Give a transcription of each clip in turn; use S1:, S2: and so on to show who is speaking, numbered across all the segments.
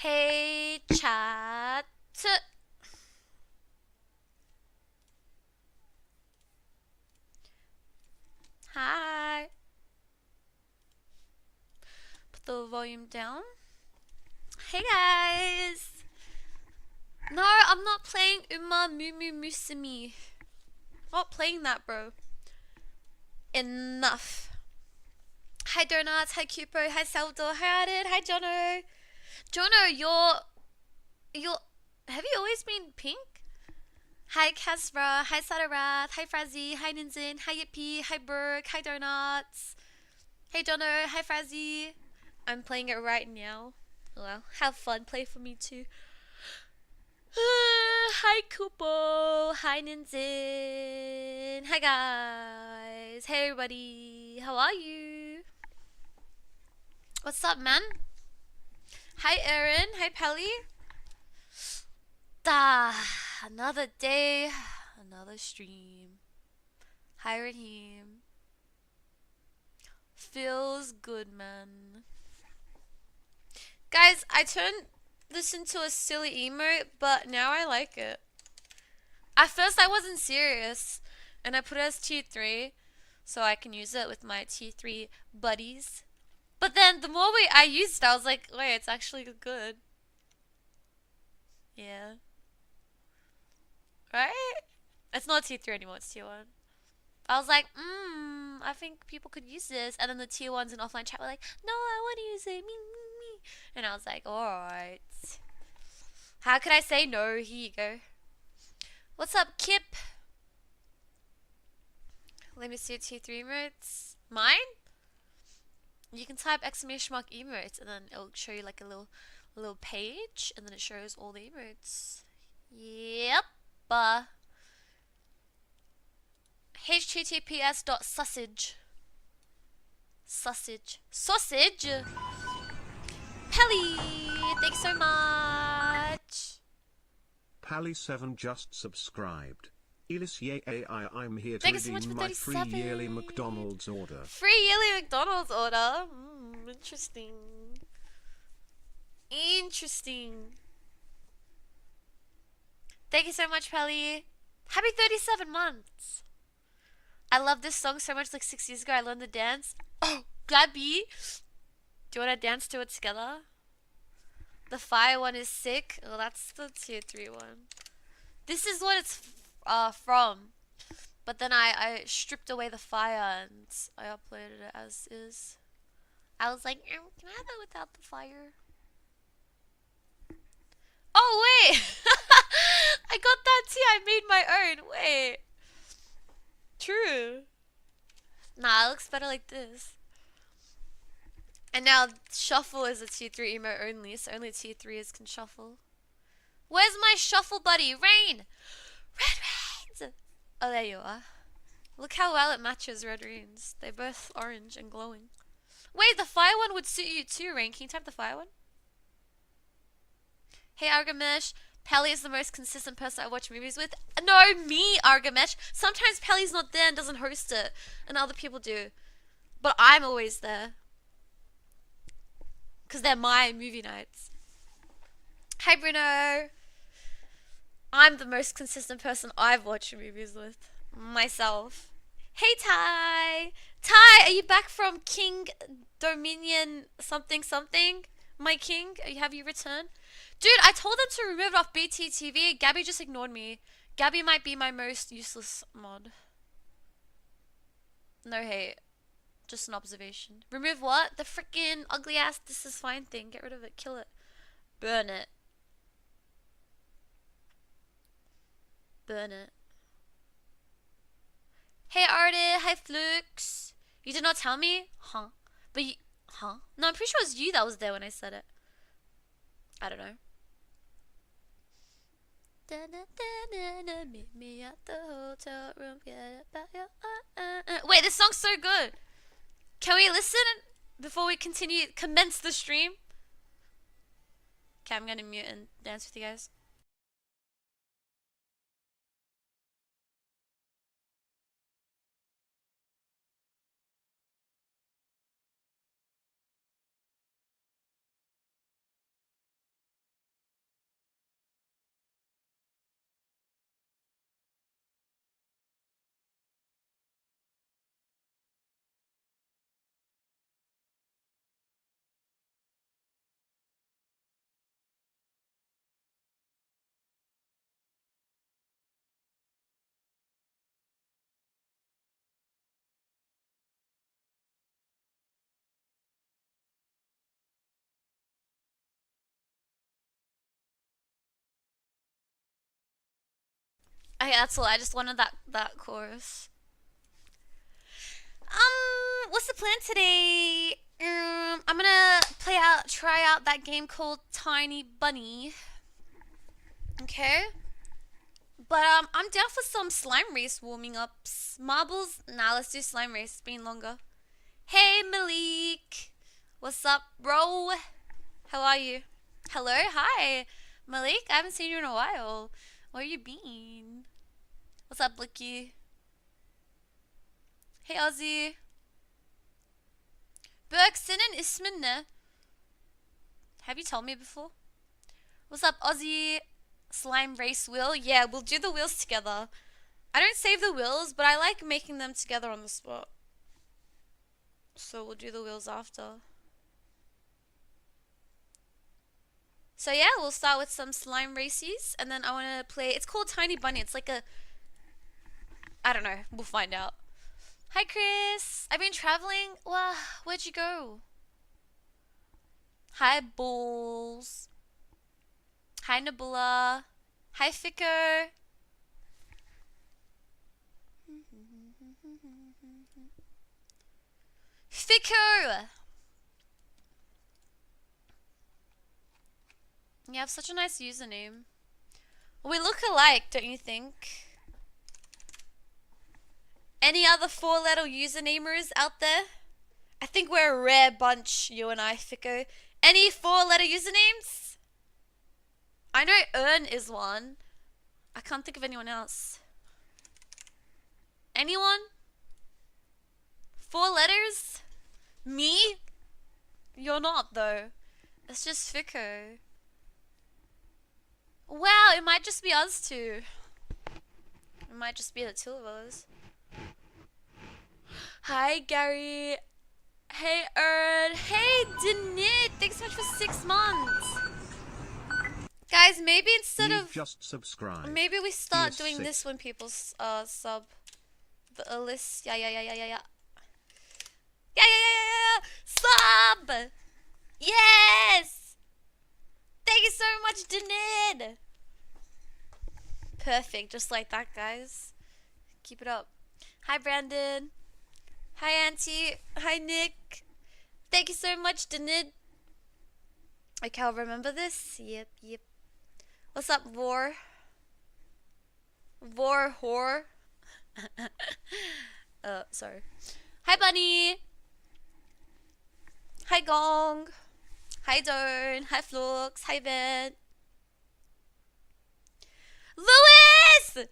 S1: Hey chat. Hi. Put the volume down. Hey guys. No, I'm not playing Uma Mumu Musumi. Not playing that, bro. Enough. Hi Donuts. Hi Cupo. Hi Salvador. Hi Added. Hi Jono. Jono, you're. Have you always been pink? Hi Kasra. Hi Sadarath. Hi Frazzy. Hi Ninzin. Hi Yippee. Hi Burke. Hi Donuts. Hey Jono. Hi Frazzy. I'm playing it right now. Well, have fun. Play for me too. Hi Kupo. Hi Ninzin. Hi guys. Hey everybody. How are you? What's up, man? Hi Erin. Hi Pelly. Da. Another day. Another stream. Hi Raheem. Feels good, man. Guys, I turned this into a silly emote, but now I like it. At first I wasn't serious, and I put it as tier 3, so I can use it with my tier 3 buddies. But then the more I used it, I was like, wait, it's actually good. Yeah. Right? It's not tier 3 anymore, it's tier 1. I was like, I think people could use this. And then the tier 1s in offline chat were like, no, I want to use it, me. And I was like, alright. How could I say no? Here you go. What's up, Kip? Let me see your tier 3 emotes. Mine? You can type exclamation mark emotes and then it'll show you like a little page and then it shows all the emotes. Yep. https.sausage. Sausage. Pelly, thanks so much.
S2: Pally7 just subscribed. Elis I'm here to
S1: Thank you so much
S2: redeem
S1: for
S2: my free
S1: 37.
S2: yearly McDonald's order.
S1: Free yearly McDonald's order. Interesting. Interesting. Thank you so much, Pelly. Happy 37 months. I love this song so much. Like 6 years ago, I learned the dance. Oh, Gabby. Do you want to dance to it together? The fire one is sick. Oh, that's the tier 3 one. This is what it's from. But then I stripped away the fire and I uploaded it as is. I was like, can I have it without the fire? Oh, wait! I got that too. I made my own. Wait. True. Nah, it looks better like this. And now shuffle is a tier 3 emo only, so only tier 3s can shuffle. Where's my shuffle buddy? Rain! Red Rains! Oh, there you are. Look how well it matches Red Rains. They're both orange and glowing. Wait, the fire one would suit you too, Rain. Can you type the fire one? Hey, Argamesh. Pelly is the most consistent person I watch movies with. No, me, Argamesh. Sometimes Pelly's not there and doesn't host it, and other people do. But I'm always there. Because they're my movie nights. Hi, Bruno. I'm the most consistent person I've watched movies with. Myself. Hey, Ty. Ty, are you back from King Dominion something something? My king, have you returned? Dude, I told them to remove it off BTTV. Gabby just ignored me. Gabby might be my most useless mod. No hate. Just an observation. Remove what? The freaking ugly ass this is fine thing. Get rid of it. Kill it. Burn it. Burn it. Hey Artie. Hi Flux. You did not tell me? Huh. But you... Huh? No, I'm pretty sure it was you that was there when I said it. I don't know. Meet me at the hotel room. Wait, this song's so good. Can we listen before we continue? Commence the stream. Okay, I'm gonna mute and dance with you guys. Okay, that's all. I just wanted that chorus. What's the plan today? I'm gonna try out that game called Tiny Bunny. Okay. But I'm down for some slime race warming ups. Marbles? Nah, let's do slime race. It's been longer. Hey Malik, what's up, bro? How are you? Hello, hi, Malik. I haven't seen you in a while. Where you been? What's up, Blicky? Hey, Ozzy. Berk, senin ismin ne? Have you told me before? What's up, Ozzy? Slime race wheel? Yeah, we'll do the wheels together. I don't save the wheels, but I like making them together on the spot. So we'll do the wheels after. So yeah, we'll start with some slime races, and then I want to play. It's called Tiny Bunny. It's like a, I don't know. We'll find out. Hi, Chris. I've been traveling. Wow, where'd you go? Hi, Bulls. Hi, Nabula. Hi, Fico. Fico! You have such a nice username. We look alike, don't you think? Any other 4-letter usernamers out there? I think we're a rare bunch, you and I, Fico. Any 4-letter usernames? I know Earn is one. I can't think of anyone else. Anyone? 4 letters? Me? You're not, though. It's just Fico. Wow, it might just be us two. It might just be the two of us. Hi, Gary. Hey, Erd. Hey, Danit. Thanks so much for 6 months. Guys, maybe instead
S2: You've
S1: of...
S2: just subscribed.
S1: Maybe we start
S2: Yes,
S1: doing
S2: sick.
S1: this when people sub. The list. Yeah. Yeah. Sub! Yes! Thank you so much, Danid! Perfect, just like that, guys. Keep it up. Hi, Brandon. Hi, Auntie. Hi, Nick. Thank you so much, Danid. Okay, I'll remember this. Yep. What's up, Vor? Vor whore. Sorry. Hi, Bunny. Hi, Gong. Hi, Don. Hi, Flux. Hi, Ben. Lewis!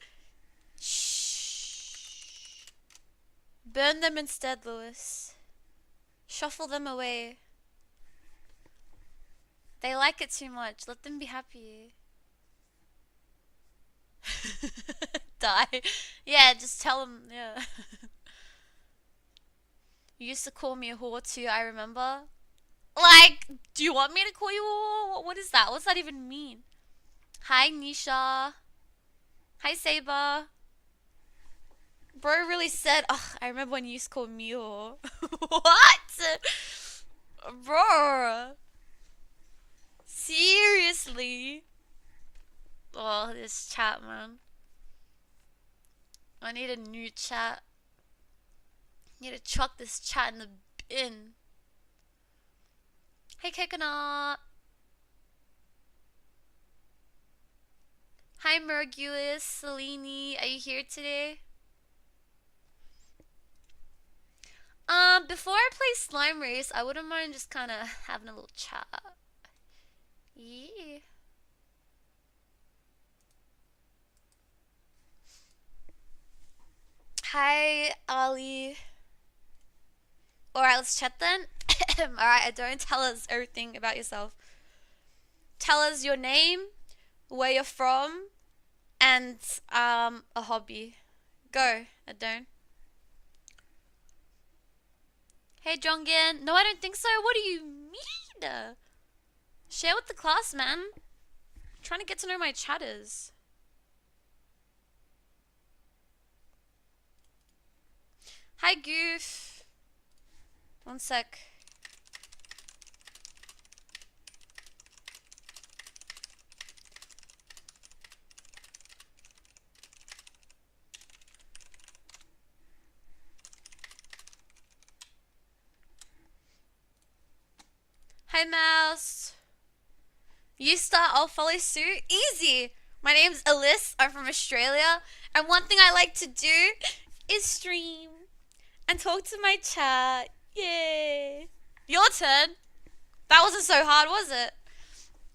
S1: Shh. Burn them instead, Lewis. Shuffle them away. They like it too much. Let them be happy. Die. Yeah, just tell them, yeah. You used to call me a whore too, I remember. Like, do you want me to call you a whore? What is that? What's that even mean? Hi, Nisha. Hi, Saber. Bro really said, ugh, I remember when you used to call me a whore. What? Bro. Seriously? Oh, this chat, man. I need a new chat. I need to chuck this chat in the bin. Hey, Coconut. Hi, Mergulis, Selene. Are you here today? Before I play Slime Race, I wouldn't mind just kind of having a little chat. Yeah. Hi, Ali. Alright, let's chat then. Alright, don't tell us everything about yourself. Tell us your name, where you're from, and a hobby. Go, Adone. Hey, Jongen. No, I don't think so. What do you mean? Share with the class, man. I'm trying to get to know my chatters. Hi, Goof. One sec. Hi, Mouse. You start, I'll follow suit. Easy. My name's Alice. I'm from Australia. And one thing I like to do is stream and talk to my chat. Yay. Your turn. That wasn't so hard, was it?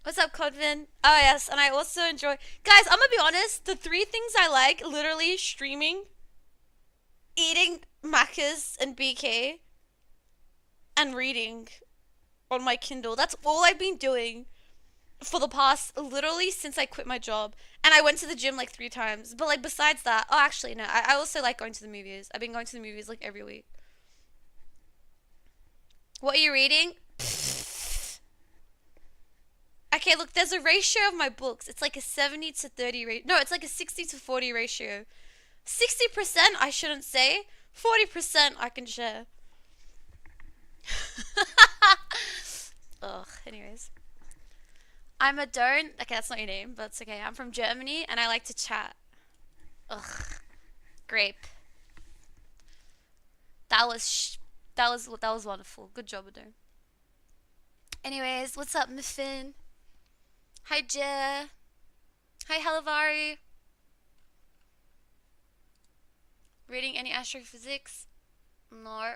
S1: What's up, Codvin? Oh, yes. And I also enjoy... Guys, I'm gonna be honest. The 3 things I like, literally streaming, eating Macca's and BK, and reading on my Kindle. That's all I've been doing for the past, literally, since I quit my job. And I went to the gym like 3 times. But like besides that, oh actually no, I also like going to the movies. I've been going to the movies like every week. What are you reading? Okay, look, there's a ratio of my books. It's like a 70 to 30 ratio. No, it's like a 60 to 40 ratio. 60% I shouldn't say. 40% I can share. Ugh, anyways. I'm a don't. Okay, that's not your name, but it's okay. I'm from Germany and I like to chat. Ugh. Grape. That was wonderful. Good job, Ado. Anyways, what's up, Muffin? Hi, Jer. Hi, Halavari. Reading any astrophysics? No.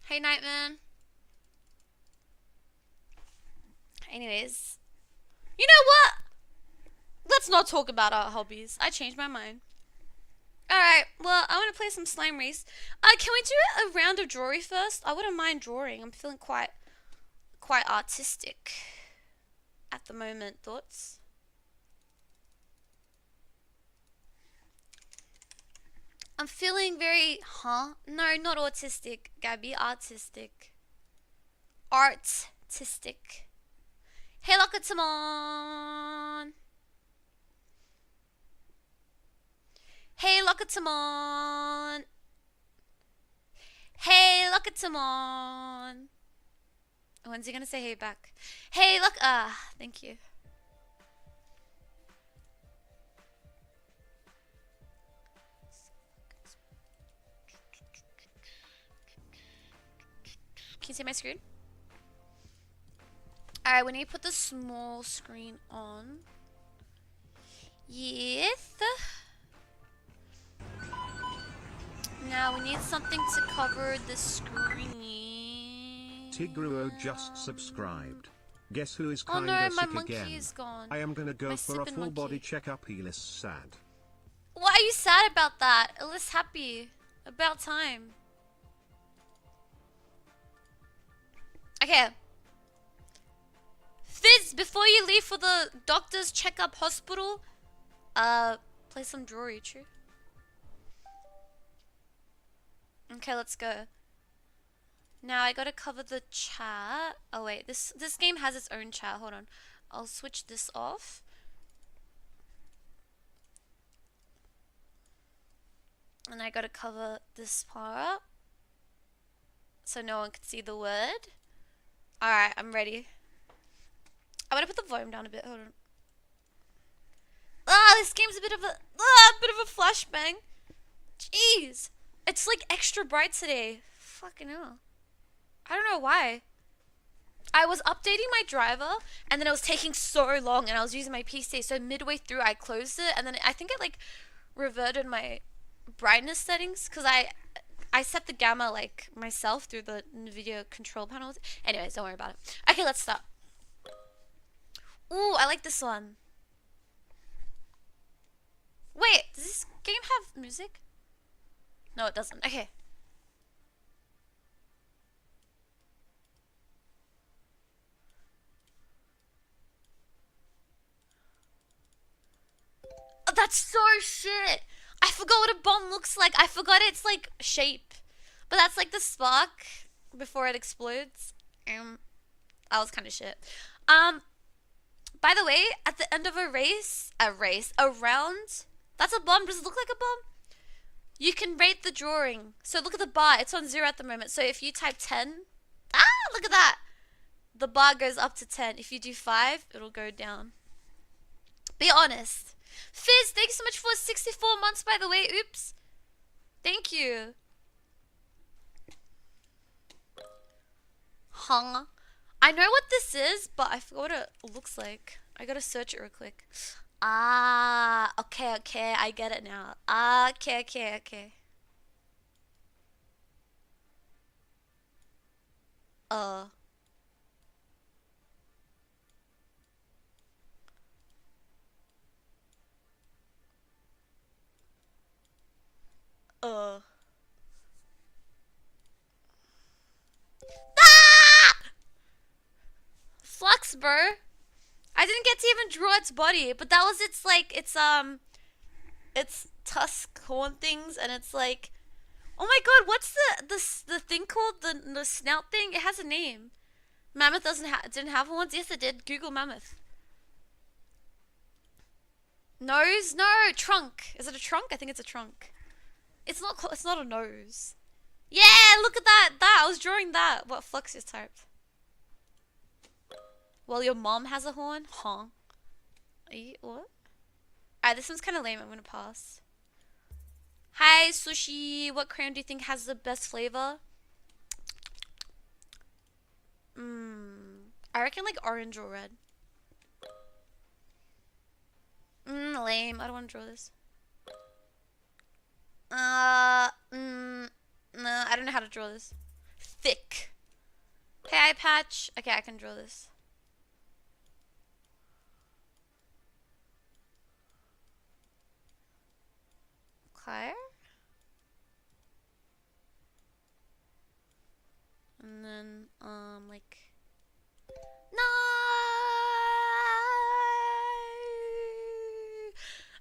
S1: Hey, Nightman. Anyways. You know what? Let's not talk about our hobbies. I changed my mind. Alright, well, I want to play some slime race. Can we do a round of Drawy first? I wouldn't mind drawing. I'm feeling quite artistic at the moment. Thoughts? I'm feeling very, No, not autistic, Gabby. Artistic. Artistic. Hey, Lockatamon. Hey, Lockatamon. Hey, Lockatamon. When's he gonna say hey back? Hey, look. Thank you. Can you see my screen? Alright, we need to put the small screen on. Yes. Now we need something to cover the screen.
S2: Tigruo just subscribed. Guess who is
S1: Oh
S2: kinda
S1: no, my
S2: sick
S1: monkey
S2: again?
S1: is gone.
S2: I am gonna go
S1: My
S2: for a
S1: sipping
S2: full
S1: monkey.
S2: body checkup. He is sad.
S1: Why are you sad about that? Ellis happy. About time. Okay. Fizz, before you leave for the doctor's checkup hospital, play some Drawy, true? Okay, let's go. Now I gotta cover the chat. Oh wait, this game has its own chat. Hold on. I'll switch this off. And I gotta cover this part so no one can see the word. Alright, I'm ready. I'm gonna put the volume down a bit. Hold on. This game's a bit of a flashbang. Jeez. It's like extra bright today. Fucking hell. I don't know why. I was updating my driver and then it was taking so long and I was using my PC, so midway through I closed it and then I think it like reverted my brightness settings because I set the gamma like myself through the NVIDIA control panels. Anyways, don't worry about it. Okay, let's start. Ooh, I like this one. Wait, does this game have music? No, it doesn't. Okay. Oh, that's so shit. I forgot what a bomb looks like. I forgot its like shape. But that's like the spark before it explodes. That was kind of shit. By the way, at the end of a round, that's a bomb. Does it look like a bomb? You can rate the drawing. So look at the bar. It's on 0 at the moment. So if you type 10, look at that. The bar goes up to 10. If you do 5, it'll go down. Be honest. Fizz, thank you so much for 64 months, by the way. Oops. Thank you. Hung. I know what this is, but I forgot what it looks like. I gotta search it real quick. Ah, okay, okay, I get it now. Ah, okay, okay, okay. Uh. Uh. Ah! Flux, bro. I didn't get to even draw its body, but that was its like its tusk horn things, and it's like, oh my god, what's the thing called, the snout thing? It has a name. Mammoth didn't have horns. Yes, it did. Google mammoth. Nose? No, trunk. Is it a trunk? I think it's a trunk. It's not. It's not a nose. Yeah, look at that. I was drawing that. What Flux is typed? Well, your mom has a horn? Huh? What? Alright, this one's kind of lame. I'm gonna pass. Hi, Sushi. What crayon do you think has the best flavor? I reckon like orange or red. Lame. I don't want to draw this. No, I don't know how to draw this. Thick. Hey, eye patch. Okay, I can draw this. Okay. And then, like... No!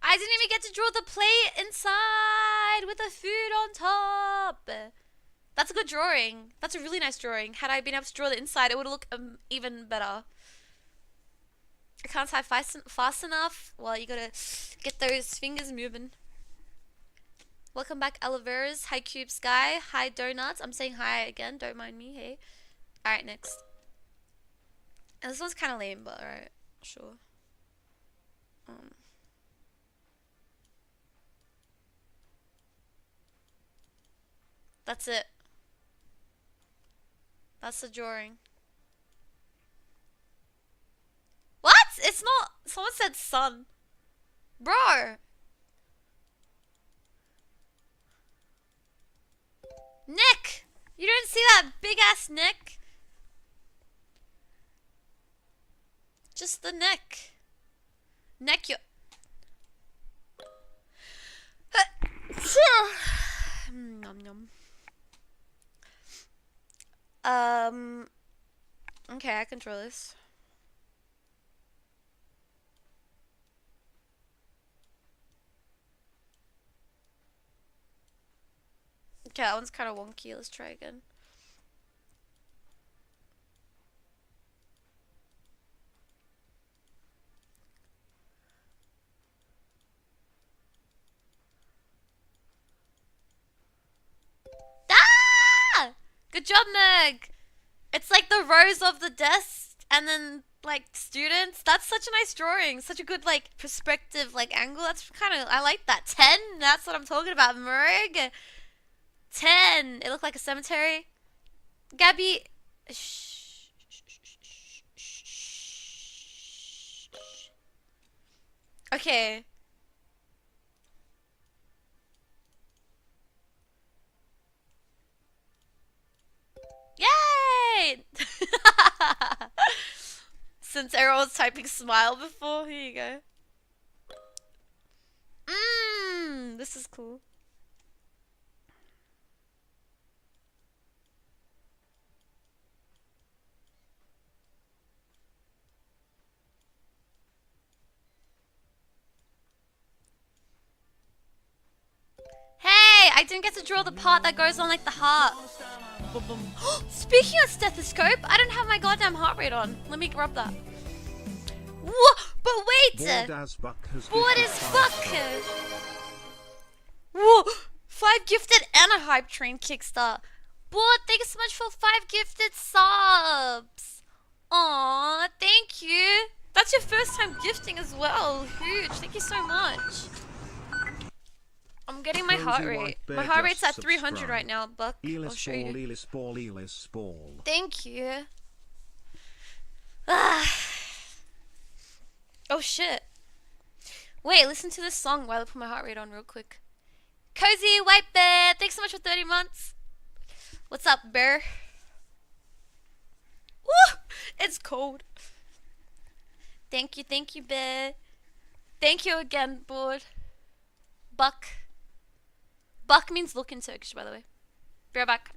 S1: I didn't even get to draw the plate inside with the food on top. That's a good drawing. That's a really nice drawing. Had I been able to draw the inside, it would look even better. I can't type fast enough. Well, you gotta get those fingers moving. Welcome back, Oliveras. Hi, Cube Sky. Hi, Donuts. I'm saying hi again. Don't mind me. Hey. Alright, next. And this one's kind of lame, but alright. Sure. That's it. That's the drawing. What? It's not. Someone said sun. Bro. Neck. You don't see that big ass neck? Just the neck. Neck your... Nom nom. Okay, I control this. Okay, that one's kind of wonky. Let's try again. Ah! Good job, Meg. It's like the rows of the desk and then like students. That's such a nice drawing. Such a good like perspective, like angle. That's kind of, I like that. 10. That's what I'm talking about, Meg. 10. It looked like a cemetery. Gabby. Shh. Okay. Yay! Since everyone was typing smile before, here you go. This is cool. Hey, I didn't get to draw the part that goes on like the heart. Speaking of stethoscope, I don't have my goddamn heart rate on. Let me grab that. What? But wait! Bored as fuck! Whoa! 5 gifted and a hype train kickstart. Bored, thank you so much for 5 gifted subs. Aw, thank you. That's your first time gifting as well. Huge. Thank you so much. I'm getting my heart
S2: Cozy
S1: rate.
S2: White
S1: My
S2: Bear
S1: heart rate's
S2: just
S1: at 300 right
S2: subscribed.
S1: now, Buck. I'll
S2: Elis
S1: show
S2: ball,
S1: you.
S2: Elis ball, Elis ball.
S1: Thank you. Ah. Oh shit. Wait, listen to this song while I put my heart rate on real quick. Cozy White Bear, thanks so much for 30 months. What's up, bear? Woo! It's cold. Thank you, bear. Thank you again, board. Buck. Buck means look in Turkish, by the way. Be right back.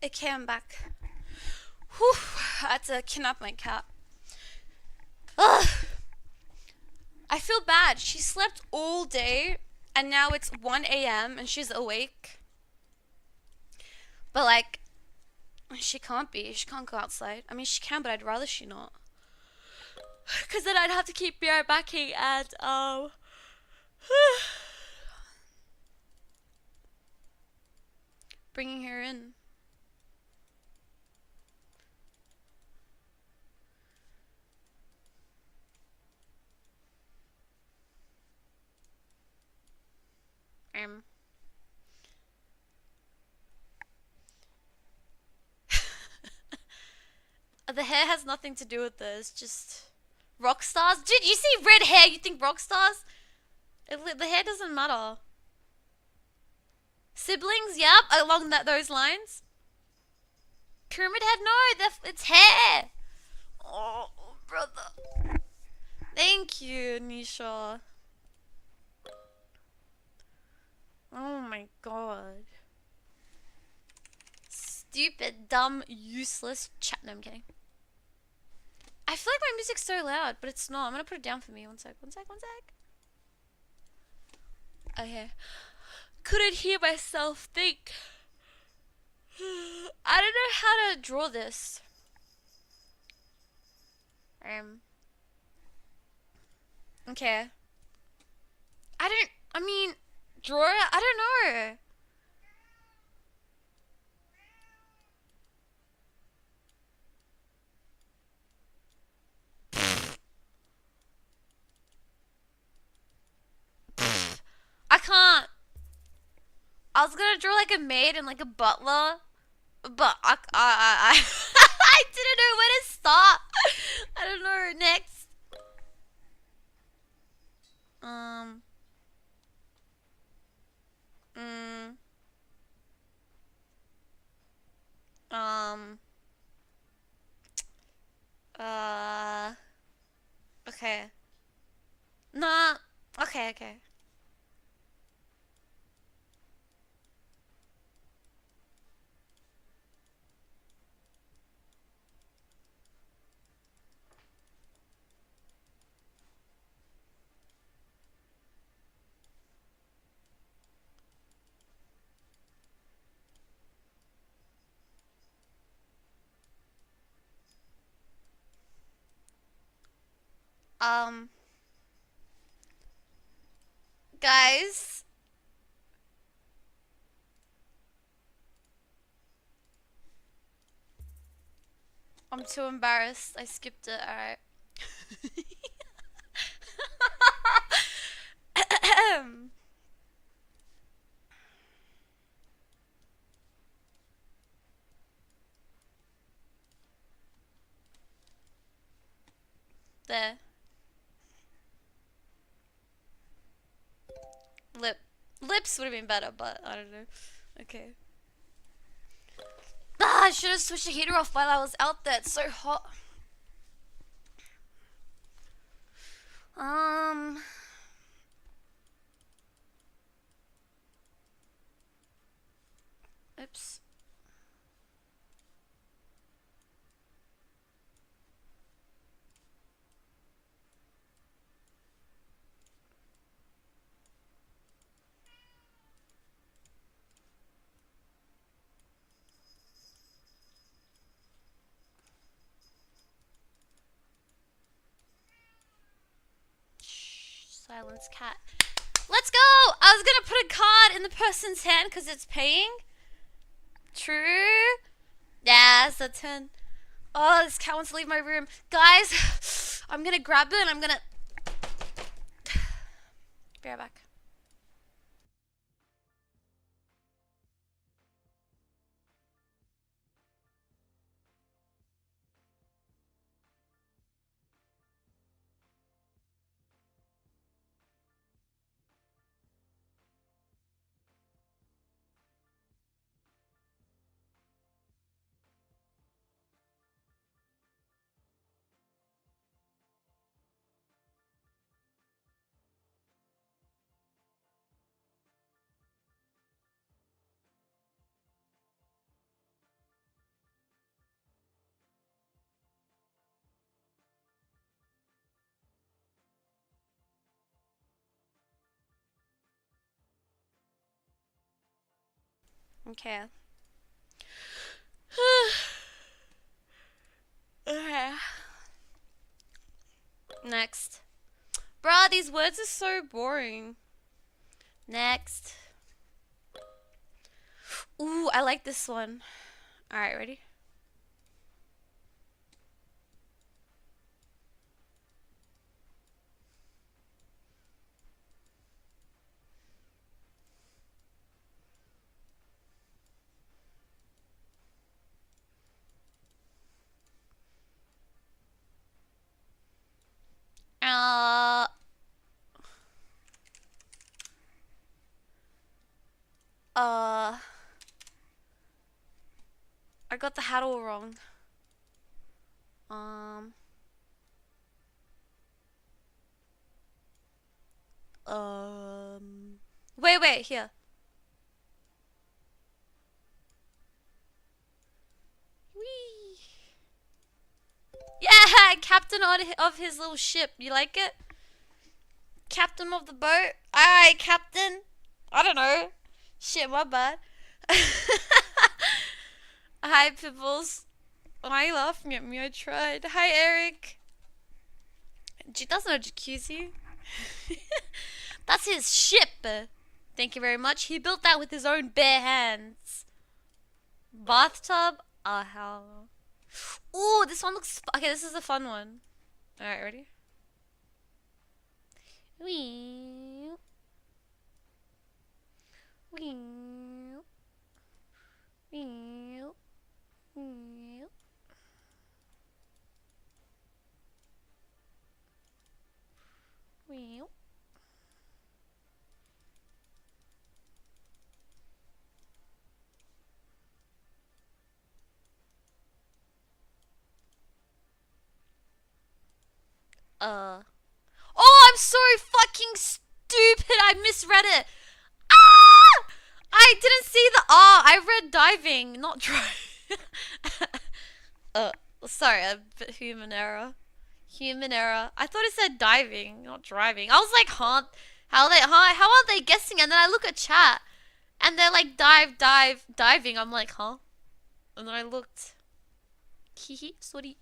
S1: Okay, I'm back. Whew, I had to kidnap my cat. Ugh. I feel bad. She slept all day and now it's 1 a.m. and she's awake. But like, she can't be. She can't go outside. I mean, she can, but I'd rather she not. Because then I'd have to keep BR backing and, bringing her in. The hair has nothing to do with this. Just rock stars. Dude, you see red hair, you think rock stars? The hair doesn't matter. Siblings, yep, along those lines. Pyramid head, no, it's hair. Oh, brother. Thank you, Nisha. Oh my god. Stupid, dumb, useless chat. No, I'm kidding. I feel like my music's so loud, but it's not. I'm gonna put it down for me. One sec. Okay. Couldn't hear myself think. I don't know how to draw this. Okay. I mean, draw it? I don't know. I can't. I was gonna draw like a maid and like a butler, but I I didn't know where to start. I don't know. Next. Um. Mm, um. Uh. Okay. Nah. Okay. Um. Guys. I'm too embarrassed. I skipped it. Alright. There. Lips would have been better, but I don't know. Okay. Ah, I should have switched the heater off while I was out there. It's so hot. Oops. Shh, silence cat. Let's go! I was gonna put a card in the person's hand because it's paying. True. Yeah, it's a 10. Oh, this cat wants to leave my room. Guys, I'm gonna grab it and I'm gonna... Be right back. Okay. Okay. Next. Bruh, these words are so boring. Next. Ooh, I like this one. Alright, ready? Uh... Uh... I got the hat all wrong. Um... Wait, here. Whee! Yeah, captain of his little ship. You like it? Captain of the boat? Aye, captain. I don't know. Shit, my bad. Hi, Pibbles. Why are you laughing at me? I tried. Hi, Eric. That's not a jacuzzi. That's his ship. Thank you very much. He built that with his own bare hands. Bathtub? Oh, hell no. Ooh, this one looks... Okay, this is a fun one. Alright, ready? Wee. Wee. Wee. Wee. Wee. Oh, I'm so fucking stupid. I misread it. Ah! I didn't see the R. I read diving, not drive. Sorry, a bit human error. Human error. I thought it said diving, not driving. I was like, huh? How are they guessing? And then I look at chat, and they're like diving. I'm like, huh? And then I looked. Hehe, sorry.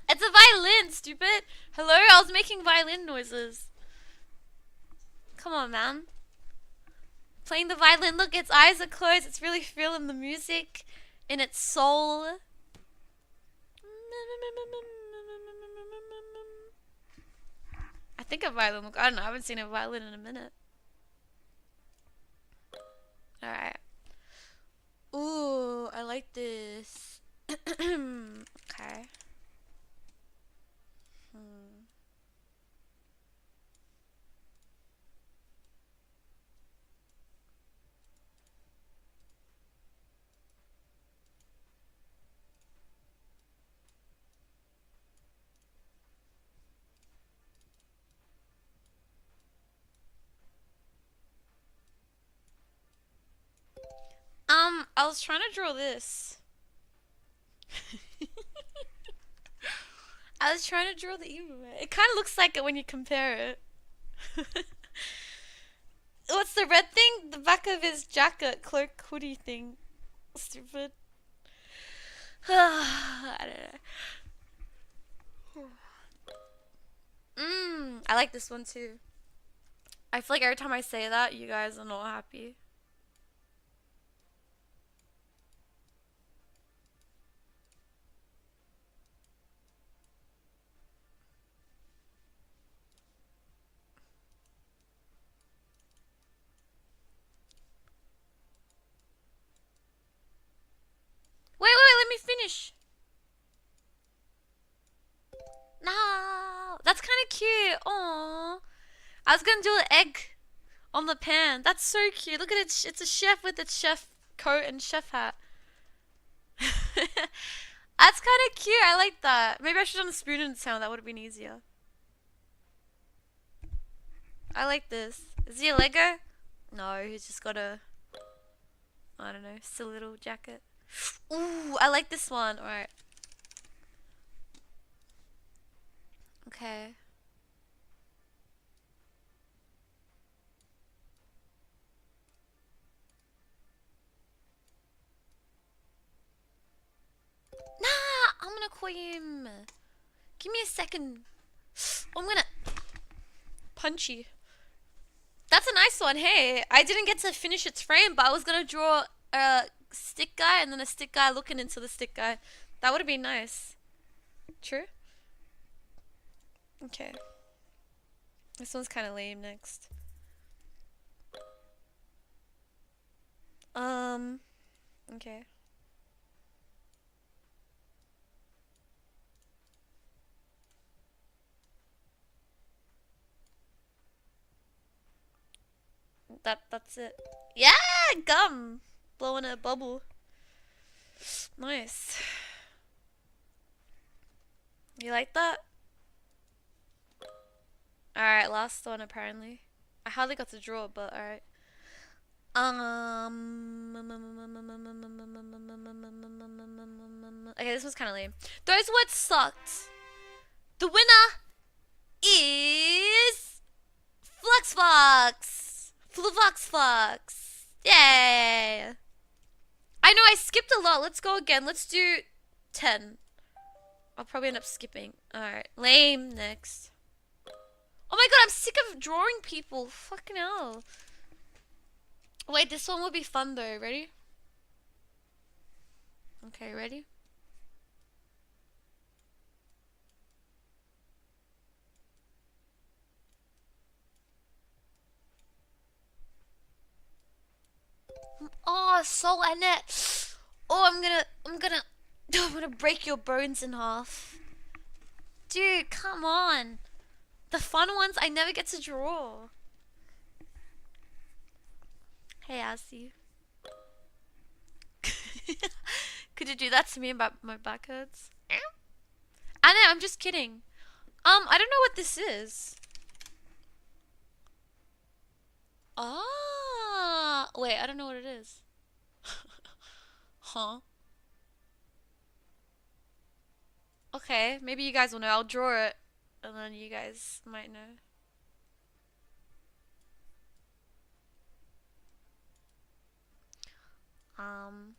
S1: It's a violin, stupid. Hello? I was making violin noises. Come on, man. Playing the violin. Look, its eyes are closed. It's really feeling the music in its soul. I think a violin. I don't know. I haven't seen a violin in a minute. Alright. Ooh, I like this. Okay. I was trying to draw this. I was trying to draw the emu. It kind of looks like it when you compare it. What's the red thing? The back of his jacket, cloak, hoodie thing. Stupid. I don't know. I like this one too. I feel like every time I say that, you guys are not happy. Wait, let me finish. No, that's kind of cute. Aww. I was gonna do an egg on the pan. That's so cute. Look at it. It's a chef with its chef coat and chef hat. That's kind of cute. I like that. Maybe I should have done a spoon in the sound. That would have been easier. I like this. Is he a Lego? No, he's just got a, I don't know, still little jacket. Ooh, I like this one. Alright. Okay. Nah, I'm gonna call him. Give me a second. I'm gonna punch you. That's a nice one. Hey, I didn't get to finish its frame, but I was gonna draw a stick guy and then a stick guy looking into the stick guy. That would have been nice. True? Okay. This one's kind of lame next. Okay. That's it. Yeah, gum. Blowing a bubble. Nice. You like that? Alright, last one apparently. I hardly got to draw it, but alright. Okay, this was kind of lame. Those words sucked. The winner is Fluxfox. Fluxfox. Yay. I know I skipped a lot. Let's go again. Let's do 10. I'll probably end up skipping. Alright. Lame next. Oh my god, I'm sick of drawing people. Fucking hell. Wait, this one will be fun though. Ready? Okay, ready? Oh, Soul Annette. Oh, I'm gonna break your bones in half. Dude, come on. The fun ones I never get to draw. Hey, Assy. Could you do that to me about my back hurts? Anna, I'm just kidding. I don't know what this is. Ah, wait, I don't know what it is. Huh? Okay, maybe you guys will know. I'll draw it, and then you guys might know. Um.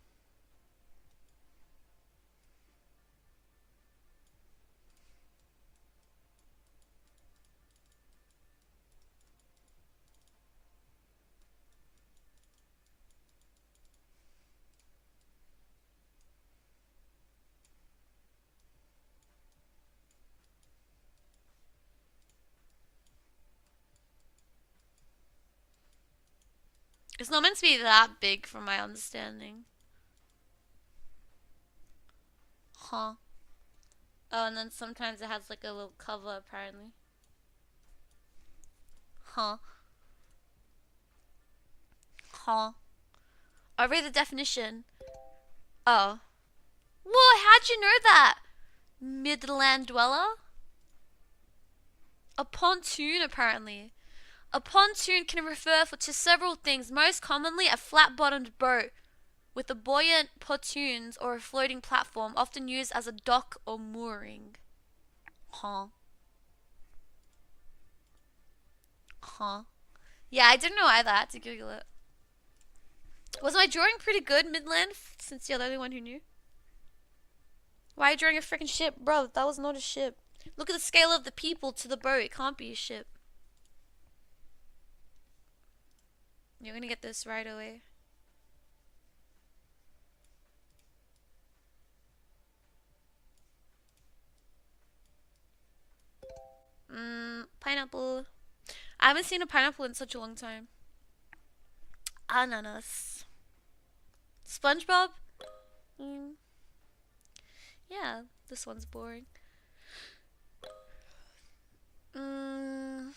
S1: It's not meant to be that big from my understanding. Huh. Oh, and then sometimes it has like a little cover apparently. Huh. Huh. I'll read the definition. Oh. Whoa, how'd you know that? Midland dweller? A pontoon, apparently. A pontoon can refer to several things, most commonly a flat-bottomed boat with a buoyant pontoons or a floating platform, often used as a dock or mooring. Huh. Huh. Yeah, I didn't know either. I had to Google it. Was my drawing pretty good, Midland, since you're the only one who knew? Why are you drawing a freaking ship? Bro, that was not a ship. Look at the scale of the people to the boat. It can't be a ship. You're gonna get this right away. Pineapple. I haven't seen a pineapple in such a long time. Ananas. SpongeBob? Yeah, this one's boring. Oh,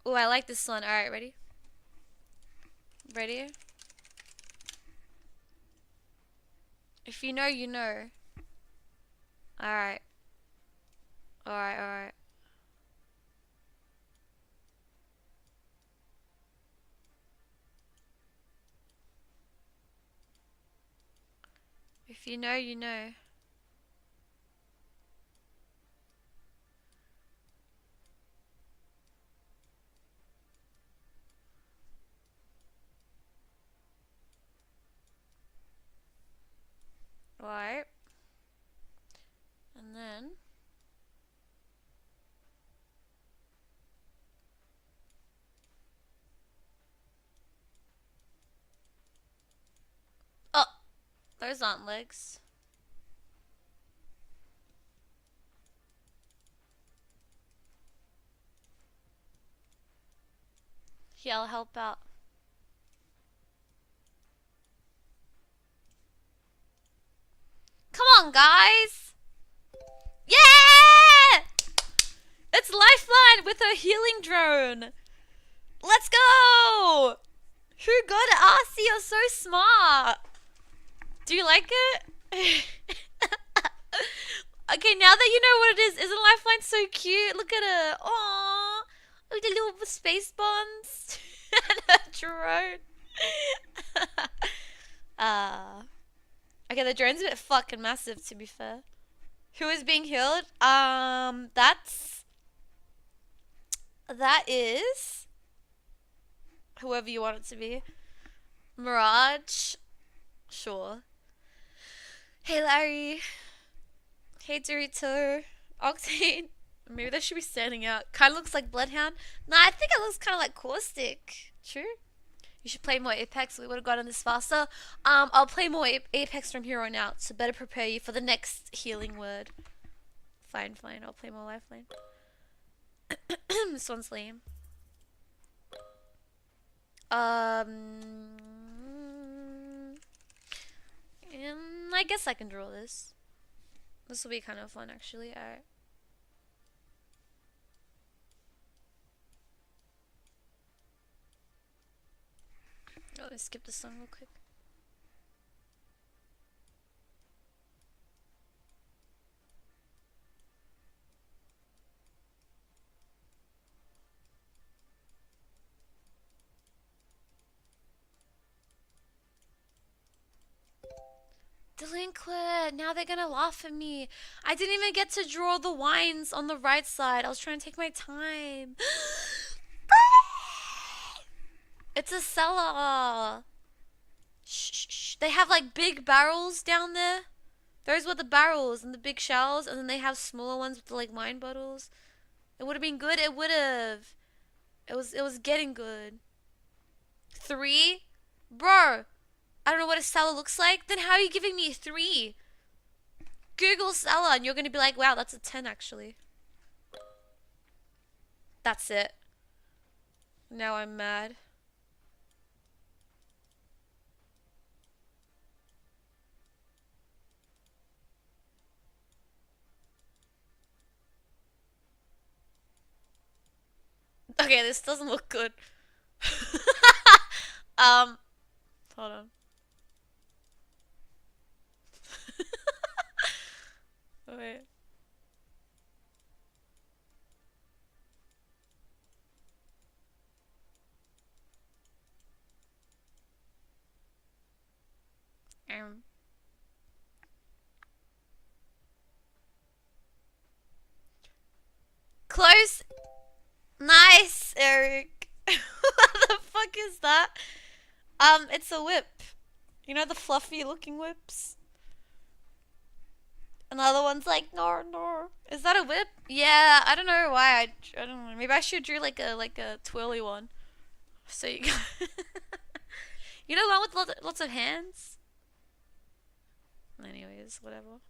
S1: I like this one. Alright, ready? Ready? If you know, you know. Alright. Alright, alright. If you know, you know. Alright. And then... Oh! Those aren't legs. Yeah, I'll help out. Come on, guys! Yeah! It's Lifeline with her healing drone. Let's go! Who got it? Arcee, you're so smart. Do you like it? Okay, now that you know what it is, isn't Lifeline so cute? Look at her. Aww. With the little space buns. And her drone. Okay, the drone's a bit fucking massive, to be fair. Who is being healed? That is whoever you want it to be. Mirage. Sure. Hey, Larry. Hey, Dorito. Octane. Maybe that should be standing out. Kind of looks like Bloodhound. Nah, I think it looks kind of like Caustic. True. You should play more Apex. We would have gotten this faster. I'll play more Apex from here on out to better prepare you for the next healing word. Fine, fine. I'll play more Lifeline. This one's lame. I guess I can draw this. This will be kind of fun, actually. Alright. Oh, let's skip this song real quick. Delinquent! Now they're gonna laugh at me. I didn't even get to draw the wines on the right side. I was trying to take my time. It's a cellar. Shh, shh, shh. They have like big barrels down there. Those were the barrels and the big shells, and then they have smaller ones with the like wine bottles. It would have been good. It would have. It was getting good. 3, bro. I don't know what a cellar looks like. Then how are you giving me a 3? Google cellar, and you're gonna be like, wow, that's a 10 actually. That's it. Now I'm mad. Okay, this doesn't look good. um, hold on. Wait. Um. Close. Nice, Eric. What the fuck is that? It's a whip. You know the fluffy looking whips? Another one's like, no, no. Is that a whip? Yeah, I don't know why. I don't know. Maybe I should drew like a twirly one. So you got you know the one with lots of hands? Anyways, whatever.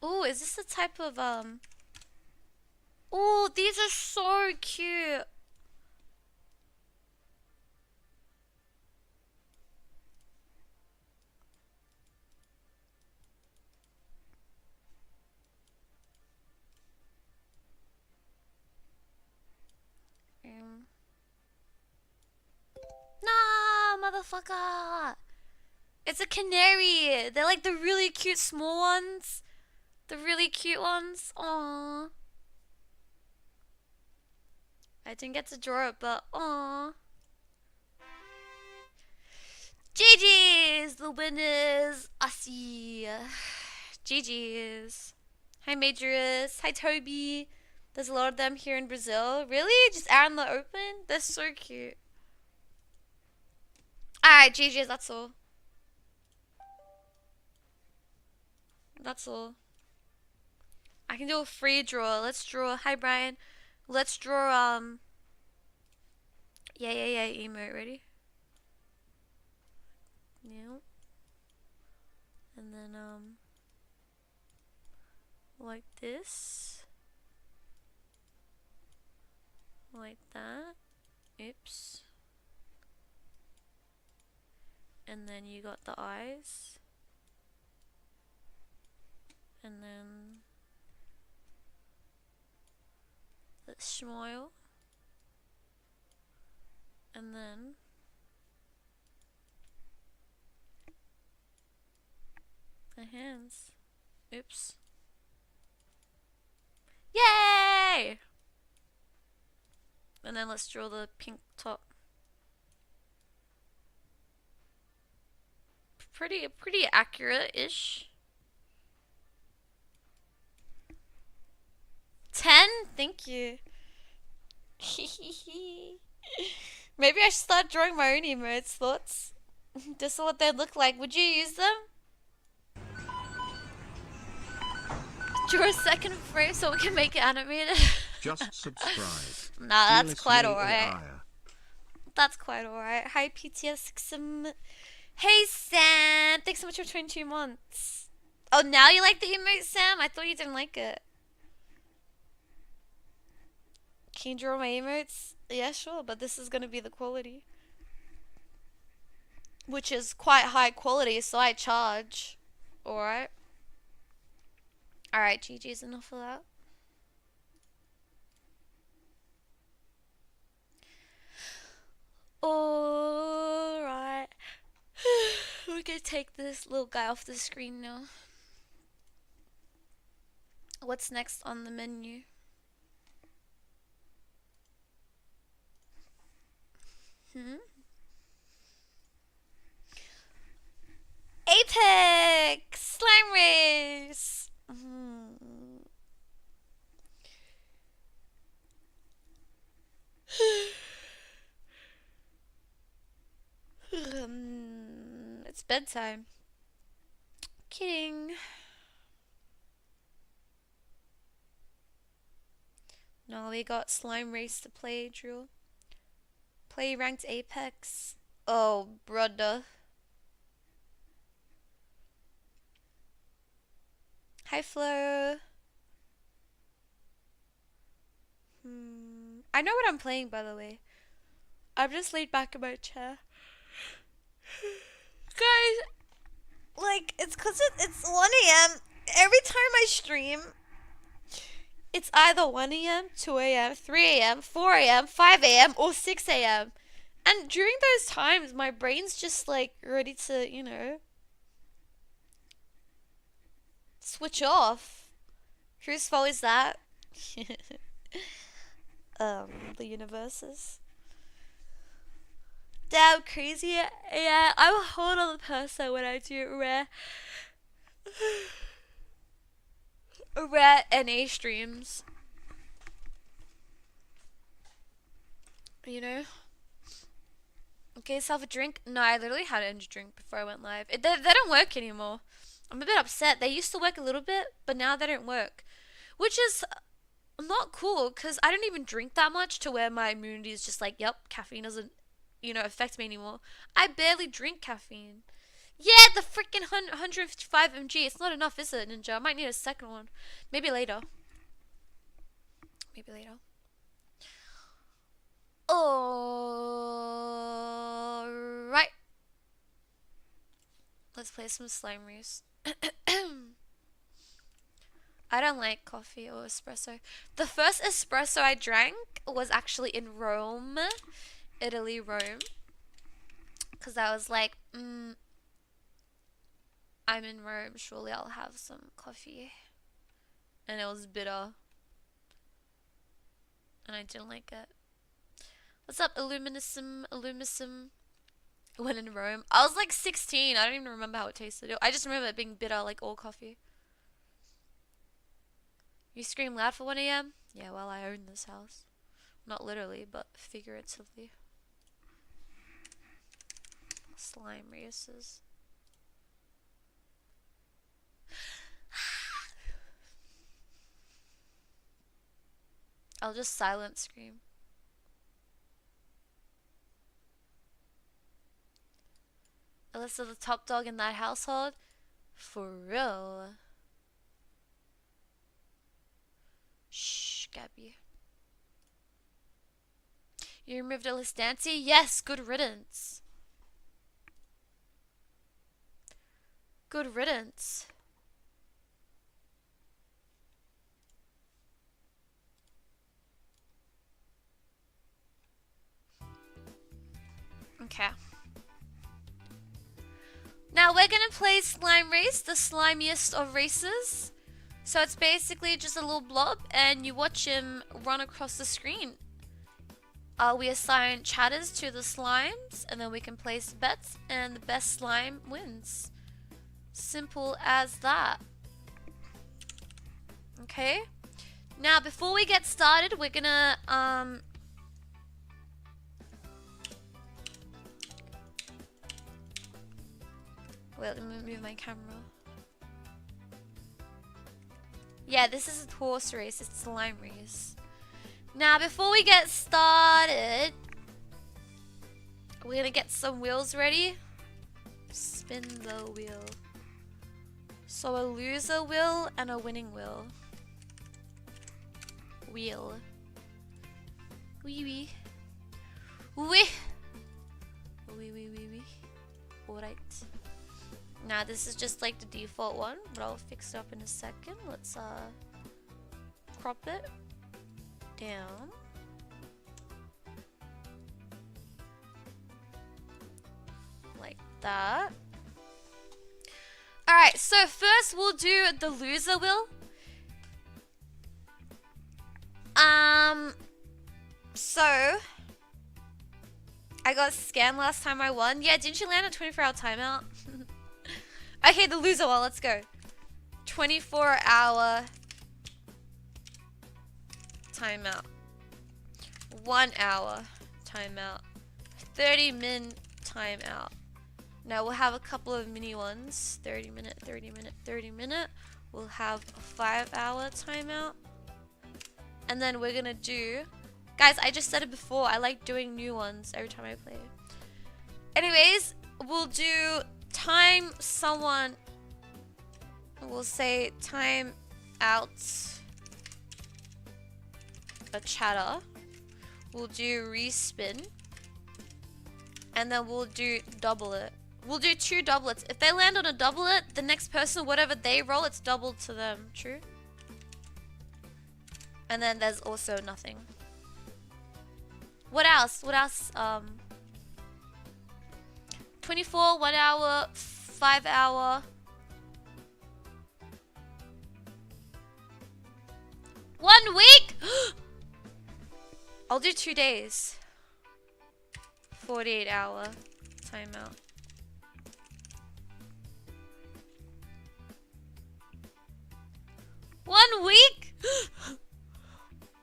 S1: Ooh, is this the type of ooh, these are so cute. Um, nah, motherfucker. It's a canary. They're like the really cute small ones. The really cute ones. Aww. I didn't get to draw it, but aww. GG's! The winners. Aussie. GG's. Hi, Majorus. Hi, Toby. There's a lot of them here in Brazil. Really? Just out in the open? They're so cute. Alright, GG's. That's all. That's all. I can do a free draw. Let's draw. Hi, Brian. Let's draw, yeah, emote. Ready? Yeah. And then, like this. Like that. Oops. And then you got the eyes. And then the smile. And then the hands. Oops. Yay! And then let's draw the pink top. Pretty accurate-ish. 10? Thank you. Maybe I should start drawing my own emotes. Thoughts? Just what they'd look like. Would you use them? Draw a second frame so we can make it animated.
S2: Just subscribe.
S1: Nah, that's quite alright. That's quite alright. Hi, PTS6. Hey, Sam. Thanks so much for 22 months. Oh, now you like the emote, Sam? I thought you didn't like it. Can you draw my emotes? Yeah, sure, but this is gonna be the quality. Which is quite high quality, so I charge. Alright. Alright, GG's enough of that. Alright. We're gonna take this little guy off the screen now. What's next on the menu? Apex! Slime race! It's bedtime. Kidding. No, we got slime race to play, Drew. Play ranked Apex. Oh, brother. Hi, Flo. I know what I'm playing, by the way. I'm just laid back in my chair. Guys, like, it's 'cause it's 1 a.m. Every time I stream, It's either 1 a.m., 2 a.m., 3 a.m., 4 a.m., 5 a.m., or 6 a.m. And during those times, my brain's just like ready to, you know, switch off. Whose fault is that? The universe's. Damn crazy. Yeah, I'm a whole other person when I do rare NA streams. You know? Okay, yourself a drink? No, I literally had an energy drink before I went live. They don't work anymore. I'm a bit upset. They used to work a little bit, but now they don't work. Which is not cool, because I don't even drink that much to where my immunity is just like, yep, caffeine doesn't, you know, affect me anymore. I barely drink caffeine. Yeah, the freaking 155 mg. It's not enough, is it, Ninja? I might need a second one. Maybe later. Maybe later. Alright. Let's play some Slime Reese. I don't like coffee or espresso. The first espresso I drank was actually in Rome. Italy, Rome. Because I was like, I'm in Rome, surely I'll have some coffee. And it was bitter. And I didn't like it. What's up, Illuminism? When in Rome. I was like 16. I don't even remember how it tasted. I just remember it being bitter like all coffee. You scream loud for 1 a.m.? Yeah, well, I own this house. Not literally, but figuratively. Slime races. I'll just silent scream. Alyssa the top dog in that household? For real. Shh, Gabby. You removed Alyssa Dancy? Yes, good riddance. Good riddance. Okay. Now we're gonna play Slime Race, the slimiest of races. So it's basically just a little blob and you watch him run across the screen. We assign chatters to the slimes and then we can place bets and the best slime wins. Simple as that. Okay. Now before we get started, we're gonna wait, let me move my camera. Yeah, this is a horse race. It's a slime race. Now, before we get started, we're gonna get some wheels ready. Spin the wheel. So a loser wheel and a winning wheel. Wheel. Wee wee. Wee. Wee wee wee wee. Alright. Now this is just like the default one, but I'll fix it up in a second. Let's crop it down. Like that. Alright, so first we'll do the loser wheel. So I got scammed last time I won. Yeah, didn't you land a 24-hour timeout? Okay, the loser one, let's go. 24-hour timeout. 1 hour timeout. 30-min timeout. Now we'll have a couple of mini ones. 30-minute, 30-minute, 30-minute. We'll have a 5-hour timeout. And then we're gonna do... Guys, I just said it before. I like doing new ones every time I play. Anyways, we'll do time someone. We'll say time out a chatter. We'll do respin. And then we'll do double it. We'll do 2 doublets. If they land on a doublet, the next person, whatever they roll, it's doubled to them. True? And then there's also nothing. What else? What else? 24, 1 hour, 5 hour. 1 week? I'll do 2 days. 48 hour timeout. One week?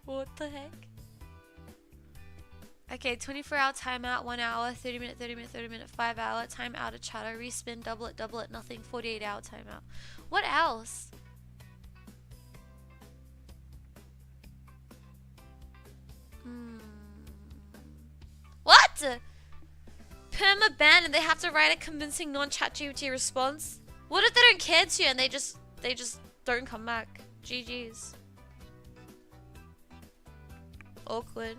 S1: What the heck? Okay, 24-hour timeout, 1 hour, 30 minute, 30 minute, 30 minute, 5 hour, time out of chatter, respin, double it, nothing, 48-hour timeout. What else? What? Perma ban and they have to write a convincing non-ChatGPT response? What if they don't care to you and they just don't come back? GG's. Awkward.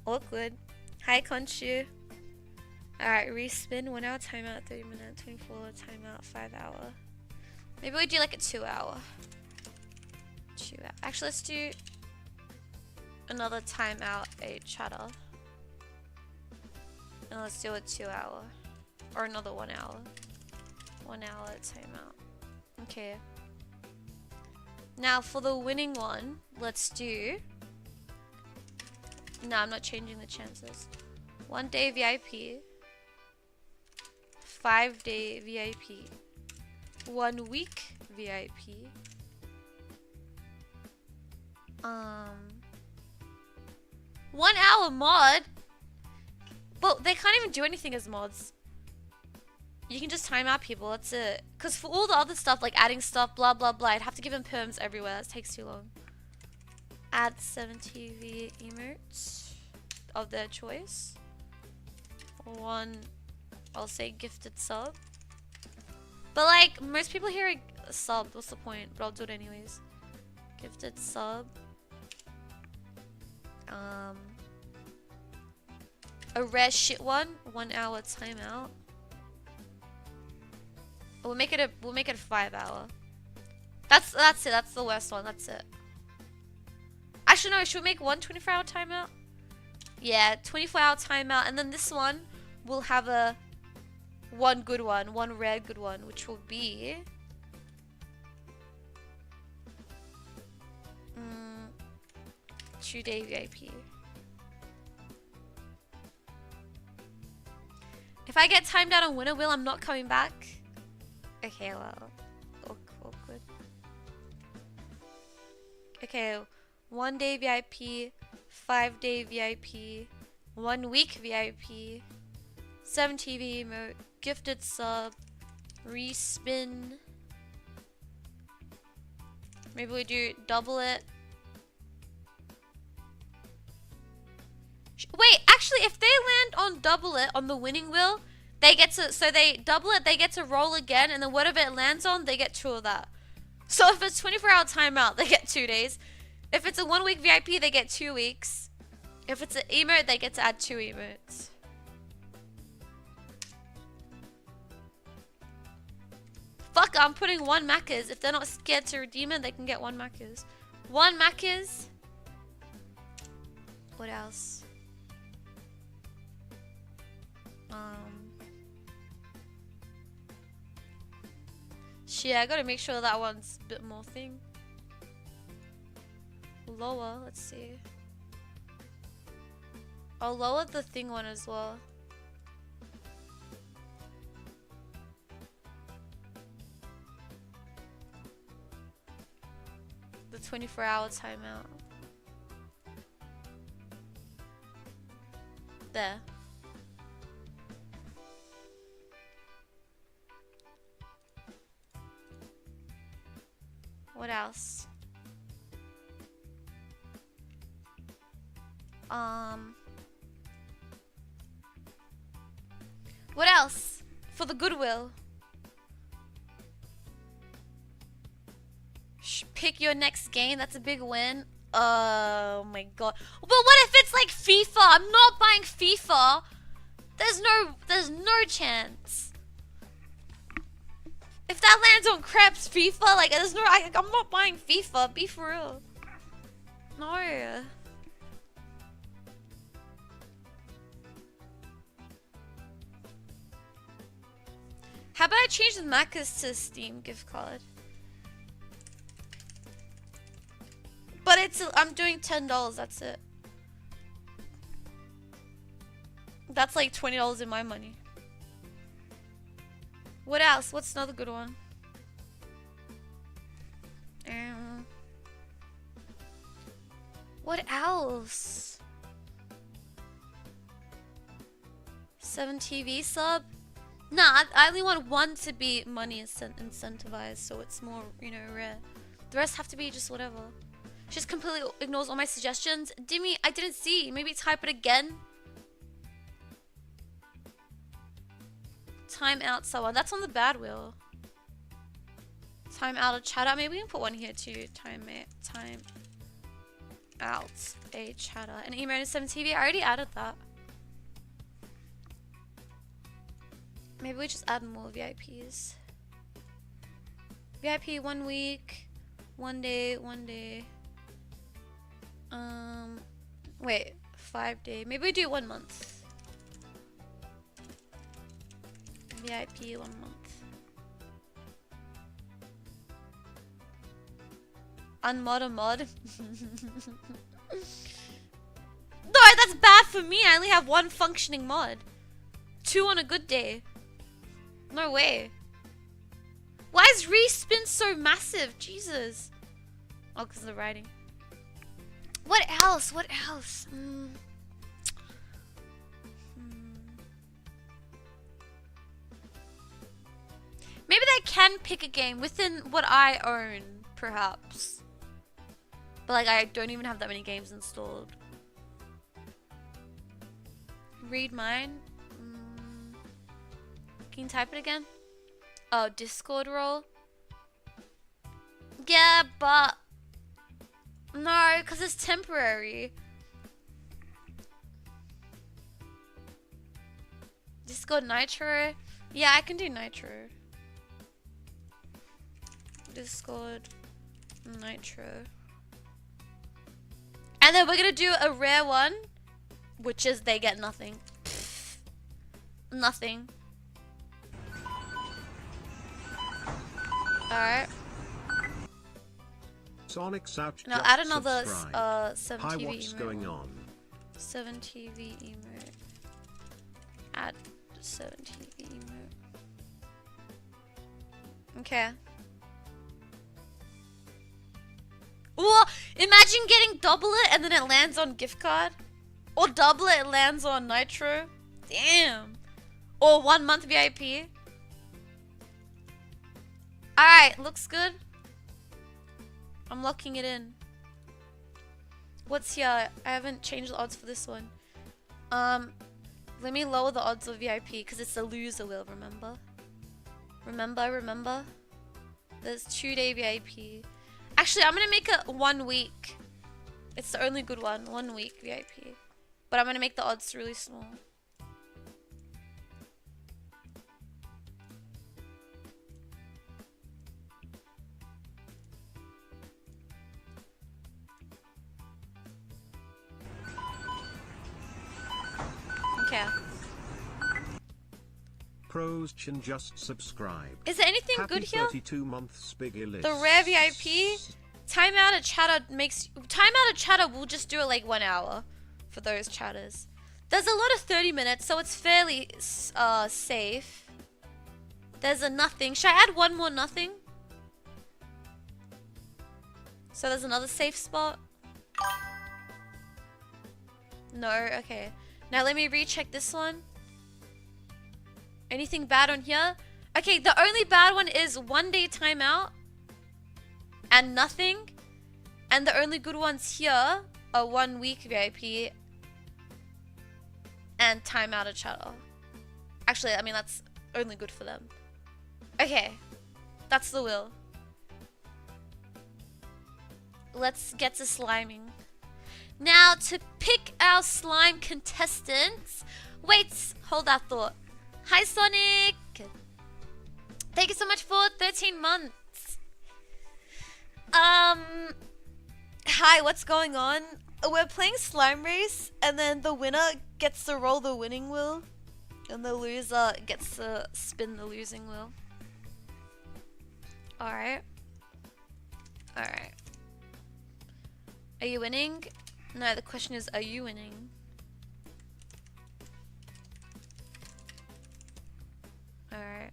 S1: Awkward. Hi, Conchu. Alright, respin. 1 hour timeout, 30 minute, 24 timeout, 5 hour. Maybe we do like a 2 hour. 2 hour. Actually, let's do another timeout, a chatter. And let's do a 2 hour. Or another 1 hour. 1 hour timeout. Okay. Now for the winning one, let's do... No, I'm not changing the chances. 1 day VIP. 5 day VIP. 1 week VIP. 1 hour mod? Well, they can't even do anything as mods. You can just time out people, that's it. Because for all the other stuff, like adding stuff, blah blah blah, I'd have to give them perms everywhere. That takes too long. Add 70 V emotes of their choice. 1, I'll say gifted sub. But like, most people here are subbed, what's the point? But I'll do it anyways. Gifted sub. A rare shit one, 1 hour timeout. We'll make it a 5 hour. That's it, that's the worst one, that's it. Actually no, should we make one 24-hour timeout? Yeah, 24-hour timeout, and then this one will have a one good one, one rare good one, which will be 2 day VIP. If I get timed out on winner wheel, I'm not coming back. Okay, well, awkward. Okay, 1 day VIP, 5 day VIP, 1 week VIP, 7 TV emote, gifted sub, respin. Maybe we do double it. Wait, actually, if they land on double it on the winning wheel, they get to, so they double it, they get to roll again, and then whatever it lands on, they get 2 of that. So if it's 24-hour timeout, they get 2 days. If it's a 1 week VIP, they get 2 weeks. If it's an emote, they get to add 2 emotes. Fuck, I'm putting 1 Macca's. If they're not scared to redeem it, they can get 1 Macca's. 1 Macca's. What else? Shit, I gotta make sure that one's a bit more thing. Lower, let's see. I'll lower the thing one as well. The 24-hour timeout. There. What else? What else? For the goodwill. Pick your next game. That's a big win. Oh my god. But what if it's like FIFA? I'm not buying FIFA. There's no chance. If that lands on Krebs FIFA, like there's no, I'm not buying FIFA. Be for real. No. How about I change the Macca's to Steam gift card? But it's, I'm doing $10, that's it. That's like $20 in my money. What else? What's another good one? What else? 7 TV sub? Nah, I only want one to be money incentivized, so it's more, you know, rare. The rest have to be just whatever. She just completely ignores all my suggestions. Dimmy, I didn't see. Maybe type it again. Time out someone. That's on the bad wheel. Time out a chatter. Maybe we can put one here too. Time out a chatter. An email to 7 TV. I already added that. Maybe we just add more VIPs. VIP 1 week, 1 day, 1 day. Wait, 5 day. Maybe we do 1 month. VIP 1 month. Unmod a mod. No, that's bad for me. I only have 1 functioning mod. 2 on a good day. No way. Why is respin so massive? Jesus. Oh, because of the writing. What else? What else? Maybe they can pick a game within what I own, perhaps. But like, I don't even have that many games installed. Read mine. Can you type it again? Oh, Discord role. Yeah, but no, because it's temporary. Discord Nitro. Yeah, I can do Nitro. Discord Nitro. And then we're gonna do a rare one, which is they get nothing. Pfft. Nothing. Alright.
S2: Sonic's out.
S1: Now add another 7
S2: Hi,
S1: TV
S2: what's
S1: emote.
S2: going on?
S1: 7 TV emote. Add 7 TV emote. Okay. Ooh, imagine getting double it and then it lands on gift card. Or double it lands on Nitro. Damn. Or 1 month VIP. Alright, looks good. I'm locking it in. What's here? I haven't changed the odds for this one. Let me lower the odds of VIP because it's a loser wheel, remember? Remember? There's 2-day VIP. Actually, I'm gonna make it 1 week. It's the only good one. 1 week VIP. But I'm gonna make the odds really small. Okay.
S2: Pros can just subscribe.
S1: Is there anything
S2: Happy
S1: good here?
S2: 32 months bigger list.
S1: The rare VIP? Timeout a chatter Timeout a chatter, we'll just do it like 1 hour for those chatters. There's a lot of 30 minutes, so it's fairly safe. There's a nothing. Should I add 1 more nothing? So there's another safe spot? No, okay. Now let me recheck this one. Anything bad on here? Okay, the only bad one is 1 day timeout and nothing. And the only good ones here are 1 week VIP and timeout a chatter. Actually, I mean, that's only good for them. Okay, that's the will. Let's get to sliming. Now, to pick our slime contestants. Wait, hold that thought. Hi, Sonic. Thank you so much for 13 months. Hi, what's going on? We're playing Slime Race, and then the winner gets to roll the winning wheel, and the loser gets to spin the losing wheel. Alright. Alright. Are you winning? No, the question is, are you winning? Alright.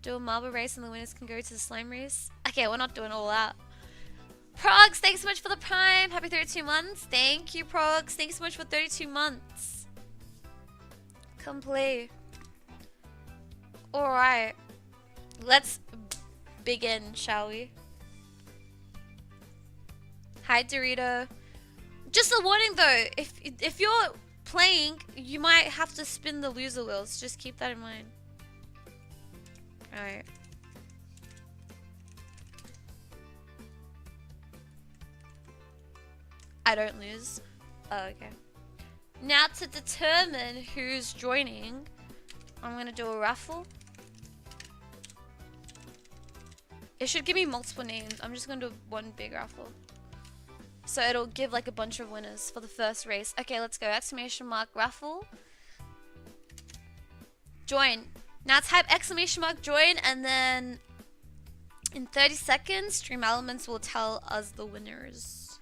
S1: Do a marble race and the winners can go to the slime race. Okay, we're not doing all that. Progs, thanks so much for the prime. Happy 32 months. Thank you, Progs. Thanks so much for 32 months. Come play. Alright. Let's begin, shall we? Hi, Dorito. Just a warning though, if you're playing, you might have to spin the loser wheels. Just keep that in mind. Alright. I don't lose. Oh, okay. Now to determine who's joining, I'm gonna do a raffle. It should give me multiple names. I'm just gonna do one big raffle. So it'll give like a bunch of winners for the first race. Okay, let's go. Exclamation mark raffle. Join. Now type exclamation mark join, and then in 30 seconds, Stream Elements will tell us the winners.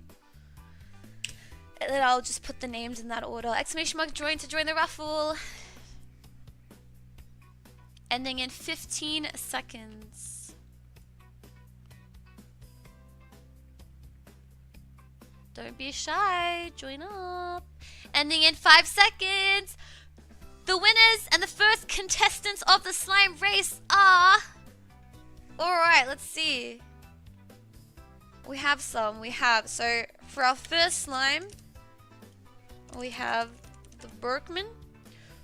S1: And then I'll just put the names in that order. Exclamation mark join to join the raffle. Ending in 15 seconds. Don't be shy. Join up. Ending in 5 seconds. The winners and the first contestants of the slime race are... Alright, let's see. We have some. So, for our first slime, we have the Berkman.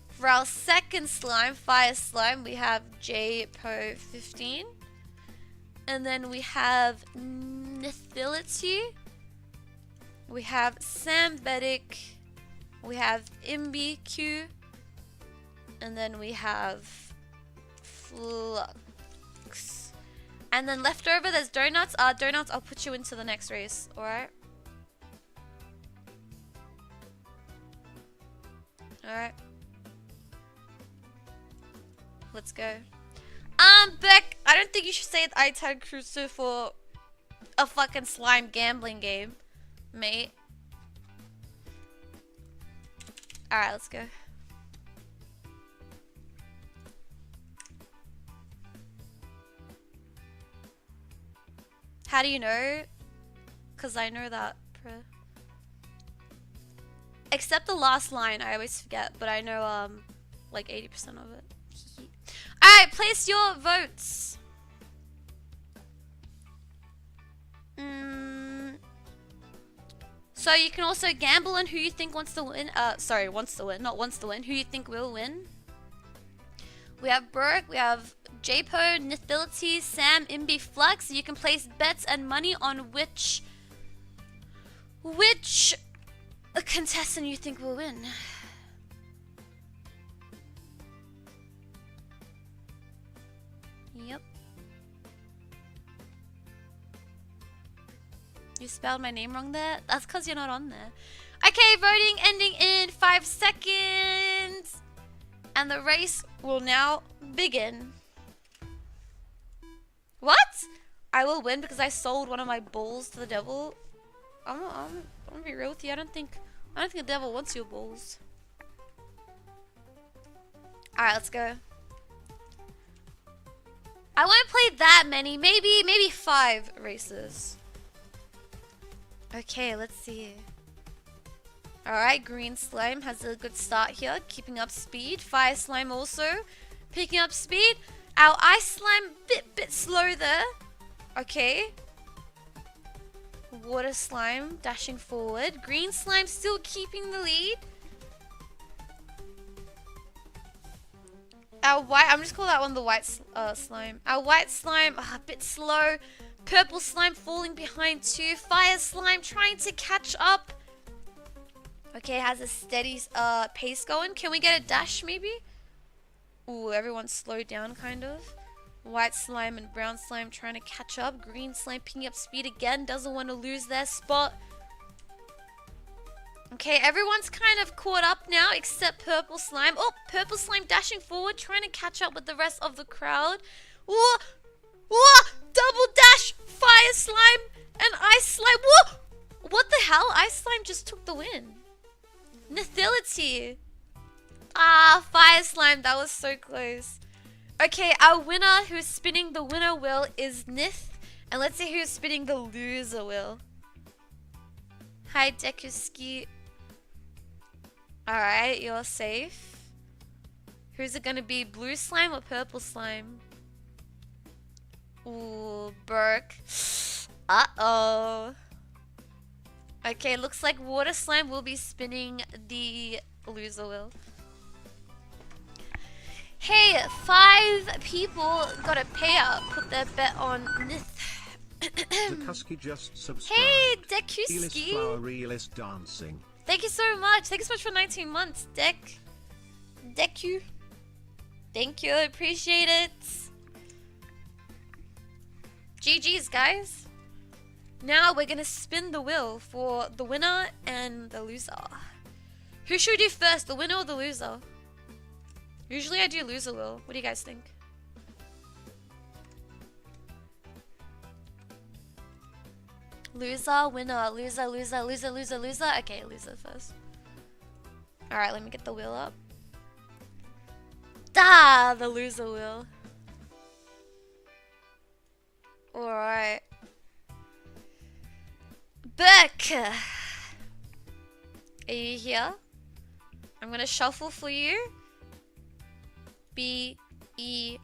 S1: For our second slime, Fire Slime, we have JPO15. And then we have Nithility. We have Sambetic. We have MBQ. And then we have Flux. And then left over, there's Donuts. Donuts, I'll put you into the next race, alright? Alright. Let's go. Beck, I don't think you should say I tagged Cruiser for a fucking slime gambling game, mate. Alright, let's go. How do you know? Because I know that. Except the last line, I always forget, but I know like 80% of it. Alright, place your votes. So you can also gamble on who you think wants to win. Sorry, wants to win, not wants to win. Who you think will win. We have Burke, we have JPO, Nithility, Sam, Imbi, Flux. You can place bets and money on which contestant you think will win. Yep. You spelled my name wrong there? That's because you're not on there. Okay, voting ending in 5 seconds. And the race will now begin. What? I will win because I sold one of my balls to the devil. I'm gonna be real with you. I don't think the devil wants your balls. Alright, let's go. I won't play that many. Maybe 5 races. Okay, let's see. Alright, Green Slime has a good start here, keeping up speed. Fire Slime also picking up speed. Our Ice Slime bit slow there. Okay. Water Slime dashing forward. Green Slime still keeping the lead. Our white, I'm just calling that one the white slime. Our white slime, a bit slow. Purple slime falling behind too. Fire Slime trying to catch up. Okay, has a steady pace going. Can we get a dash maybe? Ooh, everyone slowed down kind of. White slime and brown slime trying to catch up. Green slime picking up speed again. Doesn't want to lose their spot. Okay, everyone's kind of caught up now except purple slime. Oh, purple slime dashing forward, trying to catch up with the rest of the crowd. Whoa! Whoa! Double dash! Fire slime and ice slime. Whoa! What the hell? Ice slime just took the win. Nithility. Ah, fire slime. That was so close. Okay, our winner who's spinning the winner wheel is Nith. And let's see who's spinning the loser wheel. Hi, Dekuski. Alright, you're safe. Who's it gonna be? Blue slime or purple slime? Ooh, Burke. Uh-oh. Okay, looks like water slime will be spinning the loser wheel. Hey, 5 people got a payout. Put their bet on Nith.
S2: Dekuski just subscribed.
S1: Hey,
S2: Realist
S1: Dekuski.
S2: flower, realist dancing.
S1: Thank you so much. Thank you so much for 19 months, Deku. Thank you. Appreciate it. GG's, guys. Now we're going to spin the wheel for the winner and the loser. Who should we do first, the winner or the loser? Usually I do loser wheel. What do you guys think? Loser, winner, loser, loser, loser, loser, loser. Okay, loser first. Alright, let me get the wheel up. Ah, the loser wheel. Alright. Beck! Are you here? I'm gonna shuffle for you. B-E-R-K.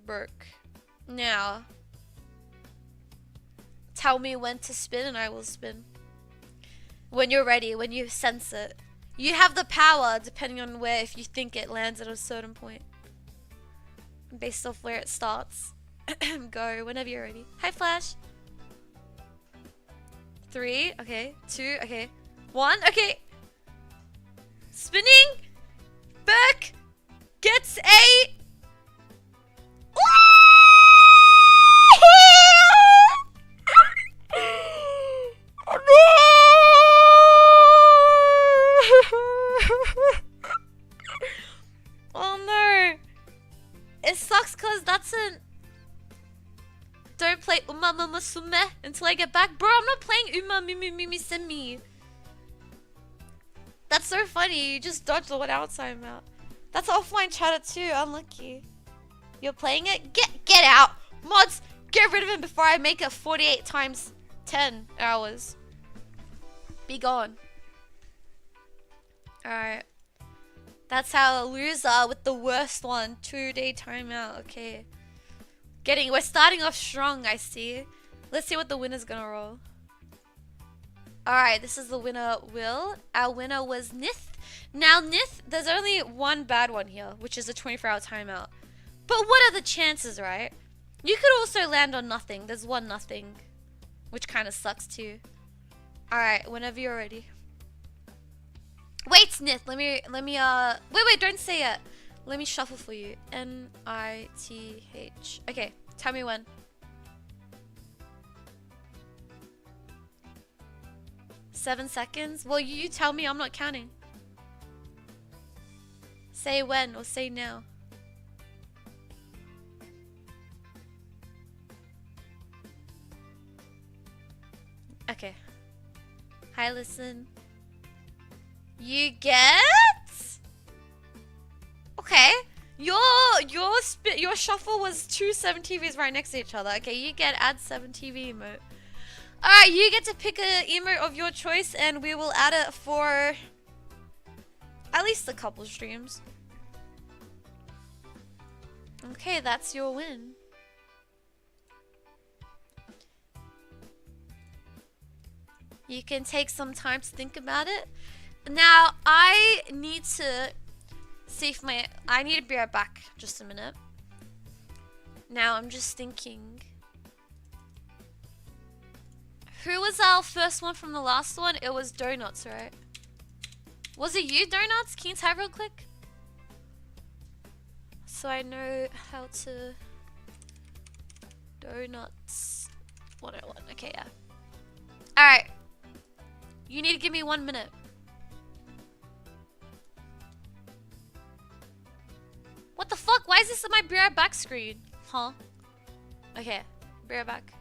S1: Burke. Now. Tell me when to spin and I will spin. When you're ready, when you sense it. You have the power depending on where, if you think it lands at a certain point. Based off where it starts. Go whenever you're ready. Hi, Flash. 3, okay. 2, okay. 1, okay. Spinning. Burke gets a... Oh no! It sucks cause that's an... Don't play Uma Mama Sume until I get back. Bro, I'm not playing Uma Mimi Mimi Semi. That's so funny, you just dodged the 1 hour timeout. That's offline chatter too, unlucky. You're playing it? Get out! Mods, get rid of him before I make it 48 times 10 hours. Be gone. Alright. That's how a loser with the worst one. 2-day timeout. Okay. We're starting off strong, I see. Let's see what the winner's gonna roll. Alright, this is the winner, Will. Our winner was Nith. Now, Nith, there's only one bad one here, which is a 24-hour timeout. But what are the chances, right? You could also land on nothing. There's 1 nothing, which kind of sucks too. Alright, whenever you're ready. Wait, Nith, let me, wait, don't say it. Let me shuffle for you. N-I-T-H. Okay, tell me when. 7 seconds? Well, you tell me, I'm not counting. Say when or say now. Okay. Hi, listen. You get... Okay. Your shuffle was 2 7 TVs right next to each other. Okay, you get add 7 TV emote. Alright, you get to pick an emote of your choice and we will add it for at least a couple streams. Okay, that's your win. You can take some time to think about it. Now, I need to see if I need to be right back. Just a minute. Now, I'm just thinking. Who was our first one from the last one? It was Donuts, right? Was it you, Donuts? Can you type real quick? so I know how to donuts 101. Okay, yeah. Alright. You need to give me 1 minute. What the fuck? Why is this on my be right back screen? Huh? Okay, be right back.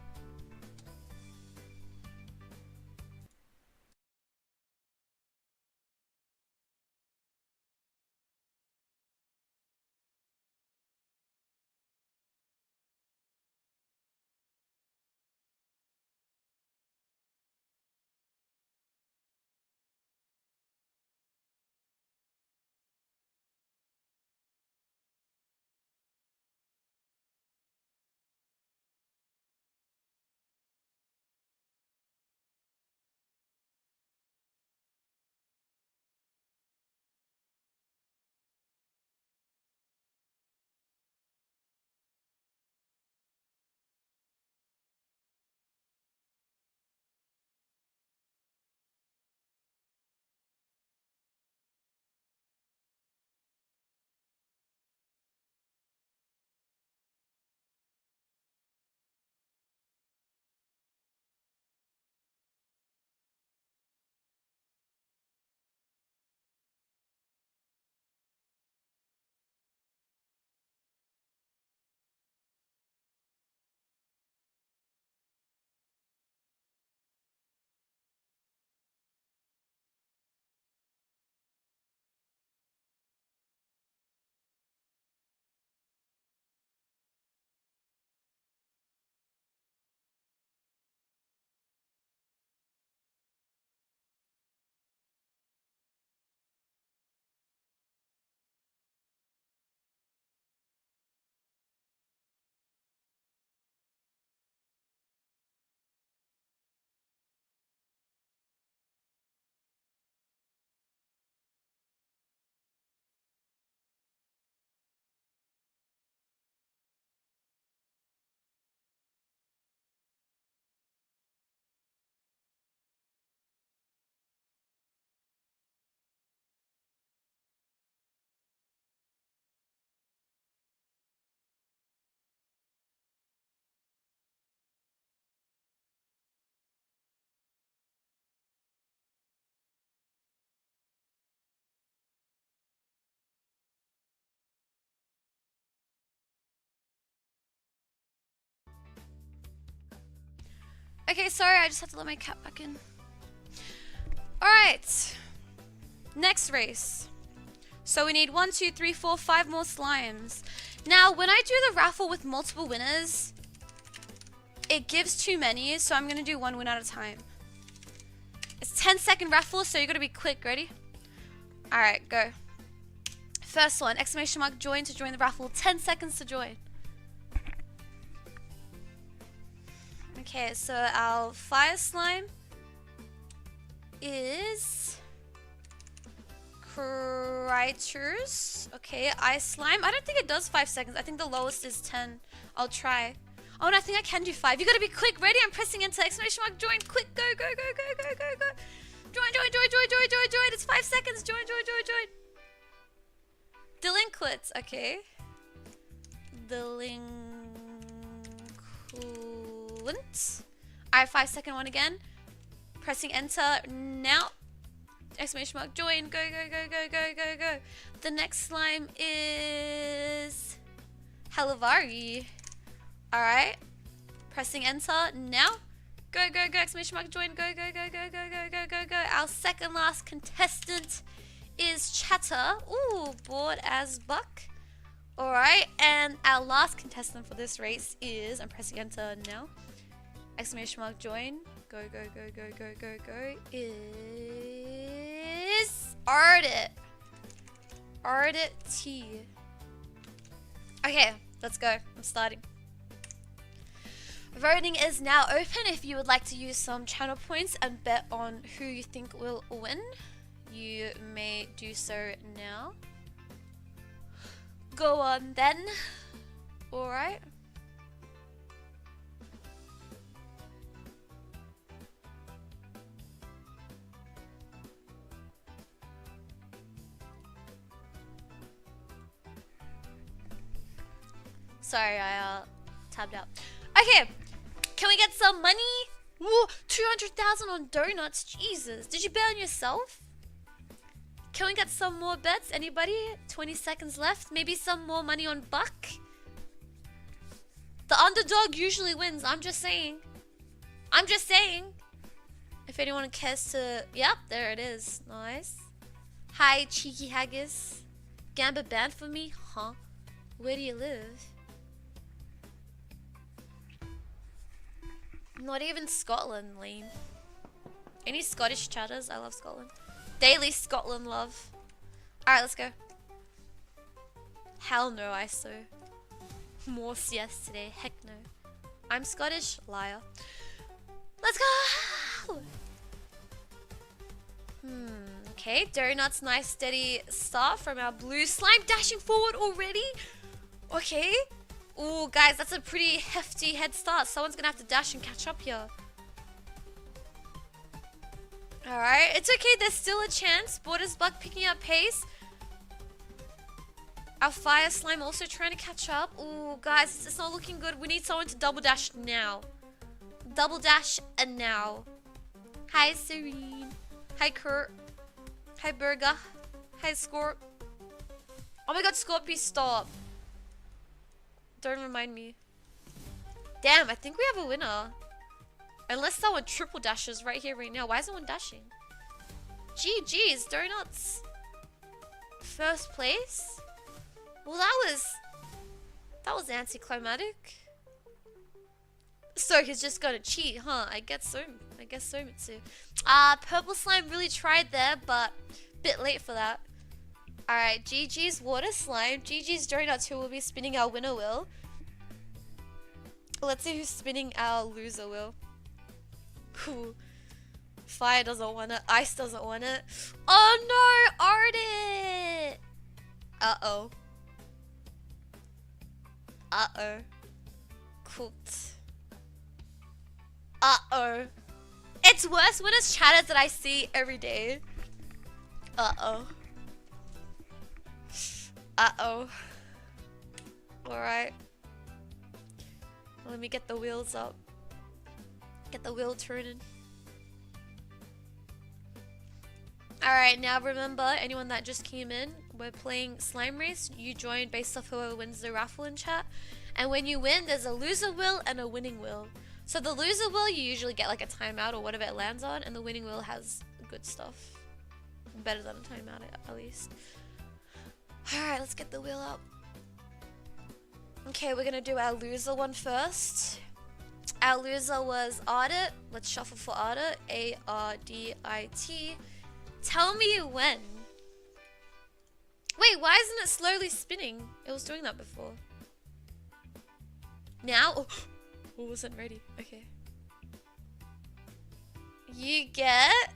S1: Okay, sorry, I just had to let my cat back in. Alright. Next race. So we need 1, 2, 3, 4, 5 more slimes. Now, when I do the raffle with multiple winners, it gives too many, so I'm gonna do 1 win at a time. It's 10-second raffle, so you gotta be quick. Ready? Alright, go. First one, exclamation mark join to join the raffle. 10 seconds to join. Okay, so our fire slime is Criters. Okay, ice slime. I don't think it does 5 seconds. I think the lowest is 10. I'll try. Oh, and I think I can do 5. You gotta be quick. Ready? I'm pressing enter. Exclamation mark join. Quick. Go, go, go, go, go, go, go. Join, join, join, join, join, join, join. It's 5 seconds. Join, join, join, join. Delinquents. Okay. Delinquent. Alright, 5-second one again. Pressing enter now. Exclamation mark join. Go, go, go, go, go, go, go. The next slime is Halavari. Alright. Pressing enter now. Go, go, go. Exclamation mark join. Go, go, go, go, go, go, go, go, go. Our second last contestant is Chatter. Ooh, bored as buck. Alright, and our last contestant for this race is, I'm pressing enter now. Exclamation mark join. Go, go, go, go, go, go, go. Is Ardit. Ardit T. Okay, let's go. I'm starting. Voting is now open. If you would like to use some channel points and bet on who you think will win, you may do so now. Go on then. Alright. Sorry, I tabbed out. Okay, can we get some money? Whoa, 200,000 on donuts. Jesus, did you bet on yourself? Can we get some more bets? Anybody? 20 seconds left. Maybe some more money on Buck. The underdog usually wins. I'm just saying. I'm just saying. If anyone cares to... Yep, there it is. Nice. Hi, Cheeky Haggis. Gambit banned for me? Huh? Where do you live? Not even Scotland, lame. Any Scottish chatters? I love Scotland. Daily Scotland love. Alright, let's go. Hell no, ISO. Morse yesterday. Heck no. I'm Scottish. Liar. Let's go! Okay, Donut's nice steady start from our blue slime. Dashing forward already? Okay. Ooh, guys, that's a pretty hefty head start. Someone's gonna have to dash and catch up here. Alright, it's okay. There's still a chance. Borders Buck picking up pace. Our fire slime also trying to catch up. Ooh, guys, it's not looking good. We need someone to double dash now. Double dash and now. Hi, Serene. Hi, Kurt. Hi, Burger. Hi, Scorp. Oh my god, Scorpy, stop. Don't remind me. Damn, I think we have a winner. Unless someone triple dashes right here, right now. Why is no one dashing? GG's, Donuts. First place? Well, that was anticlimactic. So he's just gonna cheat, huh? I guess so. I guess so, Mitsu. Purple slime really tried there, but bit late for that. Alright, GG's water slime. GG's Donuts, who will be spinning our winner wheel. Let's see who's spinning our loser wheel. Cool. Fire doesn't want it. Ice doesn't want it. Oh no, Ardit! Uh-oh. Uh-oh. Cooked. Uh-oh. It's worse when it's chatters that I see every day. Uh-oh. Uh-oh. Alright. Let me get the wheels up. Get the wheel turning. Alright, now remember, anyone that just came in, we're playing Slime Race. You join based off whoever wins the raffle in chat. And when you win, there's a loser wheel and a winning wheel. So the loser wheel, you usually get like a timeout or whatever it lands on. And the winning wheel has good stuff. Better than a timeout, at least. Alright, let's get the wheel up. Okay, we're gonna do our loser one first. Our loser was Ardit. Let's shuffle for Ardit. A-R-D-I-T. Tell me when. Wait, why isn't it slowly spinning? It was doing that before. Now? Oh, oh, wasn't ready. Okay. You get...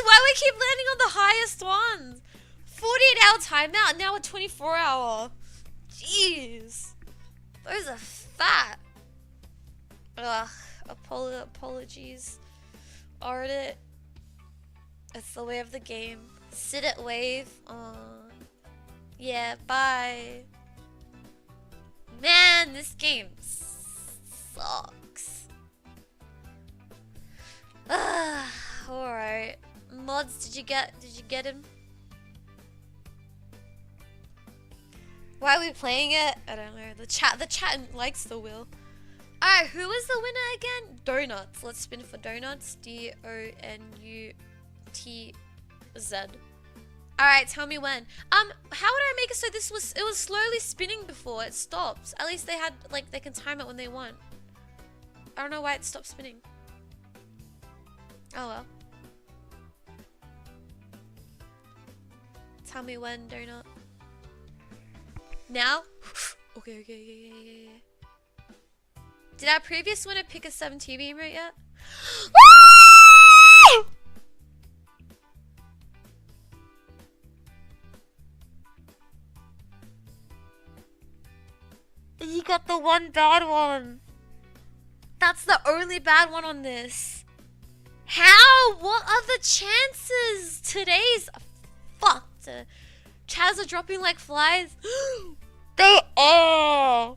S1: Why we keep landing on the highest ones? 48-hour timeout, now a 24-hour. Jeez. Those are fat. Ugh. Apologies. Ardit. It's the way of the game. Sit it, wave. Yeah, bye. Man, this game sucks. Alright. Mods, did you get him? Why are we playing it? I don't know. The chat likes the wheel. Alright, who was the winner again? Donuts. Let's spin for Donuts. D-O-N-U-T-Z. Alright, tell me when. How would I make it so it was slowly spinning before it stops? At least they had, like, they can time it when they want. I don't know why it stopped spinning. Oh well. Tell me when, Donut. Now? Okay. Did our previous winner pick a 7 beam right yet? You got the one bad one. That's the only bad one on this. How? What are the chances? Today's fucked. Chaz are dropping like flies. They are.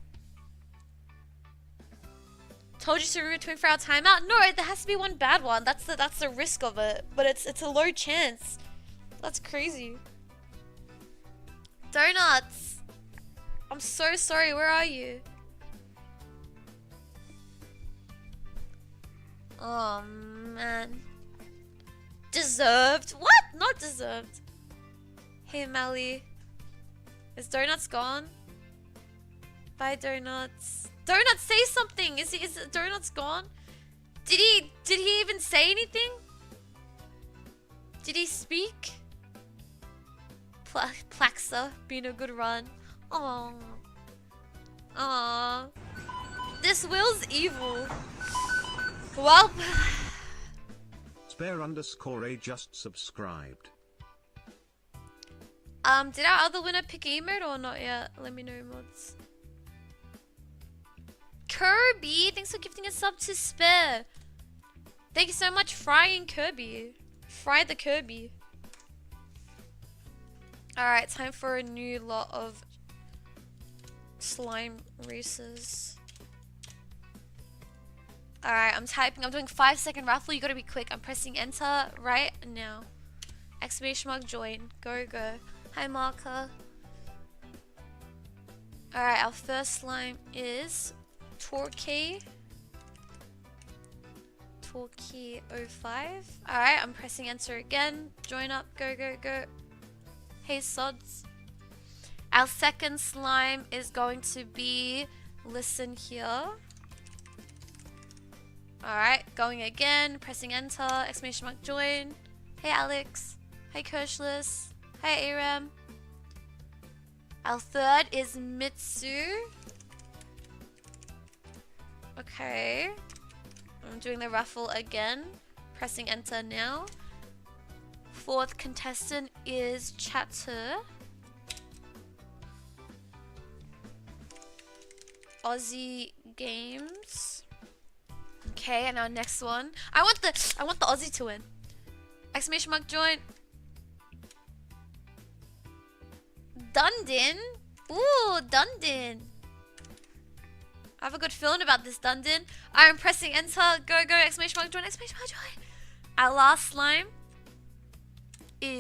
S1: Told you to remove 24-hour timeout. No, there has to be one bad one. That's the risk of it. But it's a low chance. That's crazy. Donuts. I'm so sorry. Where are you? Oh man. Deserved? What? Not deserved. Hey Melly. Is Donuts gone? Bye Donuts. Donuts, say something. Is Donuts gone? Did he even say anything? Did he speak? Plaxa being a good run. Aww. Aww. This Will's evil. Well.
S2: Spare_A just subscribed.
S1: Did our other winner pick emote or not yet? Let me know, mods. Kirby, thanks for gifting a sub to Spare. Thank you so much, Frying Kirby. Fry the Kirby. Alright, time for a new lot of slime races. Alright, I'm typing. I'm doing 5-second raffle. You gotta be quick. I'm pressing enter right now. Exclamation mark join. Go, go. Hi, Marker. Alright, our first slime is Torquay 05. Alright, I'm pressing enter again. Join up. Go, go, go. Hey, sods. Our second slime is going to be Listen Here. Alright, going again. Pressing enter. Exclamation mark join. Hey, Alex. Hey, Kirshless. Hi, Aram. Our third is Mitsu. Okay. I'm doing the raffle again. Pressing enter now. Fourth contestant is Chatter. Aussie Games. Okay, and our next one. I want the Aussie to win. Exclamation mark join. Dundin. Ooh, Dundin. I have a good feeling about this, Dundin. I'm pressing enter. Go, go. Exclamation mark join. Exclamation mark join. Our last slime is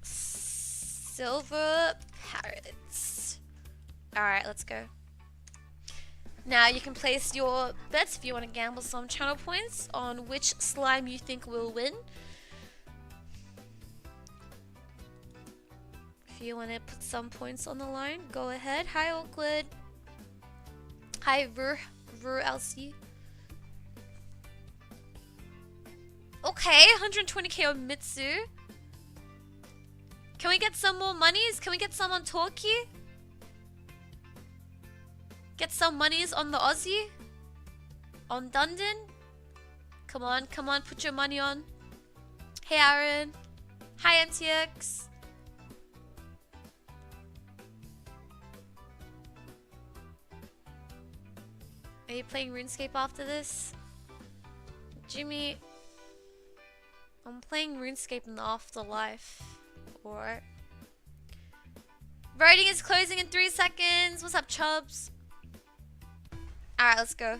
S1: Silver Parrots. Alright, let's go. Now you can place your bets if you want to gamble some channel points on which slime you think will win. If you want to put some points on the line, go ahead. Hi, Awkward. Hi, Ver LC. Okay, 120k on Mitsu. Can we get some more monies? Can we get some on Torquay? Get some monies on the Aussie? On Dundon? Come on, come on, put your money on. Hey, Aaron. Hi, MTX. Are you playing RuneScape after this? Jimmy, I'm playing RuneScape in the afterlife. Or voting is closing in 3 seconds. What's up, Chubs? Alright, let's go.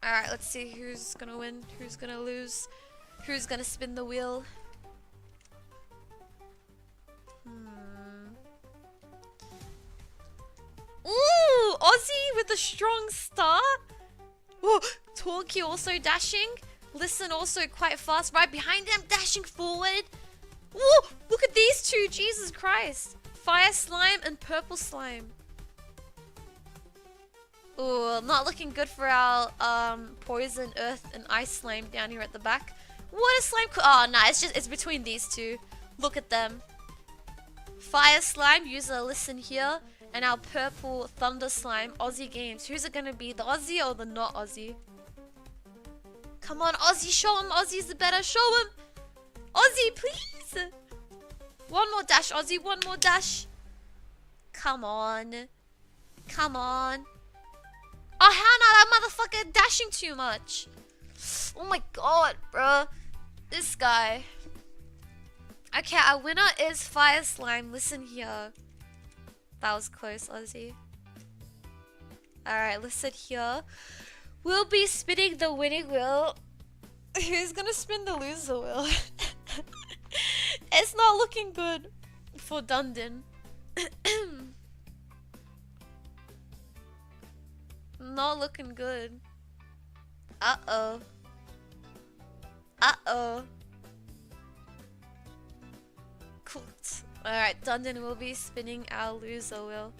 S1: Alright, let's see who's gonna win, who's gonna lose, who's gonna spin the wheel. Ooh, Aussie with a strong start. Whoa, Torquay also dashing. Listen also quite fast. Right behind them, dashing forward. Whoa, look at these two. Jesus Christ. Fire slime and purple slime. Ooh, not looking good for our poison, earth, and ice slime down here at the back. Water slime. Oh, nah, it's between these two. Look at them. Fire slime, user listen here. And our purple thunder slime, Aussie Games. Who's it gonna be? The Aussie or the not Aussie? Come on, Aussie, show him. Aussie's the better. Show him. Aussie, please. One more dash, Aussie. One more dash. Come on. Come on. Oh, Hannah, that motherfucker dashing too much. Oh my god, bruh. This guy. Okay, our winner is Fire Slime. Listen here. That was close, Ozzy. Alright, listen here. We'll be spinning the winning wheel. Who's gonna spin the loser wheel? It's not looking good for Dundon. Not looking good. Uh-oh. Uh-oh. Cooked. Alright, Dundon will be spinning our loser wheel.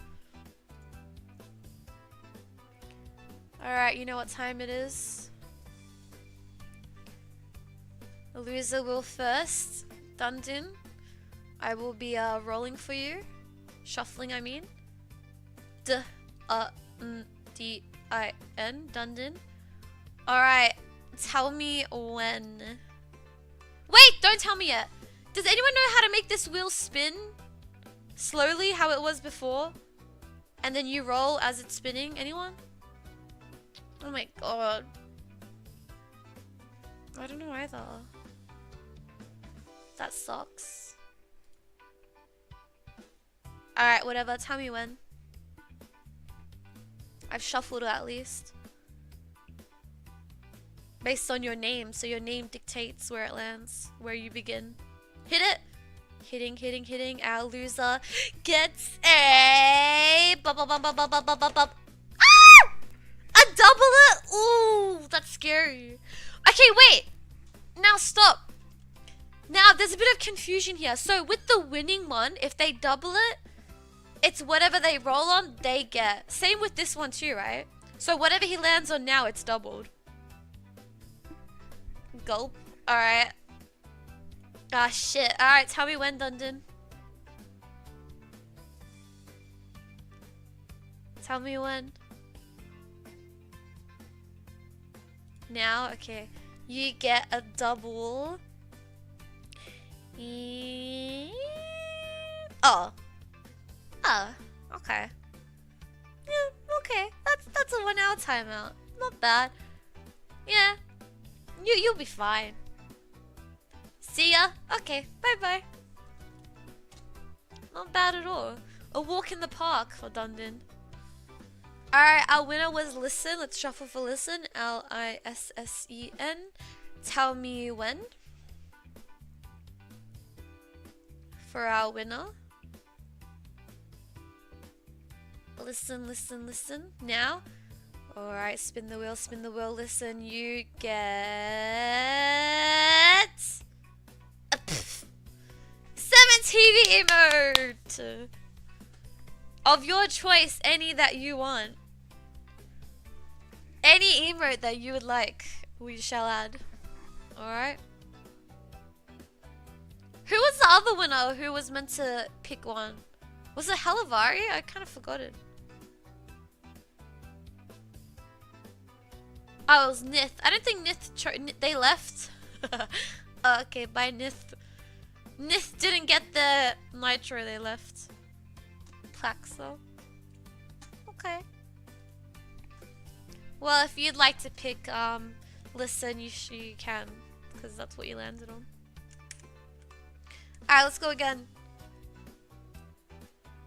S1: Alright, you know what time it is? The loser will first. Dundon. I will be rolling for you. Shuffling, I mean. D-I-N. Dundon. Alright, tell me when. Wait, don't tell me yet. Does anyone know how to make this wheel spin slowly, how it was before? And then you roll as it's spinning? Anyone? Oh my god. I don't know either. That sucks. Alright, whatever. Tell me when. I've shuffled at least. Based on your name, so your name dictates where it lands, where you begin. Hit it! Hitting, hitting, hitting. Our loser gets a... Ah! A double it? Ooh, that's scary. Okay, wait. Now stop. Now, there's a bit of confusion here. So, with the winning one, if they double it, it's whatever they roll on, they get. Same with this one too, right? So, whatever he lands on now, it's doubled. Gulp. Alright. Ah, shit. Alright, tell me when, Dundon. Tell me when. Now? Okay. You get a double. Oh. Oh. Okay. Yeah, okay. That's a 1 hour timeout. Not bad. Yeah. You'll be fine. See ya. Okay. Bye-bye. Not bad at all. A walk in the park for Dundon. Alright, our winner was Listen. Let's shuffle for Listen. L-I-S-S-E-N. Tell me when. For our winner. Listen, listen, listen. Now. Alright, spin the wheel, listen. You get... a 7 TV emote! Of your choice, any that you want. Any emote that you would like, we shall add. Alright? Who was the other winner who was meant to pick one? Was it Helavari? I kind of forgot it. Oh, it was Nith. I don't think Nith they left. Okay, bye Nith. Nith didn't get the nitro, they left. Plaxo. Okay. Well, if you'd like to pick Listen, you can. Because that's what you landed on. Alright, let's go again.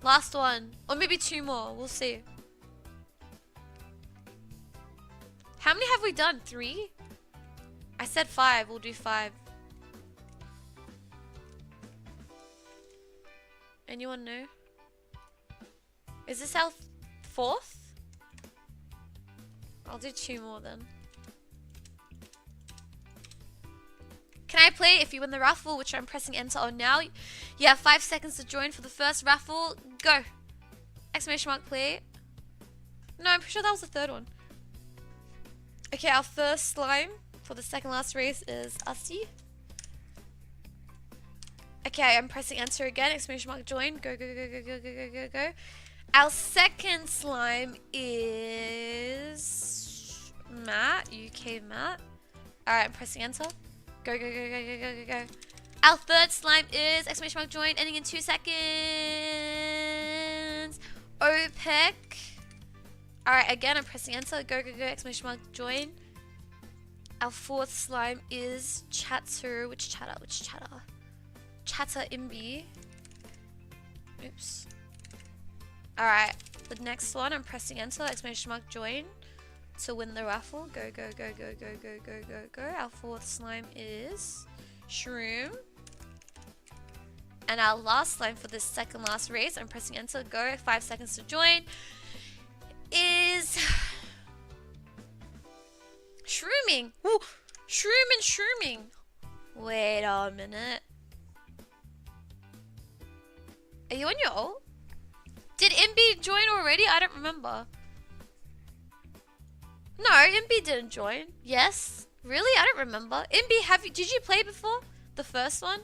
S1: Last one. Or maybe 2 more. We'll see. How many have we done? 3? I said 5. We'll do 5. Anyone know? Is this our 4th? I'll do 2 more then. Can I play if you win the raffle, which I'm pressing enter on now? You have 5 seconds to join for the first raffle. Go! Exclamation mark play. No, I'm pretty sure that was the 3rd one. Okay, our first slime for the second last race is Usty. Okay, I'm pressing enter again. Exclamation mark join. Go, go, go, go, go, go, go, go, go. Our second slime is Matt, UK Matt. Alright, I'm pressing enter. Go, go, go, go, go, go, go, go. Our third slime is exclamation mark join, ending in 2 seconds. OPEC. Alright, again, I'm pressing enter. Go, go, go, exclamation mark join. Our fourth slime is Chatter. Which chatter? Which chatter? Chatter Imbi. Oops. Alright, the next one, I'm pressing enter, exclamation mark join to win the raffle. Go, go, go, go, go, go, go, go, go. Our fourth slime is Shroom. And our last slime for this second last race, I'm pressing enter, go, 5 seconds to join, is Shrooming. Ooh, Shrooming. Wait a minute. Are you on your ult? Did Imbi join already? I don't remember. No, Imbi didn't join. Yes? Really? I don't remember. Imbi, did you play before? The first one?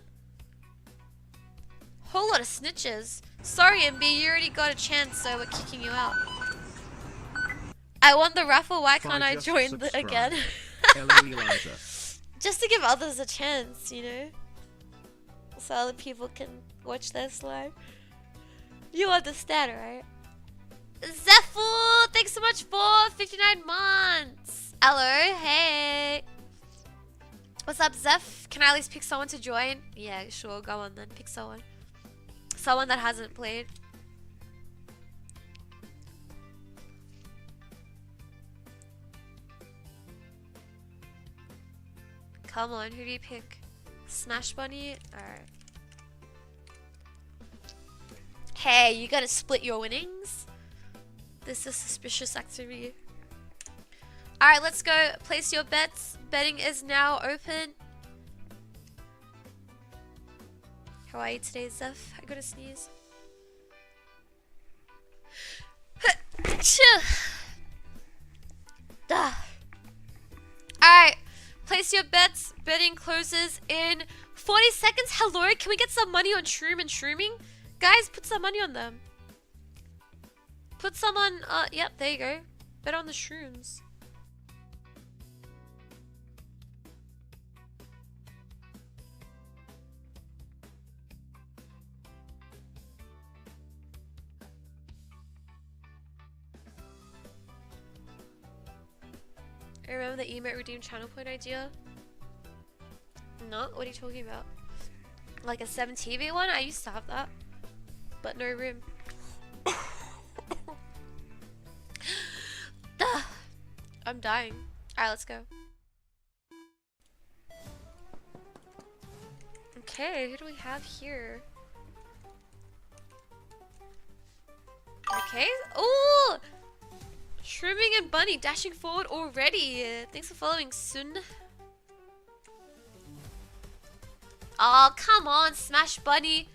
S1: Whole lot of snitches. Sorry, Imbi, you already got a chance, so we're kicking you out. I won the raffle, why can't I join again? Just to give others a chance, you know? So other people can watch their slime. You understand, right? Zephyr, thanks so much for 59 months. Hello, hey. What's up, Zeph? Can I at least pick someone to join? Yeah, sure, go on then, pick someone. Someone that hasn't played. Come on, who do you pick? Smash Bunny? Alright. Hey, you gotta split your winnings. This is suspicious activity. Alright, let's go. Place your bets. Betting is now open. How are you today, Zeph? I gotta sneeze. Alright, place your bets. Betting closes in 40 seconds. Hello, can we get some money on Shroom and Shrooming? Guys, put some money on them. Put some on, yep, there you go. Bet on the Shrooms. I remember the emote redeem channel point idea. No, what are you talking about? Like a 7TV one? I used to have that. But no room. I'm dying. Alright, let's go. Okay, who do we have here? Okay. Oh! Shrooming and Bunny dashing forward already. Thanks for following, Sun. Oh, come on, Smash Bunny.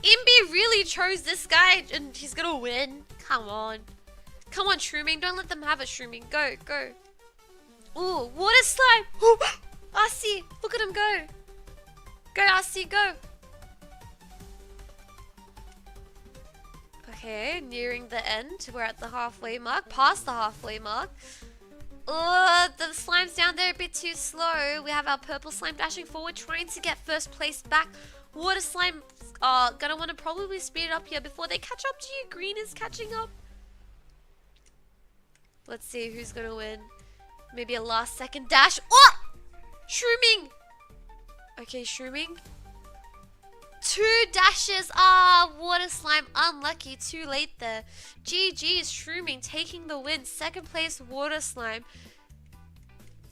S1: Imbi really chose this guy and he's gonna win. Come on. Come on, Shrooming. Don't let them have it, Shrooming. Go, go. Ooh, water slime. Ooh, Arcee, look at him go. Go, Arcee, go. Okay, nearing the end. We're at the halfway mark. Past the halfway mark. Oh, the slime's down there a bit too slow. We have our purple slime dashing forward, trying to get first place back. Water slime, gonna want to probably speed it up here before they catch up to you. Green is catching up. Let's see who's gonna win. Maybe a last second dash. Oh! Shrooming! Okay, Shrooming. 2 dashes. Ah, water slime unlucky. Too late there. GG's, Shrooming taking the win. Second place, water slime.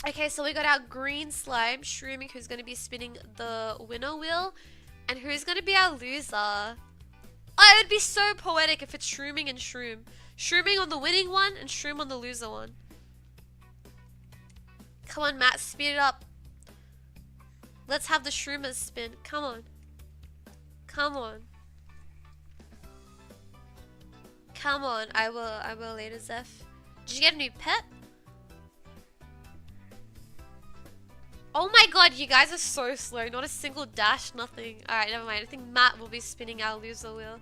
S1: Okay, so we got our green slime, Shrooming, who's going to be spinning the winner wheel. And who's going to be our loser? Oh, it would be so poetic if it's Shrooming and Shroom. Shrooming on the winning one and Shroom on the loser one. Come on, Matt, speed it up. Let's have the Shroomers spin. Come on. Come on. Come on. I will later, Zeph. Did you get a new pet? Oh my god, you guys are so slow. Not a single dash, nothing. Alright, never mind. I think Matt will be spinning our loser wheel.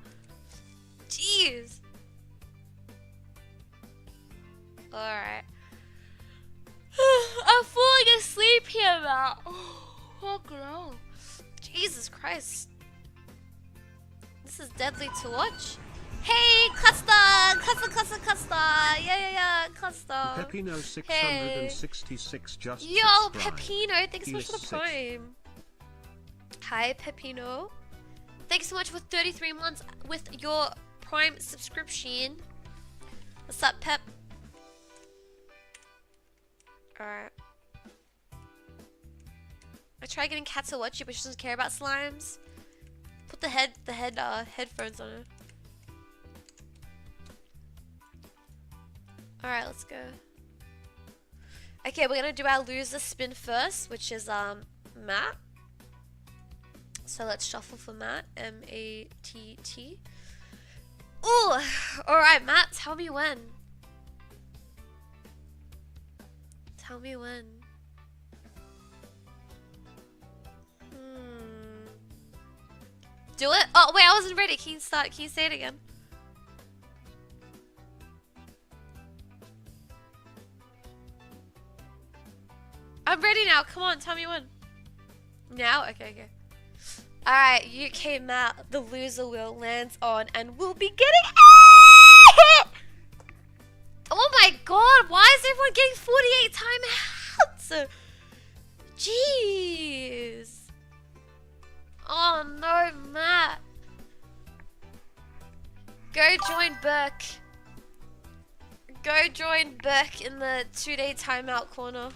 S1: Jeez. Alright. I'm falling asleep here, Matt. Oh, girl. Jesus Christ. This is deadly to watch. Hey, Cluster! Yeah, Cluster.
S2: Pepino 666 just
S1: Yo,
S2: subscribed.
S1: Pepino, thanks so much for the prime. Hi, Pepino. Thanks so much for 33 months with your Prime subscription. What's up, Pep? Alright. I tried getting Kat to watch you, but she doesn't care about slimes. Put the headphones on her. Alright, let's go. Okay, we're gonna do our loser spin first, which is Matt. So let's shuffle for Matt. M-A-T-T. Ooh! Alright, Matt, tell me when. Tell me when. Do it? Oh, wait, I wasn't ready. Can you say it again? I'm ready now. Come on, tell me when. Now? Okay. Alright, UK Matt, the loser wheel lands on and we'll be getting it! Oh my god, why is everyone getting 48 timeouts? Jeez. Oh no, Matt. Go join Burke. Go join Burke in the 2-day timeout corner.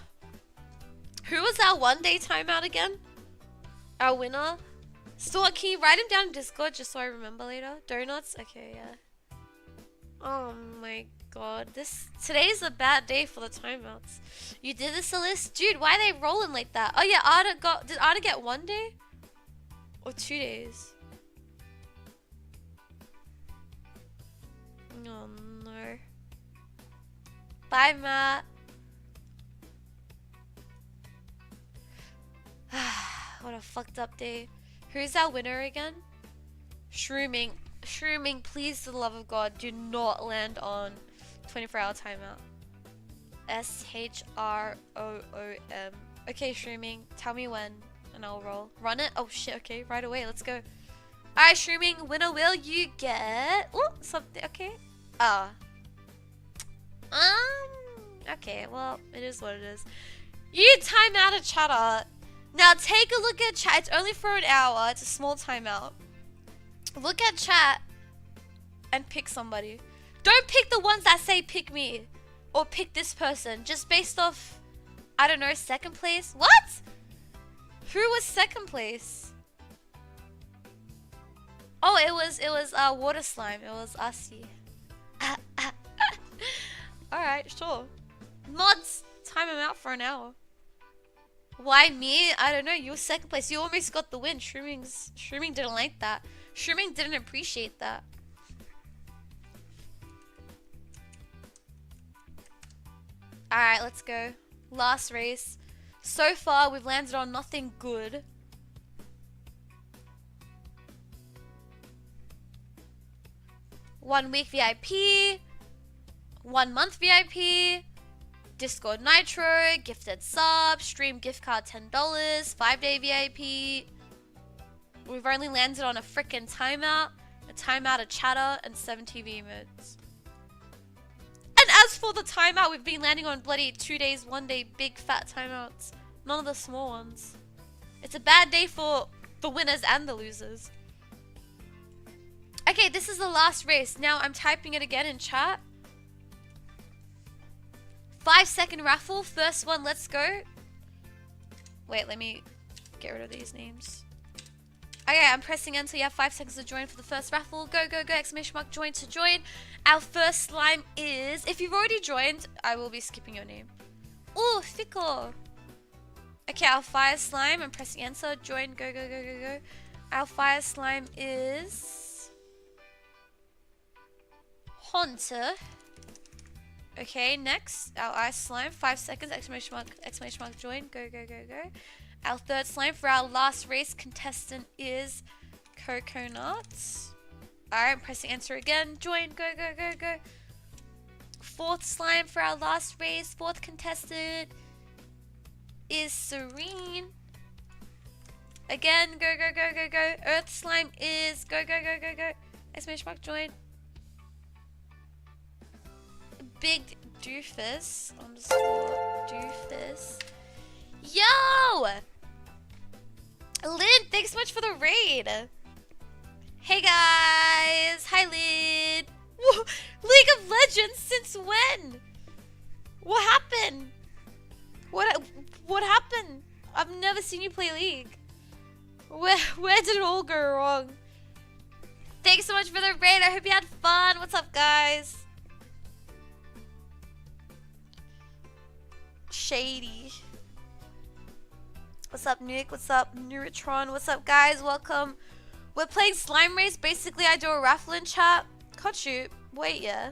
S1: Who was our 1-day timeout again? Our winner? Stuart, can you write him down in Discord just so I remember later? Donuts? Okay, yeah. Oh my god. Today's a bad day for the timeouts. You did this, Alyssa? Dude, why are they rolling like that? Oh yeah, did Ada get 1 day? Or 2 days? Oh no. Bye, Matt. What a fucked up day. Who's our winner again? Shrooming. Shrooming, please, for the love of God, do not land on 24-hour timeout. S-H-R-O-O-M. Okay, Shrooming, tell me when, and I'll roll. Run it? Oh shit, okay, right away, let's go. Alright, Shrooming, winner will you get... Oh, something, okay. Okay, well, it is what it is. You time out a chatter. Now take a look at chat. It's only for an hour. It's a small timeout. Look at chat and pick somebody. Don't pick the ones that say pick me or pick this person. Just based off, I don't know, second place. What? Who was second place? Oh, it was water slime. It was Asi. Alright, sure. Mods, time him out for an hour. Why me? I don't know. You were second place. You almost got the win. Shrooming didn't like that. Shrooming didn't appreciate that. Alright, let's go. Last race. So far, we've landed on nothing good. One-week VIP. 1 month VIP. Discord Nitro, gifted sub, stream gift card $10, 5-day VIP. We've only landed on a frickin' timeout, a timeout of chatter, and 7 TV modes. And as for the timeout, we've been landing on bloody 2 days, 1 day, big fat timeouts. None of the small ones. It's a bad day for the winners and the losers. Okay, this is the last race. Now I'm typing it again in chat. 5-second raffle, first one, let's go. Wait, let me get rid of these names. Okay, I'm pressing enter. You have 5 seconds to join for the first raffle. Go, go, go, exclamation mark, join to join. Our first slime is, if you've already joined, I will be skipping your name. Ooh, Fickle. Okay, our fire slime, I'm pressing enter, join, go, go, go, go, go. Our fire slime is Haunter. Okay, next, our ice slime, 5 seconds, exclamation mark, join, go, go, go, go. Our third slime for our last race contestant is Coconut. Alright, I'm pressing enter again, join, go, go, go, go. Fourth slime for our last race, fourth contestant is Serene. Again, go, go, go, go, go. Earth slime is go, go, go, go, go. Exclamation mark, join. Big doofus _ doofus. Yo! Lynn, thanks so much for the raid. Hey guys. Hi Lynn. Whoa, League of Legends, since when? What happened? What happened? I've never seen you play League. Where did it all go wrong? Thanks so much for the raid. I hope you had fun. What's up, guys? Shady. What's up, Nick? What's up, Neurotron? What's up, guys? Welcome. We're playing Slime Race. Basically, I do a raffle in chat. Can't shoot. Wait, yeah.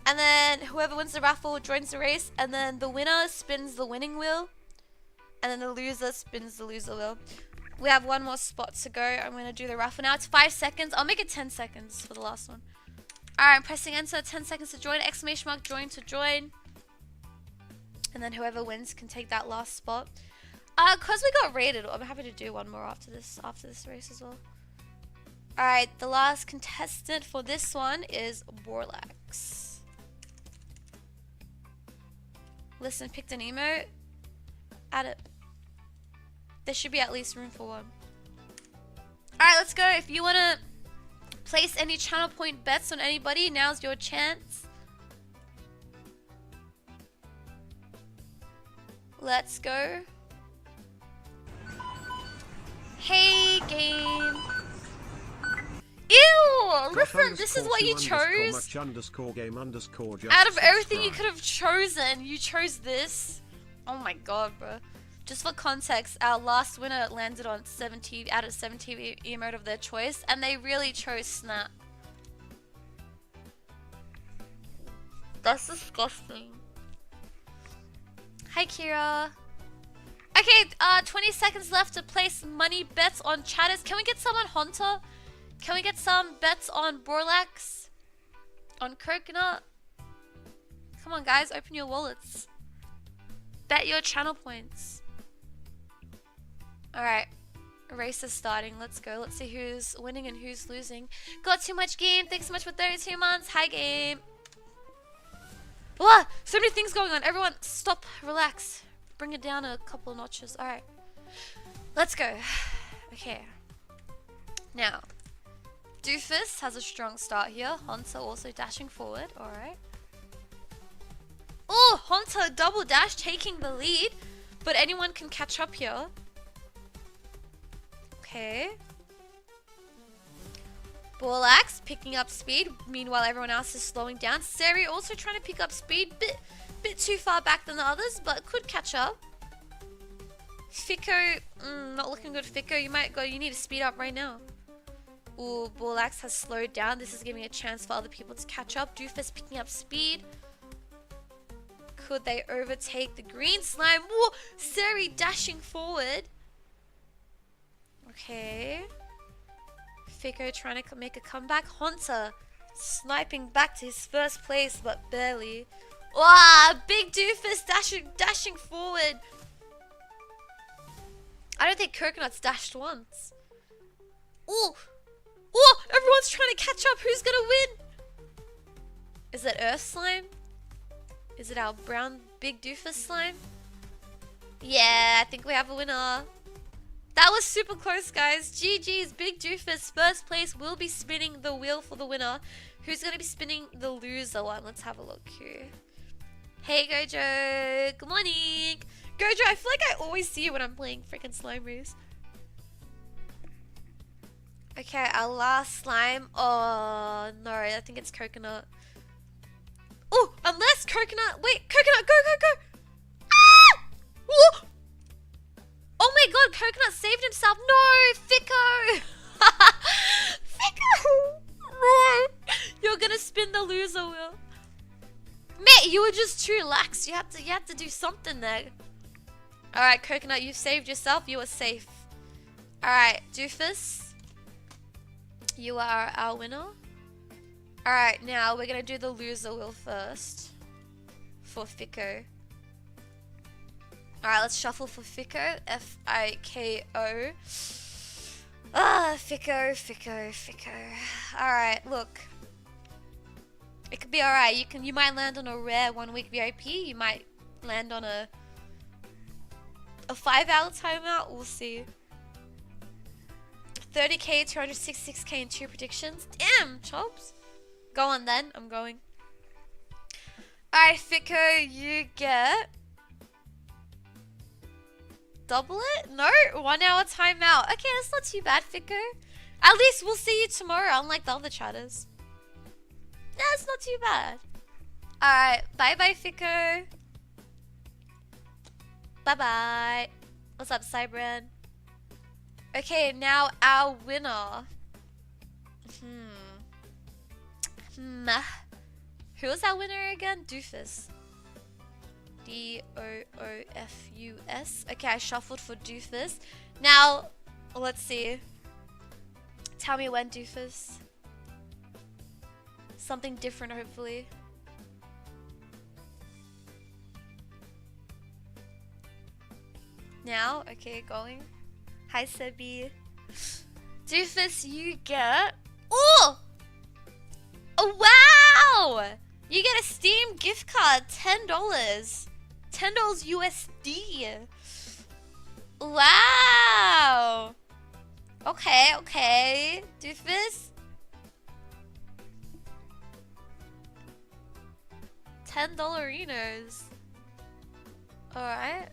S1: And then whoever wins the raffle joins the race. And then the winner spins the winning wheel. And then the loser spins the loser wheel. We have one more spot to go. I'm going to do the raffle now. It's 5 seconds. I'll make it 10 seconds for the last one. Alright, I'm pressing enter. 10 seconds to join. Exclamation mark join to join. And then whoever wins can take that last spot. Cause we got raided, I'm happy to do one more after this race as well. Alright, the last contestant for this one is Borlax. Listen, picked an emote. Add it. There should be at least room for one. Alright, let's go. If you wanna place any channel point bets on anybody, now's your chance. Let's go. Hey, game. Ew! Listen, this is what you chose. Out of everything you could have chosen, you chose this. Oh my god, bro. Just for context, our last winner landed on 70 out of 70 emote of their choice, and they really chose Snap. That's disgusting. Hi, Kira. Okay, 20 seconds left to place money bets on chatters. Can we get some on Hunter? Can we get some bets on Borlax? On Coconut? Come on, guys, open your wallets. Bet your channel points. Alright, race is starting. Let's go. Let's see who's winning and who's losing. Got too much game. Thanks so much for 32 months. Hi, game. Whoa, so many things going on. Everyone, stop, relax. Bring it down a couple of notches. Alright. Let's go. Okay. Now, Doofus has a strong start here. Hunter also dashing forward. Alright. Oh, Hunter double dash taking the lead. But anyone can catch up here. Okay. Borlax picking up speed. Meanwhile, everyone else is slowing down. Seri also trying to pick up speed. Bit too far back than the others, but could catch up. Fico, not looking good. Fico, you need to speed up right now. Ooh, Borlax has slowed down. This is giving a chance for other people to catch up. Doofus picking up speed. Could they overtake the green slime? Whoa, Seri dashing forward. Okay. Fico trying to make a comeback. Hunter sniping back to his first place, but barely. Wow, big Doofus dashing forward. I don't think Coconut's dashed once. Ooh, ooh, everyone's trying to catch up. Who's gonna win? Is it Earth Slime? Is it our brown big Doofus slime? Yeah, I think we have a winner. That was super close, guys. GG's, big Doofus. First place will be spinning the wheel for the winner. Who's going to be spinning the loser one? Let's have a look here. Hey, Gojo. Good morning. Gojo, I feel like I always see you when I'm playing freaking Slime Race. Okay, our last slime. Oh, no. I think it's Coconut. Oh, unless Coconut. Wait, Coconut, go, go, go. Ah! Whoa! Oh my god, Coconut saved himself. No, Fico. Fico. No. You're gonna spin the loser wheel. Mate, you were just too lax. You had to do something there. Alright, Coconut, you saved yourself. You are safe. Alright, Doofus. You are our winner. Alright, now we're gonna do the loser wheel first. For Fico. Alright, let's shuffle for Fico. F-I-K-O. Ah, Fico. Alright, look. It could be alright. You might land on a rare 1 week VIP. You might land on a A 5-hour timeout? We'll see. 30k, 266k, and 2 predictions. Damn, Chops. Go on then. I'm going. Alright, Fico, you get... double it? No, 1 hour timeout. Okay, that's not too bad, Fico. At least we'll see you tomorrow, unlike the other chatters. Yeah, it's not too bad. Alright, bye-bye, Fico. Bye-bye. What's up, Cybran? Okay, now our winner. Who was our winner again? Doofus. D-O-O-F-U-S. Okay, I shuffled for Doofus. Now, let's see. Tell me when, Doofus. Something different, hopefully. Now? Okay, going. Hi, Sebi. Doofus, you get... Oh! Oh, wow! You get a Steam gift card, $10. $10 USD. Wow! Okay, okay. Doofus. $10. Alright.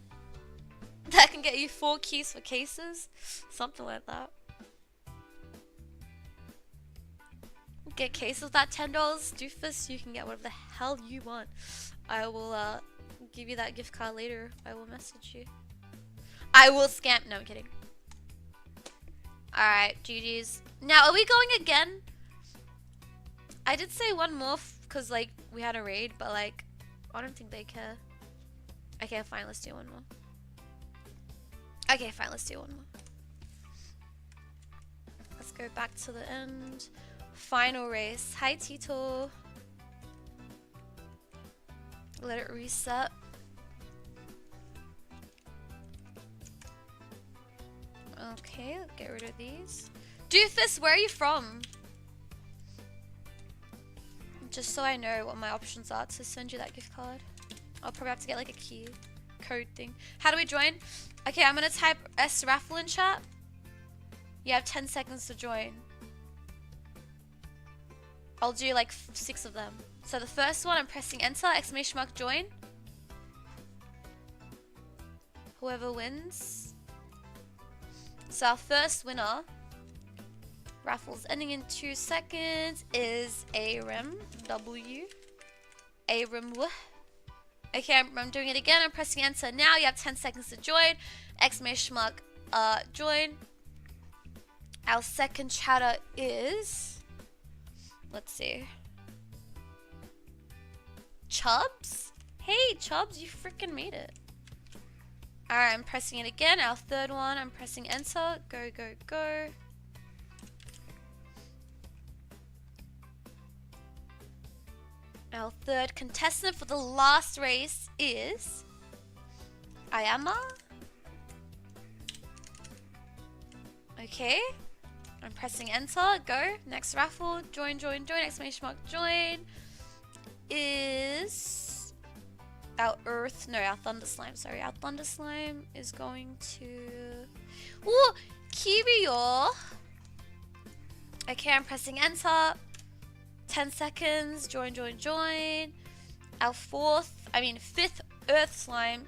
S1: That can get you 4 keys for cases. Something like that. Get cases with that $10. Doofus, you can get whatever the hell you want. I will give you that gift card later. I will message you. I will scam. No, I'm kidding. Alright, GG's. Now, are we going again? I did say one more because, like, we had a raid, but, like, I don't think they care. Okay, fine, let's do one more. Okay, fine, let's do one more. Let's go back to the end. Final race. Hi, Tito. Let it reset. Okay, get rid of these. Doofus, where are you from? Just so I know what my options are to send you that gift card. I'll probably have to get like a key code thing. How do we join? Okay, I'm gonna type S raffle in chat. You have 10 seconds to join. I'll do like 6 of them. So the first one, I'm pressing enter, exclamation mark join. Whoever wins. So our first winner, raffles ending in 2 seconds, is Aram W. Aram W. Okay, I'm doing it again. I'm pressing enter now. You have 10 seconds to join. Exclamation mark join. Our second chatter is... Let's see. Chubbs? Hey, Chubbs, you freaking made it. Alright, I'm pressing it again. Our third one, I'm pressing enter. Go, go, go. Our third contestant for the last race is... Ayama. Okay. I'm pressing enter. Go. Next raffle. Join, join, join. Exclamation mark join. Is... Our Earth... No, our Thunder Slime. Sorry. Our Thunder Slime is going to... Ooh! Kiryu! Okay, I'm pressing enter. 10 seconds. Join, join, join. Our fifth Earth Slime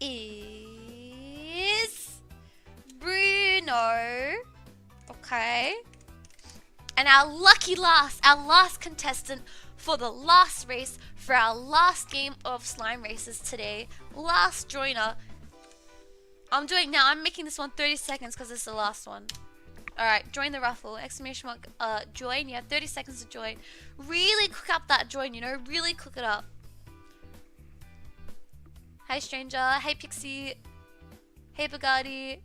S1: is Bruno. Okay. And our last contestant for the last race, for our last game of slime races today, last joiner. I'm making this one 30 seconds because it's the last one. Alright, join the raffle. Exclamation mark join. You have 30 seconds to join. Really cook up that join, you know? Really cook it up. Hi, stranger. Hi, Pixie. Hey, Bugatti.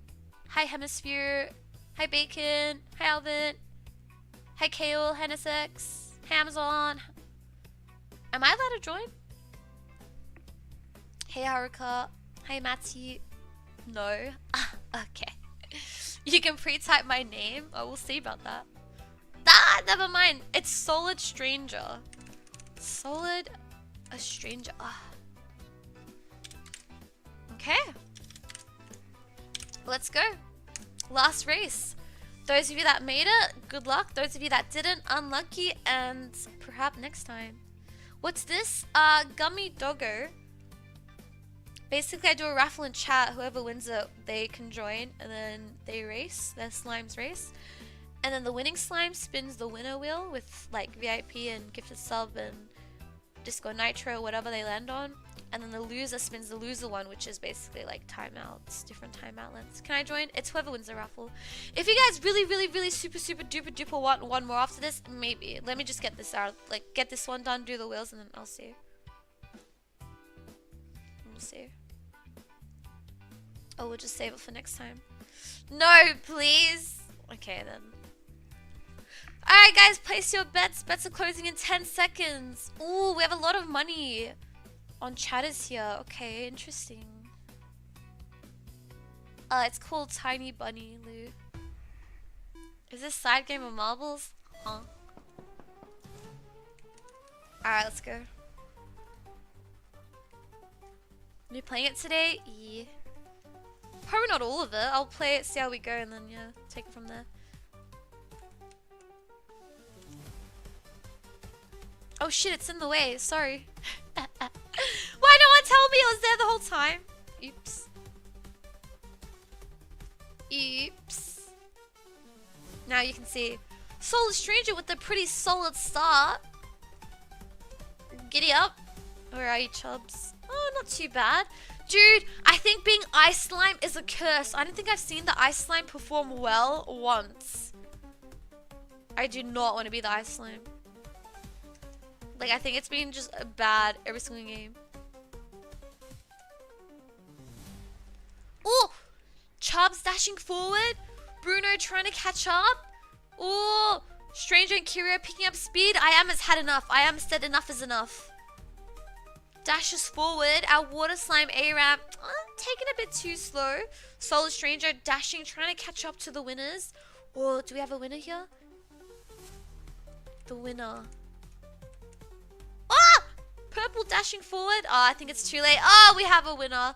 S1: Hi, Hemisphere. Hi, Bacon. Hi, Alvin. Hi, Kale. Hi, NSX. Hi, Amazon. Am I allowed to join? Hey, Haruka. Hi, Matty. No. Okay. You can pre-type my name. Oh, we'll see about that. Ah, never mind. It's Solid Stranger. Solid a Stranger. Ah. Okay. Let's go. Last race. Those of you that made it, good luck. Those of you that didn't, unlucky, and perhaps next time. What's this? Gummy Doggo. Basically, I do a raffle in chat. Whoever wins it, they can join, and then they race. Their slimes race. And then the winning slime spins the winner wheel with like VIP and gifted sub and Disco Nitro, whatever they land on. And then the loser spins the loser one, which is basically like timeouts, different timeout lengths. Can I join? It's whoever wins the raffle. If you guys really super duper duper want one more after this, maybe. Let me just get this out. Like, get this one done, do the wheels, and then I'll see. We'll see. Oh, we'll just save it for next time. No, please. Okay, then. Alright, guys, place your bets. Bets are closing in 10 seconds. Ooh, we have a lot of money on chatters here. Okay, interesting. It's called Tiny Bunny Loot. Is this side game of marbles? Huh? Alright, let's go. Are you playing it today? Yeah. Probably not all of it. I'll play it, see how we go, and then, yeah, take it from there. Oh shit, it's in the way. Sorry. Why no one tell me I was there the whole time? Oops. Oops. Now you can see. Solid Stranger with a pretty solid start. Giddy up. Where are you, chubs? Oh, not too bad. Dude, I think being Ice Slime is a curse. I don't think I've seen the Ice Slime perform well once. I do not want to be the Ice Slime. Like, I think it's been just bad every single game. Oh! Chubbs dashing forward. Bruno trying to catch up. Oh! Stranger and Kyria picking up speed. I am has had enough. I am said enough is enough. Dashes forward. Our water slime A-Ramp taking a bit too slow. Solid Stranger dashing, trying to catch up to the winners. Oh, do we have a winner here? The winner. Ah! Purple dashing forward. Oh, I think it's too late. Oh, we have a winner.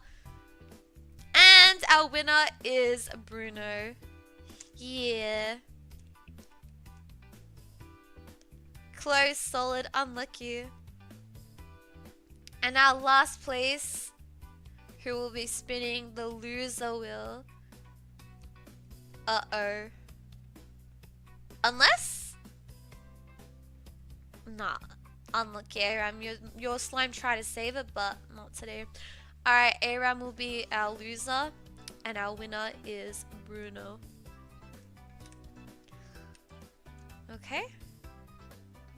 S1: And our winner is Bruno. Yeah. Close, solid, unlucky. And our last place, who will be spinning the loser wheel. Uh-oh. Unless? Nah. Unlucky, Aram. Your slime tried to save it, but not today. Alright, Aram will be our loser. And our winner is Bruno. Okay.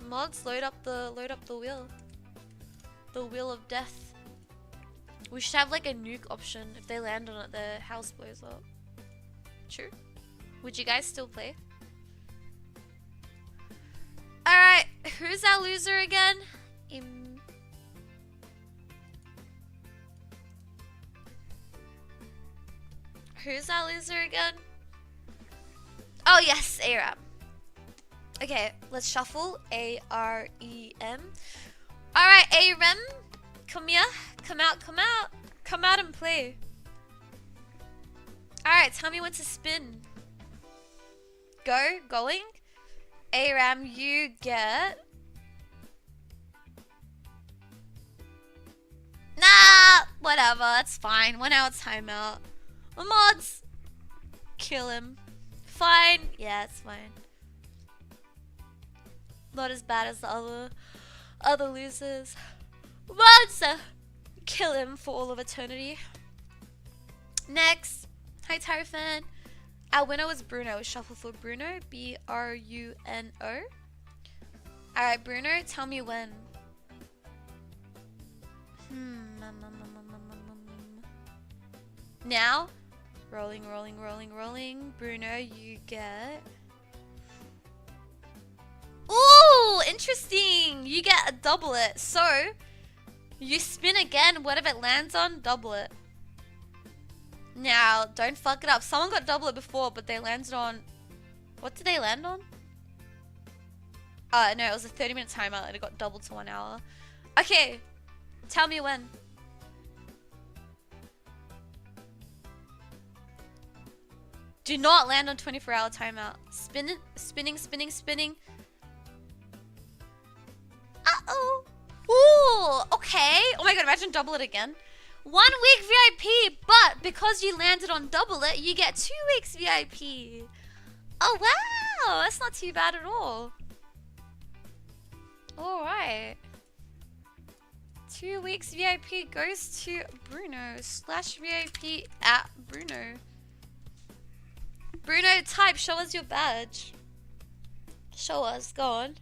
S1: Mods, load up the wheel. The wheel of death. We should have like a nuke option. If they land on it, the house blows up. True. Would you guys still play? Alright, who's our loser again? Who's our loser again? Oh yes, Aram. Okay, let's shuffle. A-R-E-M. Alright, Aram. Come here. Come out, come out. Come out and play. Alright, tell me when to spin. Go, going. Aram, you get... Nah, whatever, it's fine. 1 hour timeout. Mods, kill him. Fine, yeah, it's fine. Not as bad as the other losers. Mods, kill him for all of eternity. Next, hi Tyrophan. Our winner was Bruno. Shuffle for Bruno. B-R-U-N-O. Alright, Bruno, tell me when. Now? Rolling, rolling, rolling, rolling. Bruno, you get... Ooh, interesting. You get a double it. So, you spin again. Whatever it lands on, double it. Now, don't fuck it up. Someone got double it before, but they landed on... What did they land on? No, it was a 30-minute timer and it got doubled to 1 hour. Okay, tell me when. Do not land on 24-hour timeout. Spinning, spinning, spinning, spinning. Uh-oh. Ooh, okay. Oh my god, imagine double it again. 1 week VIP, but because you landed on double it, you get 2 weeks VIP. Oh wow, that's not too bad at all. Alright. 2 weeks VIP goes to Bruno / VIP at Bruno. Bruno, type, show us your badge. Show us, go on.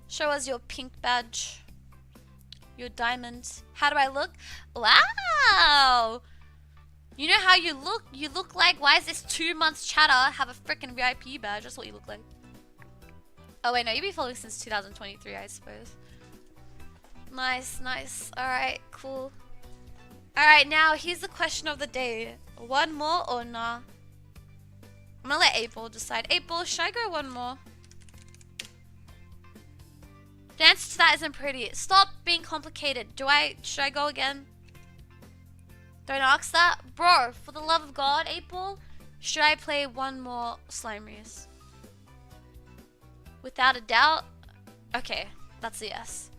S1: Show us your pink badge. Your diamond. How do I look? Wow! You know how you look? You look like, why is this 2 months chatter have a freaking VIP badge? That's what you look like. Oh wait, no, you've been following since 2023, I suppose. Nice, nice. Alright, cool. Alright, now here's the question of the day. One more or nah? I'm gonna let April decide. April, should I go one more? The answer to that isn't pretty. Stop being complicated. Should I go again? Don't ask that. Bro, for the love of God, April, should I play one more slime race? Without a doubt. Okay, that's a yes.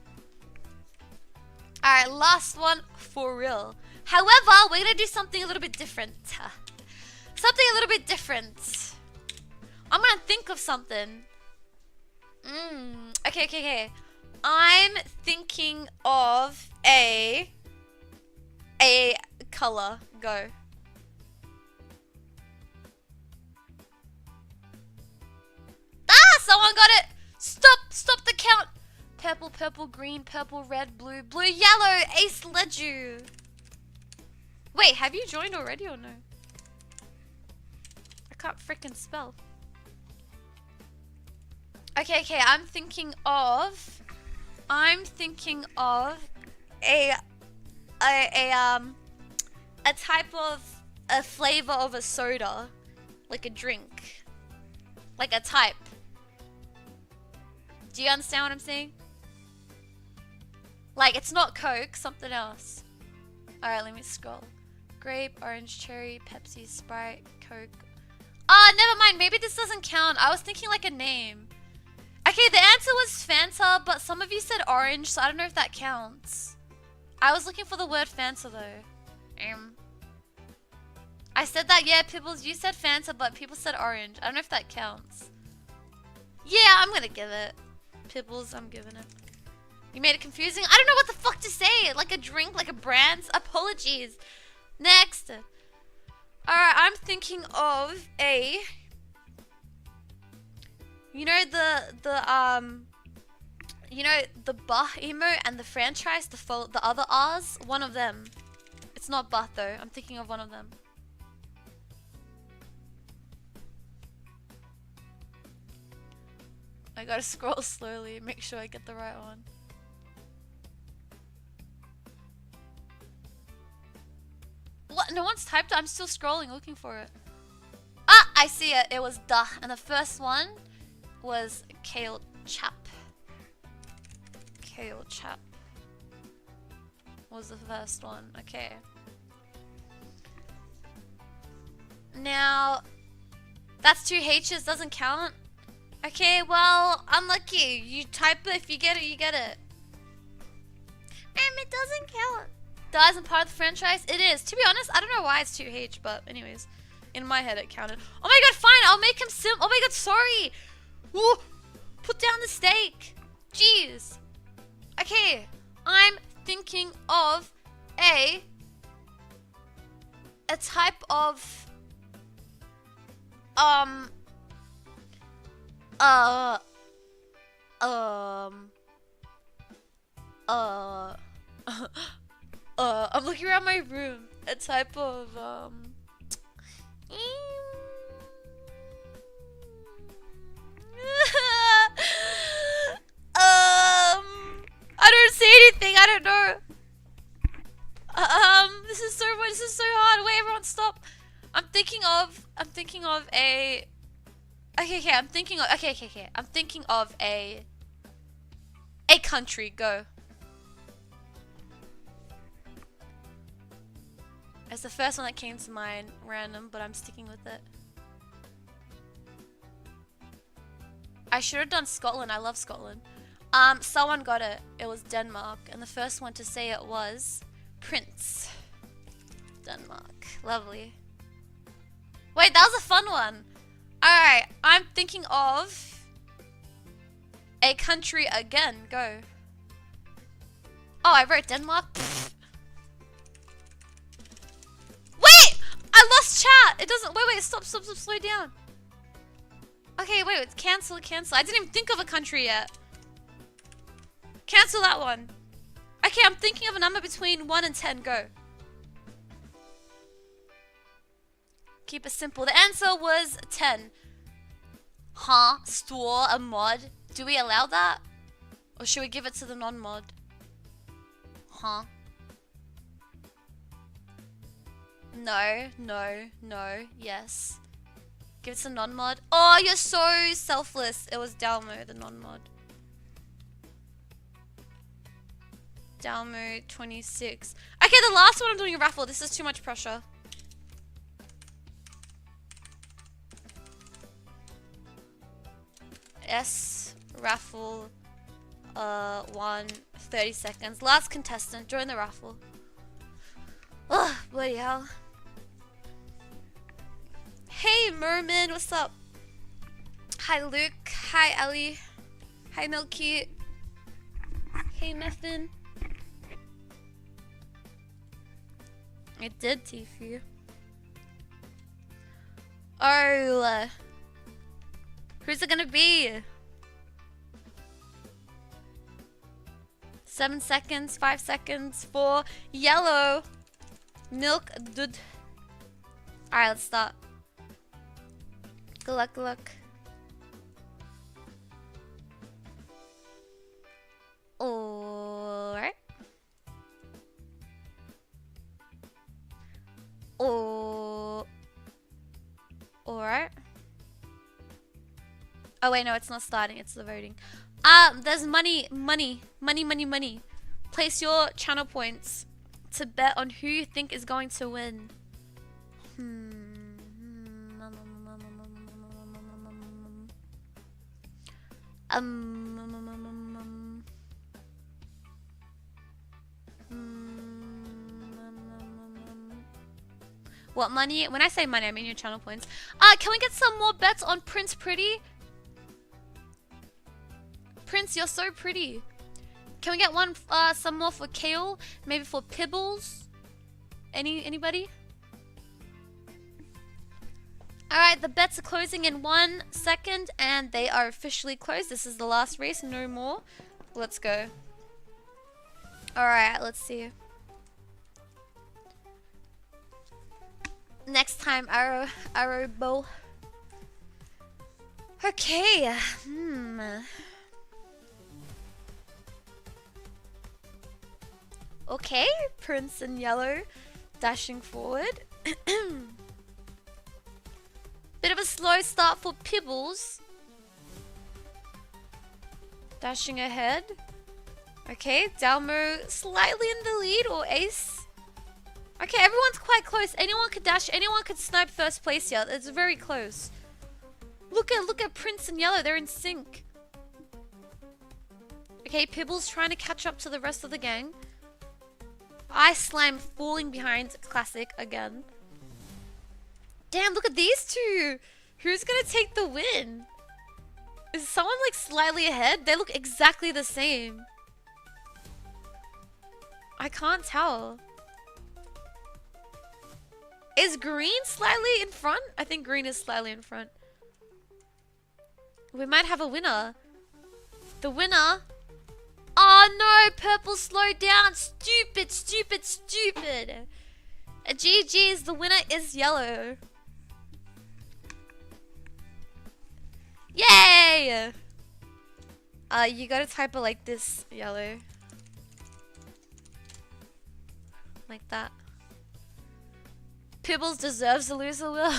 S1: Alright, last one for real. However, we're gonna do something a little bit different. Something a little bit different. I'm gonna think of something. Okay. I'm thinking of a color. Go. Ah, someone got it. Stop the count. Purple, purple, green, purple, red, blue, blue, yellow. Ace led you. Wait, have you joined already or no? I can't freaking spell. Okay, I'm thinking of a type of a flavor of a soda, like a drink, like a type. Do you understand what I'm saying? Like, it's not Coke, something else. Alright, let me scroll. Grape, orange, cherry, Pepsi, Sprite, Coke. Ah, never mind, maybe this doesn't count. I was thinking like a name. Okay, the answer was Fanta, but some of you said orange, so I don't know if that counts. I was looking for the word Fanta though. I said that, yeah, Pibbles, you said Fanta, but people said orange. I don't know if that counts. Yeah, I'm gonna give it. Pibbles, I'm giving it. You made it confusing? I don't know what the fuck to say. Like a drink, like a brand? Apologies. Next. Alright, I'm thinking of a... You know you know the Bah emote and the franchise, the other R's? One of them. It's not Bah though. I'm thinking of one of them. I gotta scroll slowly, make sure I get the right one. What? No one's typed it? I'm still scrolling looking for it. Ah! I see it. It was duh. And the first one was Kale Chap. Kale Chap was the first one. Okay. Now, that's 2 H's, doesn't count. Okay, well, unlucky. You type it, if you get it, you get it. It doesn't count. That isn't part of the franchise? It is. To be honest, I don't know why it's 2H, but anyways. In my head, it counted. Oh my god, fine, I'll make him oh my god, sorry. Ooh, put down the steak. Jeez. Okay, I'm thinking of a type of I'm looking around my room. A type of I don't say anything. I don't know. This is so hard. Wait, everyone, stop. I'm thinking of a. Okay. I'm thinking of a country. Go. was the first one that came to mind. Random, but I'm sticking with it. I should have done Scotland. I love Scotland. Someone got it. It was Denmark. And the first one to say it was Prince. Denmark. Lovely. Wait, that was a fun one. Alright, I'm thinking of a country again. Go. Oh, I wrote Denmark. Pfft. Wait! I lost chat! It doesn't... Wait, stop, slow down. Okay, wait, cancel. I didn't even think of a country yet. Cancel that one. Okay, I'm thinking of a number between 1 and 10. Go. Keep it simple. The answer was 10. Huh? Store a mod? Do we allow that? Or should we give it to the non-mod? Huh? No, yes. Give it to non-mod. Oh, you're so selfless. It was Dalmo, the non-mod. Dalmo 26. Okay, the last one I'm doing a raffle. This is too much pressure. S raffle 30 seconds. Last contestant, join the raffle. Oh, bloody hell. Hey Merman, what's up? Hi Luke, hi Ellie, hi Milky, hey Muffin. It did, Tifu. Oh, who's it gonna be? 7 seconds, 5 seconds, 4, yellow, milk, dud. Alright, let's start. Good luck. Alright. Alright. Oh wait, no, it's not starting, it's the voting. There's money. Place your channel points to bet on who you think is going to win. What money? When I say money, I mean your channel points. Can we get some more bets on Prince Pretty? Prince, you're so pretty. Can we get one, some more for Kale? Maybe for Pibbles? Anybody? Alright, the bets are closing in 1 second, and they are officially closed. This is the last race, no more. Let's go. Alright, let's see. Next time, arrow bow. Okay. Okay, Prince in yellow, dashing forward. Bit of a slow start for Pibbles. Dashing ahead. Okay, Dalmo slightly in the lead, or Ace. Okay, everyone's quite close. Anyone could dash, anyone could snipe first place here. It's very close. Look at Prince and Yellow, they're in sync. Okay, Pibbles trying to catch up to the rest of the gang. Ice Slime falling behind, classic again. Damn, look at these two. Who's gonna take the win? Is someone like slightly ahead? They look exactly the same. I can't tell. Is green slightly in front? I think green is slightly in front. We might have a winner. The winner. Oh no, purple slowed down. Stupid. GG's, the winner is yellow. Yay! You gotta type it like this, yellow. Like that. Pibbles deserves the loser, Will.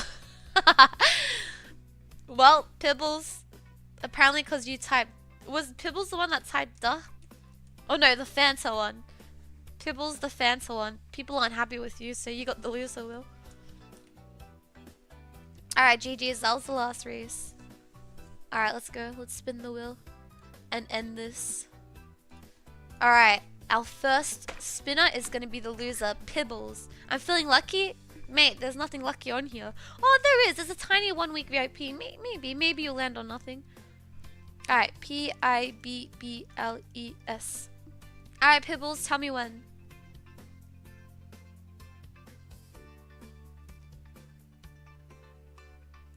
S1: Well, Pibbles, apparently because you typed... Was Pibbles the one that typed the? Oh no, the Fanta one. Pibble's the Fanta one. People aren't happy with you, so you got the loser wheel. Alright, GG's. That was the last race. Alright, let's go. Let's spin the wheel and end this. Alright, our first spinner is going to be the loser, Pibbles. I'm feeling lucky. Mate, there's nothing lucky on here. Oh, there is. There's a tiny 1 week VIP. Maybe you'll land on nothing. Alright, Pibbles. Alright, Pibbles, tell me when.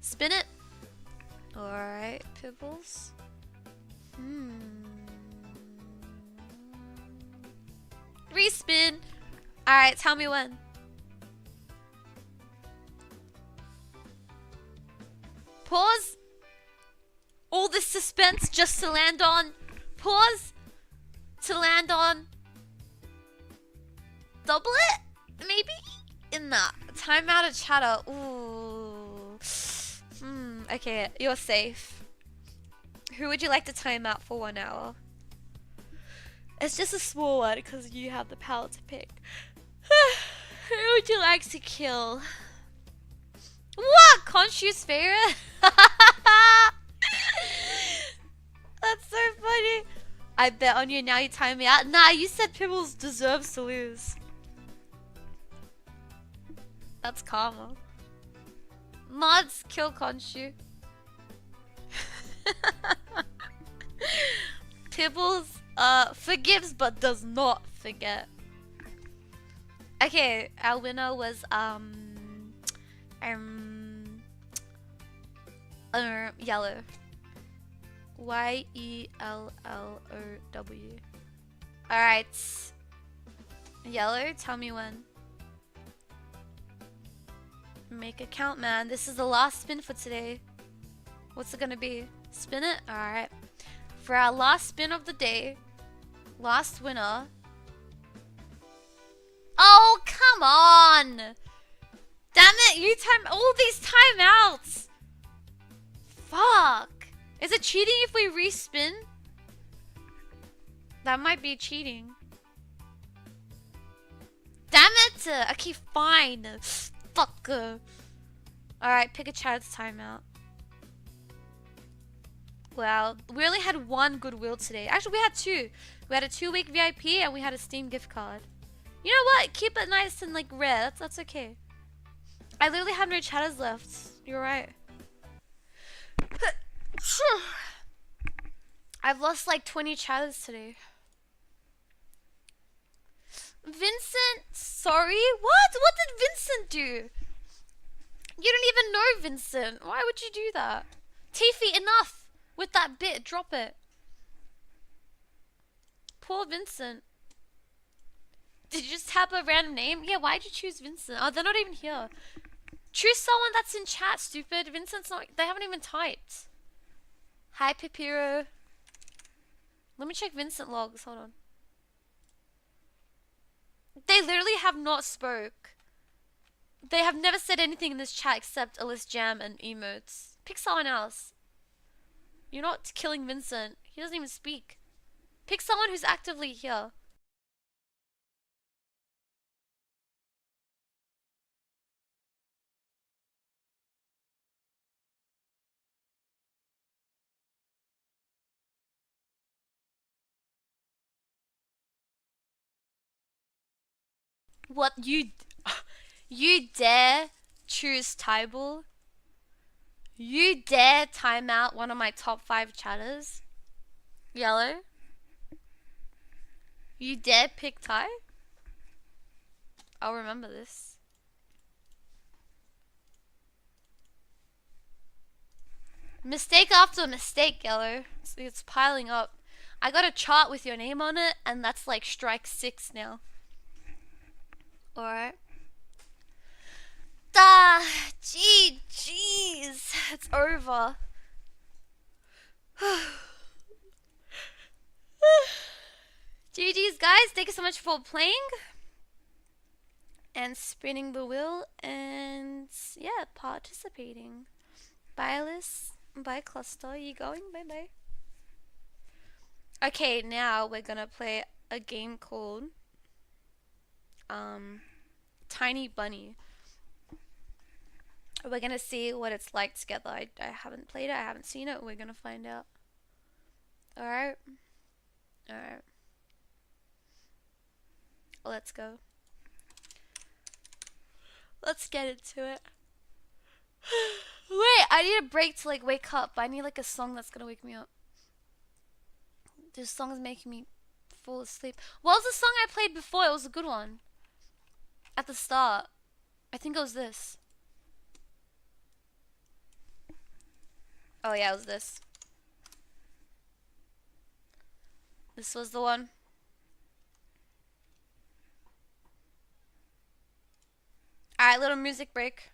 S1: Spin it. Alright, Pibbles. Respin. Alright, tell me when. Pause. All this suspense just to land on. Pause. To land on. Double it? Maybe? In that. Time out of chatter. Ooh. Okay, you're safe. Who would you like to time out for 1 hour? It's just a small one because you have the power to pick. Who would you like to kill? What? Conscious favorite? That's so funny. I bet on you now you time me out. Nah, you said Pibbles deserves to lose. That's karma. Mods kill Khonshu. Pibbles forgives but does not forget. Okay, our winner was yellow. YELLOW. Alright. Yellow, tell me when. Make a count, man. This is the last spin for today. What's it gonna be? Spin it? Alright. For our last spin of the day, last winner. Oh, come on! Damn it, you time all these timeouts! Fuck! Is it cheating if we respin? That might be cheating. Damn it! Okay, fine. Fuck. Alright, pick a child's timeout. Wow, we only had 1 goodwill today. Actually, we had 2. We had a 2-week VIP and we had a Steam gift card. You know what? Keep it nice and like rare. That's okay. I literally have no chatters left. You're right. I've lost like 20 chatters today. Vincent, sorry? What? What did Vincent do? You don't even know Vincent. Why would you do that? Tiffy, enough with that bit. Drop it. Poor Vincent. Did you just tap a random name? Yeah, why'd you choose Vincent? Oh, they're not even here. Choose someone that's in chat, stupid. Vincent's not. They haven't even typed. Hi, Pipiro. Let me check Vincent logs. Hold on. They literally have not spoke. They have never said anything in this chat except Alice Jam and emotes. Pick someone else. You're not killing Vincent. He doesn't even speak. Pick someone who's actively here. What you dare choose Tybal? You dare time out one of my top 5 chatters? Yellow? You dare pick Ty? I'll remember this. Mistake after mistake, Yellow. It's piling up. I got a chart with your name on it, and that's like strike 6 now. Alright. GG's. It's over. GG's, guys. Thank you so much for playing. And spinning the wheel. And yeah, participating. Bye, Alice. Bye, Cluster. You going? Bye bye. Okay, now we're gonna play a game called Tiny Bunny. We're gonna see what it's like together. I haven't played it, I haven't seen it. We're gonna find out. Alright. Alright. Let's go. Let's get into it. Wait, I need a break to like wake up. I need like a song that's gonna wake me up. This song is making me fall asleep. What was the song I played before? It was a good one. At the start. I think it was this. Oh yeah, it was this. This was the one. Alright, little music break.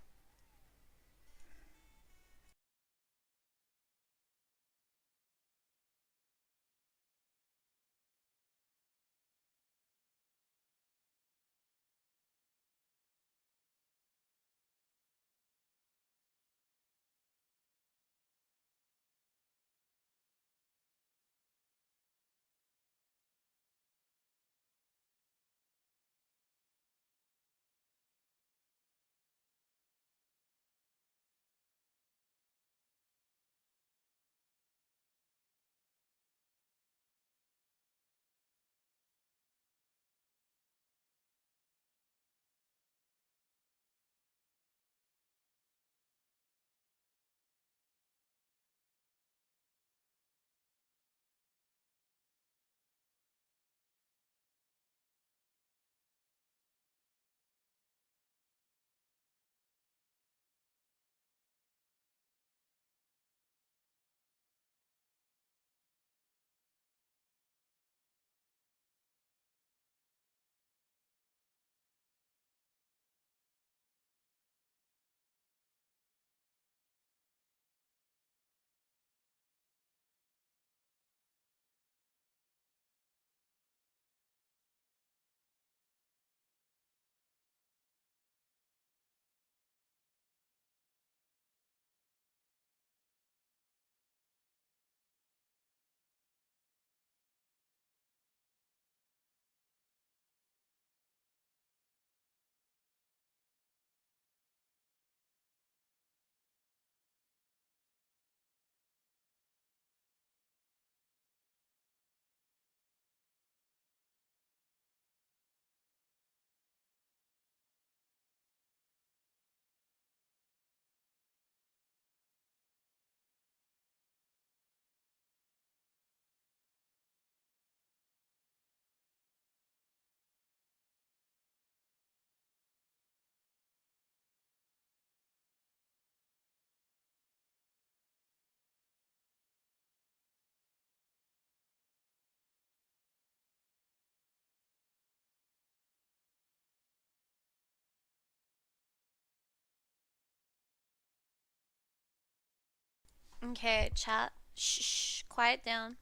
S1: Okay, chat. Shh, quiet down.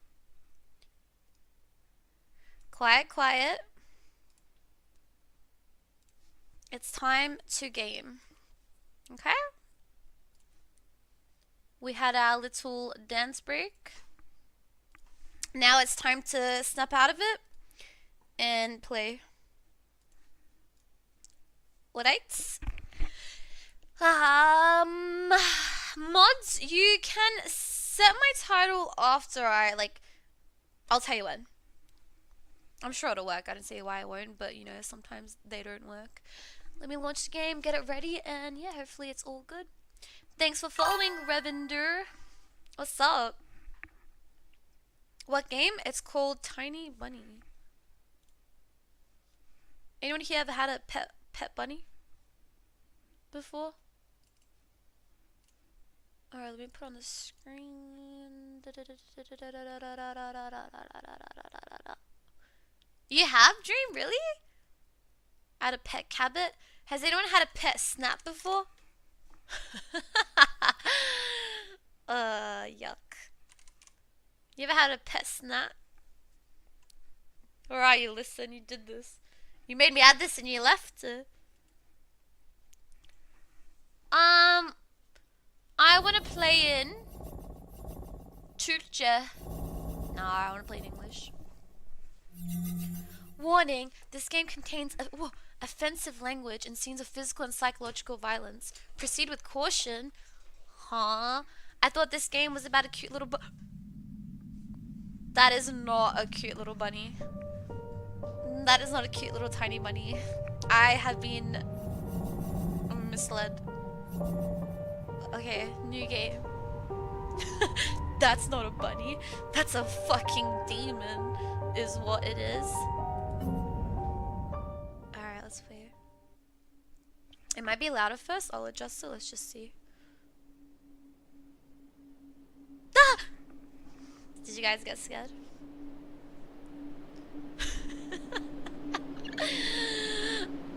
S1: Quiet, quiet. It's time to game. Okay? We had our little dance break. Now it's time to snap out of it and play. Alright. Mods, you can set my title after I'll tell you when. I'm sure it'll work. I don't see why it won't, but you know, sometimes they don't work. Let me launch the game, get it ready, and yeah, hopefully it's all good. Thanks for following, Revender. What's up? What game? It's called Tiny Bunny. Anyone here ever had a pet bunny before? Alright, let me put on the screen. You have, Dream? Really? I had a pet cabbit. Has anyone had a pet snap before? Yuck. You ever had a pet snap? Where are you? Listen, you did this. You made me add this and you left it. I want to play in Turkce. No, I want to play in English. Warning, this game contains offensive language, and scenes of physical and psychological violence. Proceed with caution. Huh? I thought this game was about a cute little That is not a cute little bunny. That is not a cute little tiny bunny. I have been misled. Okay, new game. That's not a bunny. That's a fucking demon, is what it is. Alright, let's play. It might be louder first. I'll adjust it. Let's just see. Ah! Did you guys get scared?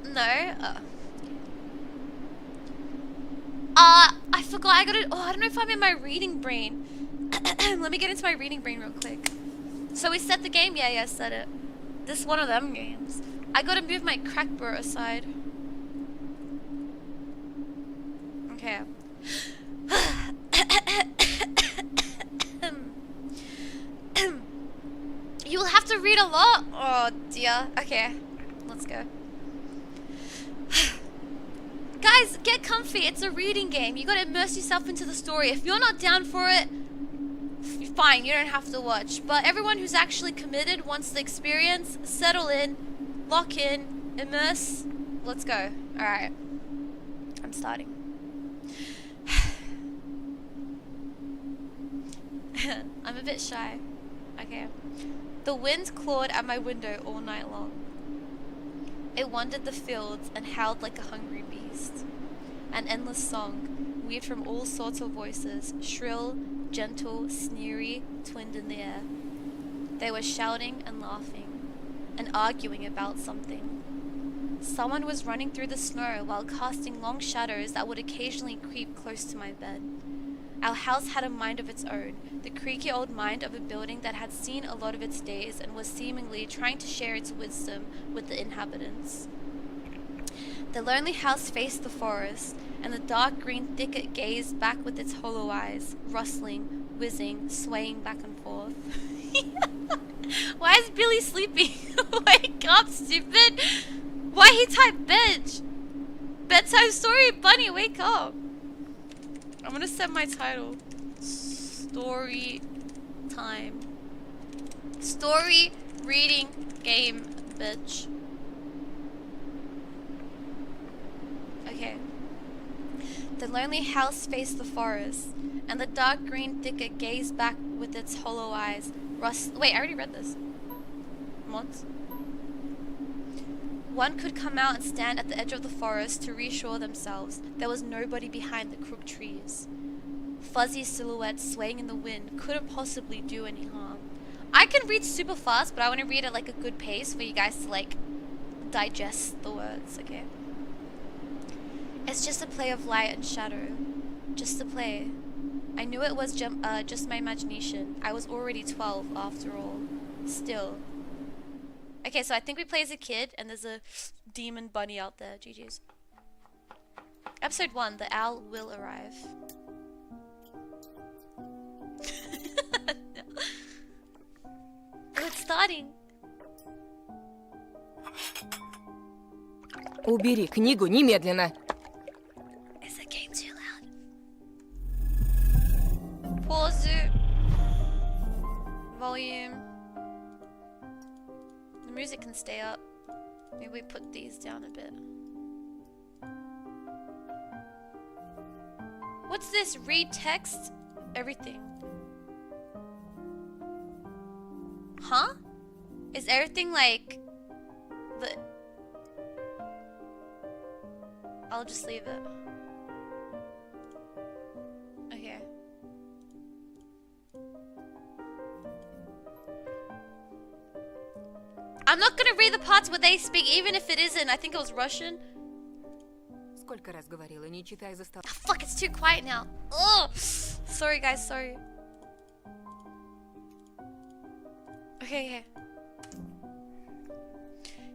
S1: No? I forgot. I don't know if I'm in my reading brain. Let me get into my reading brain real quick. So we set the game? Yeah, set it. This is one of them games. I gotta move my crack bro aside. Okay. You'll have to read a lot? Oh dear. Okay. Let's go. Guys, get comfy. It's a reading game. You gotta immerse yourself into the story. If you're not down for it, fine, you don't have to watch. But everyone who's actually committed wants the experience, settle in, lock in, immerse. Let's go. Alright. I'm starting. I'm a bit shy. Okay. The wind clawed at my window all night long. It wandered the fields and howled like a hungry beast. An endless song, weaved from all sorts of voices, shrill, gentle, sneery, twinned in the air. They were shouting and laughing, and arguing about something. Someone was running through the snow while casting long shadows that would occasionally creep close to my bed. Our house had a mind of its own, the creaky old mind of a building that had seen a lot of its days and was seemingly trying to share its wisdom with the inhabitants. The lonely house faced the forest, and the dark green thicket gazed back with its hollow eyes, rustling, whizzing, swaying back and forth. Why is Billy sleeping? Wake up, stupid! Why he type bitch? Bedtime story, bunny, wake up! I'm gonna set my title. Story time. Story reading game, bitch. Okay. The lonely house faced the forest, and the dark green thicket gazed back with its hollow eyes. Wait, I already read this. Mods? One could come out and stand at the edge of the forest to reassure themselves there was nobody behind the crooked trees. Fuzzy silhouettes swaying in the wind couldn't possibly do any harm. I can read super fast, but I want to read at like a good pace for you guys to like digest the words, okay? It's just a play of light and shadow. Just a play. I knew it was just my imagination. I was already 12 after all. Still. Okay, so I think we play as a kid, and there's a demon bunny out there. GG's. Episode 1, The Owl Will Arrive. No. Oh, it's starting.
S3: Убери книгу немедленно.
S1: Is the game too loud? Pause it. Volume. The music can stay up. Maybe we put these down a bit. What's this? Read text? Everything. Huh? Is everything like the... I'll just leave it. Okay. I'm not gonna read the parts where they speak, even if it isn't. I think it was Russian.
S3: Сколько раз говорила, не читай за стол.
S1: Oh, fuck, it's too quiet now. Oh, sorry guys, sorry. Okay.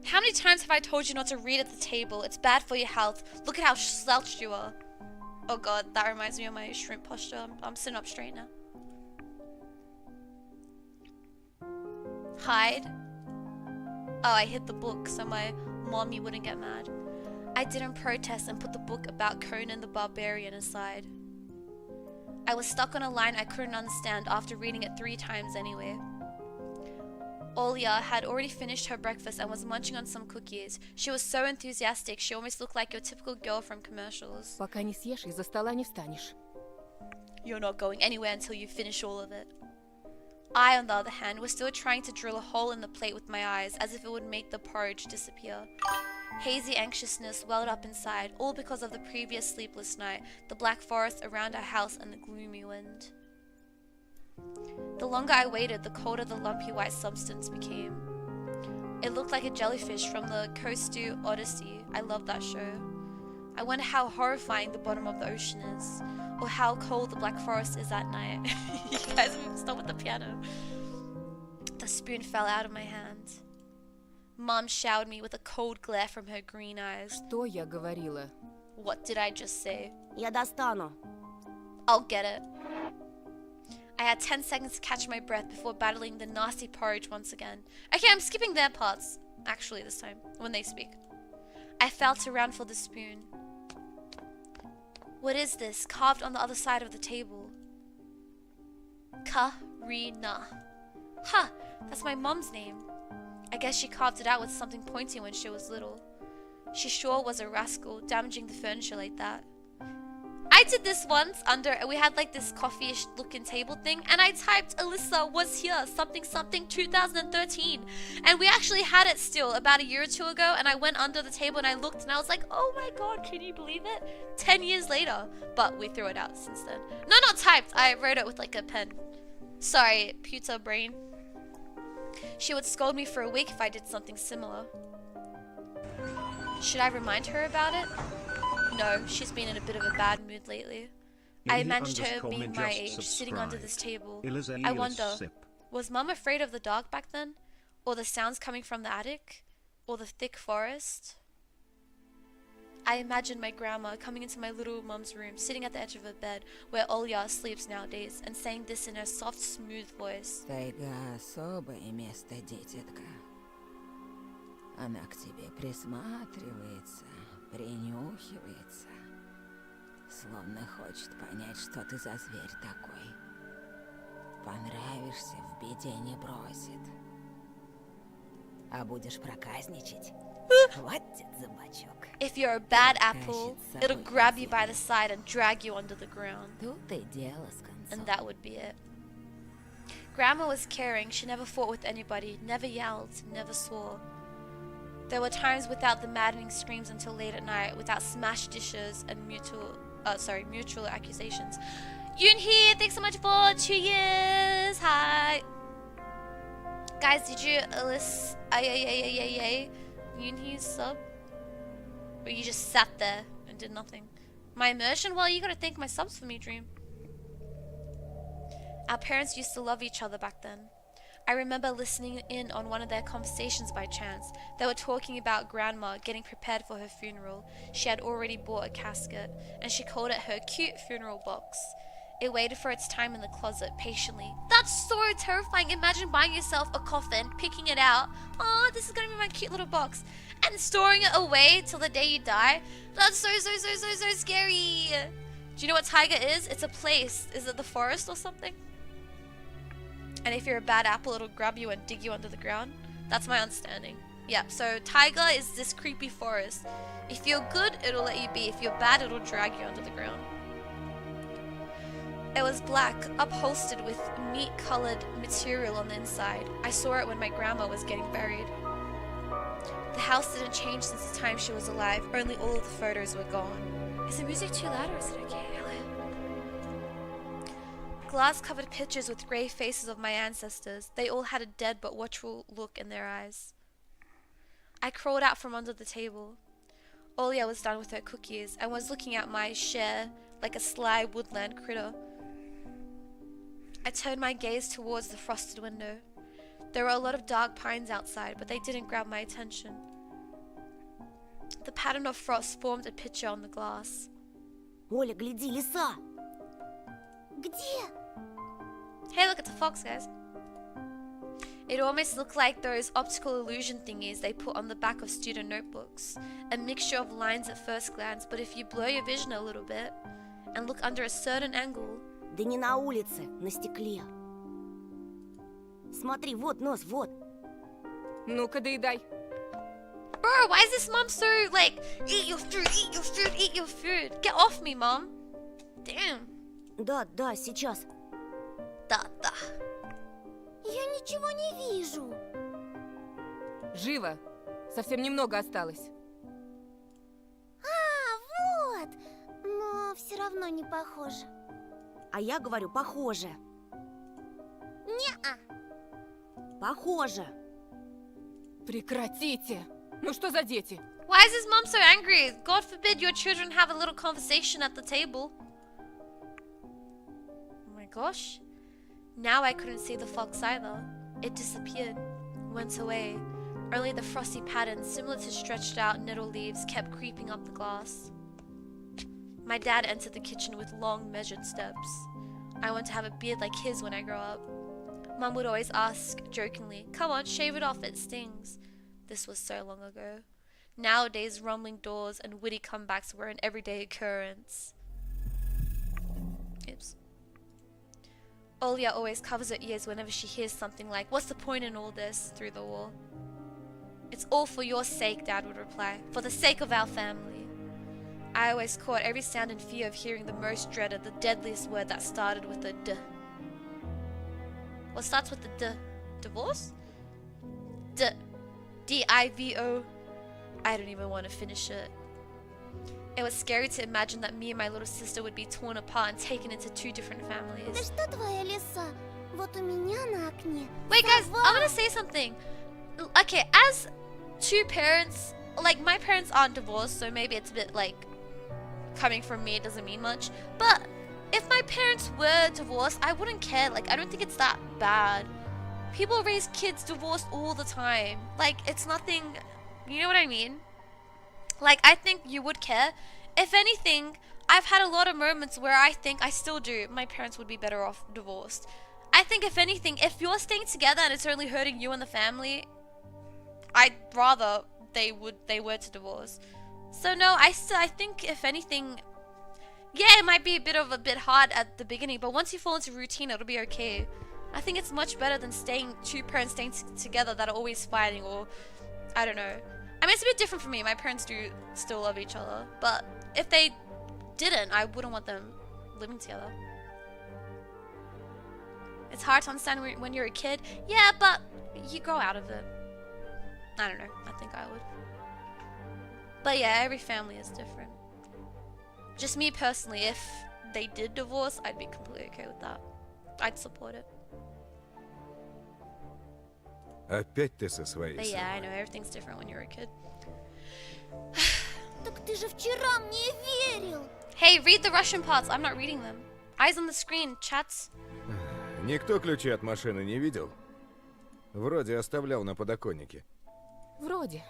S1: How many times have I told you not to read at the table? It's bad for your health. Look at how slouched you are. Oh god, that reminds me of my shrimp posture. I'm sitting up straight now. Hide. Oh, I hid the book, so my Mommy wouldn't get mad. I didn't protest and put the book about Conan the Barbarian aside. I was stuck on a line I couldn't understand after reading it 3 times anyway. Olya had already finished her breakfast and was munching on some cookies. She was so enthusiastic, she almost looked like your typical girl from commercials.
S3: Пока не съешь, из-за стола не встанешь.
S1: You're not going anywhere until you finish all of it. I, on the other hand, was still trying to drill a hole in the plate with my eyes, as if it would make the porridge disappear. Hazy anxiousness welled up inside, all because of the previous sleepless night, the black forest around our house, and the gloomy wind. The longer I waited, the colder the lumpy white substance became. It looked like a jellyfish from the Coastal Odyssey. I love that show. I wonder how horrifying the bottom of the ocean is, or how cold the black forest is at night. You guys, stop with the piano. The spoon fell out of my hand. Mom showered me with a cold glare from her green eyes.
S3: Что я говорила?
S1: What did I just say?
S4: Я достану.
S1: I'll get it. I had 10 seconds to catch my breath before battling the nasty porridge once again. Okay, I'm skipping their parts, actually, this time, when they speak. I felt around for the spoon. What is this, carved on the other side of the table? Karina. Huh, that's my mom's name. I guess she carved it out with something pointy when she was little. She sure was a rascal, damaging the furniture like that. I did this once we had like this coffee-ish looking table thing, and I typed Alyssa was here, something something 2013. And we actually had it still about a year or 2 ago, and I went under the table and I looked and I was like, oh my god, can you believe it? 10 years later. But we threw it out since then. No, not typed. I wrote it with like a pen. Sorry, pewter brain. She would scold me for a week if I did something similar. Should I remind her about it? No, she's been in a bit of a bad mood lately. I managed her being my age, sitting under this table. I wonder, was Mum afraid of the dark back then? Or the sounds coming from the attic? Or the thick forest? I imagined my grandma coming into my little mum's room, sitting at the edge of her bed, where Olya sleeps nowadays, and saying this in her soft, smooth voice.
S4: Тайга особое место, дитятка. Она к тебе присматривается, принюхивается, словно хочет понять, что ты за зверь такой. Понравишься, в беде не бросит. А будешь проказничать, хватит за бочок.
S1: If you're a bad apple, it'll grab you by the side and drag you under the ground.
S4: Тут и дело с концом.
S1: And that would be it. Grandma was caring. She never fought with anybody, never yelled, never swore. There were times without the maddening screams until late at night, without smashed dishes and mutual accusations. Yoon here, thanks so much for 2 years. Hi. Guys, did you list Yoon here's sub? Or you just sat there and did nothing? My immersion? Well, you gotta thank my subs for me, Dream. Our parents used to love each other back then. I remember listening in on one of their conversations by chance. They were talking about Grandma getting prepared for her funeral. She had already bought a casket, and she called it her cute funeral box. It waited for its time in the closet patiently. That's so terrifying. Imagine buying yourself a coffin, picking it out. Oh, this is gonna be my cute little box. And storing it away till the day you die. That's so scary. Do you know what taiga is? It's a place. Is it the forest or something? And if you're a bad apple, it'll grab you and dig you under the ground. That's my understanding. Yeah, so taiga is this creepy forest. If you're good, it'll let you be. If you're bad, it'll drag you under the ground. It was black, upholstered with meat-colored material on the inside. I saw it when my grandma was getting buried. The house didn't change since the time she was alive, only all of the photos were gone. Is the music too loud or is it okay? Glass-covered pictures with grey faces of my ancestors. They all had a dead but watchful look in their eyes. I crawled out from under the table. Olya was done with her cookies and was looking at my share like a sly woodland critter. I turned my gaze towards the frosted window. There were a lot of dark pines outside, but they didn't grab my attention. The pattern of frost formed a picture on the glass.
S4: Оля, гляди, лиса! Где?
S1: Hey, look, it's a fox, guys. It almost looked like those optical illusion thingies they put on the back of student notebooks. A mixture of lines at first glance, but if you blur your vision a little bit and look under a certain angle...
S5: Да не на улице, на стекле. Смотри, вот нос, вот.
S3: Ну-ка, доедай.
S1: Bro, why is this mom so like, eat your food, eat your food, eat your food? Get off me, mom. Damn.
S5: Да, да, сейчас.
S1: Da, da.
S5: Я ничего не вижу.
S3: Живо. Совсем немного осталось.
S5: А, вот. Но все равно не похоже. А я говорю, похоже. Не-а. Похоже.
S3: Прекратите. Ну что за дети?
S1: Why is this mom so angry? God forbid your children have a little conversation at the table. Oh my gosh. Now I couldn't see the fox either. It disappeared, went away. Only the frosty pattern, similar to stretched out nettle leaves, kept creeping up the glass. My dad entered the kitchen with long, measured steps. I want to have a beard like his when I grow up. Mum would always ask, jokingly, "Come on, shave it off, it stings." This was so long ago. Nowadays, rumbling doors and witty comebacks were an everyday occurrence. Oops. Olia always covers her ears whenever she hears something like, "What's the point in all this?" through the wall. "It's all for your sake," Dad would reply. "For the sake of our family." I always caught every sound in fear of hearing the most dreaded, the deadliest word that started with a D. What starts with the D? Divorce? D. D-I-V-O. I don't even want to finish it. It was scary to imagine that me and my little sister would be torn apart and taken into two different
S5: Да
S1: families.
S5: что твоя лиса? Вот у меня на окне.
S1: Wait guys,
S5: сова.
S1: I'm gonna say something. Okay, as two parents, like my parents aren't divorced, so maybe it's a bit like, coming from me, it doesn't mean much. But if my parents were divorced, I wouldn't care. Like, I don't think it's that bad. People raise kids divorced all the time. Like, it's nothing, you know what I mean? Like, I think you would care. If anything, I've had a lot of moments where I think, I still do, my parents would be better off divorced. I think if anything, if you're staying together and it's only hurting you and the family, I'd rather they were to divorce. So no, I think if anything, yeah, it might be a bit hard at the beginning, but once you fall into routine, it'll be okay. I think it's much better than two parents staying together that are always fighting, or I don't know. I mean, it's a bit different for me. My parents do still love each other, but if they didn't, I wouldn't want them living together. It's hard to understand when you're a kid. Yeah, but you grow out of it. I don't know. I think I would. But yeah, every family is different. Just me personally, if they did divorce, I'd be completely okay with that. I'd support it.
S6: Опять ты со своей
S1: But yeah, I
S6: самой.
S1: know everything's different when you're a kid.
S5: Так ты же вчера мне верил.
S1: Hey, read the Russian parts. I'm not reading them. Eyes on the screen, chats.
S6: Никто ключи от машины не видел? Вроде оставлял на подоконнике.
S3: Вроде.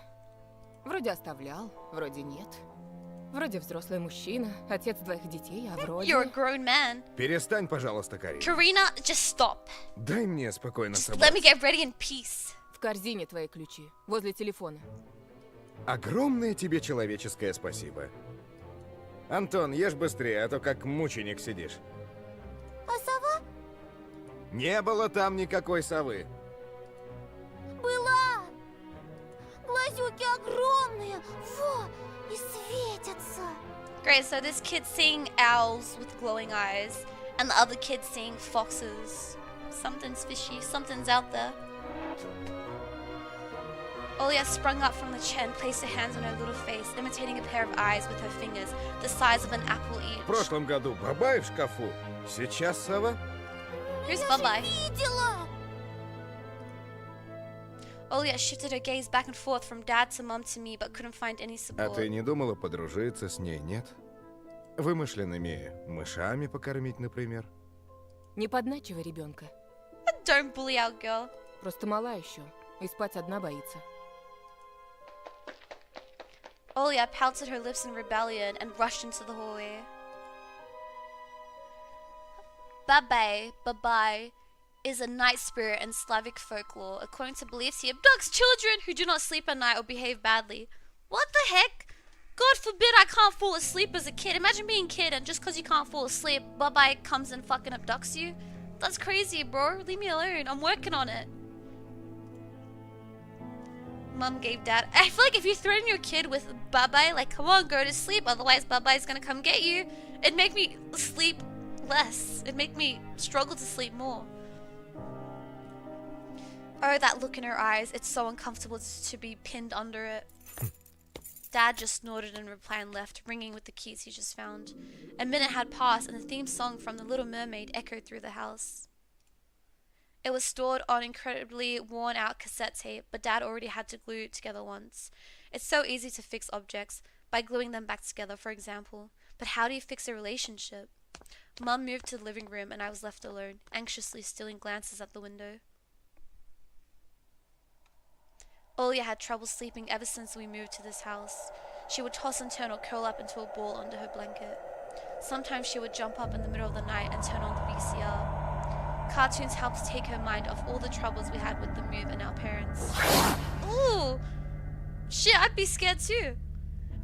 S3: Вроде оставлял, вроде нет. Вроде взрослый мужчина, отец двоих детей, а вроде...
S1: You're a grown man.
S6: Перестань, пожалуйста, Карин.
S1: Karina, just stop.
S6: Дай мне спокойно
S1: Just
S6: собраться.
S1: let me get ready in peace.
S3: В корзине твои ключи, возле телефона.
S6: Огромное тебе человеческое спасибо. Антон, ешь быстрее, а то как мученик сидишь.
S5: А сова?
S6: Не было там никакой совы.
S5: Была. Глазюки огромные. Во, и светятся.
S1: Great, so this kid's seeing owls with glowing eyes, and the other kid's seeing foxes. Something's fishy, something's out there. Olia sprung up from the chair and placed her hands on her little face, imitating a pair of eyes with her fingers, the size of an apple
S6: В
S1: each.
S6: прошлом году бабай в шкафу, сейчас сова.
S1: Who's
S5: Я же
S1: Bye-Bye?
S5: видела.
S1: Olia shifted her gaze back and forth from dad to mum to me, but couldn't find any
S6: А
S1: support.
S6: ты не думала подружиться с ней, нет? Вымышленными мышами покормить, например?
S3: Не подначивай ребенка.
S1: Don't bully our girl.
S3: Просто мала еще, и спать одна боится.
S1: Olia pouted her lips in rebellion and rushed into the hallway. Bye-bye, bye-bye. is a night spirit in Slavic folklore. According to beliefs, he abducts children who do not sleep at night or behave badly. What the heck? God forbid I can't fall asleep as a kid. Imagine being a kid and just because you can't fall asleep, Bye-Bye comes and fucking abducts you. That's crazy, bro. Leave me alone. I'm working on it. Mum gave Dad. I feel like if you threaten your kid with Bye-Bye, like, come on, go to sleep, otherwise Bye-Bye's gonna come get you, it'd make me sleep less. It'd make me struggle to sleep more. Oh, that look in her eyes. It's so uncomfortable to be pinned under it. Dad just snorted in reply and left, ringing with the keys he just found. A minute had passed, and the theme song from The Little Mermaid echoed through the house. It was stored on incredibly worn-out cassette tape, but Dad already had to glue it together once. It's so easy to fix objects, by gluing them back together, for example. But how do you fix a relationship? Mum moved to the living room, and I was left alone, anxiously stealing glances at the window. Olya had trouble sleeping ever since we moved to this house. She would toss and turn or curl up into a ball under her blanket. Sometimes she would jump up in the middle of the night and turn on the VCR. Cartoons helped take her mind off all the troubles we had with the move and our parents. Ooh! Shit, I'd be scared too.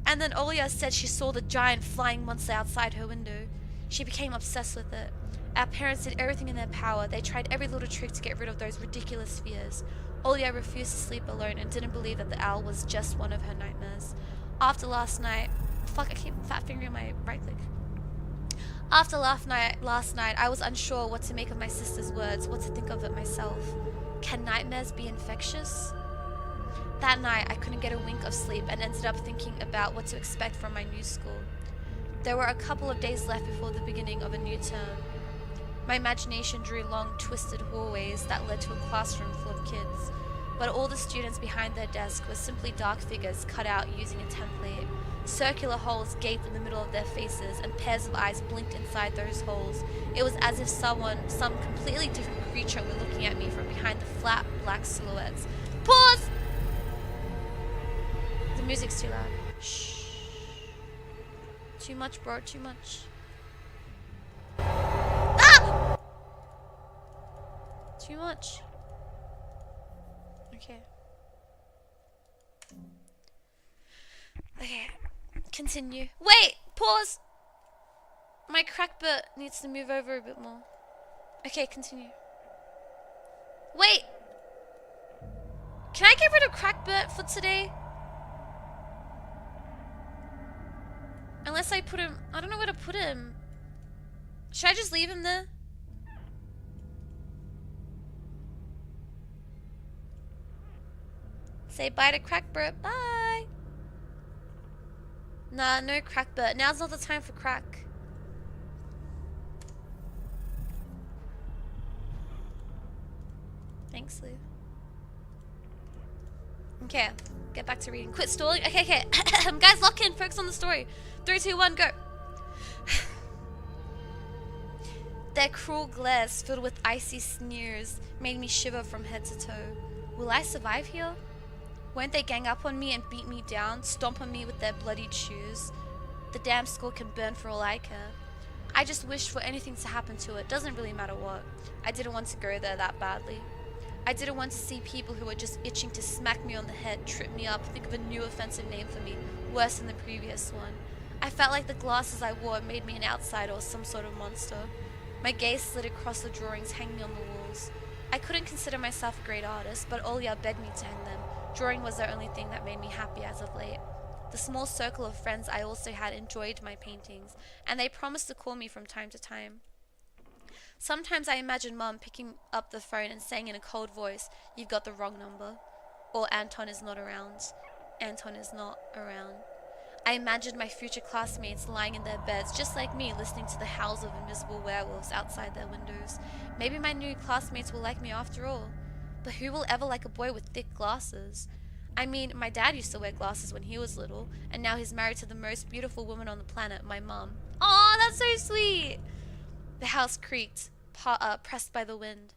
S1: And then Olya said she saw the giant flying monster outside her window. She became obsessed with it. Our parents did everything in their power. They tried every little trick to get rid of those ridiculous fears. Olya refused to sleep alone and didn't believe that the owl was just one of her nightmares. After last night... Fuck, I keep fat fingering my right leg. After last night, I was unsure what to make of my sister's words, what to think of it myself. Can nightmares be infectious? That night, I couldn't get a wink of sleep and ended up thinking about what to expect from my new school. There were a couple of days left before the beginning of a new term. My imagination drew long, twisted hallways that led to a classroom full of kids, but all the students behind their desk were simply dark figures cut out using a template. Circular holes gaped in the middle of their faces, and pairs of eyes blinked inside those holes. It was as if some completely different creature were looking at me from behind the flat, black silhouettes. Pause! The music's too loud. Shh. Too much, bro, too much. Ah! Too much. Okay. Okay. Continue. Wait! Pause! My crackbit needs to move over a bit more. Okay, continue. Wait! Can I get rid of crackbit for today? Unless I put him... I don't know where to put him. Should I just leave him there? Say bye to Crackbert. Bye! Nah, no Crackbert. Now's not the time for crack. Thanks, Lou. Okay, get back to reading. Quit stalling. Okay. Guys, lock in. Focus on the story. 3, 2, 1, go. Their cruel glares, filled with icy sneers, made me shiver from head to toe. Will I survive here? Won't they gang up on me and beat me down, stomp on me with their bloodied shoes? The damn school can burn for all I care. I just wished for anything to happen to it. Doesn't really matter what. I didn't want to go there that badly. I didn't want to see people who were just itching to smack me on the head, trip me up, think of a new offensive name for me, worse than the previous one. I felt like the glasses I wore made me an outsider or some sort of monster. My gaze slid across the drawings hanging on the walls. I couldn't consider myself a great artist, but Olya begged me to hang them. Drawing was the only thing that made me happy as of late. The small circle of friends I also had enjoyed my paintings, and they promised to call me from time to time. Sometimes I imagine Mum picking up the phone and saying in a cold voice, "You've got the wrong number," or "Anton is not around." Anton is not around. I imagined my future classmates lying in their beds, just like me, listening to the howls of invisible werewolves outside their windows. Maybe my new classmates will like me after all. But who will ever like a boy with thick glasses? I mean, my dad used to wear glasses when he was little, and now he's married to the most beautiful woman on the planet, my mum. Aw, that's so sweet! The house creaked, pressed by the wind.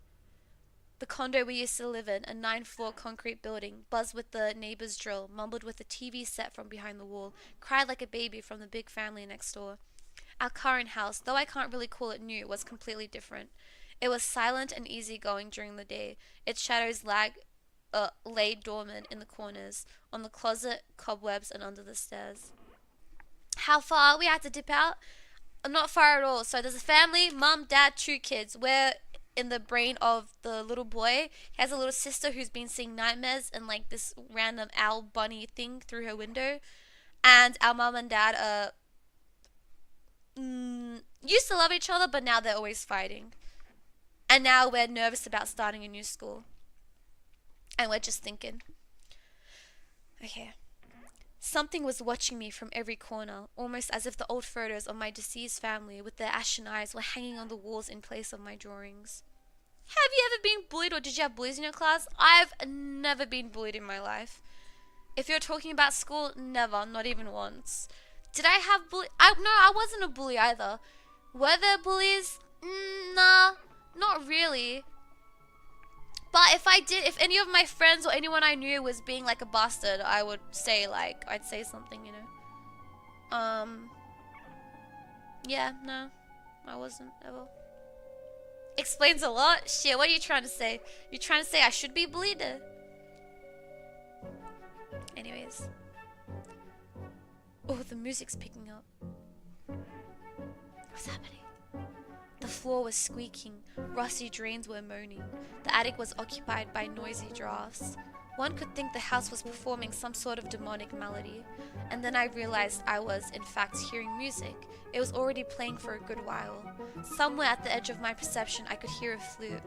S1: The condo we used to live in, a 9-floor concrete building, buzzed with the neighbor's drill, mumbled with the TV set from behind the wall, cried like a baby from the big family next door. Our current house, though I can't really call it new, was completely different. It was silent and easygoing during the day. Its shadows lay dormant in the corners, on the closet, cobwebs, and under the stairs. How far? We had to dip out? Not far at all. So there's a family, mum, dad, 2 kids. We're in the brain of the little boy. He has a little sister who's been seeing nightmares and like this random owl bunny thing through her window. And our mum and dad are used to love each other, but now they're always fighting. And now we're nervous about starting a new school. And we're just thinking, okay. Something was watching me from every corner, almost as if the old photos of my deceased family with their ashen eyes were hanging on the walls in place of my drawings. Have you ever been bullied, or did you have bullies in your class? I've never been bullied in my life. If you're talking about school, never, not even once. Did I have bullies? No, I wasn't a bully either. Were there bullies? Nah, not really. But if any of my friends or anyone I knew was being like a bastard, I would say I'd say something, you know. Yeah, no, I wasn't ever. Explains a lot. Shit, what are you trying to say? You trying to say I should be bullied? Anyways. Oh, the music's picking up. What's happening? The floor was squeaking, rusty drains were moaning. The attic was occupied by noisy drafts. One could think the house was performing some sort of demonic melody. And then I realized I was, in fact, hearing music. It was already playing for a good while. Somewhere at the edge of my perception, I could hear a flute.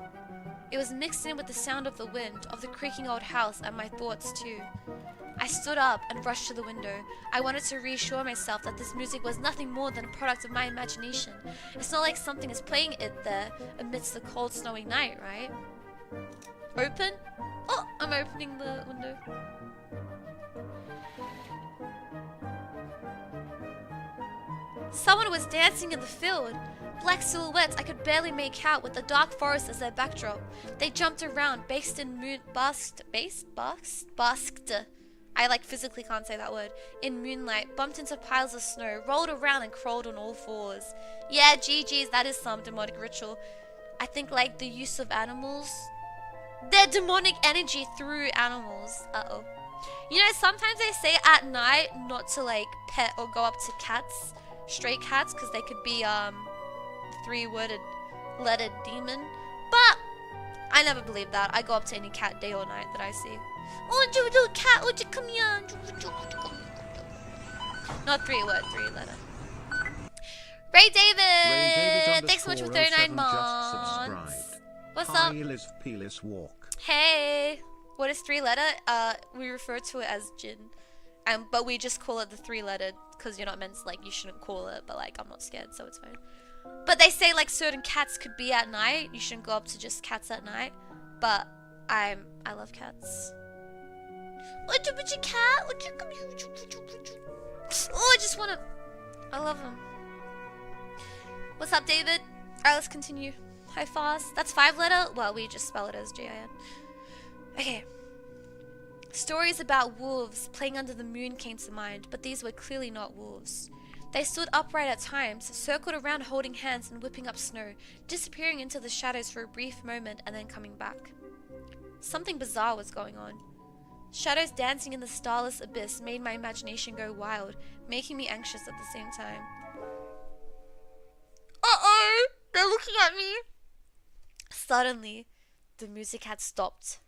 S1: It was mixed in with the sound of the wind, of the creaking old house, and my thoughts too. I stood up and rushed to the window. I wanted to reassure myself that this music was nothing more than a product of my imagination. It's not like something is playing it there amidst the cold, snowy night, right? Open? Oh, I'm opening the window. Someone was dancing in the field. Black silhouettes I could barely make out with the dark forest as their backdrop. They jumped around, basked. I physically can't say that word. In moonlight, bumped into piles of snow, rolled around and crawled on all fours. Yeah, GG's, that is some demonic ritual. I think the use of animals. Their demonic energy through animals. Uh-oh. You know, sometimes they say at night not to pet or go up to cats, stray cats, because they could be 3-lettered demon. But I never believe that. I go up to any cat day or night that I see. Oh, little cat, would you come here? Not 3-word, 3-letter. Ray David! Thanks so much for 39 months. What's up?
S2: Walk.
S1: Hey! What is 3-letter? We refer to it as Jin. But we just call it the 3-lettered, because you're not meant to, you shouldn't call it, but I'm not scared, so it's fine. But they say certain cats could be at night. You shouldn't go up to just cats at night. But I love cats. Would you cat? Would you come here? Oh, I just wanna. I love them. What's up, David? Alright, let's continue. Hi, Foss. That's 5-letter? Well, we just spell it as J-I-N. Okay. Stories about wolves playing under the moon came to mind, but these were clearly not wolves. They stood upright at times, circled around holding hands and whipping up snow, disappearing into the shadows for a brief moment and then coming back. Something bizarre was going on. Shadows dancing in the starless abyss made my imagination go wild, making me anxious at the same time. Uh-oh! They're looking at me! Suddenly, the music had stopped.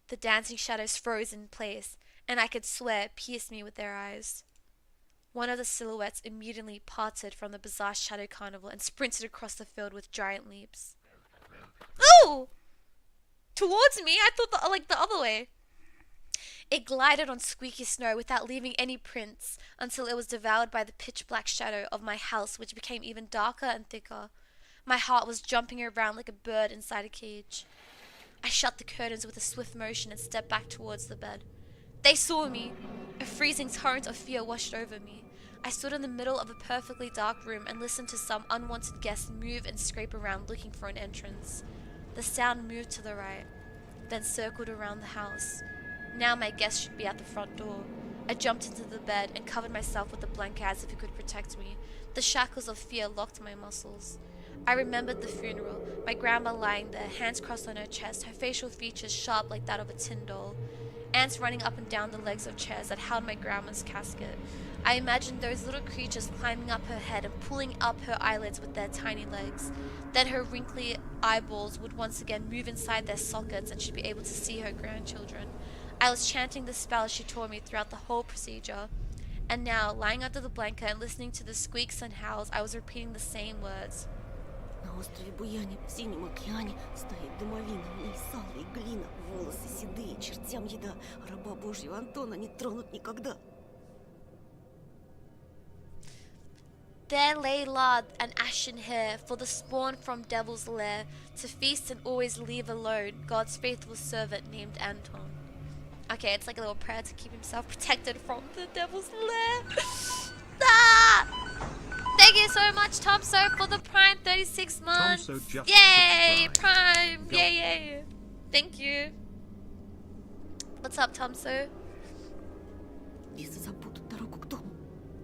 S1: The dancing shadows froze in place, and I could swear pierced me with their eyes. One of the silhouettes immediately parted from the bizarre shadow carnival and sprinted across the field with giant leaps. Ooh! Towards me? I thought the other way. It glided on squeaky snow without leaving any prints until it was devoured by the pitch-black shadow of my house, which became even darker and thicker. My heart was jumping around like a bird inside a cage. I shut the curtains with a swift motion and stepped back towards the bed. They saw me. A freezing torrent of fear washed over me. I stood in the middle of a perfectly dark room and listened to some unwanted guest move and scrape around looking for an entrance. The sound moved to the right, then circled around the house. Now my guest should be at the front door. I jumped into the bed and covered myself with a blanket as if it could protect me. The shackles of fear locked my muscles. I remembered the funeral, my grandma lying there, hands crossed on her chest, her facial features sharp like that of a tin doll. Ants running up and down the legs of chairs that held my grandma's casket. I imagined those little creatures climbing up her head and pulling up her eyelids with their tiny legs. Then her wrinkly eyeballs would once again move inside their sockets and she'd be able to see her grandchildren. I was chanting the spell she taught me throughout the whole procedure. And now, lying under the blanket and listening to the squeaks and howls, I was repeating the same words.
S5: На острове Буяне, в синем океане, стоит дымовина, в ней сало и глина, волосы седые, чертям еда, раба Божьего Антона не тронут никогда.
S1: There lay lard and ashen hair for the spawn from devil's lair, to feast and always leave alone God's faithful servant named Anton. Okay, it's like a little prayer to keep himself protected from the devil's lair. Ah! Thank you so much, Tomso, for the Prime 36 months.
S2: Tomso just
S1: Yay,
S2: subscribed.
S1: Prime!
S2: Go.
S1: Yay! Thank you. What's up, Tomso?
S5: Бесы забудут дорогу к дому.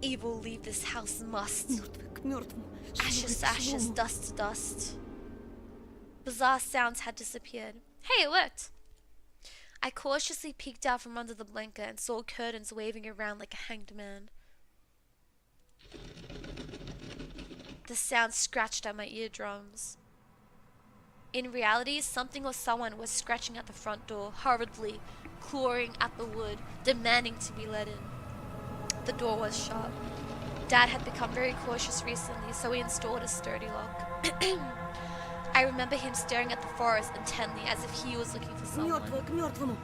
S1: Evil leave this house must.
S5: Мертвые к мертвому.
S1: Ashes to ashes, dust to dust. Bizarre sounds had disappeared. Hey, it worked. I cautiously peeked out from under the blanket and saw curtains waving around like a hanged man. The sound scratched at my eardrums. In reality, something or someone was scratching at the front door, hurriedly, clawing at the wood, demanding to be let in. The door was shut. Dad had become very cautious recently, so he installed a sturdy lock. I remember him staring at the forest intently as if he was looking for someone.
S5: Мертвое к мертвому.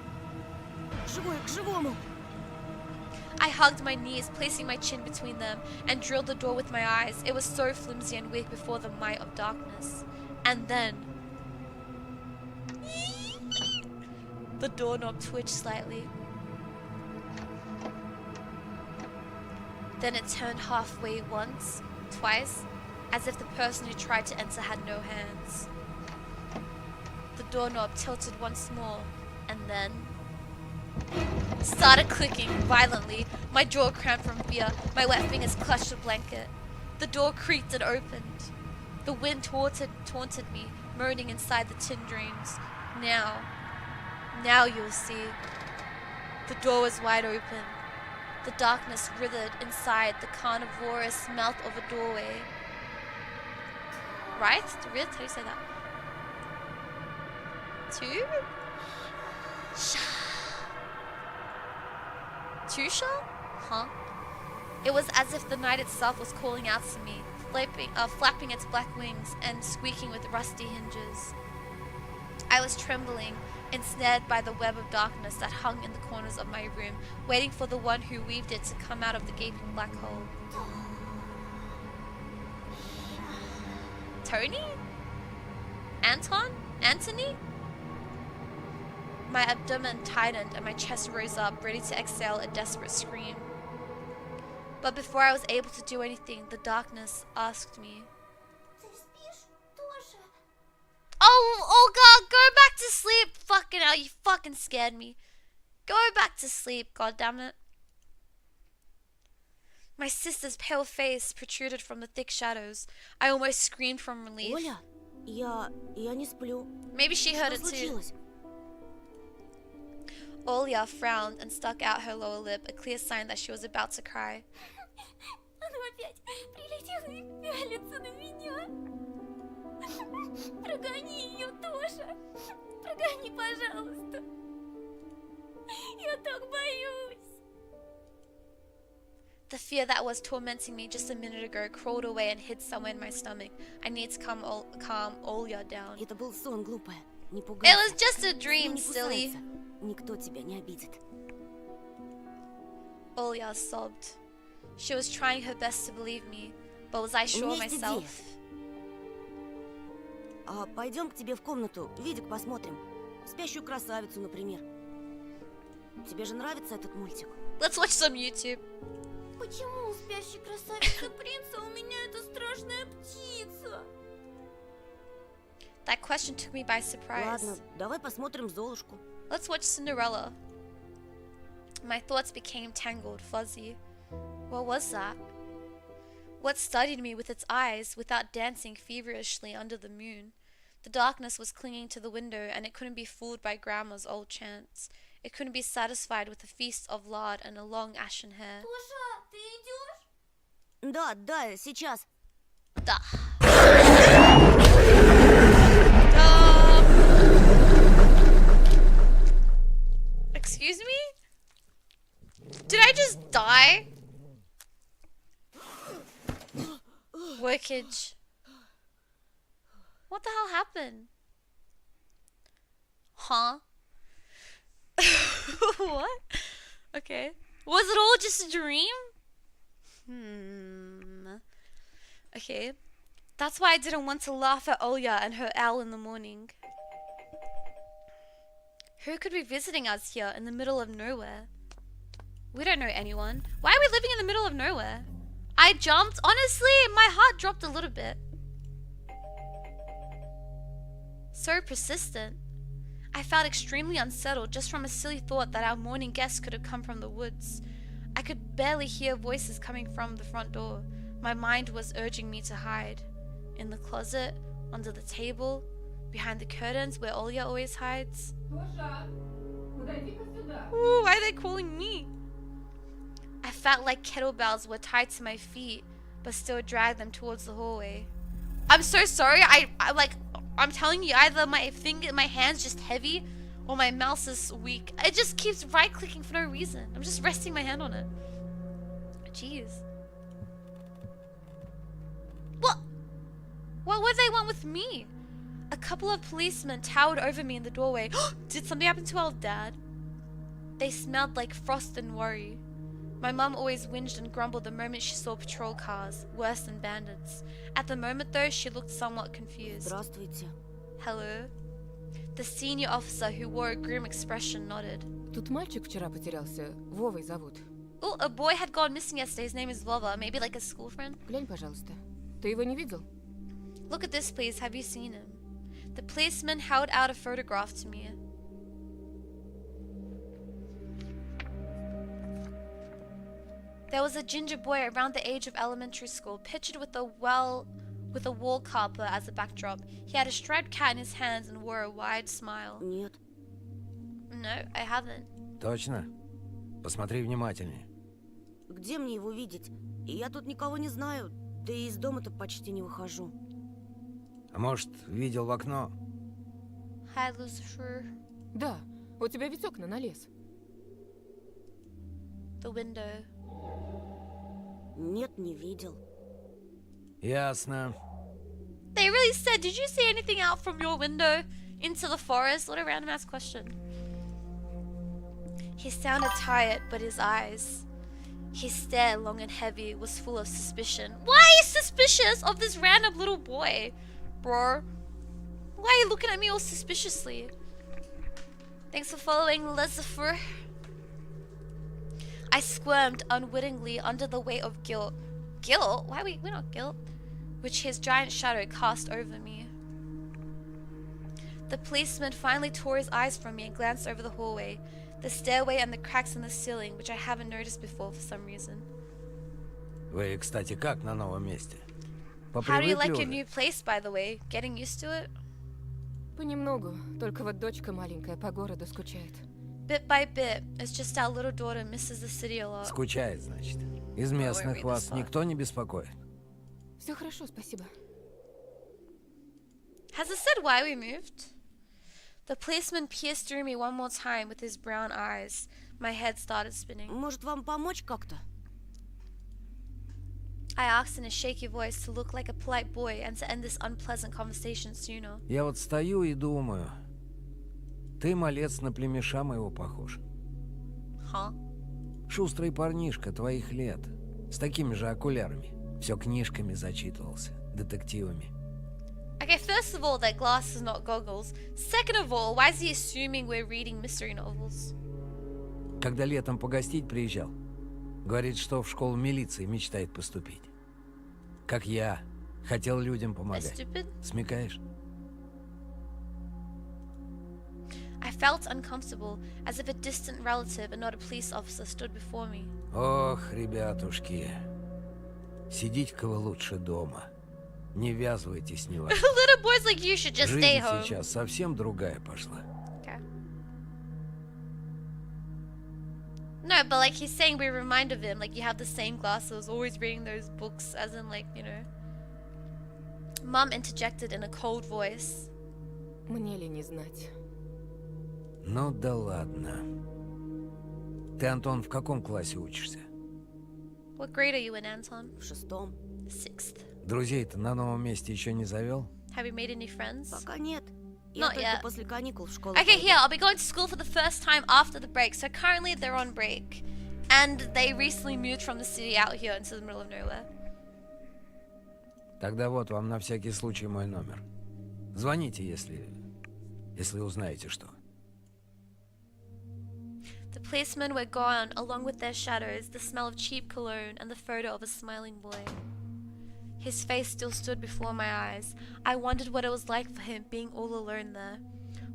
S5: Живое к живому.
S1: I hugged my knees, placing my chin between them, and drilled the door with my eyes. It was so flimsy and weak before the might of darkness. And then... the doorknob twitched slightly. Then it turned halfway once, twice, as if the person who tried to enter had no hands. The doorknob tilted once more, and then... started clicking violently. My jaw cramped from fear. My wet fingers clutched the blanket. The door creaked and opened. The wind taunted me, moaning inside the tin dreams. Now you'll see. The door was wide open. The darkness writhed inside the carnivorous mouth of a doorway. Right? Writhed? How do you say that? Two? Tusha? Huh? It was as if the night itself was calling out to me, flapping its black wings and squeaking with rusty hinges. I was trembling, ensnared by the web of darkness that hung in the corners of my room, waiting for the one who weaved it to come out of the gaping black hole. Tony? Anton? Anthony? My abdomen tightened and my chest rose up, ready to exhale a desperate scream. But before I was able to do anything, the darkness asked me, Oh God, go back to sleep! Fucking hell, you fucking scared me. Go back to sleep, goddammit. My sister's pale face protruded from the thick shadows. I almost screamed from relief.
S5: Оля, я не сплю.
S1: Maybe she heard
S5: Что
S1: it too.
S5: случилось?
S1: Olya frowned and stuck out her lower lip, a clear sign that she was about to cry.
S5: Она опять прилетела и пялится на меня. Прогони ее, Тоша. Прогони, пожалуйста. Я так боюсь.
S1: The fear that was tormenting me just a minute ago crawled away and hid somewhere in my stomach. I need to calm Olya down.
S5: Это был сон, глупая. Не
S1: It
S5: пугайся.
S1: was just a
S5: Сны
S1: dream,
S5: не
S1: silly.
S5: кусаются. Никто тебя не обидит.
S1: Olya sobbed. She was trying her best to believe me, but was I sure
S5: меня есть идея.
S1: myself?
S5: А пойдем к тебе в комнату, видик посмотрим. Спящую красавицу, например. Тебе же нравится этот мультик?
S1: Let's watch some YouTube.
S5: Почему у спящей красавицы принца у меня эта страшная птица?
S1: That question took me by surprise.
S5: Ладно, давай посмотрим Золушку.
S1: Let's watch Cinderella. My thoughts became tangled, fuzzy. What was that? What studied me with its eyes without dancing feverishly under the moon? The darkness was clinging to the window, and it couldn't be fooled by grandma's old chants. It couldn't be satisfied with a feast of lard and a long ashen hair.
S5: Тоша, ты идешь? Да, да, сейчас.
S1: Da. Excuse me? Did I just die? Workage. What the hell happened? Huh? What? Okay. Was it all just a dream? Okay. That's why I didn't want to laugh at Olya and her owl in the morning. Who could be visiting us here in the middle of nowhere? We don't know anyone. Why are we living in the middle of nowhere? I jumped. Honestly, my heart dropped a little bit. So persistent. I felt extremely unsettled just from a silly thought that our morning guest could have come from the woods. I could barely hear voices coming from the front door. My mind was urging me to hide. In the closet, under the table, behind the curtains where Olya always hides. Ooh, why are they calling me? I felt like kettlebells were tied to my feet, but still dragged them towards the hallway. I'm so sorry. I'm telling you, either my hand's just heavy, or my mouse is weak. It just keeps right-clicking for no reason. I'm just resting my hand on it. Jeez. What would they want with me? A couple of policemen towered over me in the doorway. Did something happen to our dad? They smelled like frost and worry. My mum always whinged and grumbled the moment she saw patrol cars, worse than bandits. At the moment, though, she looked somewhat confused.
S5: Здравствуйте.
S1: Hello? The senior officer, who wore a grim expression, nodded.
S3: Тут мальчик вчера потерялся. Вовой зовут.
S1: Oh, a boy had gone missing yesterday. His name is Vova. Maybe like a school friend?
S3: Глянь, пожалуйста. Ты его не видел?
S1: Look at this, please. Have you seen him? The policeman held out a photograph to me. There was a ginger boy around the age of elementary school, pictured with a wall carpet as a backdrop. He had a striped cat in his hands and wore a wide smile.
S5: Нет.
S1: No, I haven't.
S7: Точно? Посмотри внимательнее.
S5: Где мне его видеть? Я тут никого не знаю, да и из дома-то почти не выхожу.
S7: А может, видел в окно?
S1: Hi, Lucifer.
S3: Да. У тебя ведь окна на лес.
S1: The window.
S5: Нет, не видел.
S7: Ясно.
S1: They really said, did you see anything out from your window into the forest? What a random ass question. He sounded tired, but his eyes, his stare, long and heavy, was full of suspicion. Why are you suspicious of this random little boy, bro? Why are you looking at me all suspiciously? Thanks for following, Lucifer. I squirmed unwittingly under the weight of guilt. Guilt? Why we're not guilt? Which his giant shadow cast over me. The policeman finally tore his eyes from me and glanced over the hallway, the stairway and the cracks in the ceiling, which I haven't noticed before for some reason.
S7: Вы, кстати, как на новом месте?
S1: How do you like
S7: Попривыкли
S1: your
S7: уже?
S1: new place, by the way? Getting used to it?
S3: Понемногу. Только вот дочка маленькая по городу скучает.
S1: Bit by bit, it's just our little daughter misses the city a lot.
S7: Скучает, значит. Из местных вас никто не беспокоит?
S3: Все хорошо, спасибо.
S1: Has it said why we moved? The policeman pierced through me one more time with his brown eyes. My head started spinning.
S5: Может, вам помочь как-то?
S1: I asked in a shaky voice to look like a polite boy and to end this unpleasant conversation sooner.
S7: Я вот стою и думаю. Ты, малец, на племеша моего похож.
S1: Huh?
S7: Шустрый парнишка твоих лет. С такими же окулярами. Все книжками зачитывался. Детективами.
S1: Okay, first of all, that glass is not goggles. Second of all, why is he assuming we're reading mystery novels?
S7: Когда летом погостить приезжал, говорит, что в школу милиции мечтает поступить. Как я. Хотел людям
S1: That's
S7: помогать.
S1: stupid.
S7: Смекаешь?
S1: I felt uncomfortable, as if a distant relative and not a police officer stood before me.
S7: Ох, ребятушки. Сидите-ка вы лучше дома. Не ввязывайтесь ни во что.
S1: Little boy's like, you should just stay
S7: Жизнь
S1: home.
S7: сейчас совсем другая пошла.
S1: Okay. No, but like he's saying, we remind of him. Like you have the same glasses, always reading those books, as in like, you know. Mom interjected in a cold voice.
S3: Мне ли не знать?
S7: Ну да ладно. Ты, Антон, в каком классе учишься?
S1: What grade are you in, Anton?
S5: В 6-м.
S1: 6th.
S7: Друзей-то на новом месте еще не завел?
S1: Have you made any friends?
S5: Пока нет. Я
S1: Not
S5: только
S1: yet.
S5: после каникул в школу
S1: Okay,
S5: пойду.
S1: here, I'll be going to school for the first time after the break. So currently they're on break. And they recently moved from the city out here into the middle of nowhere.
S7: Тогда вот вам на всякий случай мой номер. Звоните, если узнаете что.
S1: The policemen were gone, along with their shadows, the smell of cheap cologne, and the photo of a smiling boy. His face still stood before my eyes. I wondered what it was like for him being all alone there.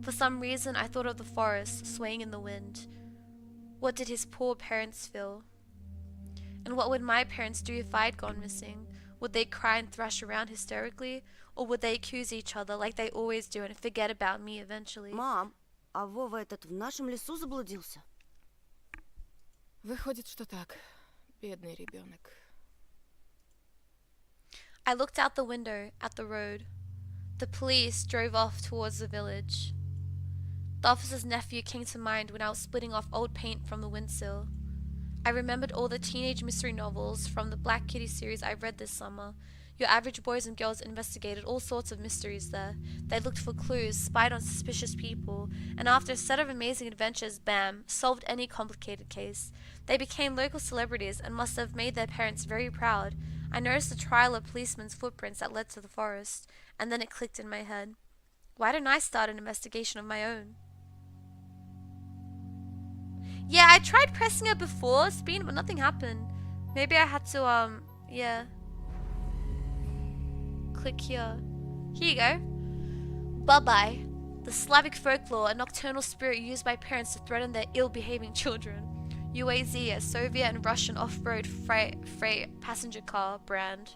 S1: For some reason, I thought of the forest swaying in the wind. What did his poor parents feel? And what would my parents do if I'd gone missing? Would they cry and thrash around hysterically? Or would they accuse each other like they always do and forget about me eventually?
S5: Мам, а Вова этот в нашем лесу заблудился?
S3: Выходит, что так. Бедный ребенок.
S1: I looked out the window at the road. The police drove off towards the village. The officer's nephew came to mind when I was splitting off old paint from the windsill. I remembered all the teenage mystery novels from the Black Kitty series I read this summer. Your average boys and girls investigated all sorts of mysteries there. They looked for clues, spied on suspicious people, and after a set of amazing adventures, bam, solved any complicated case. They became local celebrities and must have made their parents very proud. I noticed the trail of policemen's footprints that led to the forest, and then it clicked in my head. Why didn't I start an investigation of my own? Yeah, I tried pressing it before, Spin, but nothing happened. Maybe I had to, yeah. Click here. Here you go. Bye-bye. The Slavic folklore, a nocturnal spirit used by parents to threaten their ill-behaving children. UAZ, a Soviet and Russian off-road freight passenger car brand.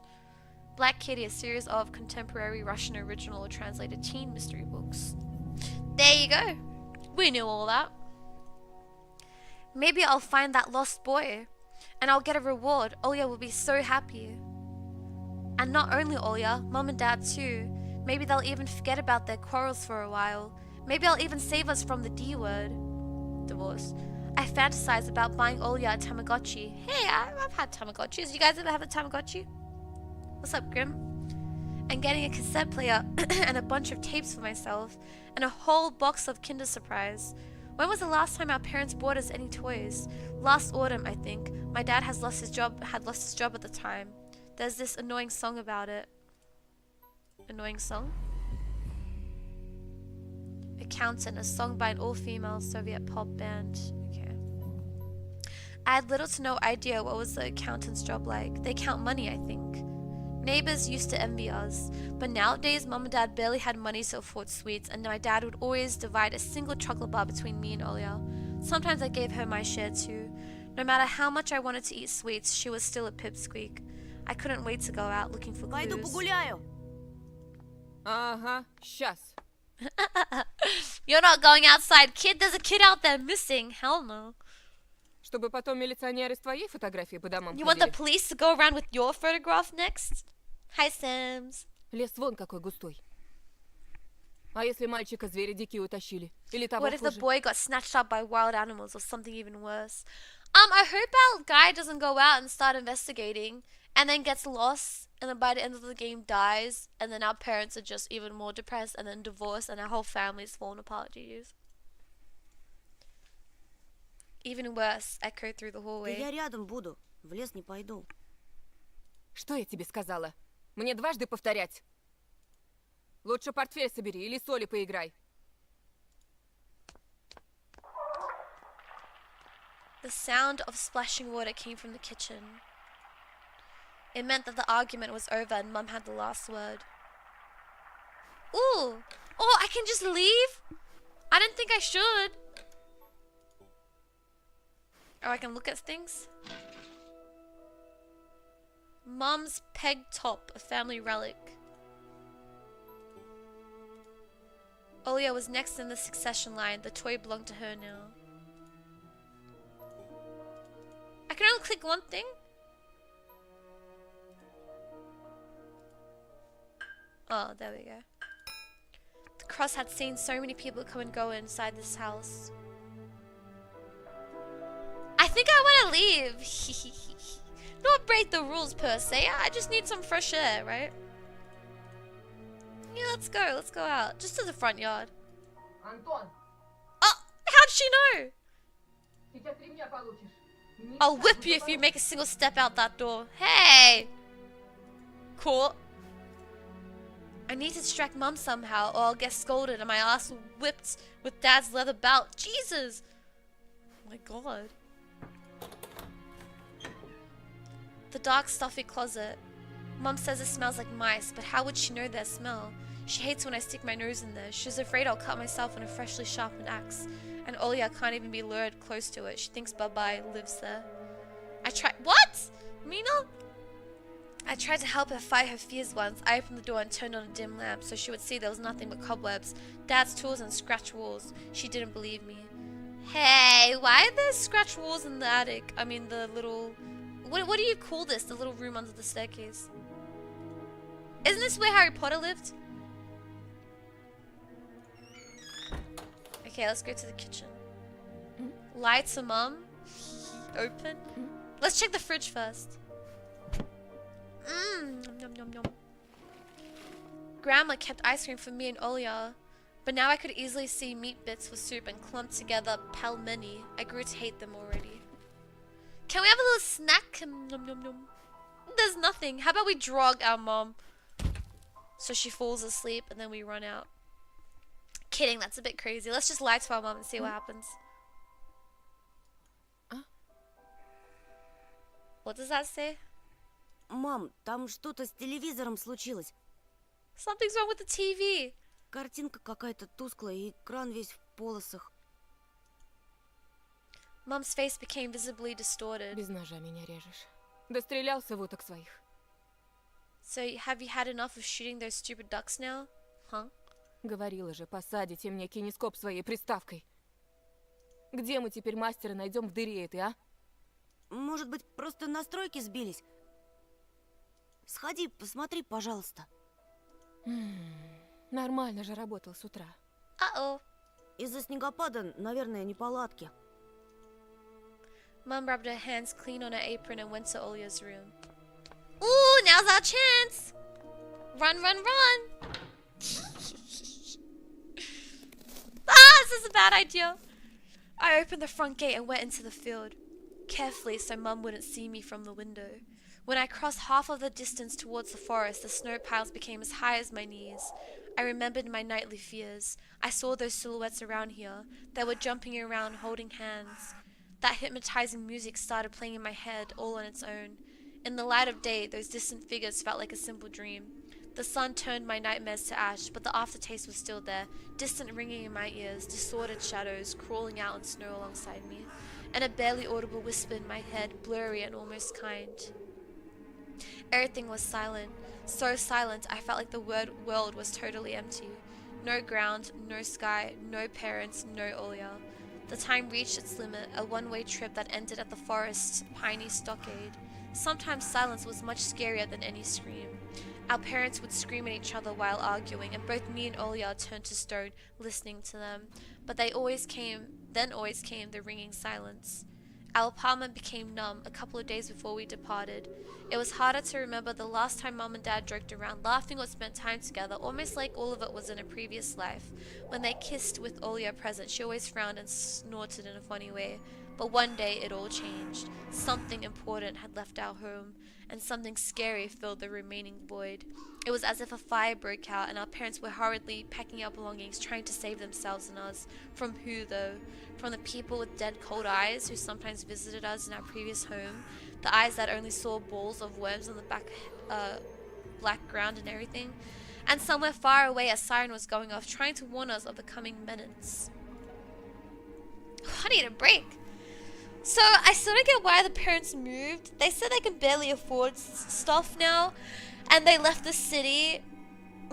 S1: Black Kitty, a series of contemporary Russian original or translated teen mystery books. There you go. We knew all that. Maybe I'll find that lost boy, and I'll get a reward. Olya will be so happy. And not only Olya, Mom and Dad too. Maybe they'll even forget about their quarrels for a while. Maybe I'll even save us from the D word. Divorce. I fantasize about buying Olya a Tamagotchi. Hey, I've had Tamagotchis. You guys ever have a Tamagotchi? What's up, Grim? And getting a cassette player and a bunch of tapes for myself. And a whole box of Kinder Surprise. When was the last time our parents bought us any toys? Last autumn, I think. My dad had lost his job at the time. There's this annoying song about it. Annoying song? Accountant, a song by an all-female Soviet pop band. Okay. I had little to no idea what was the accountant's job like. They count money, I think. Neighbors used to envy us, but nowadays Mom and Dad barely had money to afford sweets, and my dad would always divide a single chocolate bar between me and Olya. Sometimes I gave her my share too. No matter how much I wanted to eat sweets, she was still a pipsqueak. I couldn't wait to go out looking for
S5: Пойду
S1: clues.
S5: погуляю.
S3: Ага, сейчас.
S1: You're not going outside, kid. There's a kid out there missing. Hell no.
S3: Чтобы потом милиционеры с твоей фотографией по домам
S1: You want the
S3: ходили.
S1: police to go around with your photograph next? Hi, Sams.
S3: Лес вон какой густой. А если мальчика звери дикие утащили? Или того
S1: What if the
S3: хуже?
S1: boy got snatched up by wild animals or something even worse? I hope our guy doesn't go out and start investigating and then gets lost and then by the end of the game dies and then our parents are just even more depressed and then divorced and our whole family's fallen apart, GG's. Even worse, echoed through the
S5: Да
S1: hallway.
S5: я рядом буду. В лес не пойду.
S3: Что я тебе сказала? Мне дважды повторять? Лучше портфель собери или соли поиграй.
S1: The sound of splashing water came from the kitchen. It meant that the argument was over and Mum had the last word. Ooh! Oh, I can just leave? I didn't think I should. Oh, I can look at things? Mom's peg top, a family relic. Olia was next in the succession line. The toy belonged to her now. I can only click one thing? Oh, there we go. The cross had seen so many people come and go inside this house. I think I want to leave. Not break the rules per se. I just need some fresh air, right? Yeah, let's go. Let's go out. Just to the front yard.
S3: Антон,
S1: Oh, how'd she know?
S3: сейчас ремня получишь.
S1: I'll whip you if you make a single step out that door. Hey! Cool. I need to distract Mum somehow, or I'll get scolded and my ass whipped with Dad's leather belt. Jesus! Oh my god. The dark, stuffy closet. Mum says it smells like mice, but how would she know their smell? She hates when I stick my nose in there. She's afraid I'll cut myself on a freshly sharpened axe. And Olia can't even be lured close to it. She thinks Bye-Bye lives there. I tried— What? Mina? I tried to help her fight her fears once. I opened the door and turned on a dim lamp so she would see there was nothing but cobwebs, Dad's tools and scratch walls. She didn't believe me. Hey, why are there scratch walls in the attic? I mean the little... What do you call this? The little room under the staircase. Isn't this where Harry Potter lived? Okay, let's go to the kitchen. Lights are Mum. Open. Let's check the fridge first. Yum, yum, yum, yum. Grandma kept ice cream for me and Olia, but now I could easily see meat bits for soup and clumped together pelmeni. I grew to hate them already. Can we have a little snack? Yum, yum, yum. There's nothing. How about we drug our mom so she falls asleep and then we run out? Kidding, that's a bit crazy. Let's just lie to our mom and see what happens. What does that say?
S5: Мам, там что-то с телевизором случилось.
S1: Something's wrong with the TV.
S5: Картинка какая-то тусклая, и экран весь в полосах.
S1: Mom's face became visibly distorted.
S3: Без ножа меня режешь. Дострелялся в уток своих.
S1: So, have you had enough of shooting those stupid ducks now? Huh?
S3: Говорила же, посадите мне кинескоп своей приставкой. Где мы теперь мастера найдем в дыре этой, а?
S5: Может быть, просто настройки сбились? Сходи, посмотри, пожалуйста.
S3: Нормально же работал с утра.
S1: Uh-oh.
S5: Из-за снегопада, наверное, неполадки.
S1: Mum rubbed her hands clean on her apron and went to Olia's room. Ooh, now's our chance! Run, run, run! This is a bad idea. I opened the front gate and went into the field, carefully so Mum wouldn't see me from the window. When I crossed half of the distance towards the forest, the snow piles became as high as my knees. I remembered my nightly fears. I saw those silhouettes around here. They were jumping around, holding hands. That hypnotizing music started playing in my head all on its own. In the light of day, those distant figures felt like a simple dream. The sun turned my nightmares to ash, but the aftertaste was still there, distant ringing in my ears, distorted shadows crawling out in snow alongside me, and a barely audible whisper in my head, blurry and almost kind. Everything was silent, so silent I felt like the world was totally empty. No ground, no sky, no parents, no Olia. The time reached its limit, a one-way trip that ended at the forest's piney stockade. Sometimes silence was much scarier than any scream. Our parents would scream at each other while arguing, and both me and Olia turned to stone, listening to them. But then always came the ringing silence. Our apartment became numb a couple of days before we departed. It was harder to remember the last time Mum and Dad joked around, laughing or spent time together, almost like all of it was in a previous life. When they kissed with Olia present, she always frowned and snorted in a funny way. But one day it all changed. Something important had left our home, and something scary filled the remaining void. It was as if a fire broke out, and our parents were hurriedly packing our belongings, trying to save themselves and us. From who, though? From the people with dead cold eyes who sometimes visited us in our previous home, the eyes that only saw balls of worms on the black ground and everything. And somewhere far away a siren was going off, trying to warn us of the coming menace. I need a break. So I sort of get why the parents moved. They said they can barely afford stuff now, and they left the city.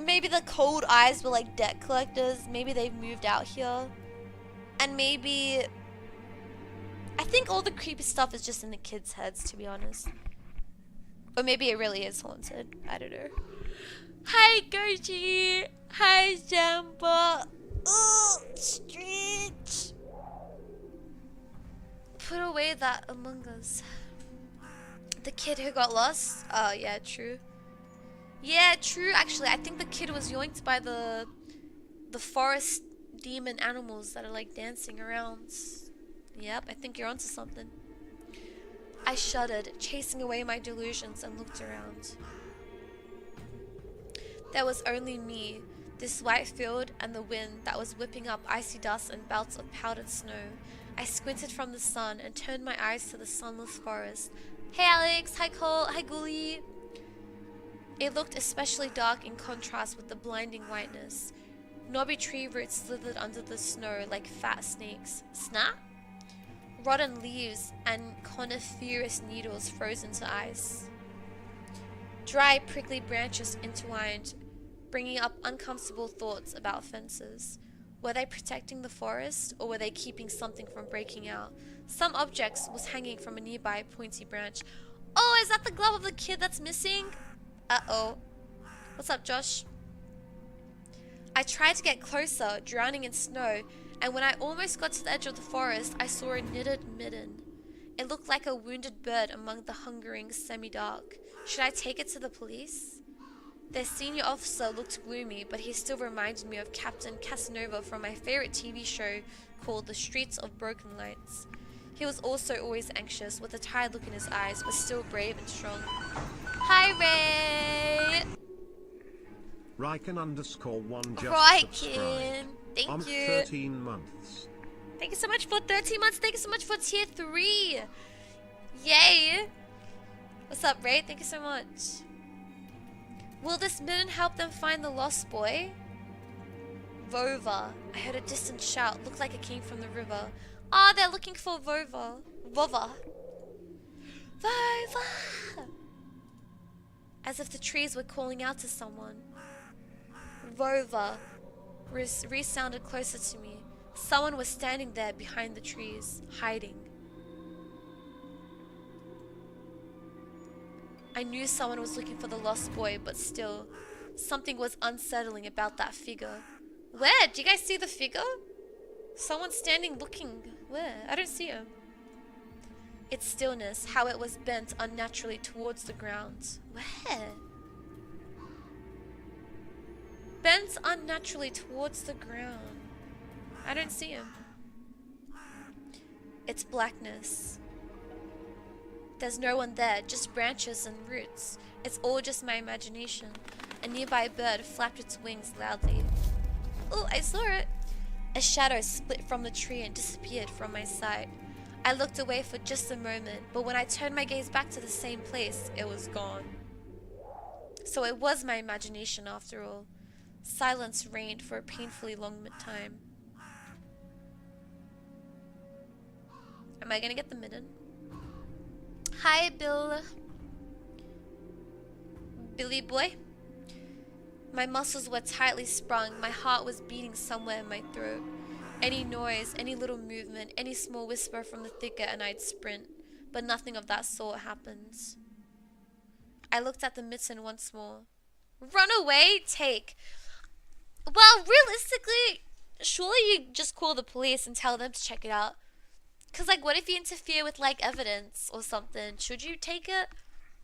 S1: Maybe the cold eyes were like debt collectors. Maybe they've moved out here, and maybe I think all the creepy stuff is just in the kids' heads, to be honest. Or maybe it really is haunted. I don't know. Hi, Goji. Hi, Jamba. Oh, Stretch. Put away that Among Us. The kid who got lost? Oh, yeah, true. Yeah, true, actually. I think the kid was yoinked by the forest demon animals that are, like, dancing around. Yep, I think you're onto something. I shuddered, chasing away my delusions, and looked around. There was only me, this white field, and the wind that was whipping up icy dust and belts of powdered snow. I squinted from the sun and turned my eyes to the sunless forest. Hey Alex, hi Cole, hi Ghoulie. It looked especially dark in contrast with the blinding whiteness. Knobby tree roots slithered under the snow like fat snakes. Snap? Rotten leaves and coniferous needles froze into ice. Dry, prickly branches intertwined, bringing up uncomfortable thoughts about fences. Were they protecting the forest, or were they keeping something from breaking out? Some objects was hanging from a nearby pointy branch. Oh, is that the glove of the kid that's missing? Uh-oh. What's up, Josh? I tried to get closer, drowning in snow, and when I almost got to the edge of the forest, I saw a knitted midden. It looked like a wounded bird among the hungering semi-dark. Should I take it to the police? Their senior officer looked gloomy, but he still reminded me of Captain Casanova from my favorite TV show called The Streets of Broken Lights. He was also always anxious, with a tired look in his eyes, but still brave and strong. Hi, Ray!
S2: Ryken_1 just
S1: Ryken,
S2: subscribed.
S1: Thank
S2: I'm
S1: you.
S2: 13 months.
S1: Thank you so much for 13 months. Thank you so much for tier 3. Yay! What's up, Ray? Thank you so much. Will this midden help them find the lost boy? Vova. I heard a distant shout. Looked like it came from the river. Ah, they're looking for Vova. Vova. Vova! As if the trees were calling out to someone. Vova resounded closer to me. Someone was standing there behind the trees, hiding. I knew someone was looking for the lost boy, but still, something was unsettling about that figure. Where? Do you guys see the figure? Someone standing looking. Where? I don't see him. Its stillness, how it was bent unnaturally towards the ground. Where? Bent unnaturally towards the ground. I don't see him. It's blackness. There's no one there, just branches and roots. It's all just my imagination. A nearby bird flapped its wings loudly. Oh, I saw it. A shadow split from the tree and disappeared from my sight. I looked away for just a moment, but when I turned my gaze back to the same place, it was gone. So it was my imagination after all. Silence reigned for a painfully long time. Am I gonna get the midden? Hi, Billy boy. My muscles were tightly sprung. My heart was beating somewhere in my throat. Any noise, any little movement, any small whisper from the thicket and I'd sprint. But nothing of that sort happened. I looked at the mitten once more. Run away? Take. Well, realistically, surely you just call the police and tell them to check it out. Because, like, what if you interfere with, like, evidence or something? Should you take it?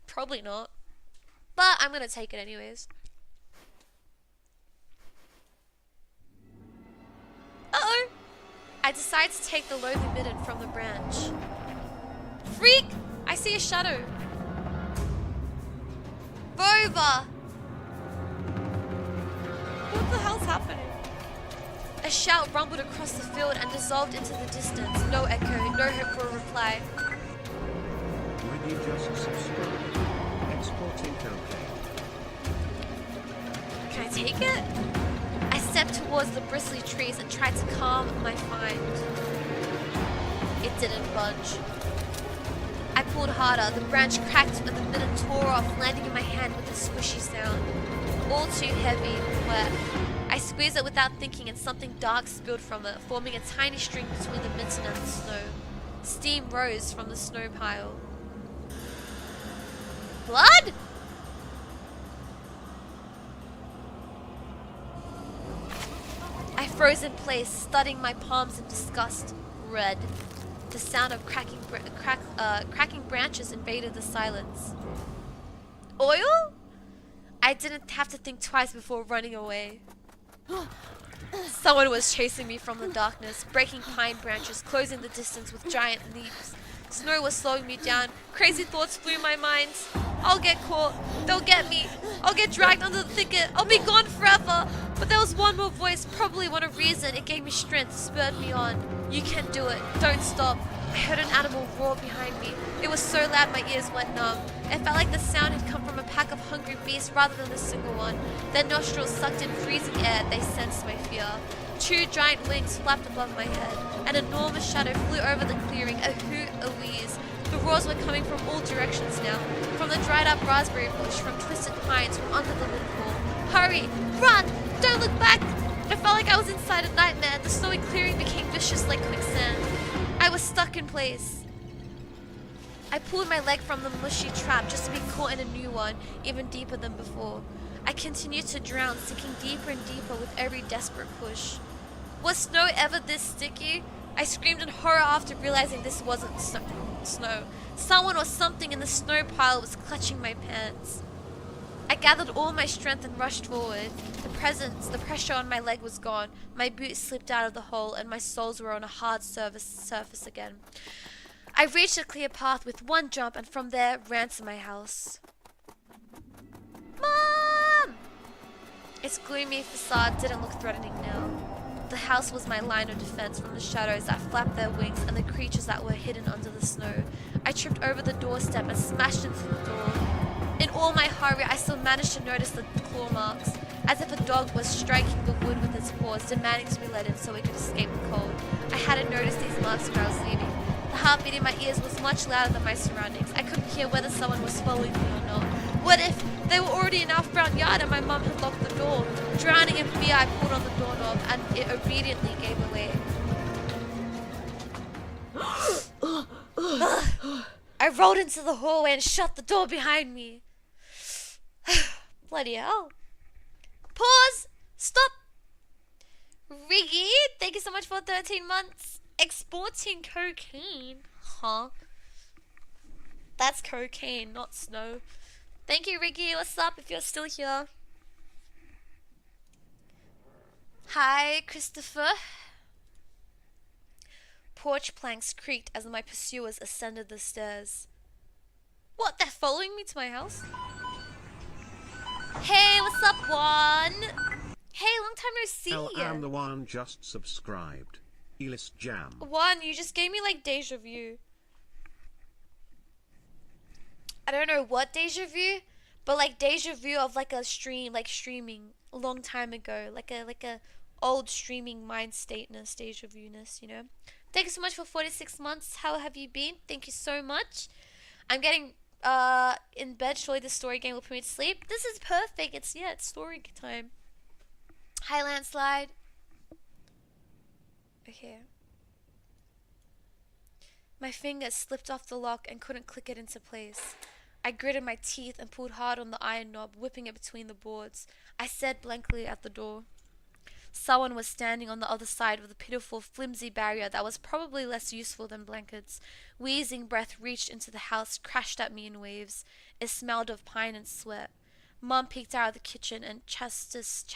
S1: Probably not. But I'm going to take it anyways. Uh-oh. I decide to take the lowly midden from the branch. Freak! I see a shadow. Vova! What the hell's happening? A shout rumbled across the field and dissolved into the distance. No echo, no hope for a reply.
S2: When you just subscribed. Exporting cocaine.
S1: Can I take it? I stepped towards the bristly trees and tried to calm my find. It didn't budge. I pulled harder. The branch cracked and the minute tore off, landing in my hand with a squishy sound. All too heavy and wet. I squeezed it without thinking and something dark spilled from it, forming a tiny string between the mitten and the snow. Steam rose from the snow pile. Blood? I froze in place, studying my palms in disgust. Red. The sound of cracking branches invaded the silence. Oil? I didn't have to think twice before running away. Someone was chasing me from the darkness, breaking pine branches, closing the distance with giant leaps. Snow was slowing me down. Crazy thoughts flew my mind. I'll get caught. They'll get me. I'll get dragged under the thicket. I'll be gone forever. But there was one more voice, probably one of reason. It gave me strength, spurred me on. You can do it. Don't stop. I heard an animal roar behind me. It was so loud my ears went numb. It felt like the sound had come from a pack of hungry beasts rather than a single one. Their nostrils sucked in freezing air. They sensed my fear. Two giant wings flapped above my head. An enormous shadow flew over the clearing, a hoot, a wheeze. The roars were coming from all directions now. From the dried up raspberry bush, from twisted pines, from under the windfall. Hurry! Run! Don't look back! I felt like I was inside a nightmare. The snowy clearing became vicious like quicksand. I was stuck in place. I pulled my leg from the mushy trap just to be caught in a new one, even deeper than before. I continued to drown, sinking deeper and deeper with every desperate push. Was snow ever this sticky? I screamed in horror after realizing this wasn't snow. Someone or something in the snow pile was clutching my pants. I gathered all my strength and rushed forward. The pressure on my leg was gone. My boots slipped out of the hole and my soles were on a hard surface again. I reached a clear path with one jump and from there ran to my house. Mom! Its gloomy facade didn't look threatening now. The house was my line of defense from the shadows that flapped their wings and the creatures that were hidden under the snow. I tripped over the doorstep and smashed into the door. In all my hurry, I still managed to notice the claw marks, as if a dog was striking the wood with its paws, demanding to be let in so it could escape the cold. I hadn't noticed these marks when I was leaving. The heartbeat in my ears was much louder than my surroundings. I couldn't hear whether someone was following me or not. What if they were already in our front yard and my mum had locked the door? Drowning in fear, I pulled on the doorknob and it obediently gave away. I rolled into the hallway and shut the door behind me. Bloody hell. Pause! Stop! Riggy, thank you so much for 13 months. Exporting cocaine. Huh? That's cocaine, not snow. Thank you, Riggy. What's up if you're still here? Hi, Christopher. Porch planks creaked as my pursuers ascended the stairs. What? They're following me to my house? Hey, what's up, Juan? Hey, long time no see.
S2: I'm the one just subscribed. Elis Jam.
S1: Juan, you just gave me like deja vu. I don't know what deja vu, but like deja vu of like a stream, like streaming a long time ago, like a old streaming mind stateness, deja vu-ness, you know. Thank you so much for 46 months. How have you been? Thank you so much. I'm getting in bed. Surely the story game will put me to sleep. This is perfect. It's story time. Hi, Landslide. Okay. My fingers slipped off the lock and couldn't click it into place. I gritted my teeth and pulled hard on the iron knob, whipping it between the boards. I stared blankly at the door. Someone was standing on the other side of the pitiful, flimsy barrier that was probably less useful than blankets. Wheezing breath reached into the house, crashed at me in waves. It smelled of pine and sweat. Mom peeked out of the kitchen and chastised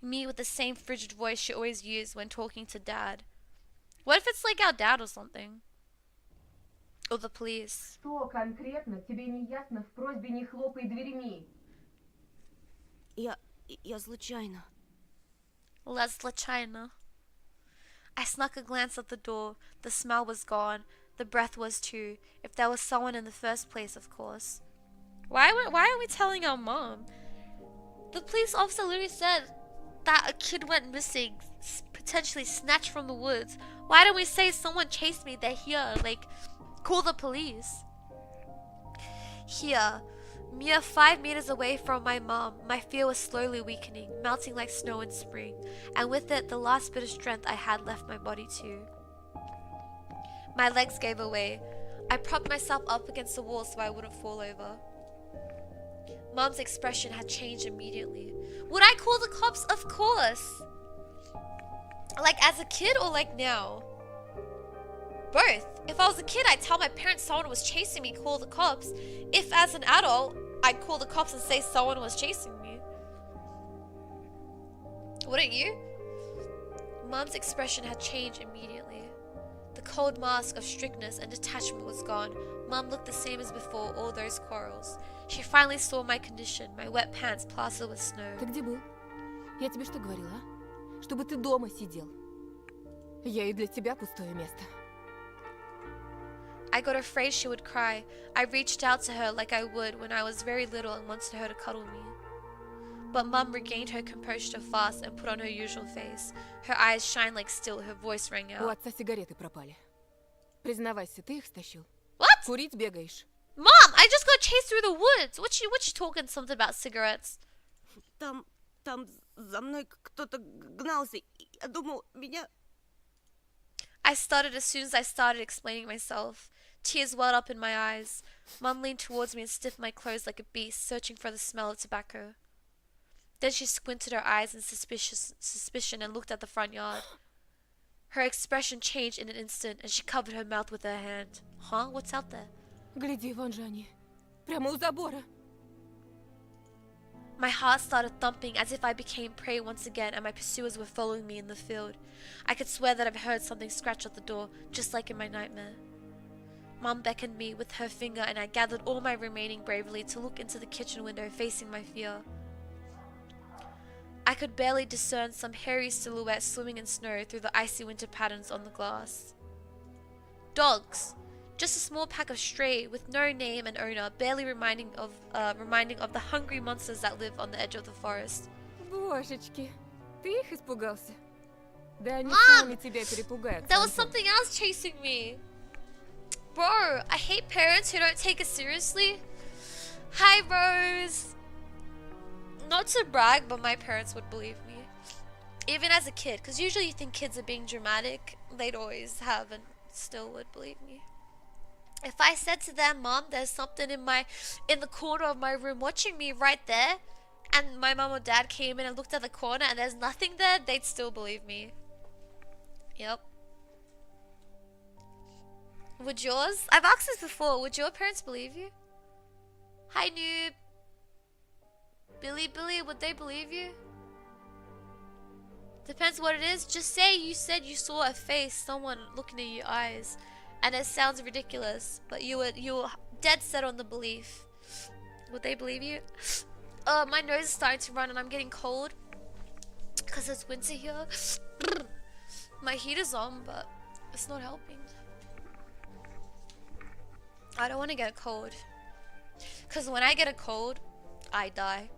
S1: me with the same frigid voice she always used when talking to Dad. What if it's like our dad or something? Or the police?
S3: Что конкретно тебе не ясно в просьбе не хлопай дверьми?
S5: Я случайно.
S1: Leslie China. I snuck a glance at the door. The smell was gone. The breath was too. If there was someone in the first place, of course. Why are we telling our mom? The police officer literally said that a kid went missing potentially snatched from the woods. Why don't we say someone chased me? They're here. Like, call the police. Here, mere 5 meters away from my mom, my fear was slowly weakening, melting like snow in spring, and with it, the last bit of strength I had left my body too. My legs gave away. I propped myself up against the wall so I wouldn't fall over. Mom's expression had changed immediately. Would I call the cops? Of course. Like as a kid or like now? Both. If I was a kid, I'd tell my parents someone was chasing me, call the cops. If as an adult, I'd call the cops and say someone was chasing me. Wouldn't you? Mom's expression had changed immediately. The cold mask of strictness and detachment was gone. Mom looked the same as before all those quarrels. She finally saw my condition, my wet pants plastered with snow.
S3: Ты где был? Я тебе что говорила, а? Чтобы ты дома сидел. Я и для тебя пустое место.
S1: I got afraid she would cry. I reached out to her like I would when I was very little and wanted her to cuddle me. But Mum regained her composure fast and put on her usual face. Her eyes shined like steel, her voice rang
S3: У
S1: out.
S3: отца сигареты пропали. Признавайся, ты их стащил?
S1: What?
S3: Курить бегаешь.
S1: Mom, I just got chased through the woods. What you talking something about cigarettes?
S5: Там за мной кто-то гнался. Я думал, меня...
S1: I stuttered as soon as I started explaining myself. Tears welled up in my eyes. Mum leaned towards me and sniffed my clothes like a beast, searching for the smell of tobacco. Then she squinted her eyes in suspicion and looked at the front yard. Her expression changed in an instant, and she covered her mouth with her hand. Huh? What's out there?
S3: Гляди, вон же они. Прямо у забора.
S1: My heart started thumping as if I became prey once again and my pursuers were following me in the field. I could swear that I've heard something scratch at the door, just like in my nightmare. Mom beckoned me with her finger and I gathered all my remaining bravery to look into the kitchen window facing my fear. I could barely discern some hairy silhouette swimming in snow through the icy winter patterns on the glass. Dogs. Just a small pack of stray with no name and owner, barely reminding of the hungry monsters that live on the edge of the forest.
S3: Божечки, ты их испугался? Да они
S1: Mom!
S3: сами тебя перепугают.
S1: There was
S3: Антон.
S1: something else chasing me. Bro, I hate parents who don't take it seriously. Hi, Rose. Not to brag, but my parents would believe me. Even as a kid, because usually you think kids are being dramatic. They'd always have and still would believe me. If I said to them, Mom, there's something in the corner of my room watching me right there, and my mom or dad came in and looked at the corner and there's nothing there, they'd still believe me. Yep. Would yours? I've asked this before. Would your parents believe you? Hi, noob. Billy, would they believe you? Depends what it is. Just say you said you saw a face, someone looking in your eyes. And it sounds ridiculous, but you were dead set on the belief. Would they believe you? My nose is starting to run and I'm getting cold. Because it's winter here. My heater's on, but it's not helping. I don't want to get a cold. Because when I get a cold, I die.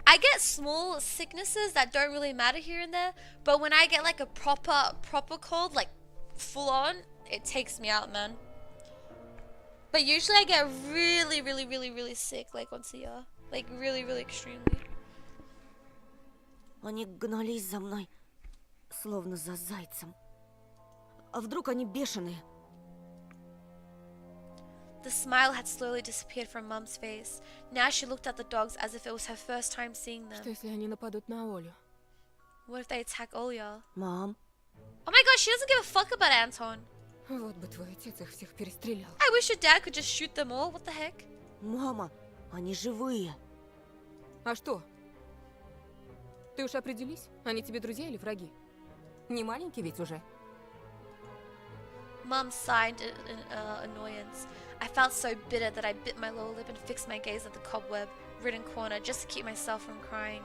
S1: I get small sicknesses that don't really matter here and there. But when I get like a proper cold, like full on, it takes me out, man. But usually I get really sick, like once a year. Like really extremely.
S5: Они гнались за мной, словно за зайцем. А вдруг они бешеные?
S1: The smile had slowly disappeared from Mum's face. Now she looked at the dogs as if it was her first time seeing them.
S3: Что если они нападут на Олю?
S1: What if they attack Olya?
S5: Мам,
S1: Oh my god, she doesn't give a fuck about Anton.
S3: Вот бы твой отец их всех перестрелял.
S1: I wish your dad could just shoot them all. What the heck?
S5: мама, они живые.
S3: А что? Ты уж определись, они тебе друзья или враги? Не маленький ведь уже.
S1: Mum sighed in annoyance. I felt so bitter that I bit my lower lip and fixed my gaze at the cobweb-ridden corner just to keep myself from crying.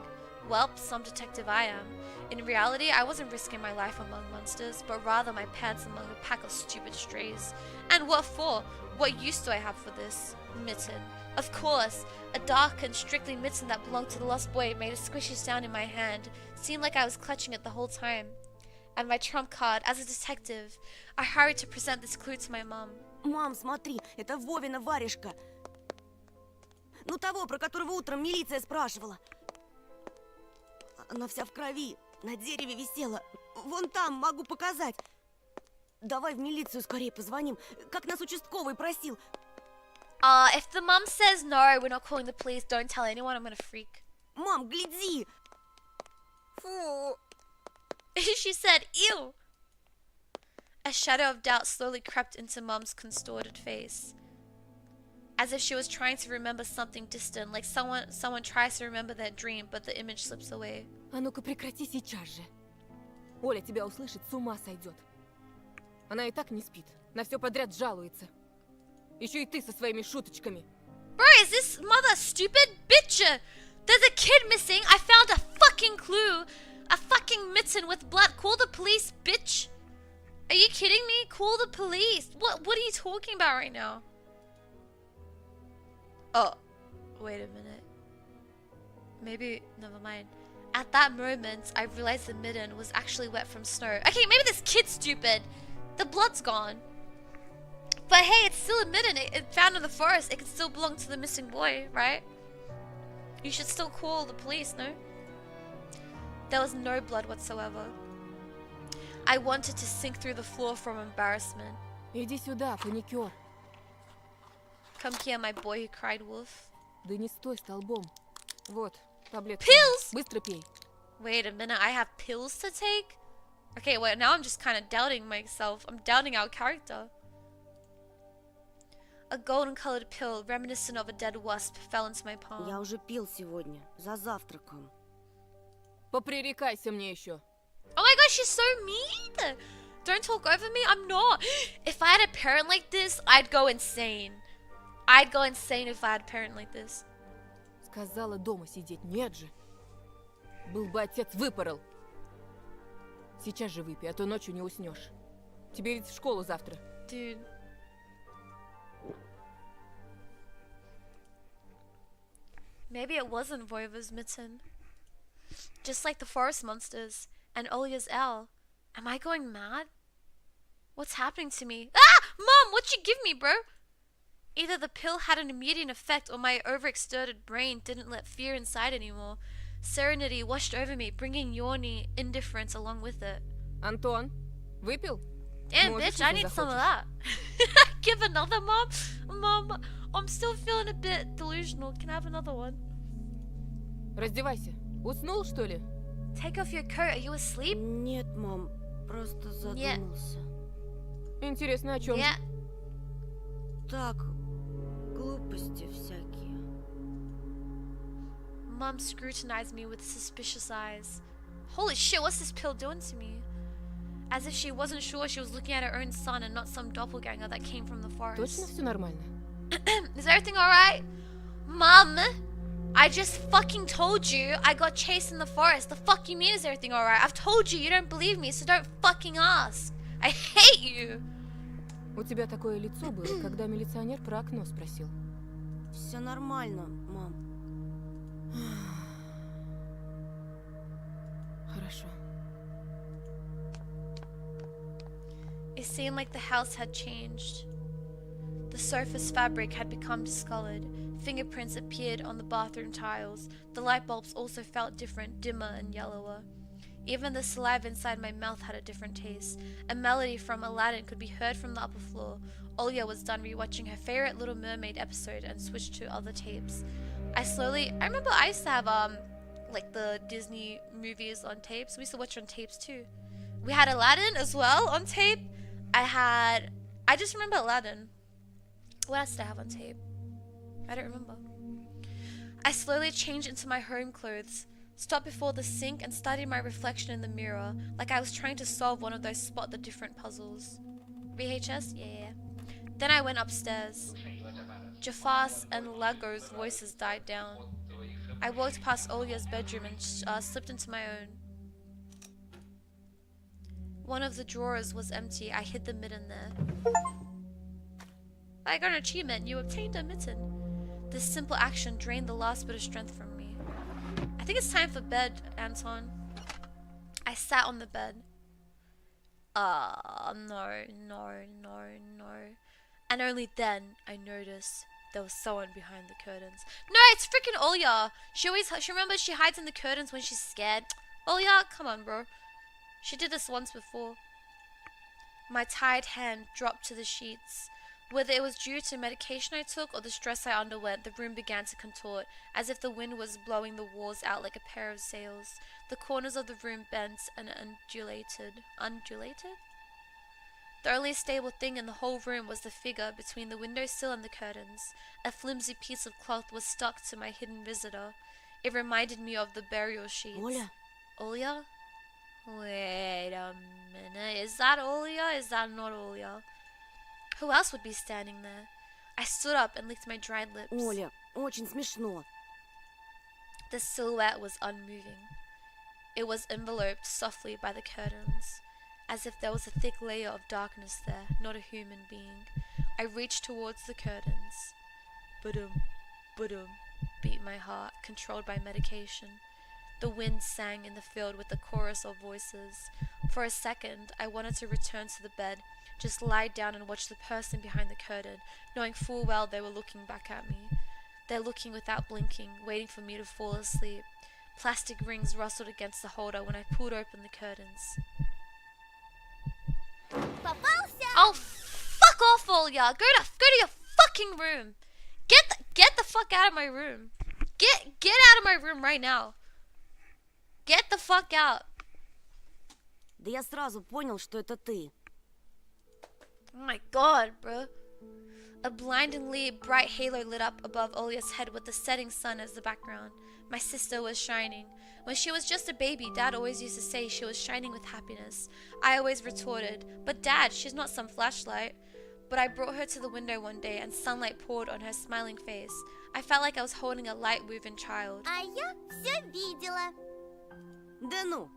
S1: Welp, some detective I am. In reality, I wasn't risking my life among monsters, but rather my pants among a pack of stupid strays. And what for? What use do I have for this? Mitten. Of course! A dark and strictly mitten that belonged to the lost boy made a squishy sound in my hand. It seemed like I was clutching it the whole time. and my trump card. As a detective, I hurried to present this clue to my mom.
S5: Мам, смотри, это Вовина варежка. Ну того, про которого утром милиция спрашивала. Она вся в крови, на дереве висела. Вон там, могу показать. Давай в милицию скорее позвоним, как нас участковый просил.
S1: If the mom says no, we're not calling the police, don't tell anyone, I'm gonna freak.
S5: Мам, гляди! Фу!
S1: She said, ew! A shadow of doubt slowly crept into Mom's contorted face. As if she was trying to remember something distant, like someone tries to remember their dream, but the image slips away.
S3: А ну-ка прекрати сейчас же. Оля тебя услышит, с ума сойдет. Она и так не спит, на все подряд жалуется. Еще и ты со своими шуточками.
S1: Bro, is this mother stupid? Bitch! There's a kid missing. I found a fucking clue. A fucking mitten with blood. Call the police, bitch. Are you kidding me? Call the police. What are you talking about right now? Oh, wait a minute. Maybe, never mind. At that moment, I realized the mitten was actually wet from snow. Okay, maybe this kid's stupid. The blood's gone. But hey, it's still a mitten. It found in the forest. It could still belong to the missing boy, right? You should still call the police, no? There was no blood whatsoever. I wanted to sink through the floor from embarrassment.
S3: Иди сюда, паникер.
S1: Come here, my boy, who cried wolf.
S3: Да не стой столбом. Вот, таблетки.
S1: Pills!
S3: Быстро пей.
S1: Wait a minute, I have pills to take? Okay, well, now I'm just kind of doubting myself. I'm doubting our character. A golden-colored pill, reminiscent of a dead wasp, fell into my palm.
S5: Я уже пил сегодня, за завтраком.
S3: Попререкайся мне еще.
S1: Oh my gosh, she's so mean! Don't talk over me, I'm not. If I had a parent like this, I'd go insane. I'd go insane if I had a parent like this.
S3: Сказала дома сидеть, нет же. Был бы отец, выпорол. Сейчас же выпей, а то ночью не уснешь. Тебе ведь в школу завтра.
S1: Dude. Maybe it wasn't Voiva's mitten. Just like the forest monsters and Olya's owl. Am I going mad? What's happening to me? Ah! Mom, what'd you give me, bro? Either the pill had an immediate effect or my overexerted brain didn't let fear inside anymore. Serenity washed over me, bringing yawny indifference along with it.
S3: Антон, выпил?
S1: Damn,
S3: Можешь,
S1: bitch, I
S3: если
S1: need some of
S3: захочешь.
S1: that. Give another, Mom? Mom, I'm still feeling a bit delusional. Can I have another one?
S3: Раздевайся. Уснул, что ли?
S1: Take off your coat. Are you asleep?
S5: Нет, мам, просто задумался.
S3: Интересно, о чем?
S1: Yeah.
S5: Так, глупости всякие.
S1: Mom scrutinized me with suspicious eyes. Holy shit, what's this pill doing to me? As if she wasn't sure she was looking at her own son and not some doppelganger that came from the
S3: Точно
S1: forest.
S3: все нормально?
S1: Is everything alright? Mom, I just fucking told you I got chased in the forest. The fuck you mean is everything alright? I've told you, you don't believe me, so don't fucking ask. I hate you.
S3: У тебя такое лицо было, когда милиционер про окно спросил.
S5: Все нормально, мам.
S3: Хорошо.
S1: It seemed like the house had changed. The sofa's fabric had become discolored. Fingerprints appeared on the bathroom tiles. The light bulbs also felt different, dimmer and yellower. Even the saliva inside my mouth had a different taste. A melody from Aladdin could be heard from the upper floor. Olya was done rewatching her favorite Little Mermaid episode and switched to other tapes. I remember I used to have like the Disney movies on tapes. We used to watch on tapes too. We had Aladdin as well on tape. I just remember Aladdin. What else did I have on tape? I don't remember. I slowly changed into my home clothes, stopped before the sink and studied my reflection in the mirror, like I was trying to solve one of those spot the different puzzles. VHS? Yeah. Then I went upstairs. Jafar's and Lago's voices died down. I walked past Olya's bedroom and slipped into my own. One of the drawers was empty. I hid the mitten there. I got an achievement. You obtained a mitten. This simple action drained the last bit of strength from me. I think it's time for bed, Anton. I sat on the bed. No, no, no, no. And only then I noticed there was someone behind the curtains. No, it's freaking Olya. She remembers she hides in the curtains when she's scared. Olya, come on, bro. She did this once before. My tired hand dropped to the sheets. Whether it was due to medication I took or the stress I underwent, the room began to contort, as if the wind was blowing the walls out like a pair of sails. The corners of the room bent and undulated. Undulated? The only stable thing in the whole room was the figure between the windowsill and the curtains. A flimsy piece of cloth was stuck to my hidden visitor. It reminded me of the burial sheets.
S5: Оля,
S1: Olya? Wait a minute. Is that Olya? Is that not Olya? Who else would be standing there? I stood up and licked my dried lips.
S5: Оля, очень смешно.
S1: The silhouette was unmoving. It was enveloped softly by the curtains, as if there was a thick layer of darkness there, not a human being. I reached towards the curtains. Ba-dum, ba-dum, beat my heart, controlled by medication. The wind sang in the field with a chorus of voices. For a second, I wanted to return to the bed, just lie down and watch the person behind the curtain, knowing full well they were looking back at me. They're looking without blinking, waiting for me to fall asleep. Plastic rings rustled against the holder when I pulled open the curtains. Oh, fuck off, Olya! Go to your fucking room! Get the fuck out of my room! Get out of my room right now! Get the fuck out!
S5: Да я сразу понял, что это ты.
S1: Oh my god, bro. A blindingly bright halo lit up above Olya's head with the setting sun as the background. My sister was shining. When she was just a baby, Dad always used to say she was shining with happiness. I always retorted, "But Dad, she's not some flashlight." But I brought her to the window one day and sunlight poured on her smiling face. I felt like I was holding a light-moving child.
S8: А я все видела.
S5: Да ну,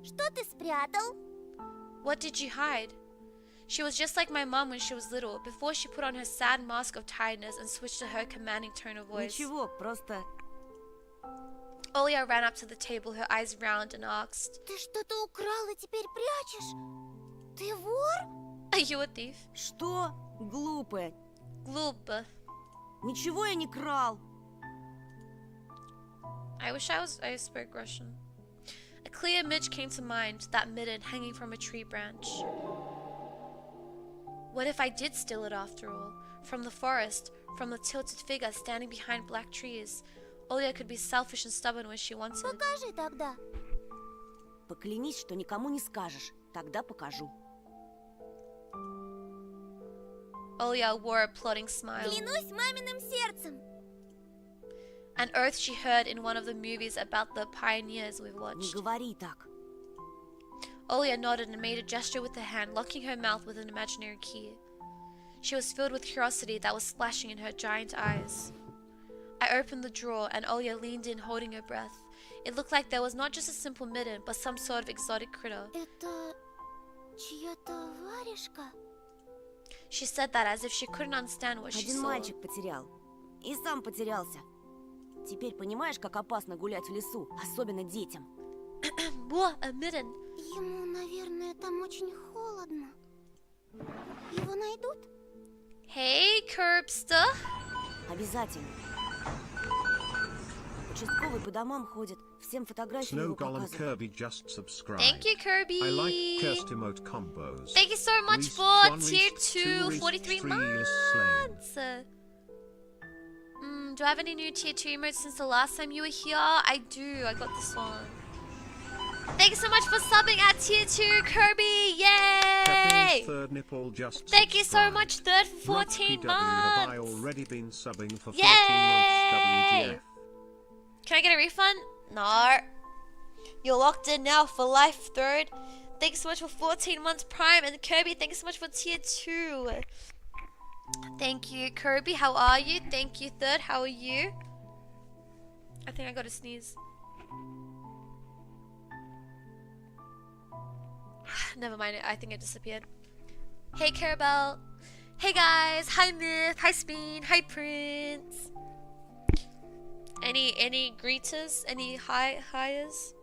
S8: Что ты спрятал?
S1: What did you hide? She was just like my mom when she was little, before she put on her sad mask of tiredness and switched to her commanding tone of voice.
S5: ничего, просто...
S1: Olya ran up to the table, her eyes round, and asked,
S8: Ты что-то украл и теперь прячешь? Ты вор?
S1: "Are you a thief?"
S5: Что? Глупая.
S1: Glub.
S5: Ничего я не крал.
S1: I wish I spoke Russian. A clear image came to mind, that midden hanging from a tree branch. What if I did steal it after all? From the forest, from the tilted figure standing behind black trees. Olya could be selfish and stubborn when she wanted.
S8: Покажи тогда.
S5: Поклянись, что никому не скажешь. Тогда покажу.
S1: Olya wore a plotting smile.
S8: Клянусь маминым сердцем.
S1: An oath she heard in one of the movies about the pioneers we've
S5: Не
S1: watched.
S5: говори так.
S1: Olya nodded and made a gesture with her hand, locking her mouth with an imaginary key. She was filled with curiosity that was splashing in her giant eyes. I opened the drawer and Olya leaned in, holding her breath. It looked like there was not just a simple midden, but some sort of exotic critter.
S8: Это чья-то варежка?
S1: She said that as if she couldn't understand what she
S5: Один
S1: saw.
S5: мальчик потерял. И сам потерялся. Теперь понимаешь, как опасно гулять в лесу, особенно детям.
S1: What? A midden?
S8: Ему, наверное, там очень холодно. Его найдут?
S1: Hey, Curbster.
S5: Обязательно. Участковый по домам ходит, всем фотографии его
S2: Snow Golem
S5: показывает.
S2: Kirby just subscribed.
S1: Thank you, Kirby.
S2: I like cursed emote combos.
S1: Thank you so much
S2: Reese
S1: for
S2: one
S1: tier
S2: reached
S1: 2,
S2: two reached
S1: 43
S2: three is slain.
S1: months. Do I have any new tier 2 emotes since the last time you were here? I do. I got this one. Thank you so much for subbing at tier 2, Kirby. Yay!
S2: Peppin's third nipple just
S1: Thank you so
S2: subscribed.
S1: much, Third, for
S2: Rock
S1: 14
S2: PW, have I
S1: months.
S2: already been subbing for 14
S1: Yay!
S2: months? WTF.
S1: Can I get a refund? No. You're locked in now for life, Third. Thanks so much for 14 months Prime. And Kirby, thank you so much for tier 2. Thank you, Kirby. How are you? Thank you, Third. How are you? I think I got a sneeze. Never mind it. I think it disappeared. Hey, Carabelle. Hey, guys. Hi, Myth. Hi, Speen. Hi, Prince. Any greeters? Any highs?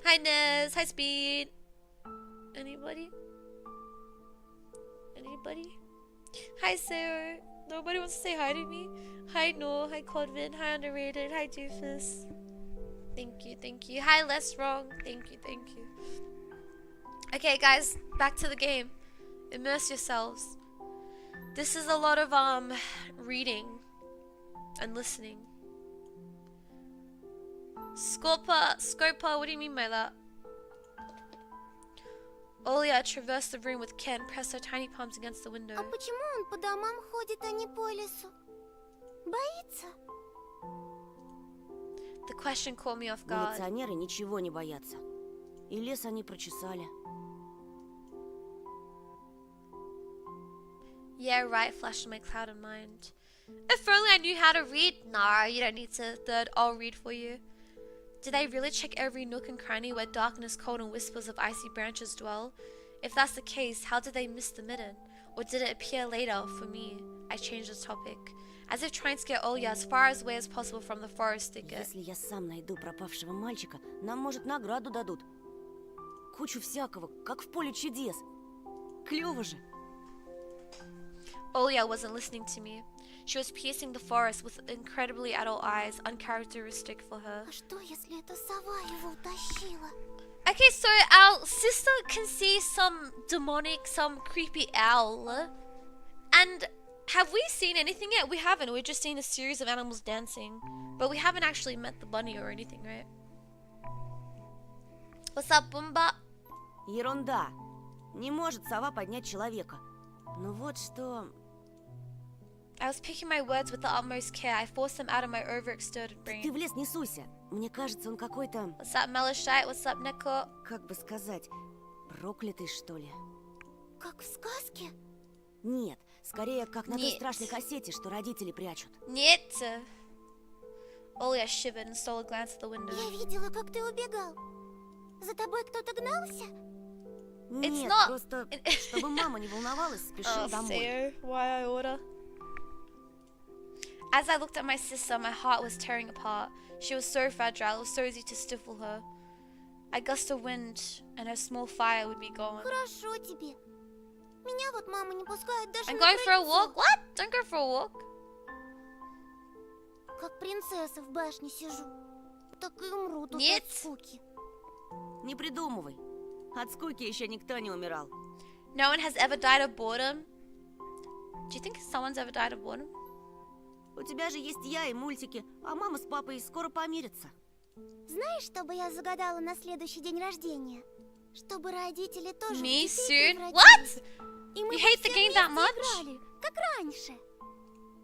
S1: Hi Nez. Hi Speed. Anybody? Anybody? Hi Sarah. Nobody wants to say hi to me. Hi Noah. Hi Codvin. Hi Underrated. Hi Doofus. Thank you. Thank you. Hi Less Wrong. Thank you. Thank you. Okay guys, back to the game. Immerse yourselves. This is a lot of reading and listening. Scopa, what do you mean by that? Olia traversed the room with Ken, pressed her tiny palms against the window.
S8: А почему он по домам ходит, а не по лесу? Боится?
S1: The question caught me off guard.
S5: Милиционеры ничего не боятся. И лес они прочесали.
S1: Yeah, right, flashed in my clouded mind. If only I knew how to read. Nah, you don't need to. Third, I'll read for you. Did they really check every nook and cranny where darkness, cold, and whispers of icy branches dwell? If that's the case, how did they miss the midden? Or did it appear later for me? I changed the topic. As if trying to get Olya as far away as possible from the forest thicket.
S5: Если я сам найду пропавшего мальчика, нам, может, награду дадут. Кучу всякого, как в поле чудес. Клёво же.
S1: Olya wasn't listening to me. She was piercing the forest with incredibly adult eyes, uncharacteristic for her.
S8: А что, если эта сова его утащила?
S1: Okay, so our sister can see some demonic, some creepy owl. And have we seen anything yet? We haven't. We've just seen a series of animals dancing. But we haven't actually met the bunny or anything, right? What's up, Bumba?
S5: Ерунда. Не может сова поднять человека. Но вот что...
S1: I was picking my words with the utmost care. I forced them out of my overexerted
S5: Ты
S1: brain.
S5: в лес не суйся. Мне кажется, он какой-то,
S1: What's up, Melishite? What's up, Neko?
S5: как бы сказать, проклятый, что ли.
S8: Как в сказке?
S5: Нет, скорее, как на той
S1: Нет.
S5: страшной кассете, что родители прячут.
S1: Нет. Olya shivered and stole a glance at the window.
S8: Я видела, как ты убегал. За тобой кто-то гнался?
S5: Нет,
S1: not-
S5: просто, чтобы мама не волновалась, спешил домой.
S1: Theo, why I order? As I looked at my sister, my heart was tearing apart. She was so fragile, it was so easy to stifle her. A gust of wind and her small fire would be gone.
S8: Хорошо тебе. Меня вот мама не пускает даже
S1: I'm
S8: на
S1: going for a
S8: крыльцо.
S1: walk? What? Don't go for a walk.
S8: Как принцесса в башне сижу. Так и умру тут
S1: Нет.
S8: от скуки.
S5: Не придумывай. От скуки еще никто не умирал.
S1: No one has ever died of boredom. Do you think someone's ever died of boredom?
S5: У тебя же есть я и мультики, а мама с папой скоро помирятся.
S8: Знаешь, что бы я загадала на следующий день рождения? Чтобы родители тоже в
S1: Me
S8: детей
S1: soon?
S8: превратились.
S1: What?
S8: И мы
S1: You
S8: бы
S1: hate the
S8: все
S1: game that
S8: вместе
S1: much?
S8: играли, как раньше.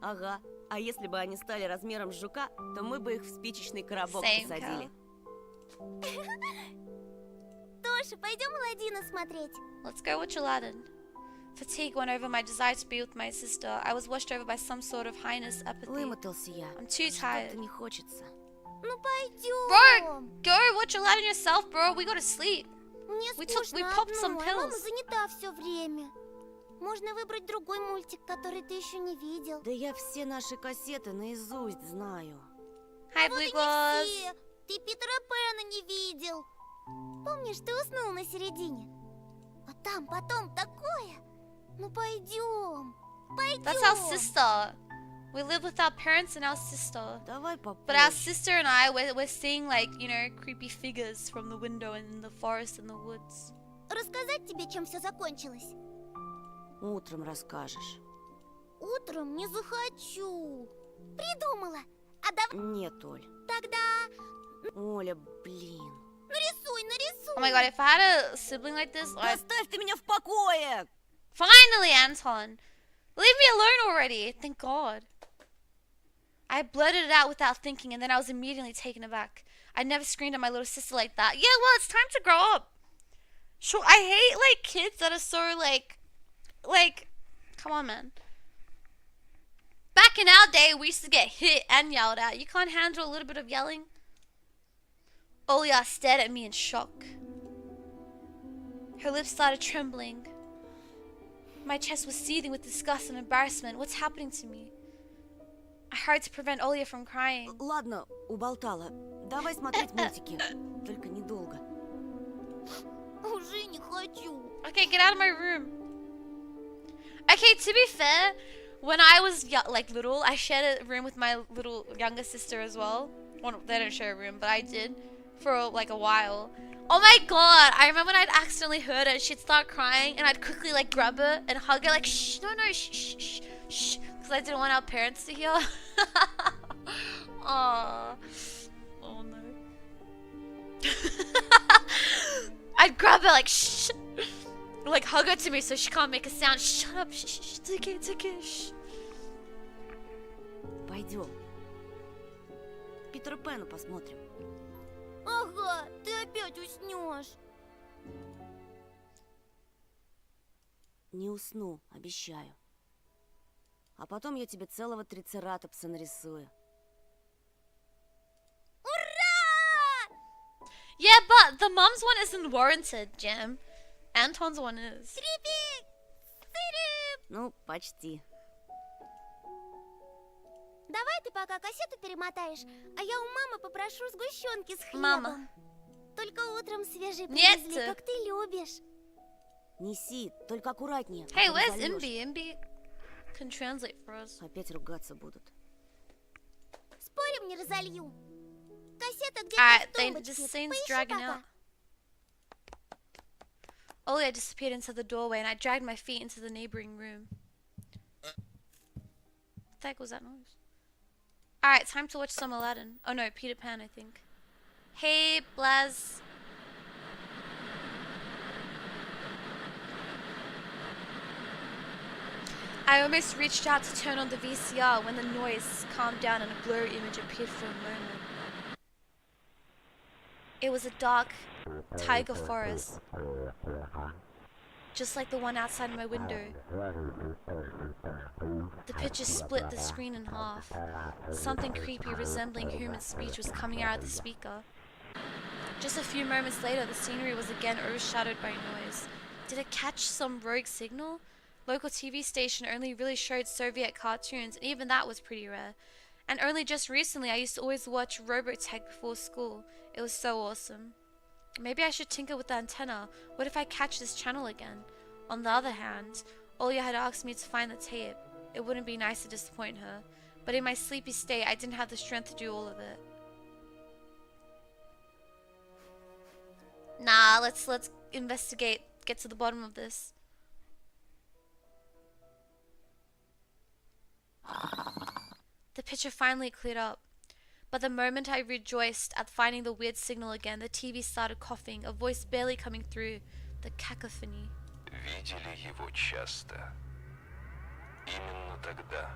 S5: Ага. А если бы они стали размером с жука, то мы бы их в спичечный коробок
S1: Same,
S5: посадили.
S8: Тоша, пойдем Аладдина смотреть.
S1: Let's go watch Aladdin. Fatigue went over my desire to be with my sister. I was washed over by some sort of highness apathy.
S5: Вымотался я.
S1: I'm too
S5: Что-то
S1: tired.
S5: не хочется.
S8: Ну пойдем.
S1: Bro, go watch Aladdin yourself, bro. We gotta sleep.
S8: Мне
S1: we
S8: скучно
S1: popped some
S8: одной, а мама
S1: pills.
S8: занята все время. Можно выбрать другой мультик, который ты еще не видел.
S5: Да я все наши кассеты наизусть знаю.
S1: Hi,
S8: Вот и
S1: Blue
S8: не
S1: Gloves.
S8: все. Ты Питера Пэна не видел. Помнишь, ты уснул на середине? А там потом такое. Ну пойдем. Пойдем.
S1: That's our sister. We live with our parents and our sister.
S5: Давай
S1: But our
S5: попозже.
S1: sister and I, we're seeing like, you know, creepy figures from the window in the forest and the woods.
S8: Рассказать тебе, чем все закончилось?
S5: Утром расскажешь.
S8: Утром не захочу. Придумала. А давай
S5: Нет, Оль.
S8: тогда
S5: Оля, блин.
S8: нарисуй.
S1: Oh my god, if I had a sibling like this, I'd...
S5: Оставь ты меня в покое!
S1: Finally, Anton! Leave me alone already! Thank God. I blurted it out without thinking, and then I was immediately taken aback. I never screamed at my little sister like that. Yeah, well, it's time to grow up. Sure, I hate, like, kids that are so, like, come on, man. Back in our day, we used to get hit and yelled at. You can't handle a little bit of yelling? Olia stared at me in shock. Her lips started trembling. My chest was seething with disgust and embarrassment. What's happening to me? I hurried to prevent Olia from crying.
S5: Ладно, уболтала. Давай смотреть мультики. Только недолго.
S8: Уже не хочу.
S1: Okay, get out of my room. Okay, to be fair, when I was like little, I shared a room with my little younger sister as well. Well, they don't share a room, but I did for like a while. Oh my god, I remember when I'd accidentally heard her, she'd start crying, and I'd quickly like grab her and hug her like, shh, no, shh, shh, shh, shh, because I didn't want our parents to hear. Aww. Oh no. I'd grab her like, shh, like hug her to me so she can't make a sound. Shut up, shh, shh, it's okay, shh.
S5: Пойдем. Питера Пэна посмотрим.
S8: Ага, ты опять уснешь.
S5: Не усну, обещаю. А потом я тебе целого трицератопса нарисую.
S1: Yeah, but the mom's one isn't warranted, Jam. Anton's one is.
S5: Ну, почти.
S8: Давай ты пока кассету перемотаешь, а я у мамы попрошу сгущенки с хлебом.
S1: Мама.
S8: Только утром свежий
S1: Нет.
S8: привезли, как ты любишь.
S5: Неси, только аккуратнее.
S1: Hey,
S5: а то
S1: where's
S5: разольёшь.
S1: Imbi? Imbi can translate for us.
S5: Опять ругаться будут.
S8: Спорим, не разолью. Кассета где-то
S1: Alright,
S8: в
S1: this
S8: тумбочке.
S1: scene's
S8: Поищи
S1: dragging
S8: пока.
S1: out. Olia disappeared into the doorway and I dragged my feet into the neighboring room. What the heck was that noise? Alright, time to watch some Aladdin. Oh no, Peter Pan, I think. Hey, Blaz. I almost reached out to turn on the VCR when the noise calmed down and a blurry image appeared for a moment. It was a dark tiger forest, just like the one outside my window. The picture split the screen in half. Something creepy resembling human speech was coming out of the speaker. Just a few moments later, the scenery was again overshadowed by noise. Did it catch some rogue signal? Local TV station only really showed Soviet cartoons, and even that was pretty rare. And only just recently, I used to always watch Robotech before school. It was so awesome. Maybe I should tinker with the antenna. What if I catch this channel again? On the other hand, Olya had asked me to find the tape. It wouldn't be nice to disappoint her. But in my sleepy state, I didn't have the strength to do all of it. Nah, let's investigate, get to the bottom of this. The picture finally cleared up. But the moment I rejoiced at finding the weird signal again, the TV started coughing, a voice barely coming through. The cacophony.
S9: Видели его часто. Именно тогда.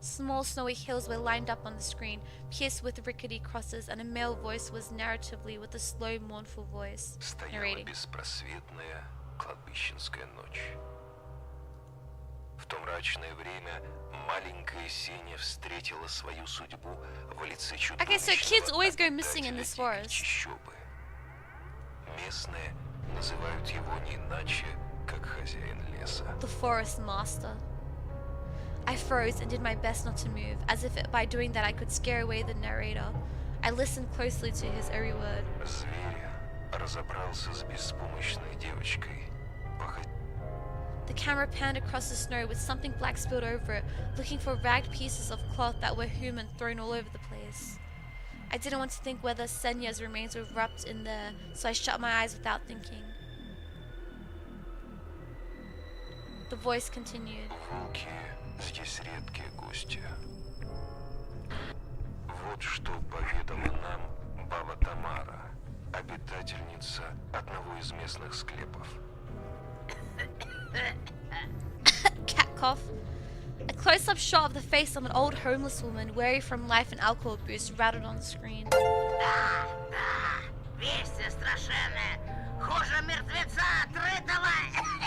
S1: Small snowy hills were lined up on the screen, pierced with rickety crosses, and a male voice was narratively with a slow, mournful voice,
S9: Стояла
S1: narrating.
S9: беспросветная кладбищенская ночь. В то мрачное время маленькая Сеня встретила свою судьбу в лице
S1: Okay, so kids
S9: чудовищного
S1: always go missing in
S9: обитателя
S1: this
S9: дикой
S1: forest.
S9: чащобы. Местные называют его не иначе, как хозяин леса.
S1: The forest master. I froze and did my best not to move, as if by doing that I could scare away the narrator. I listened closely to his every word.
S9: Зверь разобрался с беспомощной девочкой.
S1: The camera panned across the snow with something black spilled over it, looking for ragged pieces of cloth that were human thrown all over the place. I didn't want to think whether Senya's remains were wrapped in there, so I shut my eyes without thinking. The voice continued.
S9: Волки здесь редкие гости. Вот что поведала нам баба Тамара, обитательница одного из местных склепов.
S1: Cat cough. A close-up shot of the face of an old homeless woman, weary from life and alcohol abuse, rattled on the screen.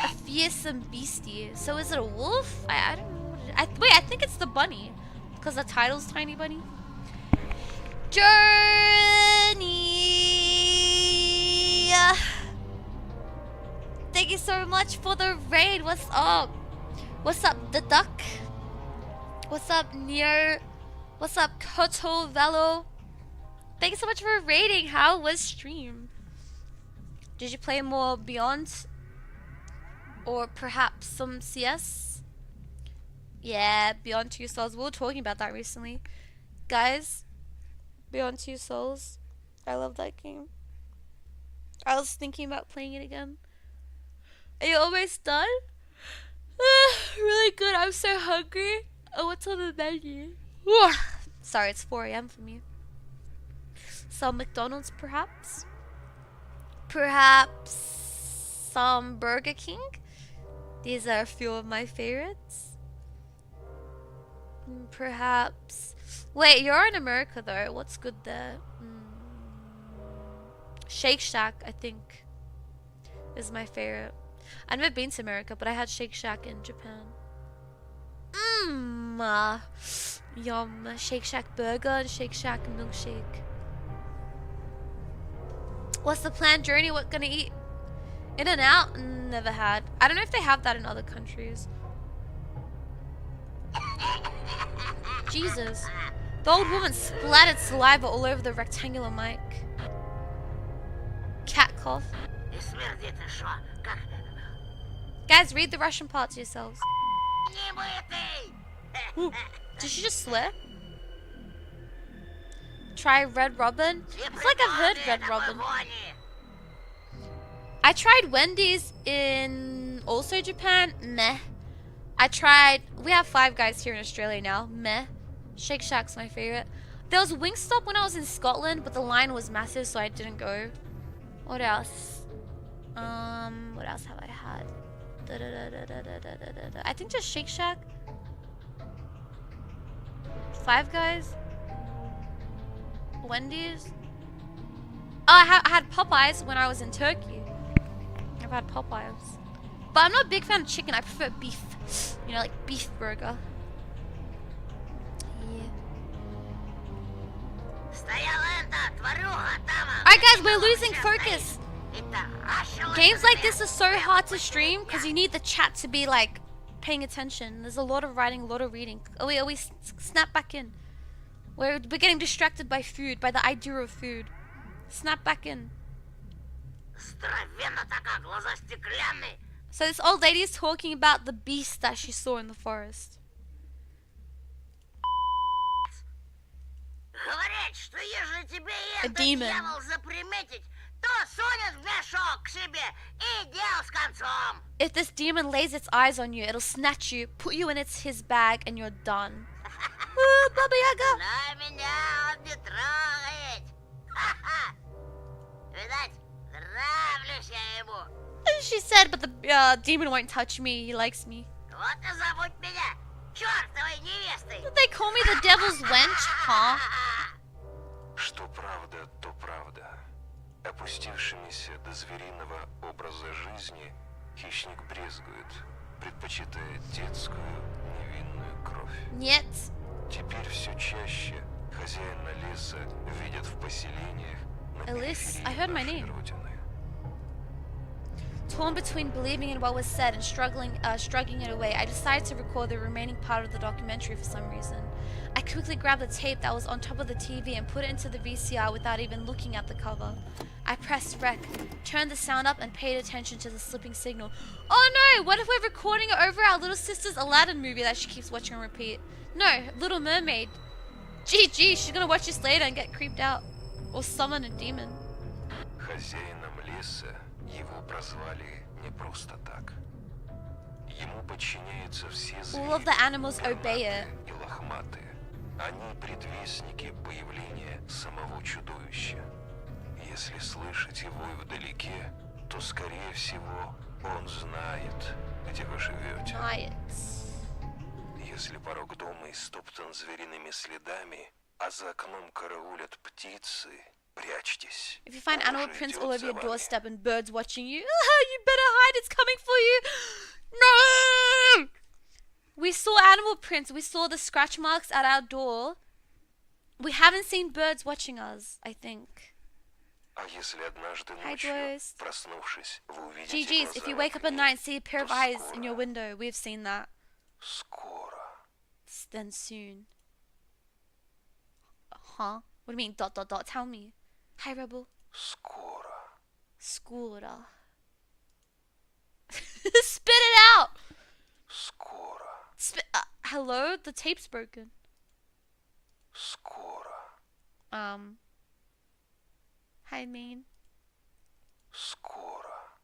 S1: A fearsome beastie. So is it a wolf? I don't know what it is. Wait, I think it's the bunny. Because the title's Tiny Bunny. Journey! Thank you so much for the raid. What's up? What's up, the duck? What's up, Neo? What's up, Koto Velo? Thank you so much for raiding. How was stream? Did you play more Beyond? Or perhaps some CS? Yeah, Beyond Two Souls. We were talking about that recently. Guys, Beyond Two Souls. I love that game. I was thinking about playing it again. Are you almost done? Really good. I'm so hungry. Oh, what's on the menu? Sorry, it's 4 a.m. for me. Some McDonald's, perhaps? Perhaps some Burger King? These are a few of my favorites. Perhaps... Wait, you're in America though. What's good there? Shake Shack, I think, is my favorite. I've never been to America, but I had Shake Shack in Japan. Yum. Shake Shack burger and Shake Shack milkshake. What's the plan, Journey? What gonna eat? In and Out? Never had. I don't know if they have that in other countries. Jesus. The old woman splattered saliva all over the rectangular mic. Cat cough. Guys, read the Russian parts yourselves. Ooh, did she just swear? Try Red Robin? I feel like I've heard Red Robin. I tried Wendy's in also Japan. Meh. I tried... We have Five Guys here in Australia now. Meh. Shake Shack's my favorite. There was Wingstop when I was in Scotland, but the line was massive, so I didn't go. What else? What else have I had? I think just Shake Shack. Five Guys. Wendy's. Oh, I had Popeyes when I was in Turkey. I've had Popeyes. But I'm not a big fan of chicken. I prefer beef. You know, like beef burger. Yeah. Alright guys, we're losing focus. Games like this are so hard to stream because you need the chat to be like paying attention. There's a lot of writing, a lot of reading. Oh, we snap back in. We're getting distracted by food, by the idea of food. Snap back in. So this old lady is talking about the beast that she saw in the forest. A demon. If this demon lays its eyes on you, it'll snatch you, put you in his bag, and you're done. Ooh, Baba Yaga! She said, but the demon won't touch me. He likes me. Did they call me the devil's wench, huh?
S9: Что правда, то правда. Опустившимися до звериного образа жизни хищник брезгует, предпочитая детскую невинную кровь.
S1: Нет.
S9: Теперь все чаще хозяина леса видят в поселениях на
S1: Elise, I
S9: периферии
S1: heard my
S9: нашей
S1: name.
S9: родины.
S1: Torn between believing in what was said and shrugging it away, I decided to record the remaining part of the documentary for some reason. I quickly grabbed the tape that was on top of the TV and put it into the VCR without even looking at the cover. I pressed rec, turned the sound up and paid attention to the slipping signal. Oh no! What if we're recording it over our little sister's Aladdin movie that she keeps watching on repeat? No, Little Mermaid. GG, she's gonna watch this later and get creeped out. Or summon a demon.
S9: Хозяином леса его прозвали не просто так. Ему подчиняются все
S1: All of the animals
S9: звери,
S1: obey it.
S9: пернатые и лохматые. Они предвестники появления самого чудовища. Если слышать его вдалеке, то, скорее всего, он знает, где вы живете. Если порог дома истоптан звериными следами, а за окном караулят птицы, прячьтесь.
S1: If you find
S9: Он
S1: animal
S9: уже
S1: prints
S9: идет
S1: all over
S9: за
S1: your
S9: вами.
S1: doorstep and birds watching you, you better hide, it's coming for you. No! We saw animal prints, we saw the scratch marks at our door. We haven't seen birds watching us, I think.
S9: А если однажды
S1: Hi,
S9: ночью,
S1: Joyce.
S9: проснувшись, вы увидите
S1: GG's, if
S9: глаза
S1: you
S9: в
S1: wake up at
S9: окне,
S1: night and see a pair of
S9: то
S1: eyes in
S9: скоро,
S1: your window, we've seen that.
S9: скоро.
S1: Then soon. Huh? What do you mean, ... Tell me. Hi, Rebel.
S9: Скоро.
S1: Skura. Spit it out!
S9: Скоро.
S1: Hello? The tape's broken.
S9: Скоро.
S1: Hi, mean.
S9: Скоро.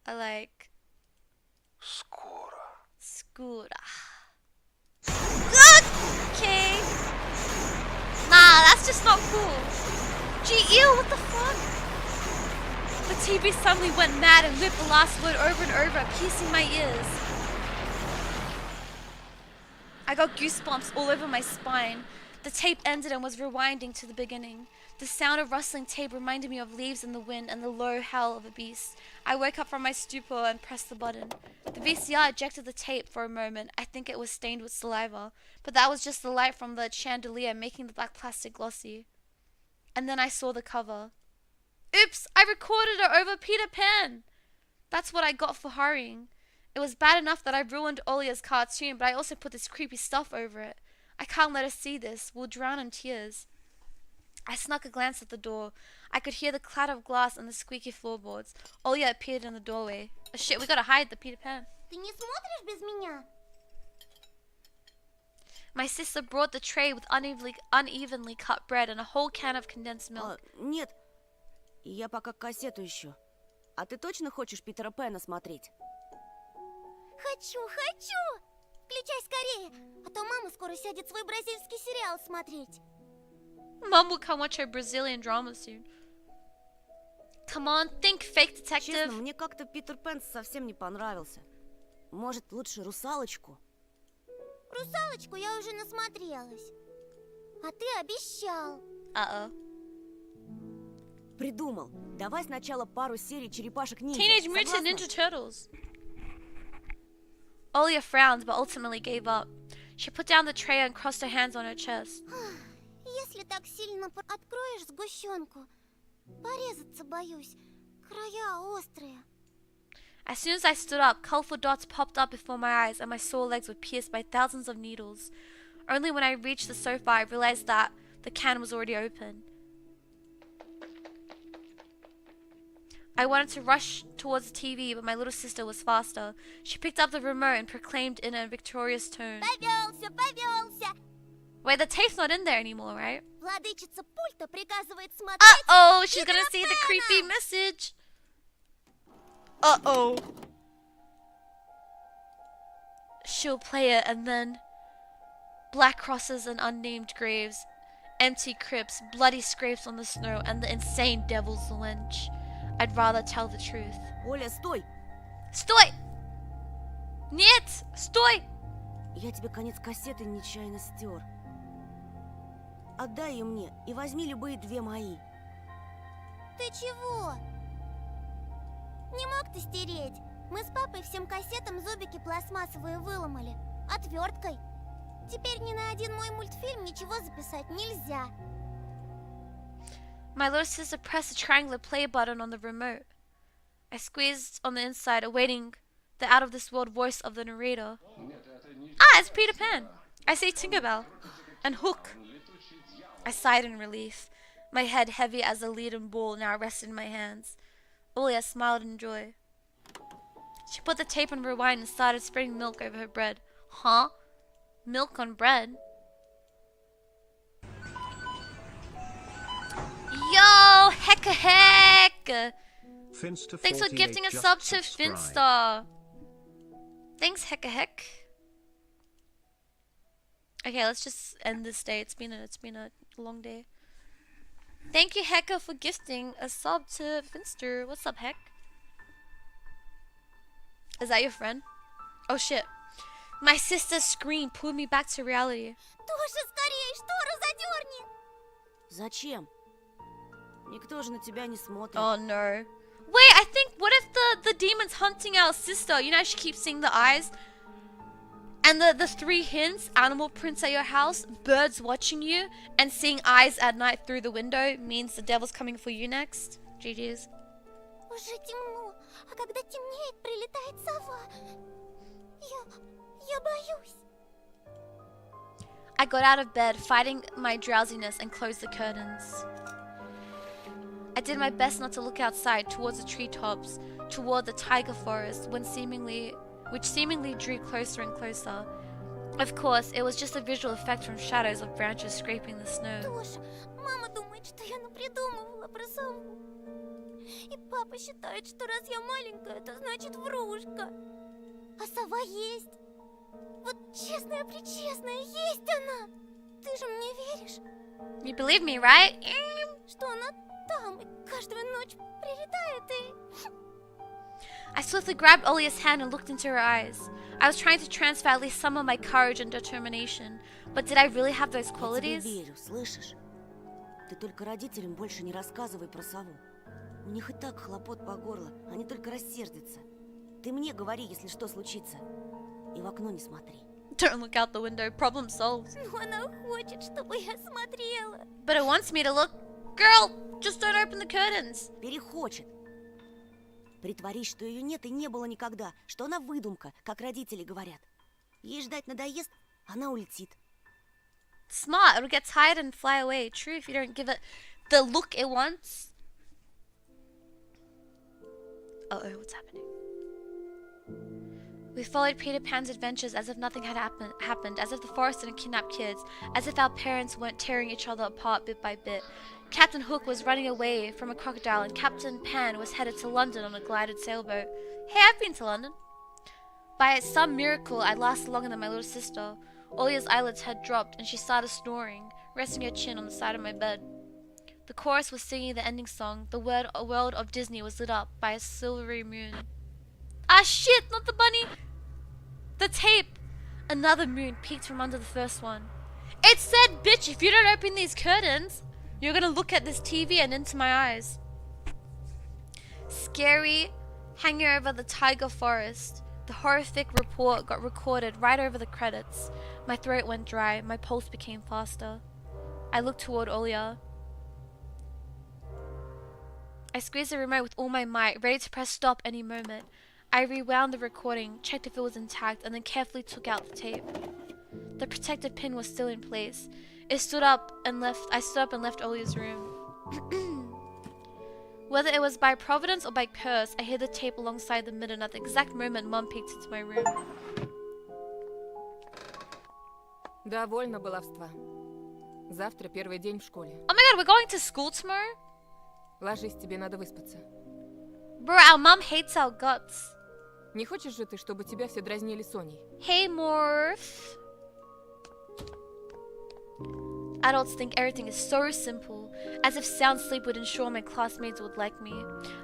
S1: I like
S9: Скоро.
S1: Skura. Okay. Nah, that's just not cool. Gee, ew, what the fuck? The TV suddenly went mad and whipped the last word over and over, piercing my ears. I got goosebumps all over my spine. The tape ended and was rewinding to the beginning. The sound of rustling tape reminded me of leaves in the wind and the low howl of a beast. I woke up from my stupor and pressed the button. The VCR ejected the tape for a moment. I think it was stained with saliva, but that was just the light from the chandelier making the black plastic glossy. And then I saw the cover. Oops, I recorded it over Peter Pan. That's what I got for hurrying. It was bad enough that I ruined Olia's cartoon, but I also put this creepy stuff over it. I can't let her see this. We'll drown in tears. I snuck a glance at the door. I could hear the clatter of glass and the squeaky floorboards. Olia appeared in the doorway. Oh shit, we gotta hide the Peter Pan.
S8: Ты не смотришь без меня?
S1: My sister brought the tray with unevenly cut bread and a whole can of condensed milk.
S5: Нет, я пока кассету ищу. А ты точно хочешь Питера Пэна смотреть?
S8: Хочу! Включай скорее, а то мама скоро сядет свой бразильский сериал смотреть.
S1: Mom will come watch her Brazilian drama soon. Come on, think, fake detective.
S5: Честно, мне как-то Питер Пэн совсем не понравился. Может, лучше «Русалочку»?
S8: Русалочку я уже насмотрелась. А ты обещал.
S1: Uh-oh.
S5: Придумал. Давай сначала пару серий «Черепашек-ниндзя».
S1: Teenage Mutant Ninja Turtles. Olia frowned, but ultimately gave up. She put down the tray and crossed her hands on her chest.
S8: Если так сильно откроешь сгущенку, порезаться боюсь. Края острые.
S1: As soon as I stood up, colorful dots popped up before my eyes and my sore legs were pierced by thousands of needles. Only when I reached the sofa I realized that the can was already open. I wanted to rush towards the TV, but my little sister was faster. She picked up the remote and proclaimed in a victorious tone.
S8: Повелся!
S1: Wait, the tape's not in there anymore, right?
S8: Владычица пульта приказывает смотреть.
S1: Uh-oh, she's gonna see the creepy message. Uh-oh. She'll play it and then... Black crosses and unnamed graves. Empty crypts, bloody scrapes on the snow, and the insane devil's wench. I'd rather tell the truth.
S5: Оля, стой!
S1: Стой! Нет! Стой!
S5: Я тебе конец кассеты нечаянно стер. Отдай ее мне и возьми любые две мои.
S8: Ты чего? Не мог ты стереть? Мы с папой всем кассетам зубики пластмассовые выломали. Отверткой. Теперь ни на один мой мультфильм ничего записать нельзя.
S1: My little sister pressed the triangular play button on the remote. I squeezed on the inside, awaiting the out-of-this-world voice of the narrator. Ah, it's Peter Pan! I say Tinkerbell. And Hook. I sighed in relief. My head heavy as a leaden ball now rested in my hands. Olia smiled in joy. She put the tape on rewind and started spreading milk over her bread. Huh? Milk on bread? Yo, hecka heck!
S2: Finsta
S1: Thanks for gifting a
S2: just
S1: sub to
S2: subscribed.
S1: Finsta. Thanks, hecka heck. Okay, let's just end this day. It's been a long day. Thank you, Hecka, for gifting a sub to Finster. What's up, Heck? Is that your friend? Oh shit. My sister's scream pulled me back to reality.
S8: Тоже скорее, штору задерни!
S5: Зачем? Никто же на тебя не смотрит.
S1: Oh no. Wait, I think, what if the demon's hunting our sister? You know, she keeps seeing the eyes. And the three hints, animal prints at your house, birds watching you, and seeing eyes at night through the window means the devil's coming for you next. GG's.
S8: Уже темно, а когда темнеет, прилетает сова. Я боюсь.
S1: I got out of bed, fighting my drowsiness, and closed the curtains. I did my best not to look outside towards the treetops, toward the tiger forest, which seemingly drew closer and closer. Of course, it was just a visual effect from shadows of branches scraping the snow.
S8: Тоша, мама думает, что я напридумывала про сову. И папа считает, что раз я маленькая, то значит врушка. А сова есть. Вот честная-пречестная, есть она. Ты же мне веришь,
S1: You believe me, right?
S8: что она там и каждую ночь прилетает и...
S1: I swiftly grabbed Olia's hand and looked into her eyes. I was trying to transfer at least some of my courage and determination. But did I really have those
S5: Я тебе
S1: qualities?
S5: верю, слышишь? Ты только родителям больше не рассказывай про сову. У них и так хлопот по горло, они только рассердятся. Ты мне говори, если что случится. И в окно не смотри.
S1: Don't look out the window. Problem solved.
S8: Но она хочет, чтобы я смотрела.
S1: But it wants me to look. Girl, just don't open the curtains.
S5: Перехочет. Притворись, что ее нет и не было никогда, что она выдумка, как родители говорят. Ей ждать надоест, она улетит.
S1: Smart. It'll get tired and fly away. True if you don't give it the look it wants. Uh-oh, what's happening? We followed Peter Pan's adventures as if nothing had happened, as if the forest didn't kidnap kids, as if our parents weren't tearing each other apart bit by bit. Captain Hook was running away from a crocodile, and Captain Pan was headed to London on a glided sailboat. Hey, I've been to London. By some miracle, I lasted longer than my little sister. Olia's eyelids had dropped, and she started snoring, resting her chin on the side of my bed. The chorus was singing the ending song. The world of Disney was lit up by a silvery moon. Ah, shit, not the bunny! The tape! Another moon peeked from under the first one. It said, bitch, if you don't open these curtains, you're gonna look at this TV and into my eyes. Scary, hanging over the tiger forest. The horrific report got recorded right over the credits. My throat went dry. My pulse became faster. I looked toward Olia. I squeezed the remote with all my might, ready to press stop any moment. I rewound the recording, checked if it was intact, and then carefully took out the tape. The protective pin was still in place. I stood up and left Olia's room. Whether it was by providence or by curse, I hid the tape alongside the midden at the exact moment Mom peeked into my room.
S3: Довольно баловства. Завтра первый день в школе.
S1: Oh my god, we're going to school tomorrow?
S3: Ложись, тебе надо выспаться.
S1: Bro, our mom hates our guts.
S3: Не хочешь же ты, чтобы тебя все дразнили Соней?
S1: Hey, Morph. Adults think everything is so simple, as if sound sleep would ensure my classmates would like me.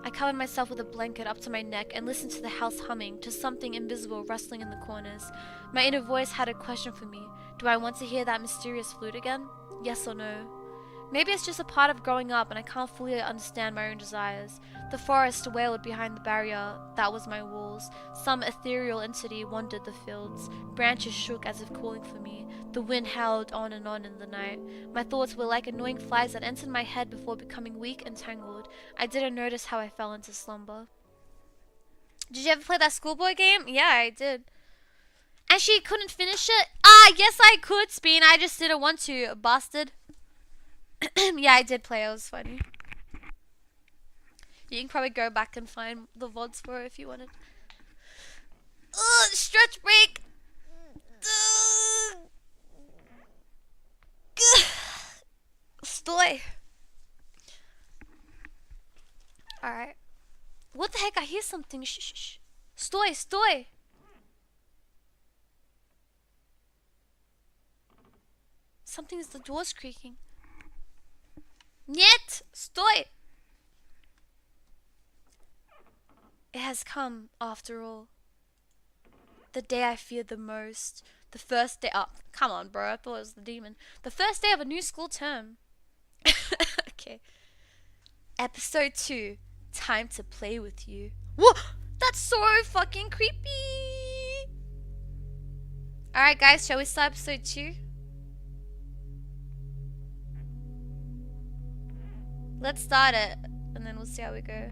S1: I covered myself with a blanket up to my neck and listened to the house humming, to something invisible rustling in the corners. My inner voice had a question for me. Do I want to hear that mysterious flute again? Yes or no? Maybe it's just a part of growing up and I can't fully understand my own desires. The forest wailed behind the barrier that was my walls. Some ethereal entity wandered the fields. Branches shook as if calling for me. The wind howled on in the night. My thoughts were like annoying flies that entered my head before becoming weak and tangled. I didn't notice how I fell into slumber. Did you ever play that schoolboy game? Yeah, I did. And she couldn't finish it? Ah, yes I could, Spin. I just didn't want to, bastard. Yeah, I did play. It was funny. You can probably go back and find the VODs for it if you wanted. Ugh, stretch break. Stoy. Alright. What the heck? I hear something. Shh, shh, shh. Stoy, stoy. Something's the door's creaking. Нет! Stój! It has come, after all. The day I feared the most. The first day... Oh, come on, bro. I thought it was the demon. The first day of a new school term. Okay. Episode 2. Time to play with you. Whoa! That's so fucking creepy! Alright, guys. Shall we start episode 2? Let's start it, and then we'll see how we go.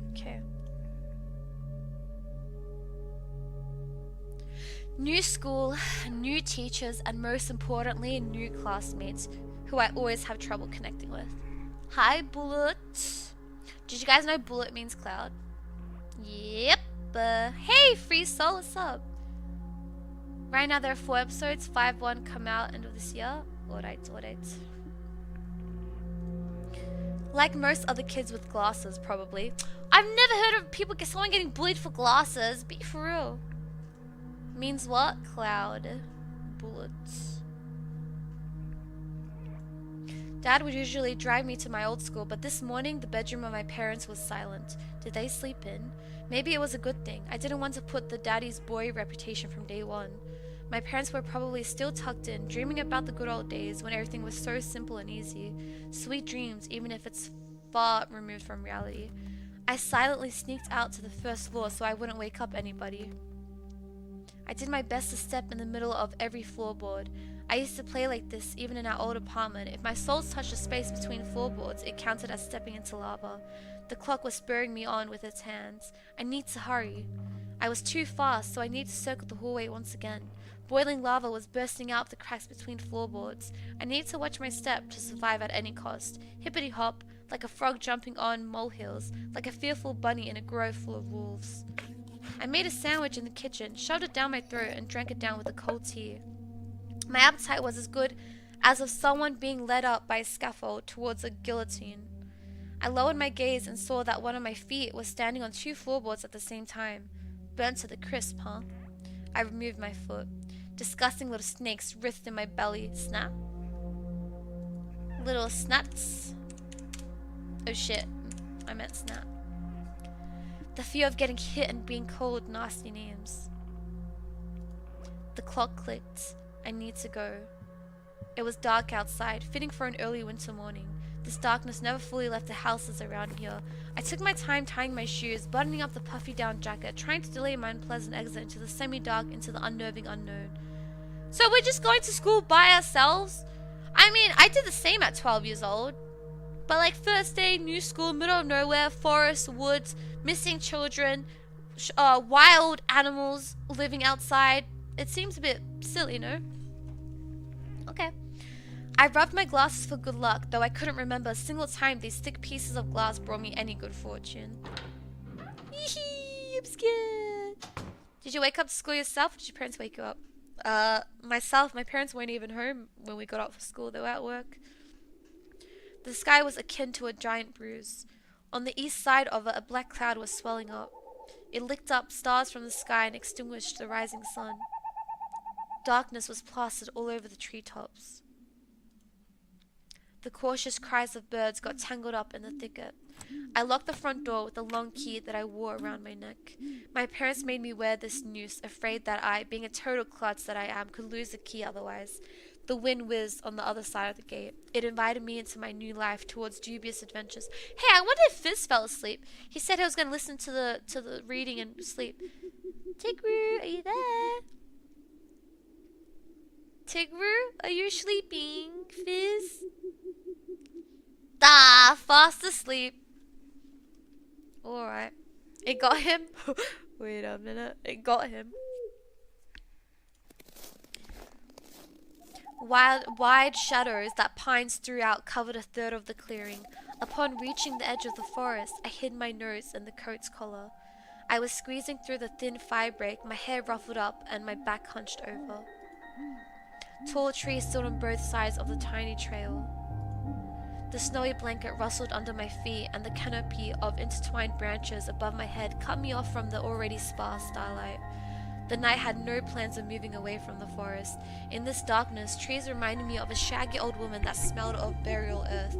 S1: Okay. New school, new teachers, and most importantly, new classmates. who I always have trouble connecting with. Hi, Bullet. Did you guys know Bullet means cloud? Yep. Hey, Free Soul, what's up? Right now there are 4 episodes. 5-1 come out end of this year. Alright. Like most other kids with glasses, probably. I've never heard of someone getting bullied for glasses. Be for real. Means what? Cloud. Bullets. Dad would usually drive me to my old school, but this morning the bedroom of my parents was silent. Did they sleep in? Maybe it was a good thing. I didn't want to put the daddy's boy reputation from day one. My parents were probably still tucked in, dreaming about the good old days when everything was so simple and easy. Sweet dreams, even if it's far removed from reality. I silently sneaked out to the first floor so I wouldn't wake up anybody. I did my best to step in the middle of every floorboard. I used to play like this even in our old apartment. If my soles touched the space between floorboards, it counted as stepping into lava. The clock was spurring me on with its hands. I need to hurry. I was too fast, so I needed to circle the hallway once again. Boiling lava was bursting out of the cracks between floorboards. I needed to watch my step to survive at any cost. Hippity hop, like a frog jumping on molehills, like a fearful bunny in a grove full of wolves. I made a sandwich in the kitchen, shoved it down my throat, and drank it down with a cold tea. My appetite was as good as of someone being led up by a scaffold towards a guillotine. I lowered my gaze and saw that one of my feet was standing on 2 floorboards at the same time. Burnt to the crisp, huh? I removed my foot. Disgusting little snakes writhed in my belly. Snap. Little snaps. Oh shit. I meant snap. The fear of getting hit and being called nasty names. The clock clicked. I need to go. It was dark outside, fitting for an early winter morning. This darkness never fully left the houses around here. I took my time tying my shoes, buttoning up the puffy down jacket, trying to delay my unpleasant exit into the semi-dark, into the unnerving unknown. So we're just going to school by ourselves? I mean, I did the same at 12 years old. But like first day, new school, middle of nowhere, forest, woods, missing children, wild animals living outside. It seems a bit silly, no? Okay. I rubbed my glasses for good luck, though I couldn't remember a single time these thick pieces of glass brought me any good fortune. I'm scared. Did you wake up to school yourself, or did your parents wake you up? Myself, my parents weren't even home when we got up for school. They were at work. The sky was akin to a giant bruise. On the east side of it, a black cloud was swelling up. It licked up stars from the sky and extinguished the rising sun. Darkness was plastered all over the treetops. The cautious cries of birds got tangled up in the thicket. I locked the front door with a long key that I wore around my neck. My parents made me wear this noose, afraid that I, being a total klutz that I am, could lose the key otherwise. The wind whizzed on the other side of the gate. It invited me into my new life towards dubious adventures. Hey, I wonder if Fizz fell asleep. He said he was going to listen to the reading and sleep. Tigru, are you there? Tigru, are you sleeping? Fizz? Fast asleep. Alright. It got him. Wait a minute. It got him. Wide shadows that pines threw out covered a third of the clearing. Upon reaching the edge of the forest, I hid my nose in the coat's collar. I was squeezing through the thin firebrake, my hair ruffled up and my back hunched over. Tall trees stood on both sides of the tiny trail. The snowy blanket rustled under my feet, and the canopy of intertwined branches above my head cut me off from the already sparse starlight. The night had no plans of moving away from the forest. In this darkness, trees reminded me of a shaggy old woman that smelled of burial earth.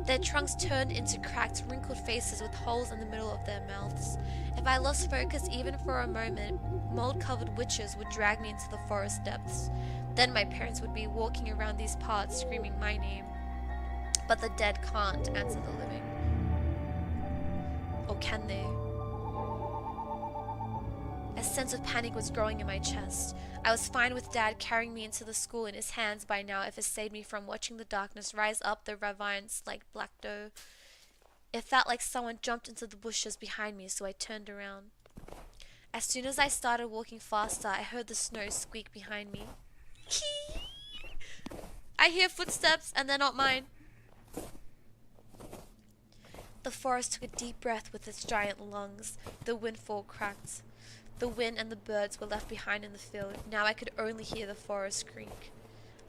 S1: Their trunks turned into cracked, wrinkled faces with holes in the middle of their mouths. If I lost focus even for a moment, mold-covered witches would drag me into the forest depths. Then my parents would be walking around these parts screaming my name. But the dead can't answer the living. Or can they? A sense of panic was growing in my chest. I was fine with Dad carrying me into the school in his hands by now if it saved me from watching the darkness rise up the ravines like black dough. It felt like someone jumped into the bushes behind me, so I turned around. As soon as I started walking faster, I heard the snow squeak behind me. I hear footsteps and they're not mine. The forest took a deep breath with its giant lungs. The windfall cracked. The wind and the birds were left behind in the field. Now I could only hear the forest creak.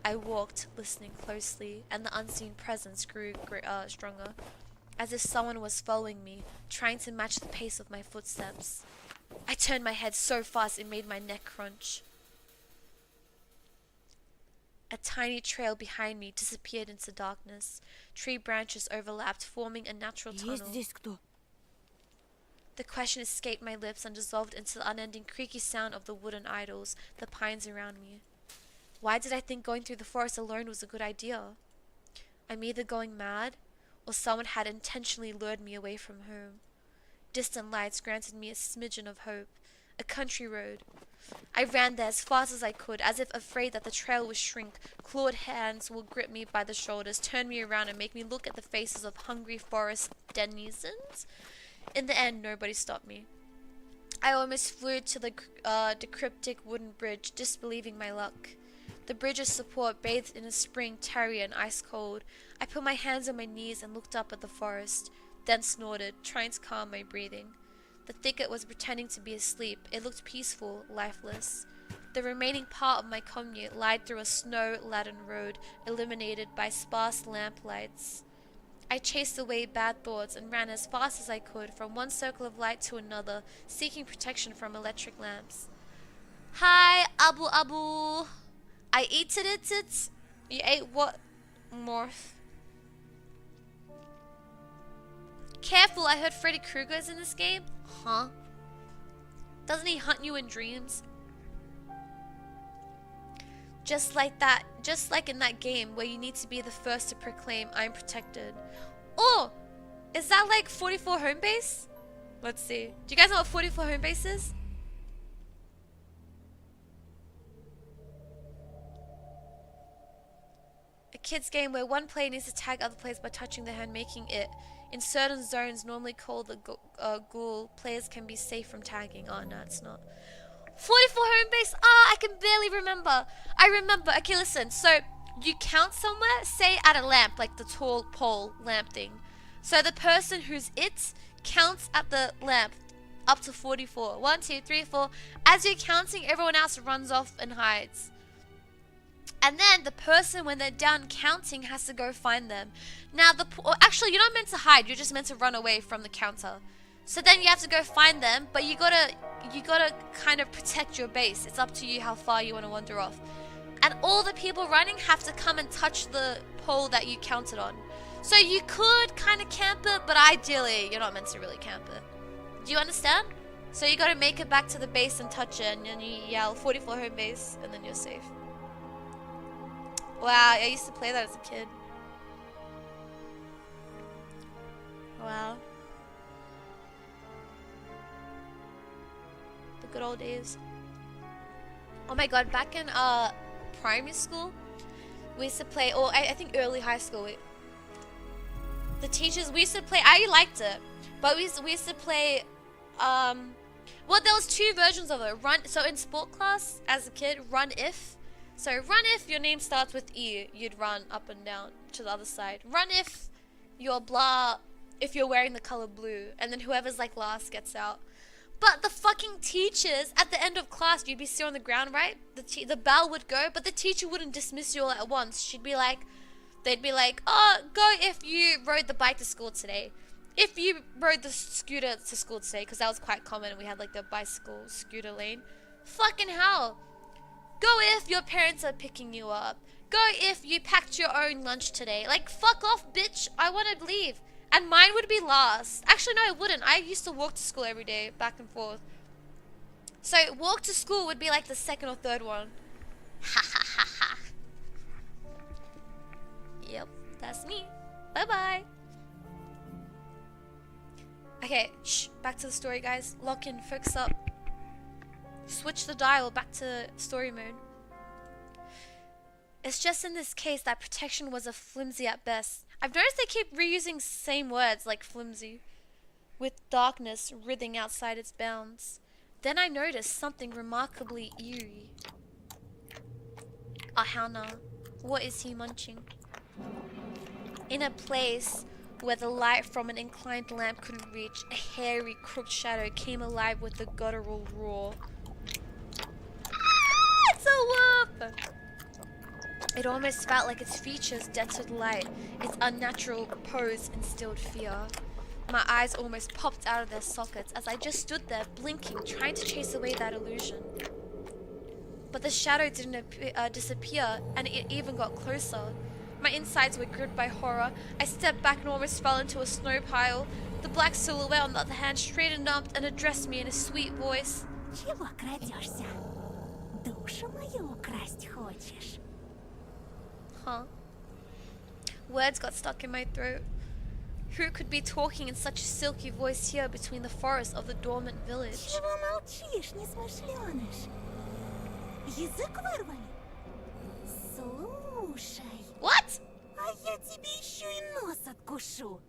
S1: I walked, listening closely, and the unseen presence grew stronger, as if someone was following me, trying to match the pace of my footsteps. I turned my head so fast it made my neck crunch. A tiny trail behind me disappeared into darkness. Tree branches overlapped, forming a natural tunnel.
S5: Есть здесь кто?
S1: The question escaped my lips and dissolved into the unending creaky sound of the wooden idols, the pines around me. Why did I think going through the forest alone was a good idea? I'm either going mad, or someone had intentionally lured me away from home. Distant lights granted me a smidgen of hope. A country road. I ran there as fast as I could, as if afraid that the trail would shrink. Clawed hands will grip me by the shoulders, turn me around and make me look at the faces of hungry forest denizens. In the end, nobody stopped me. I almost flew to the decrepit wooden bridge, disbelieving my luck. The bridge's support bathed in a spring tarry and ice cold. I put my hands on my knees and looked up at the forest, then snorted, trying to calm my breathing. The thicket was pretending to be asleep. It looked peaceful, lifeless. The remaining part of my commute lied through a snow-laden road, illuminated by sparse lamplights. I chased away bad thoughts and ran as fast as I could from one circle of light to another, seeking protection from electric lamps. Hi, Abu Abu. I eated it. You ate what, Morph? Careful, I heard Freddy Krueger's in this game. Huh? Doesn't he hunt you in dreams? Just like in that game where you need to be the first to proclaim, I'm protected. Oh! Is that like 44 home base? Let's see. Do you guys know what 44 home base is? A kid's game where one player needs to tag other players by touching their hand, making it. In certain zones, normally called the ghoul, players can be safe from tagging. Oh, no, it's not. 44 home base. Ah, I can barely remember. I remember. Okay, listen. So you count somewhere, say at a lamp, like the tall pole lamp thing. So the person who's it counts at the lamp up to 44. 1, 2, 3, 4. As you're counting, everyone else runs off and hides. And then the person, when they're done counting, has to go find them. Now, actually, you're not meant to hide. You're just meant to run away from the counter. So then you have to go find them, but you gotta kind of protect your base. It's up to you how far you want to wander off. And all the people running have to come and touch the pole that you counted on. So you could kind of camp it, but ideally, you're not meant to really camp it. Do you understand? So you gotta make it back to the base and touch it, and then you yell 44 home base, and then you're safe. Wow, I used to play that as a kid. Wow. The good old days. Oh my god, back in primary school, we used to play, or I think early high school, the teachers, we used to play, I liked it, but we used to play, well, there was two versions of it. So in sport class, as a kid, run if. So run if your name starts with E, you'd run up and down to the other side. Run if you're blah, if you're wearing the color blue, and then whoever's like last gets out. But the fucking teachers, at the end of class, you'd be still on the ground, right? The bell would go, but the teacher wouldn't dismiss you all at once. She'd be like, they'd be like, oh, go if you rode the bike to school today. If you rode the scooter to school today, because that was quite common, and we had like the bicycle scooter lane. Fucking hell. Go if your parents are picking you up. Go if you packed your own lunch today. Like, fuck off, bitch. I want to leave. And mine would be last. Actually, no, it wouldn't. I used to walk to school every day, back and forth. So, walk to school would be like the second or third one. Ha ha ha ha. Yep, that's me. Bye-bye. Okay, shh. Back to the story, guys. Lock in, focus up. Switch the dial back to story mode. It's just in this case that protection was a flimsy at best. I've noticed they keep reusing same words like flimsy, with darkness writhing outside its bounds. Then I noticed something remarkably eerie. Ahana. What is he munching? In a place where the light from an inclined lamp couldn't reach, a hairy, crooked shadow came alive with a guttural roar. Ah, it's a whoop! It almost felt like its features deadened light, its unnatural pose instilled fear. My eyes almost popped out of their sockets as I just stood there blinking, trying to chase away that illusion. But the shadow didn't disappear, and it even got closer. My insides were gripped by horror. I stepped back and almost fell into a snow pile. The black silhouette, on the other hand, straightened up and addressed me in a sweet voice.
S8: Чего крадешься? Душу мою украсть хочешь?
S1: Huh? Words got stuck in my throat. Who could be talking in such a silky voice here between the forests of the dormant village?
S8: Чего молчишь, несмышленыш? Язык вырвали? Слушай.
S1: What?
S8: А я тебе еще и нос откушу.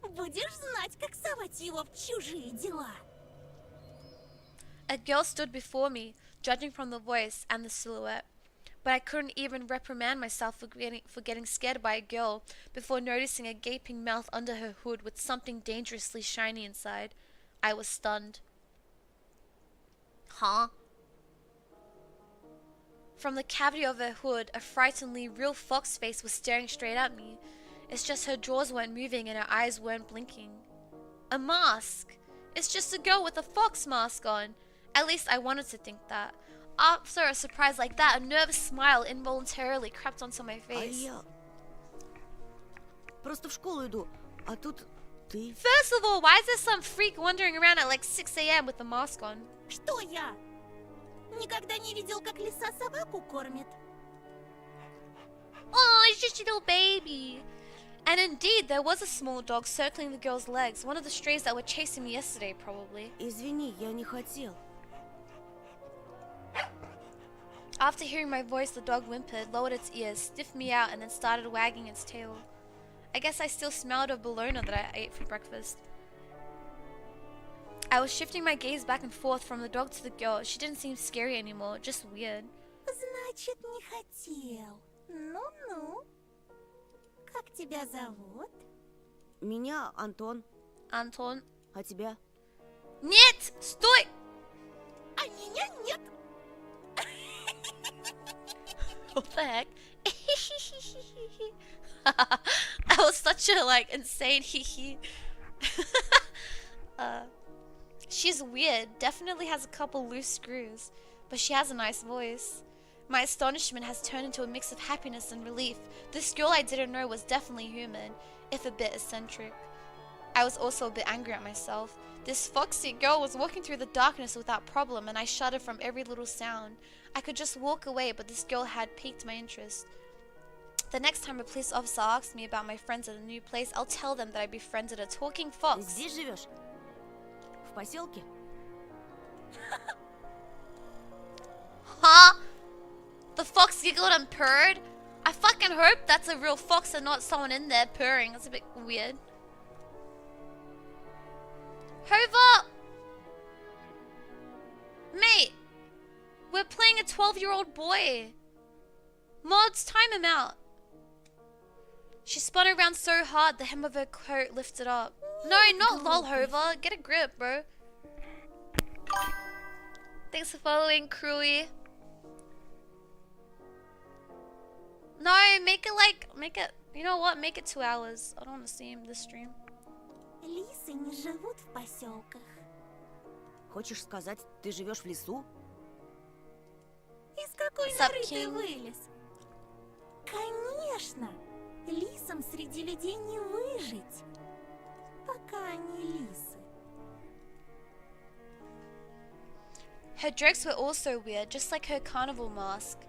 S8: Будешь знать, как совать его в чужие дела.
S1: A girl stood before me, judging from the voice and the silhouette. But I couldn't even reprimand myself for getting scared by a girl before noticing a gaping mouth under her hood with something dangerously shiny inside. I was stunned. Huh? From the cavity of her hood, a frighteningly real fox face was staring straight at me. It's just her jaws weren't moving and her eyes weren't blinking. A mask! It's just a girl with a fox mask on. At least I wanted to think that. After a surprise like that, a nervous smile involuntarily crept onto my
S5: А
S1: face.
S5: я... Просто в школу иду, а тут ты...
S1: First of all, why is there some freak wandering around at like 6 a.m. with a mask on?
S8: Что я? Никогда не видел, как лиса собаку кормит.
S1: Oh, it's just a little baby. And indeed, there was a small dog circling the girl's legs. One of the strays that were chasing me yesterday, probably.
S5: Извини, я не хотел.
S1: After hearing my voice, the dog whimpered, lowered its ears, sniffed me out, and then started wagging its tail. I guess I still smelled of bologna that I ate for breakfast. I was shifting my gaze back and forth from the dog to the girl. She didn't seem scary anymore, just weird.
S8: Значит, не хотел. Ну-ну. Как тебя зовут?
S5: Меня Антон,
S1: Anton?
S5: а тебя?
S1: Нет! Стой!
S8: А меня нет.
S1: What the heck? That was such a like insane hee She's weird, definitely has a couple loose screws, but she has a nice voice. My astonishment has turned into a mix of happiness and relief. This girl I didn't know was definitely human, if a bit eccentric. I was also a bit angry at myself. This foxy girl was walking through the darkness without problem, and I shuddered from every little sound. I could just walk away, but this girl had piqued my interest. The next time a police officer asks me about my friends at a new place, I'll tell them that I befriended a talking
S5: Ты
S1: fox.
S5: здесь живешь? В поселке?
S1: Huh? The fox giggled and purred? I fucking hope that's a real fox and not someone in there purring. That's a bit weird. Hova! Mate! We're playing a 12-year-old boy. Mods, time him out. She spun around so hard the hem of her coat lifted up. No, not lol, Hova. Get a grip, bro. Thanks for following, Crewy. No, make it, you know what? Make it 2 hours. I don't want to see him this stream.
S8: Лисы не живут в поселках.
S5: Хочешь сказать, ты живешь в лесу?
S8: Из какой
S1: What's up,
S8: норы ты
S1: King?
S8: вылез? Конечно, лисам среди людей не выжить, пока они лисы.
S1: Her jokes were also weird, just like her carnival mask.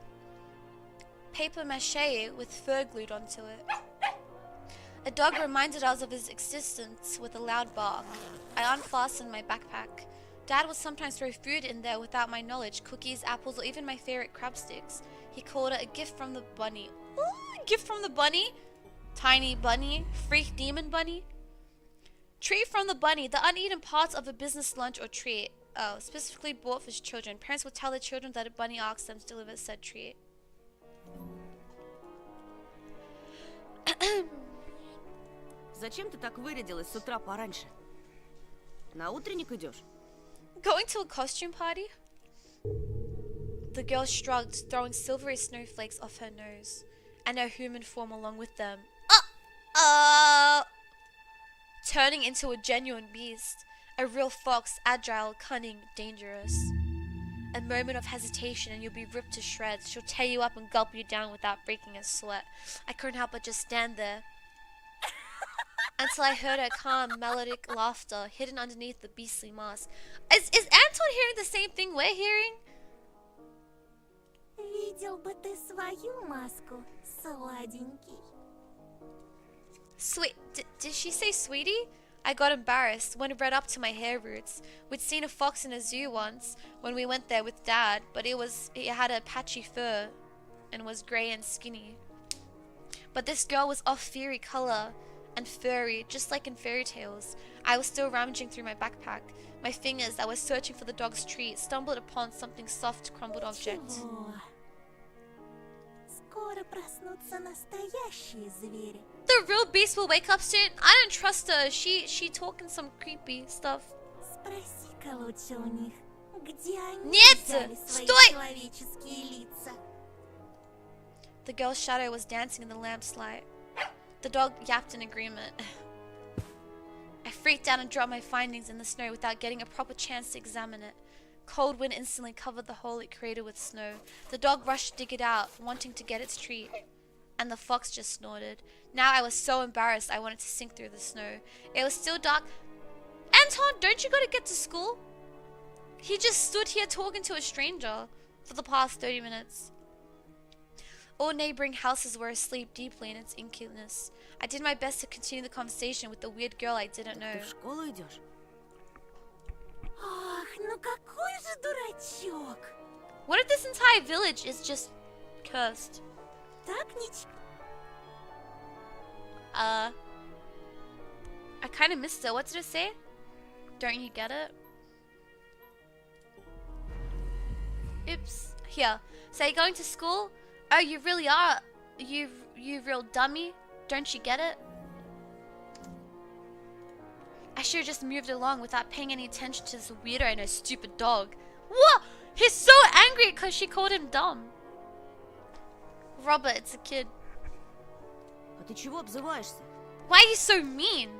S1: Paper mache with fur glued onto it. A dog reminded us of his existence with a loud bark. I unfastened my backpack. Dad would sometimes throw food in there without my knowledge, cookies, apples, or even my favorite crab sticks. He called it a gift from the bunny. Ooh, gift from the bunny? Tiny bunny? Freak demon bunny? Treat from the bunny, the uneaten parts of a business lunch or treat. Oh, specifically bought for children. Parents would tell their children that a bunny asked them to deliver said treat.
S5: Зачем ты так вырядилась с утра пораньше? На утренник идешь?
S1: Going to a costume party? The girl shrugged, throwing silvery snowflakes off her nose, and her human form along with them. Turning into a genuine beast, a real fox, agile, cunning, dangerous. A moment of hesitation and you'll be ripped to shreds. She'll tear you up and gulp you down without breaking a sweat. I couldn't help but just stand there until I heard her calm, melodic laughter hidden underneath the beastly mask. Is Anton hearing the same thing we're hearing?
S8: Видел бы ты свою маску, сладенький.
S1: Sweet, did she say sweetie? I got embarrassed, went right up to my hair roots. We'd seen a fox in a zoo once when we went there with Dad, but it had a patchy fur and was grey and skinny. But this girl was of fiery color and furry, just like in fairy tales. I was still rummaging through my backpack. My fingers that were searching for the dog's treat stumbled upon something soft, crumbled object.
S8: Ничего. Скоро проснутся настоящие звери.
S1: The real beast will wake up soon. I don't trust her. She talking some creepy stuff.
S8: Спроси-ка лучше у них, где они
S1: Нет!
S8: взяли свои
S1: Стой!
S8: человеческие лица.
S1: The girl's shadow was dancing in the lamp's light. The dog yapped in agreement. I freaked out and dropped my findings in the snow without getting a proper chance to examine it. Cold wind instantly covered the hole it created with snow. The dog rushed to dig it out, wanting to get its treat. And the fox just snorted. Now I was so embarrassed I wanted to sink through the snow. It was still dark. Anton, don't you gotta get to school? He just stood here talking to a stranger for the past 30 minutes. All neighboring houses were asleep deeply in its inkiness. I did my best to continue the conversation with the weird girl I didn't know.
S5: Ты в школу идешь?
S8: Ах, ну какой же дурачок.
S1: What if this entire village is just cursed?
S8: Так ничего.
S1: I kind of missed it. What did it say? Don't you get it? Oops. Here. So you're going to school? Oh, you really are. You real dummy. Don't you get it? I should have just moved along without paying any attention to this weirdo and her stupid dog. What? He's so angry because she called him dumb. Robert, it's a kid.
S5: А ты чего обзываешься?
S1: Why are you so mean?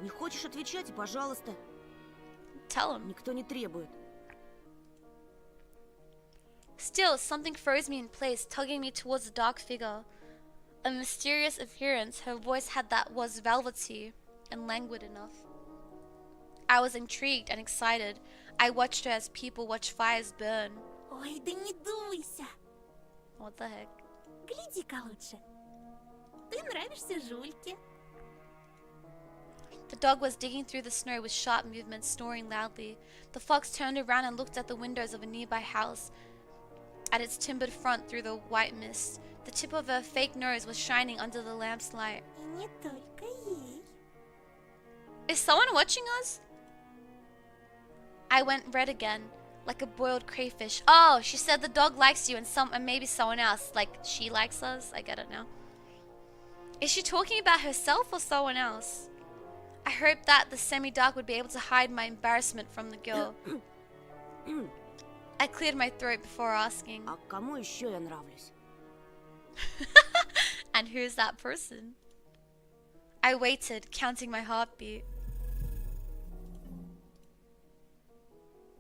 S5: Не хочешь отвечать, и пожалуйста.
S1: Tell him.
S5: Никто не требует.
S1: Still, something froze me in place, tugging me towards the dark figure. A mysterious appearance, her voice had that was velvety and languid enough. I was intrigued and excited. I watched her as people watch fires burn.
S8: Ой, да не дуйся.
S1: What the heck?
S8: Гляди-ка лучше. Ты нравишься Жульке.
S1: The dog was digging through the snow with sharp movements, snoring loudly. The fox turned around and looked at the windows of a nearby house, at its timbered front through the white mist. The tip of her fake nose was shining under the lamp's light.
S8: И не только ей.
S1: Is someone watching us? I went red again, like a boiled crayfish. Oh, she said the dog likes you and maybe someone else. Like, she likes us? I get it now. Is she talking about herself or someone else? I hoped that the semi-dark would be able to hide my embarrassment from the girl. I cleared my throat before asking.
S5: А кому еще я нравлюсь?
S1: And who's that person? I waited, counting my heartbeat.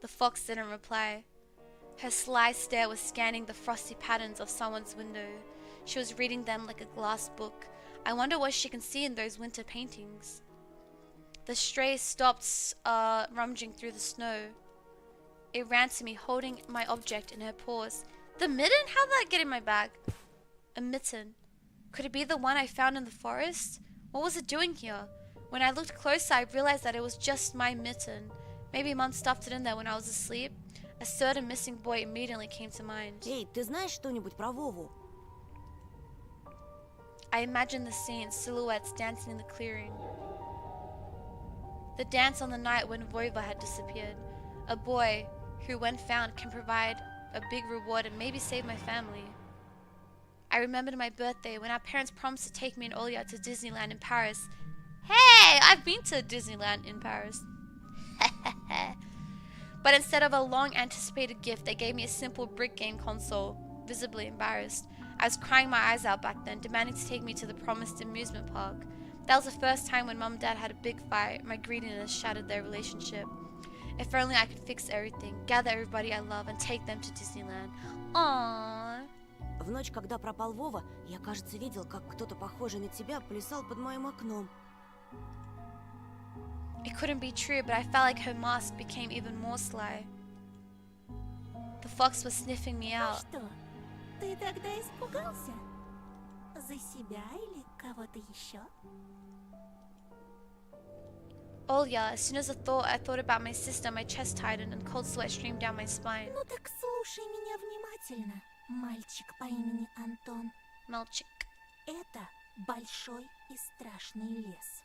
S1: The fox didn't reply. Her sly stare was scanning the frosty patterns of someone's window. She was reading them like a glass book. I wonder what she can see in those winter paintings. The stray stopped rummaging through the snow. It ran to me, holding my object in her paws. The mitten? How'd that get in my bag? A mitten. Could it be the one I found in the forest? What was it doing here? When I looked closer, I realized that it was just my mitten. Maybe Mom stuffed it in there when I was asleep. A certain missing boy immediately came to mind.
S5: Эй, ты знаешь что-нибудь про Вову?
S1: I imagined the scene, silhouettes dancing in the clearing. The dance on the night when Vova had disappeared. A boy who, when found, can provide a big reward and maybe save my family. I remembered my birthday when our parents promised to take me and Olya to Disneyland in Paris. Hey, I've been to Disneyland in Paris. But instead of a long-anticipated gift, they gave me a simple brick game console. Visibly embarrassed, I was crying my eyes out back then, demanding to take me to the promised amusement park. That was the first time when Mum and Dad had a big fight. My greediness shattered their relationship. If only I could fix everything, gather everybody I love, and take them to Disneyland. Aww.
S5: В ночь, когда пропал Вова, я, кажется, видел, как кто-то похожий на тебя плясал под моим окном.
S1: It couldn't be true, but I felt like her mask became even more sly. The fox was sniffing me out.
S8: Что, ты тогда испугался? За себя или кого-то еще?
S1: Oh yeah, as soon as I thought about my sister, my chest tightened and cold sweat streamed down my spine.
S8: Ну так слушай меня внимательно, мальчик по имени Антон.
S1: Melchik.
S8: Это большой и страшный лес.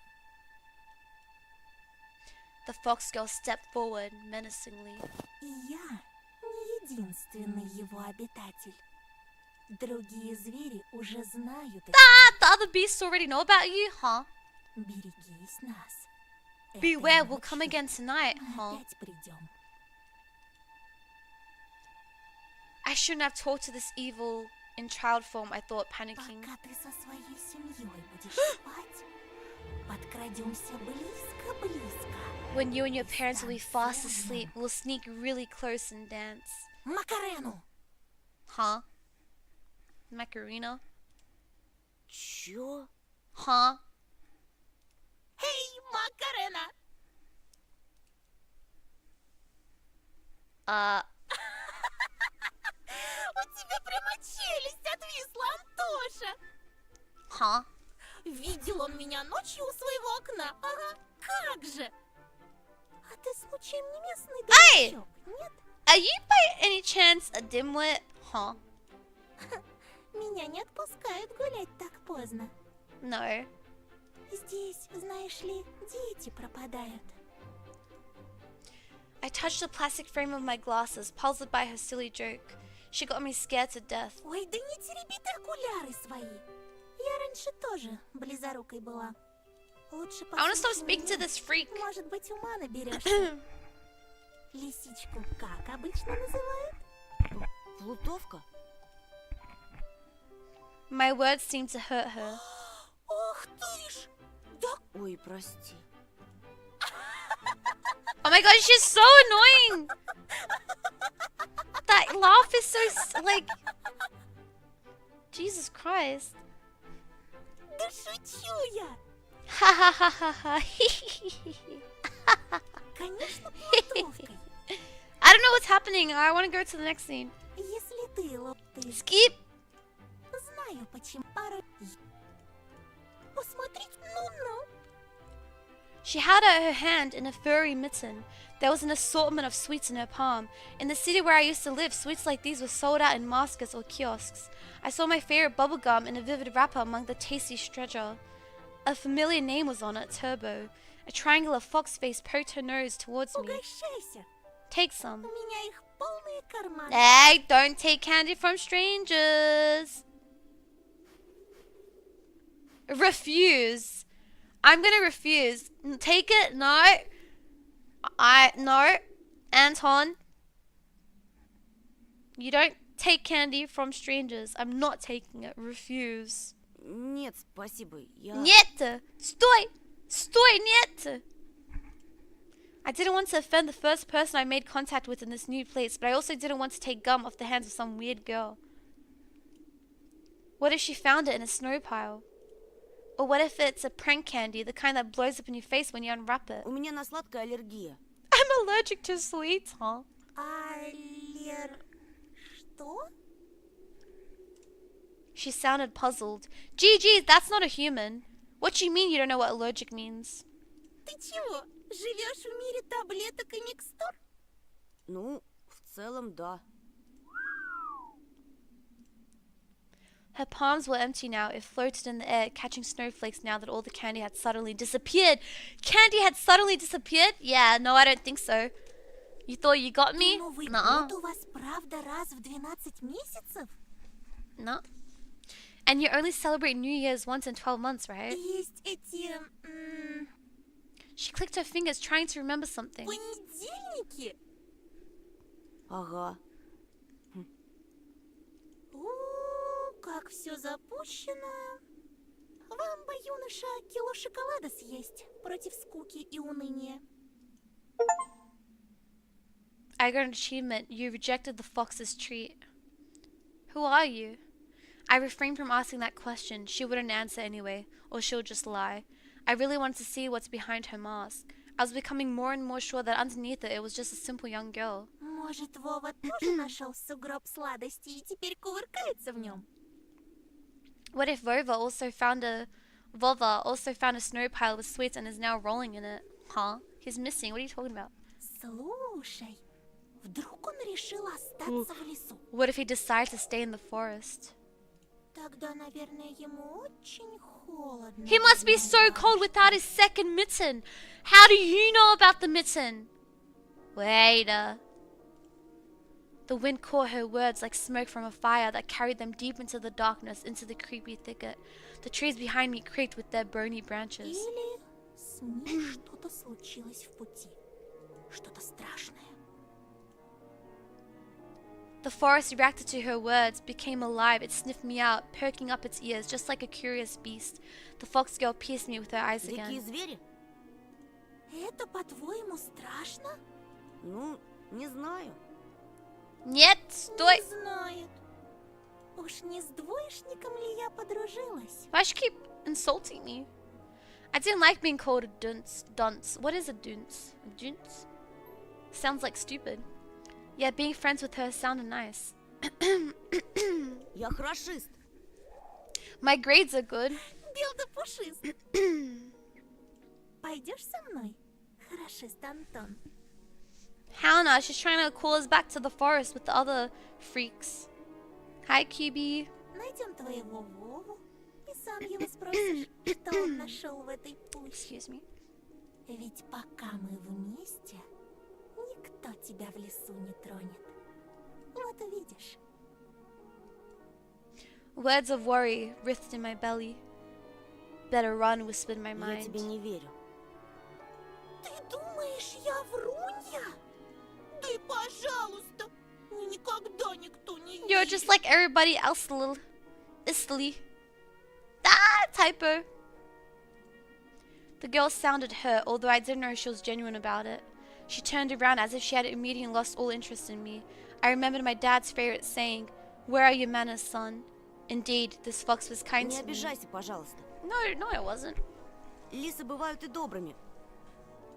S1: The fox girl stepped forward menacingly.
S8: И я не единственный его обитатель. Другие звери уже знают о
S1: Ah, the other beasts already know about you, huh?
S8: тебе. Берегись нас. Этой
S1: Beware, we'll come
S8: ночью
S1: again tonight,
S8: мы
S1: huh?
S8: опять придем.
S1: I shouldn't have talked to this evil in child form, I thought, panicking.
S8: Пока ты со своей семьей будешь спать, подкрадемся близко-близко.
S1: When you and your parents will be fast asleep, we'll sneak really close and dance.
S8: Макарену!
S1: Huh? Macarena?
S5: Чё?
S1: Huh?
S8: Эй, Макарена! У тебя прямо челюсть отвисла, Антоша!
S1: Huh?
S8: Видел он меня ночью у своего окна. Ага, как же! А ты случаем не местный
S1: Эй!
S8: дурачок, нет?
S1: Are you by any chance a dimwit? Huh?
S8: Меня не отпускают гулять так поздно.
S1: No.
S8: Здесь, знаешь ли, дети пропадают.
S1: I touched the plastic frame of my glasses, puzzled by her silly joke. She got me scared to death.
S8: Ой, да не тереби ты окуляры свои. Я раньше тоже близорукой была. Лучше
S1: I want to stop
S8: послушай
S1: speaking to
S8: меня.
S1: this freak.
S8: Может быть, ума наберешься. Лисичку как обычно называют?
S5: Плутовка?
S1: My words seemed to hurt her.
S8: Ох ты ж! Да
S5: Ой, прости.
S1: Oh my god, she's so annoying! That laugh is so, like... Jesus Christ.
S8: да шучу я!
S1: Ha ha ha ha ha.
S8: Конечно, плутовкой.
S1: I don't know what's happening. I want to go to the next scene.
S8: Если ты
S1: Skip!
S8: знаю, почему порой... Посмотреть, ну-ну.
S1: She held out her hand in a furry mitten. There was an assortment of sweets in her palm. In the city where I used to live, sweets like these were sold out in markets or kiosks. I saw my favorite bubblegum in a vivid wrapper among the tasty treasure. A familiar name was on it, Turbo. A triangular fox face poked her nose towards me.
S8: Угощайся.
S1: Take
S8: У
S1: some.
S8: меня их полные карманы.
S1: Hey, don't take candy from strangers. Refuse. I'm gonna refuse. Take it? No. No. Anton. You don't take candy from strangers. I'm not taking it. Refuse.
S5: Нет, спасибо. Я...
S1: Нет. Стой. Стой, нет. I didn't want to offend the first person I made contact with in this new place, but I also didn't want to take gum off the hands of some weird girl. What if she found it in a snow pile? Or what if it's a prank candy, the kind that blows up in your face when you unwrap it?
S5: У меня на сладкое аллергия.
S1: I'm allergic to sweets, huh?
S8: Что?
S1: She sounded puzzled. Gee, that's not a human. What do you mean you don't know what allergic means?
S8: Ты чего? Живешь в мире таблеток и микстур?
S5: Ну, в целом, да.
S1: Her palms were empty now. It floated in the air, catching snowflakes now that all the candy had suddenly disappeared. Candy had suddenly disappeared? Yeah, no, I don't think so. You thought you got me?
S8: Новый
S1: Nuh-uh.
S8: год у вас правда раз в 12 месяцев?
S1: No. And you only celebrate New Year's once in 12 months, right?
S8: Есть эти...
S1: She clicked her fingers trying to remember something.
S8: понедельники.
S5: Ага.
S8: Как все запущено. Вам бы, юноша, кило шоколада съесть против скуки и уныния.
S1: I got an achievement. You rejected the fox's treat. Who are you? I refrained from asking that question. She wouldn't answer anyway, or she'll just lie. I really wanted to see what's behind her mask. I was becoming more and more sure that underneath it was just a simple young girl.
S8: Может, Вова тоже нашел сугроб сладостей и теперь кувыркается в нем?
S1: What if Vova also found a snow pile with sweets and is now rolling in it? Huh? He's missing. What are you talking about?
S8: Слушай, вдруг он решил остаться в лесу?
S1: What if he decides to stay in the forest?
S8: Тогда, наверное, ему очень холодно.
S1: He must be so cold without his second mitten. How do you know about the mitten? Wait. The wind caught her words like smoke from a fire that carried them deep into the darkness, into the creepy thicket. The trees behind me creaked with their bony branches.
S8: Или с ним что-то случилось в пути. Что-то страшное.
S1: The forest reacted to her words, became alive. It sniffed me out, perking up its ears, just like a curious beast. The fox girl pierced me with her eyes
S5: Дикие
S1: again.
S5: звери?
S8: Это, по-твоему, страшно?
S5: Ну, не знаю.
S1: Нет, стой!
S8: Не знает. Уж не с двоечником ли я подружилась?
S1: Why she keep insulting me? I didn't like being called a dunce. What is a dunce? A dunce? Sounds like stupid. Yeah, being friends with her sounded nice.
S5: Я хорошист.
S1: My grades are good.
S8: Бел да пушист. Пойдешь со мной, хорошист Антон?
S1: Hannah, she's trying to call us back to the forest with the other freaks. Hi, QB.
S8: Найдем твоего Вову и сам его спросишь, что он нашел в этой пуще.
S1: Excuse me.
S8: Ведь пока мы вместе, никто тебя в лесу не тронет. Вот увидишь.
S1: Words of worry writhed in my belly. Better run, whispered my
S5: Я тебе
S1: mind.
S5: не верю.
S8: Ты думаешь, я врунья? Да и пожалуйста, никогда никто не видит.
S1: You're just like everybody else, little Istly. Ah, typo. The girl sounded hurt, although I didn't know she was genuine about it. She turned around as if she had immediately lost all interest in me. I remembered my dad's favorite saying, "Where are your manners, son?" Indeed, this fox was kind
S5: Не
S1: to me.
S5: обижайся, пожалуйста.
S1: No, I wasn't.
S5: Лисы бывают и добрыми.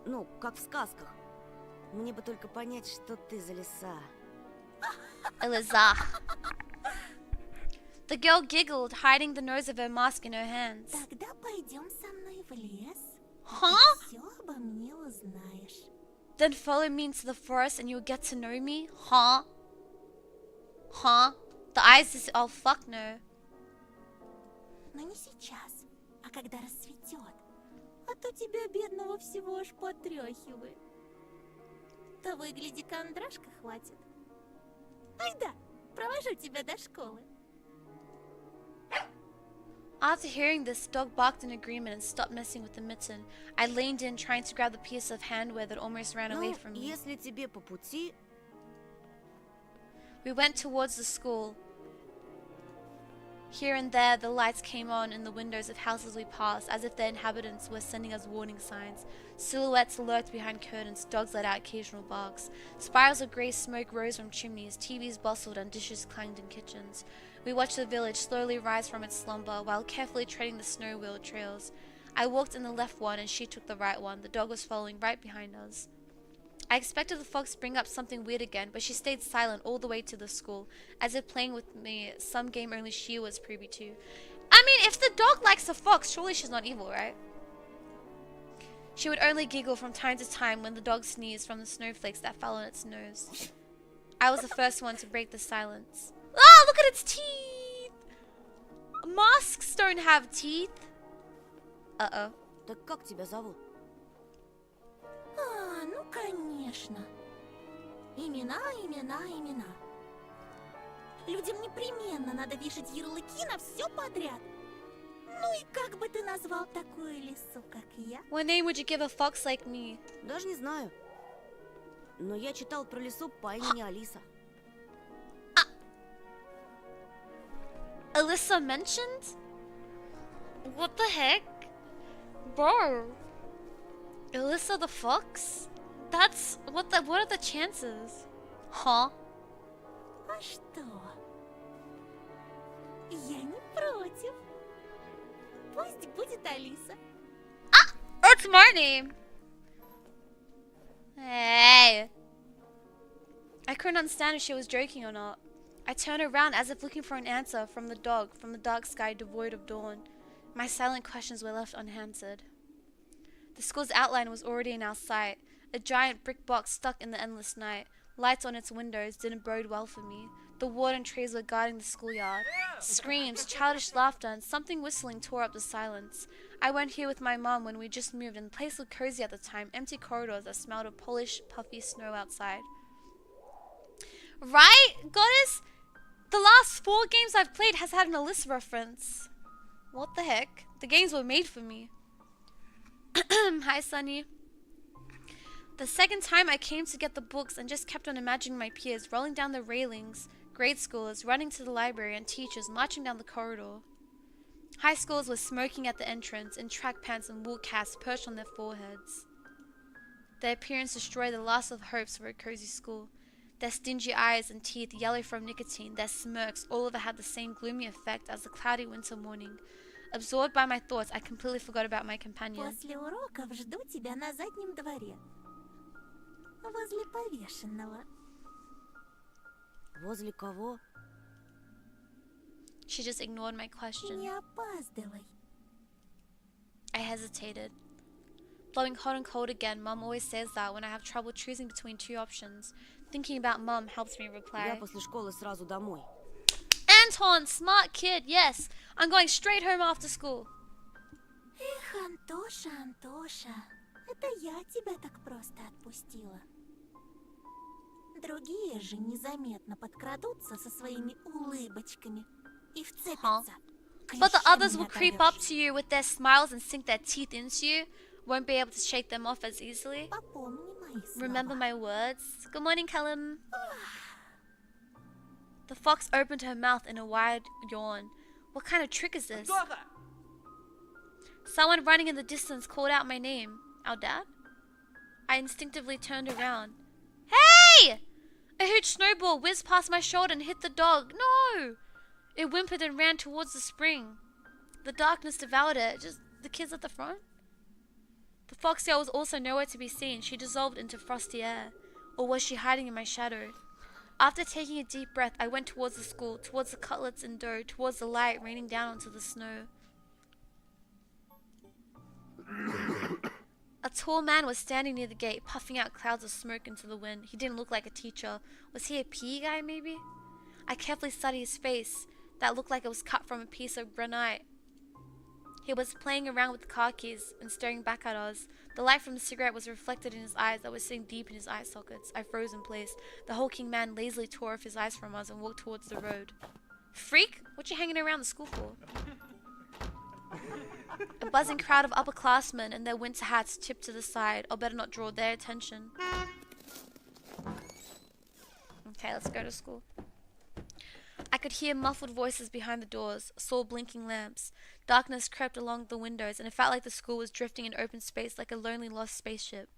S5: Ну, как в сказках. Мне бы только понять, что ты за лиса.
S1: Eliza. The girl giggled, hiding the nose of her mask in her hands.
S8: Тогда пойдем со мной в лес.
S1: Huh?
S8: Все обо мне узнаешь.
S1: Then follow me into the forest and you'll get to know me? Huh? Huh? The eyes is... Oh, fuck no.
S8: Но не сейчас, а когда рассветет. А то тебя, бедного, всего аж потряхивает. Того и гляди, кондрашка хватит. Айда, провожу тебя до школы.
S1: After hearing this, dog barked in agreement and stopped messing with the mitten. I leaned in, trying to grab the piece of handwear that almost ran away
S5: Ну,
S1: from me.
S5: если тебе по пути,
S1: We went towards the school. Here and there, the lights came on in the windows of houses we passed, as if their inhabitants were sending us warning signs. Silhouettes lurked behind curtains, dogs let out occasional barks. Spirals of grey smoke rose from chimneys, TVs bustled and dishes clanged in kitchens. We watched the village slowly rise from its slumber, while carefully treading the snow-wheeled trails. I walked in the left one and she took the right one. The dog was following right behind us. I expected the fox to bring up something weird again, but she stayed silent all the way to the school, as if playing with me some game only she was privy to. I mean, if the dog likes the fox, surely she's not evil, right? She would only giggle from time to time when the dog sneezed from the snowflakes that fell on its nose. I was the first one to break the silence. Ah, look at its teeth! Masks don't have teeth. Uh-oh.
S5: так как тебя зовут?
S8: А, ну конечно. Имена, имена, имена. Людям непременно надо вешать ярлыки на все подряд. Ну и как бы ты назвал такую лису, как я?
S1: What name would you give a fox like me?
S5: Даже не знаю. Но я читал про лису по имени Алиса.
S1: Alyssa mentioned? What the heck? Bro. Alyssa the fox? That's... What are the chances? Huh?
S8: А что? Я не против. Пусть будет Алиса.
S1: That's my name! Hey! I couldn't understand if she was joking or not. I turned around as if looking for an answer from the dark sky devoid of dawn. My silent questions were left unanswered. The school's outline was already in our sight, a giant brick box stuck in the endless night. Lights on its windows didn't bode well for me. The warden trees were guarding the schoolyard. Screams, childish laughter, and something whistling tore up the silence. I went here with my mom when we just moved, and the place looked cozy at the time. Empty corridors that smelled of polished, puffy snow outside. Right, goddess? The last 4 games I've played has had an Alyssa reference. What the heck? The games were made for me. Hi, Sunny. The second time I came to get the books and just kept on imagining my peers rolling down the railings, grade schoolers running to the library, and teachers marching down the corridor. High schoolers were smoking at the entrance in track pants and wool caps perched on their foreheads. Their appearance destroyed the last of hopes for a cozy school. Their stingy eyes and teeth yellow from nicotine, their smirks all of it had the same gloomy effect as the cloudy winter morning. Absorbed by my thoughts, I completely forgot about my companion.
S8: После уроков жду тебя на заднем дворе. Возле повешенного.
S5: Возле кого?
S1: She just ignored my question.
S8: Не опаздывай.
S1: I hesitated. Blowing hot and cold again, Mum always says that when I have trouble choosing between 2 options. Thinking about Mum helps me
S5: Я
S1: reply.
S5: после школы сразу домой.
S1: Anton, smart kid, yes. I'm going straight home after school.
S8: Эх, Антоша, Антоша, это я тебя так просто отпустила. Другие же незаметно подкрадутся со своими улыбочками и вцепятся.
S1: But the
S8: Клещами
S1: others will creep up
S8: оторвёшь.
S1: to you with their smiles and sink their teeth into you. Won't be able to shake them off as easily.
S8: Попомни мои слова.
S1: Remember my words. Good morning, Callum. The fox opened her mouth in a wide yawn. What kind of trick is this? Someone running in the distance called out my name. Our dad? I instinctively turned around. Hey! A huge snowball whizzed past my shoulder and hit the dog. No! It whimpered and ran towards the spring. The darkness devoured it. Just the kids at the front? The foxtail was also nowhere to be seen. She dissolved into frosty air. Or was she hiding in my shadow? After taking a deep breath, I went towards the school, towards the cutlets and dough, towards the light raining down onto the snow. A tall man was standing near the gate, puffing out clouds of smoke into the wind. He didn't look like a teacher. Was he a PE guy, maybe? I carefully studied his face. That looked like it was cut from a piece of granite. He was playing around with the car keys and staring back at us. The light from the cigarette was reflected in his eyes that were sitting deep in his eye sockets. I froze in place. The hulking man lazily tore off his eyes from us and walked towards the road. Freak? What you hanging around the school for? A buzzing crowd of upperclassmen in their winter hats tipped to the side. I'll better not draw their attention. Okay, let's go to school. I could hear muffled voices behind the doors, saw blinking lamps. Darkness crept along the windows, and it felt like the school was drifting in open space like a lonely lost spaceship.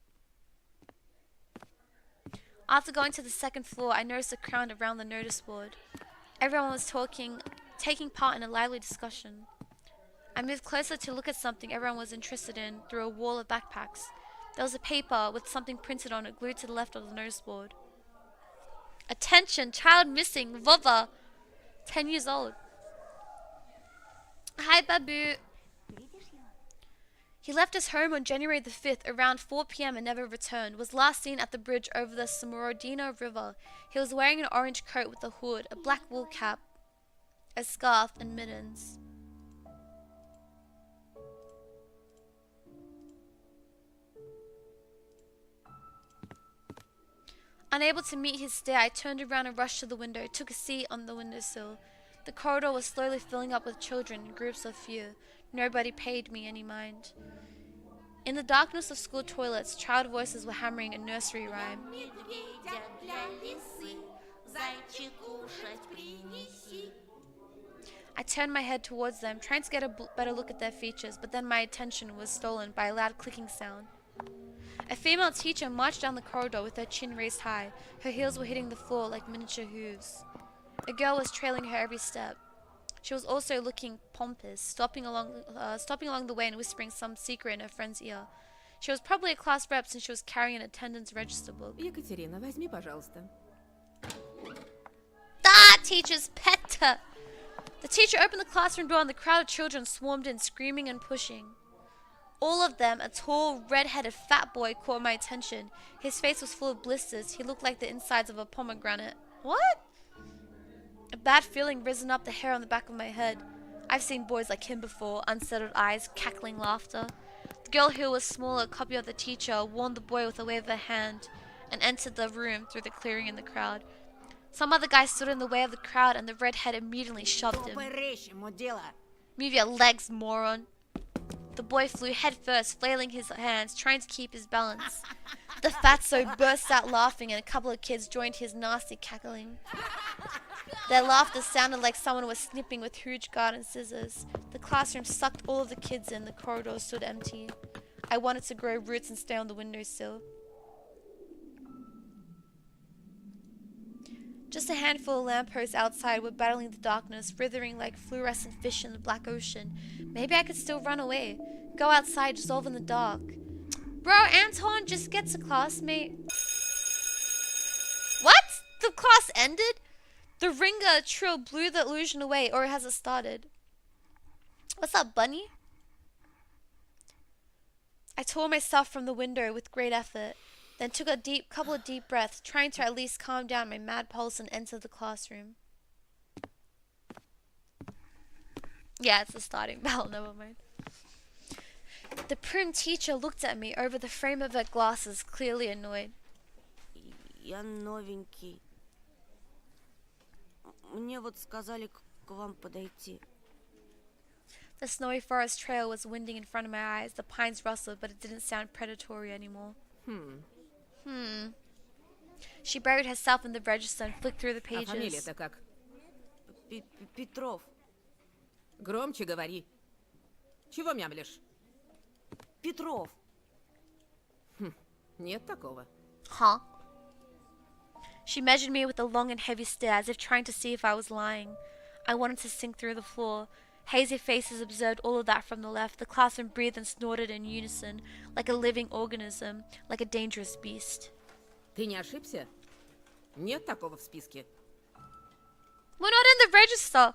S1: After going to the second floor, I noticed a crowd around the notice board. Everyone was taking part in a lively discussion. I moved closer to look at something everyone was interested in through a wall of backpacks. There was a paper with something printed on it glued to the left of the notice board. Attention, child missing, Vova. 10 years old. Hi, Babu. He left his home on January the 5th around 4 p.m. and never returned. Was last seen at the bridge over the Smorodino River. He was wearing an orange coat with a hood, a black wool cap, a scarf, and mittens. Unable to meet his stare, I turned around and rushed to the window, took a seat on the windowsill. The corridor was slowly filling up with children in groups of few. Nobody paid me any mind. In the darkness of school toilets, child voices were hammering a nursery rhyme. I turned my head towards them, trying to get a better look at their features, but then my attention was stolen by a loud clicking sound. A female teacher marched down the corridor with her chin raised high. Her heels were hitting the floor like miniature hooves. A girl was trailing her every step. She was also looking pompous, stopping along the way and whispering some secret in her friend's ear. She was probably a class rep since she was carrying an attendance register book.
S3: Екатерина, возьми, пожалуйста.
S1: Ah, teacher's pet! The teacher opened the classroom door and the crowd of children swarmed in, screaming and pushing. All of them, a tall, red-headed fat boy, caught my attention. His face was full of blisters. He looked like the insides of a pomegranate. What? A bad feeling risen up the hair on the back of my head. I've seen boys like him before, unsettled eyes, cackling laughter. The girl who was smaller, a copy of the teacher, warned the boy with a wave of her hand and entered the room through the clearing in the crowd. Some other guy stood in the way of the crowd and the redhead immediately shoved him. Move your legs, moron. The boy flew headfirst, flailing his hands, trying to keep his balance. The fatso burst out laughing and a couple of kids joined his nasty cackling. Their laughter sounded like someone was snipping with huge garden scissors. The classroom sucked all of the kids in. The corridor stood empty. I wanted to grow roots and stay on the windowsill. Just a handful of lampposts outside were battling the darkness, writhing like fluorescent fish in the black ocean. Maybe I could still run away. Go outside, dissolve in the dark. Bro, Anton, just get to class, mate. What? The class ended? The ringer trill blew the illusion away, or has it started? What's up, bunny? I tore myself from the window with great effort, then took a couple of deep breaths, trying to at least calm down my mad pulse and enter the classroom. Yeah, it's the starting bell, never mind. The prim teacher looked at me over the frame of her glasses, clearly annoyed.
S5: Я новенький. Мне вот сказали к вам подойти.
S1: The snowy forest trail was winding in front of my eyes. The pines rustled, but it didn't sound predatory anymore. She buried herself in the register and flicked through the
S3: А
S1: pages.
S3: фамилия-то как?
S5: Петров.
S3: Громче говори. Чего мямлишь?
S5: Петров.
S3: Нет такого.
S1: Huh? She measured me with a long and heavy stare, as if trying to see if I was lying. I wanted to sink through the floor. Hazy faces observed all of that from the left. The classroom breathed and snorted in unison, like a living organism, like a dangerous beast.
S3: Ты не ошибся? Нет такого в списке.
S1: We're not in the register!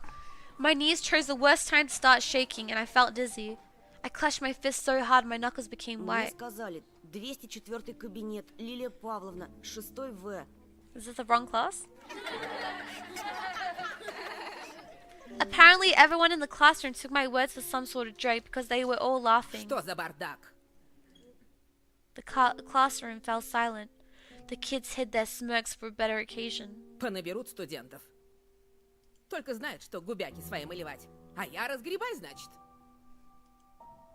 S1: My knees chose the worst time to start shaking, and I felt dizzy. I clenched my fist so hard my knuckles became
S5: Мне
S1: white.
S5: сказали, 204 кабинет, Лилия Павловна, 6 В.
S1: Is this the wrong class? Apparently, everyone in the classroom took my words for some sort of joke because they were all laughing.
S3: Что за бардак?
S1: The classroom fell silent. The kids hid their smirks for a better occasion.
S3: Понаберут студентов. Только знают, что губяки свои малевать. А я разгребай, значит.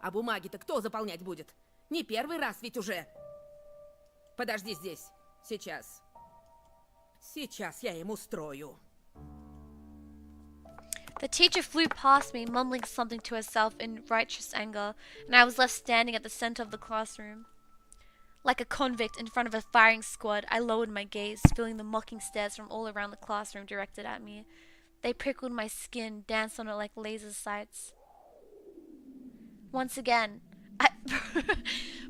S3: А бумаги-то кто заполнять будет? Не первый раз ведь уже. Подожди здесь. Сейчас. Сейчас я им устрою.
S1: The teacher flew past me, mumbling something to herself in righteous anger, and I was left standing at the center of the classroom. Like a convict in front of a firing squad, I lowered my gaze, feeling the mocking stares from all around the classroom directed at me. They prickled my skin, danced on it like laser sights. Once again,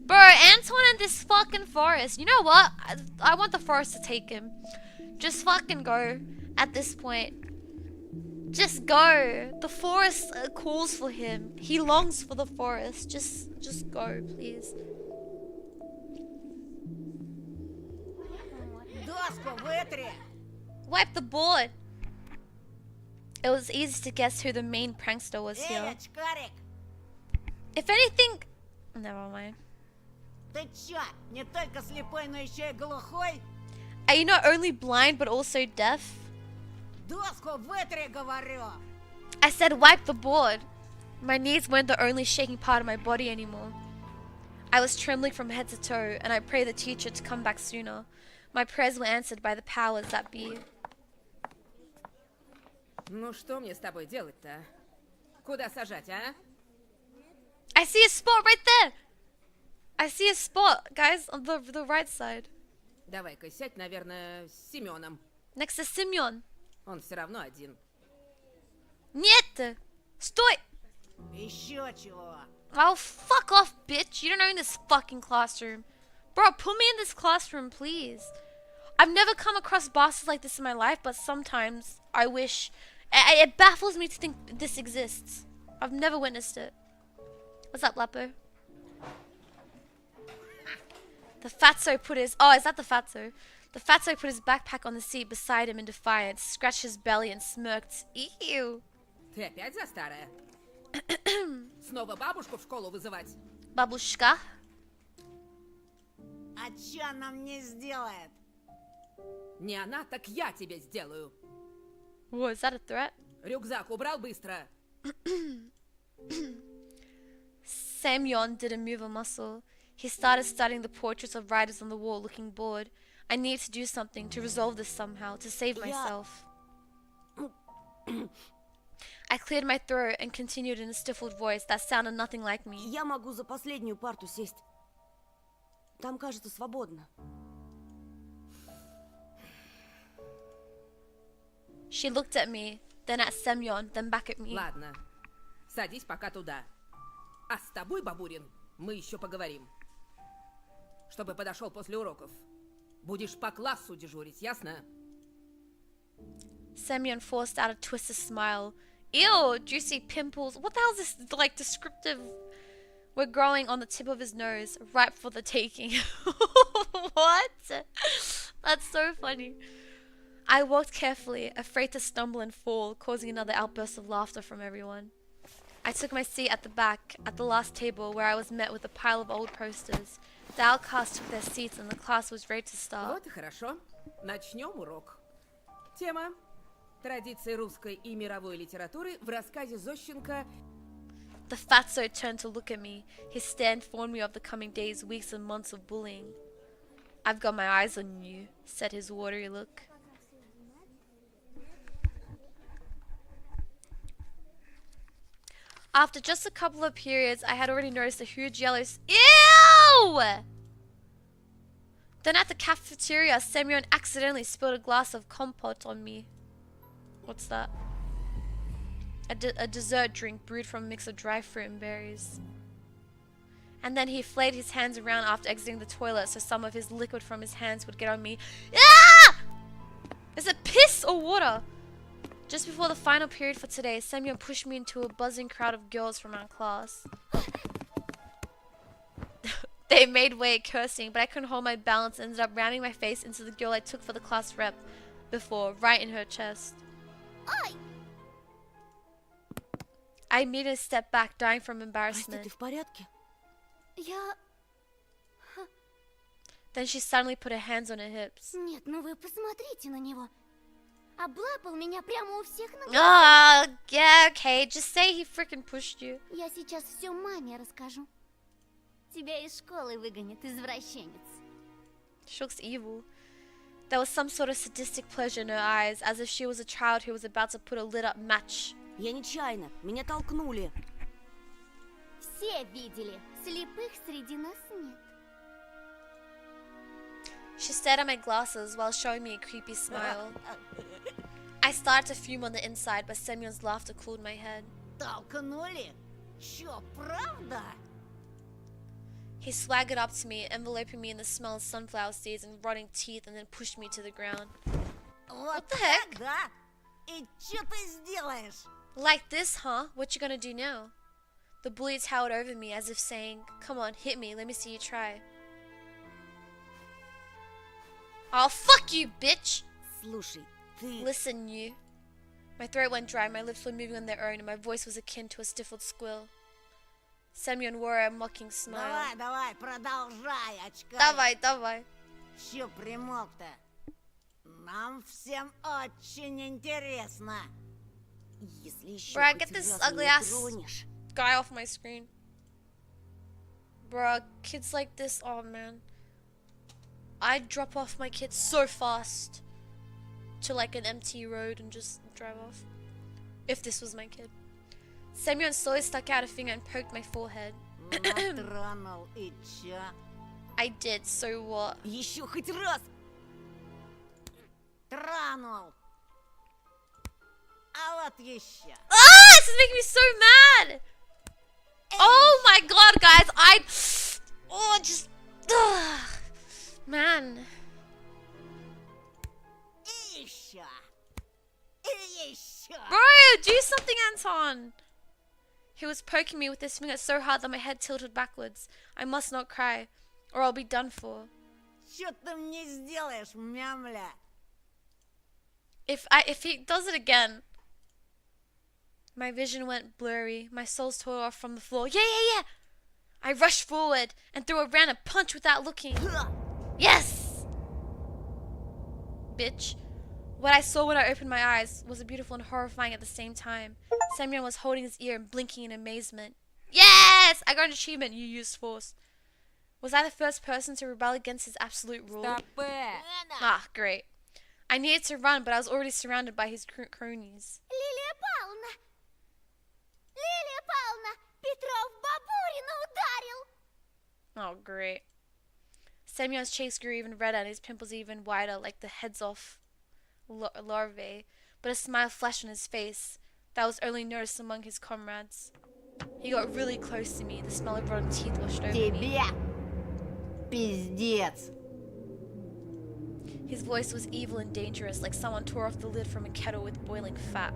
S1: Bro, Anton in this fucking forest. You know what? I want the forest to take him. Just fucking go at this point. Just go. The forest calls for him. He longs for the forest. Just go, please. Wipe the board. It was easy to guess who the main prankster was here. If anything... Never mind. Are you not only blind but also deaf?
S3: Доску вытри, говорю!
S1: I said wipe the board. My knees weren't the only shaking part of my body anymore. I was trembling from head to toe, and I prayed the teacher to come back sooner. My prayers were answered by the powers that be.
S3: Ну что мне с тобой делать-то? Куда сажать, а?
S1: I see a spot right there! I see a spot, guys, on the right side.
S3: Давай-ка сядь, наверное, с Семеном.
S1: Next to Simeon.
S3: Он все равно один.
S1: Нет! Стой!
S5: Еще чего?
S1: Oh, fuck off, bitch. You don't own this fucking classroom. Bro, put me in this classroom, please. I've never come across bosses like this in my life, but sometimes I wish... It baffles me to think this exists. I've never witnessed it. What's up, Lapo? The fatso put his... Oh, is that the fatso? The fatso put his backpack on the seat beside him in defiance, scratched his belly and smirked. Ew.
S3: Ты опять за старое? Снова бабушку в школу вызывать?
S1: Babushka?
S5: А чё она мне сделает?
S3: Не она, так я тебе сделаю.
S1: Whoa, is that a threat?
S3: Рюкзак убрал быстро.
S1: Semyon didn't move a muscle. He started studying the portraits of writers on the wall, looking bored. I needed to do something, to resolve this somehow, to save myself. I cleared my throat and continued in a stifled voice that sounded nothing like me.
S5: Я могу за последнюю парту сесть. Там, кажется, свободно.
S1: She looked at me, then at Semyon, then back at me.
S3: Ладно, садись пока туда. А с тобой, Бабурин, мы еще поговорим. Чтобы подошел после уроков. Будешь по классу дежурить, ясно?
S1: Semyon forced out a twisted smile. Ew, juicy pimples. What the hell is this, like, descriptive? Were growing on the tip of his nose, ripe for the taking. What? That's so funny. I walked carefully, afraid to stumble and fall, causing another outburst of laughter from everyone. I took my seat at the back, at the last table, where I was met with a pile of old posters. The outcasts took their seats and the class was ready to start.
S3: Вот и хорошо. Начнем урок. Тема: традиции русской и мировой литературы в рассказе Зощенко.
S1: The fatso turned to look at me. His stare informed me of the coming days, weeks, and months of bullying. I've got my eyes on you, said his watery look. After just a couple of periods, I had already noticed a huge yellow... Ew! Then at the cafeteria, Semyon accidentally spilled a glass of compote on me. What's that? A dessert drink brewed from a mix of dry fruit and berries. And then he flayed his hands around after exiting the toilet so some of his liquid from his hands would get on me. Ah! Is it piss or water? Just before the final period for today, Semyon pushed me into a buzzing crowd of girls from our class. They made way cursing, but I couldn't hold my balance and ended up rounding my face into the girl I took for the class rep before, right in her chest.
S8: Ай!
S1: I immediately stepped back, dying from
S5: Настя,
S1: embarrassment.
S5: ты в порядке?
S8: Я...
S1: Then she suddenly put her hands on her hips.
S8: Нет, ну вы посмотрите на него. Облапал меня прямо у всех на
S1: Oh, yeah, okay. Just say he freaking pushed you.
S8: Я сейчас все маме расскажу. Тебя из школы выгонят, извращенец.
S1: She looks evil. There was some sort of sadistic pleasure in her eyes, as if she was a child who was about to put a lit up match.
S5: Я нечаянно. Меня толкнули.
S8: Все видели. Слепых среди нас нет.
S1: She stared at my glasses while showing me a creepy smile. I started to fume on the inside, but Semyon's laughter cooled my head.
S5: Толкнули? Чё, правда?
S1: He swaggered up to me, enveloping me in the smell of sunflower seeds and rotting teeth, and then pushed me to the ground.
S5: What
S1: the heck?
S5: так, да? И чё ты сделаешь?
S1: Like this, huh? What you gonna do now? The bully towered over me as if saying, come on, hit me, let me see you try. Oh, fuck you, bitch!
S5: Слушай, ты...
S1: Listen, you. My throat went dry, my lips were moving on their own, and my voice was akin to a stifled squeal. Semyon wore a mocking smile.
S5: Давай, продолжай, очкарик.
S1: Давай.
S5: Чё примолк-то? Нам всем очень интересно. Если еще
S1: Bruh,
S5: хоть
S1: get this
S5: раз
S1: ugly
S5: меня
S1: ass
S5: тронешь,
S1: guy off my screen. Bruh, kids like this, oh man. I'd drop off my kids so fast to like an empty road and just drive off. If this was my kid. Semyon slowly stuck out a finger and poked my forehead.
S5: натронул и чё?
S1: I did, so what?
S5: Еще хоть раз тронул. А вот еще.
S1: Ah! This is making me so mad! Oh my god, guys, oh, just... Ugh. Man.
S5: И еще. И еще.
S1: Bro, do something, Anton! He was poking me with his finger so hard that my head tilted backwards. I must not cry, or I'll be done for.
S5: Что ты мне сделаешь, мямля?
S1: If he does it again... My vision went blurry. My soles tore off from the floor. Yeah! I rushed forward and threw a random punch without looking. Yes! Bitch. What I saw when I opened my eyes was beautiful and horrifying at the same time. Semyon was holding his ear and blinking in amazement. Yes! I got an achievement. You used force. Was I the first person to rebel against his absolute rule? Ah, great. I needed to run, but I was already surrounded by his cronies.
S8: Лилия Павловна! Лилия Павловна! Петров Бабурина ударил!
S1: Oh, great. Semyon's cheeks grew even redder and his pimples even wider, like the heads off larvae, but a smile flashed on his face that was only noticed among his comrades. He got really close to me. The smell of rotten teeth washed over me.
S5: Тебе пиздец.
S1: His voice was evil and dangerous, like someone tore off the lid from a kettle with boiling fat.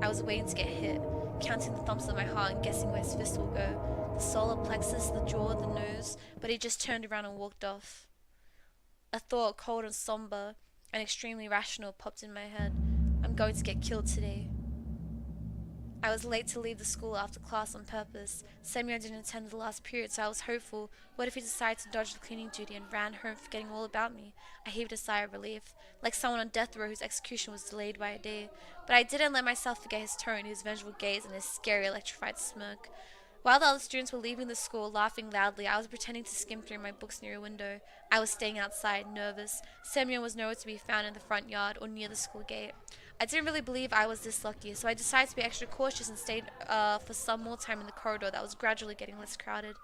S1: I was waiting to get hit, counting the thumps of my heart and guessing where his fist will go. The solar plexus, the jaw, the nose, but he just turned around and walked off. A thought, cold and somber and extremely rational, popped in my head. I'm going to get killed today. I was late to leave the school after class on purpose. Semyon didn't attend the last period, so I was hopeful. What if he decided to dodge the cleaning duty and ran home forgetting all about me? I heaved a sigh of relief, like someone on death row whose execution was delayed by a day. But I didn't let myself forget his tone, his vengeful gaze, and his scary electrified smirk. While the other students were leaving the school, laughing loudly, I was pretending to skim through my books near a window. I was staying outside, nervous. Semyon was nowhere to be found in the front yard or near the school gate. I didn't really believe I was this lucky, so I decided to be extra cautious and stayed for some more time in the corridor that was gradually getting less crowded.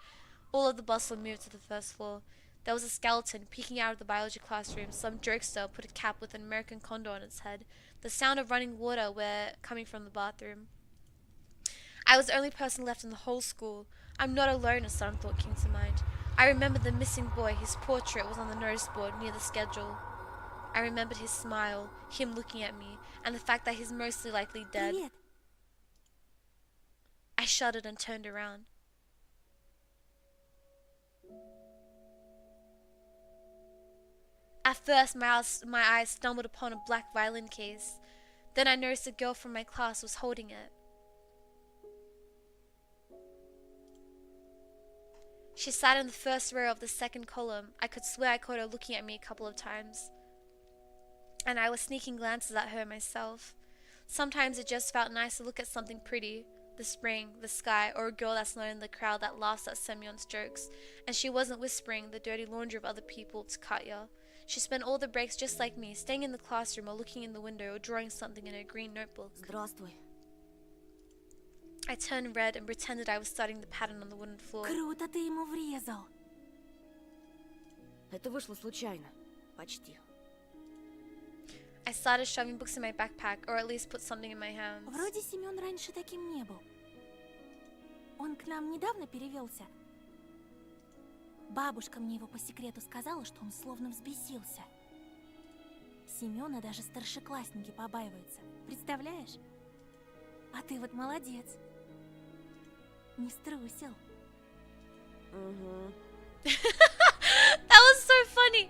S1: All of the bustle moved to the first floor. There was a skeleton peeking out of the biology classroom. Some jokester put a cap with an American condor on its head. The sound of running water were coming from the bathroom. I was the only person left in the whole school. I'm not alone, a sudden thought came to mind. I remembered the missing boy. His portrait was on the notice board near the schedule. I remembered his smile, him looking at me, and the fact that he's mostly likely dead.
S8: Привет.
S1: I shuddered and turned around. At first, my eyes stumbled upon a black violin case. Then I noticed a girl from my class was holding it. She sat in the first row of the second column. I could swear I caught her looking at me a couple of times. And I was sneaking glances at her myself. Sometimes it just felt nice to look at something pretty. The spring, the sky, or a girl that's not in the crowd that laughs at Semyon's jokes. And she wasn't whispering the dirty laundry of other people to Katya. She spent all the breaks just like me, staying in the classroom or looking in the window or drawing something in her green notebook.
S5: Здравствуй.
S1: I turned red and pretended I was studying the pattern on the wooden floor.
S8: Круто ты ему врезал.
S5: Это вышло случайно. Почти.
S1: I started shoving books in my backpack, or at least put something in my hands.
S8: Вроде Семен раньше таким не был. Он к нам недавно перевелся. Бабушка мне его по секрету сказала, что он словно взбесился. Семена даже старшеклассники побаиваются. Представляешь? А ты вот молодец. Не струсил.
S5: Угу.
S1: That was so funny.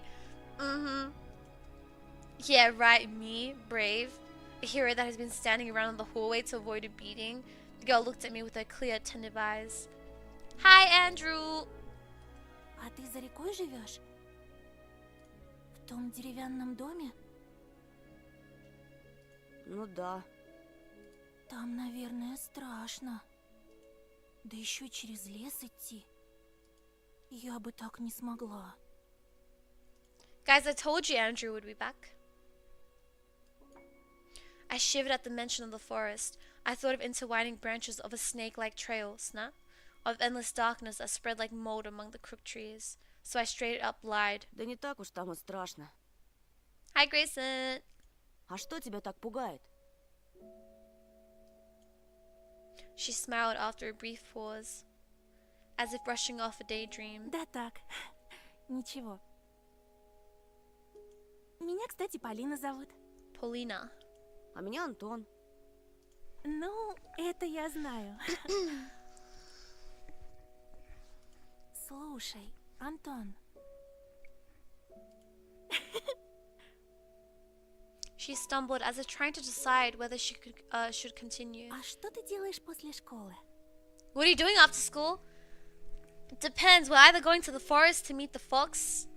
S1: Yeah, right, me, brave, a hero that has been standing around in the hallway to avoid a beating. The girl looked at me with her clear, attentive eyes. Hi, Andrew.
S8: А ты за рекой живешь? В том деревянном доме?
S5: Ну да.
S8: Там, наверное, страшно. Да еще через лес идти. Я бы так не смогла.
S1: Guys, I told you Andrew would be back. I shivered at the mention of the forest. I thought of intertwining branches of a snake-like trail, snap, of endless darkness that spread like mold among the crooked trees. So I straight up lied.
S5: Да не так уж там и страшно.
S1: Hi, Grayson.
S5: А что тебя так пугает?
S1: She smiled after a brief pause, as if brushing off a daydream.
S8: Да так. Ничего. Меня, кстати, Полина зовут.
S1: Paulina.
S5: А меня Антон.
S8: Ну, это я знаю. Слушай, Антон.
S1: She stumbled as if trying to decide whether she should continue.
S8: А что ты делаешь после школы?
S1: What are you doing after school? It depends. We're either going to the forest to meet the fox,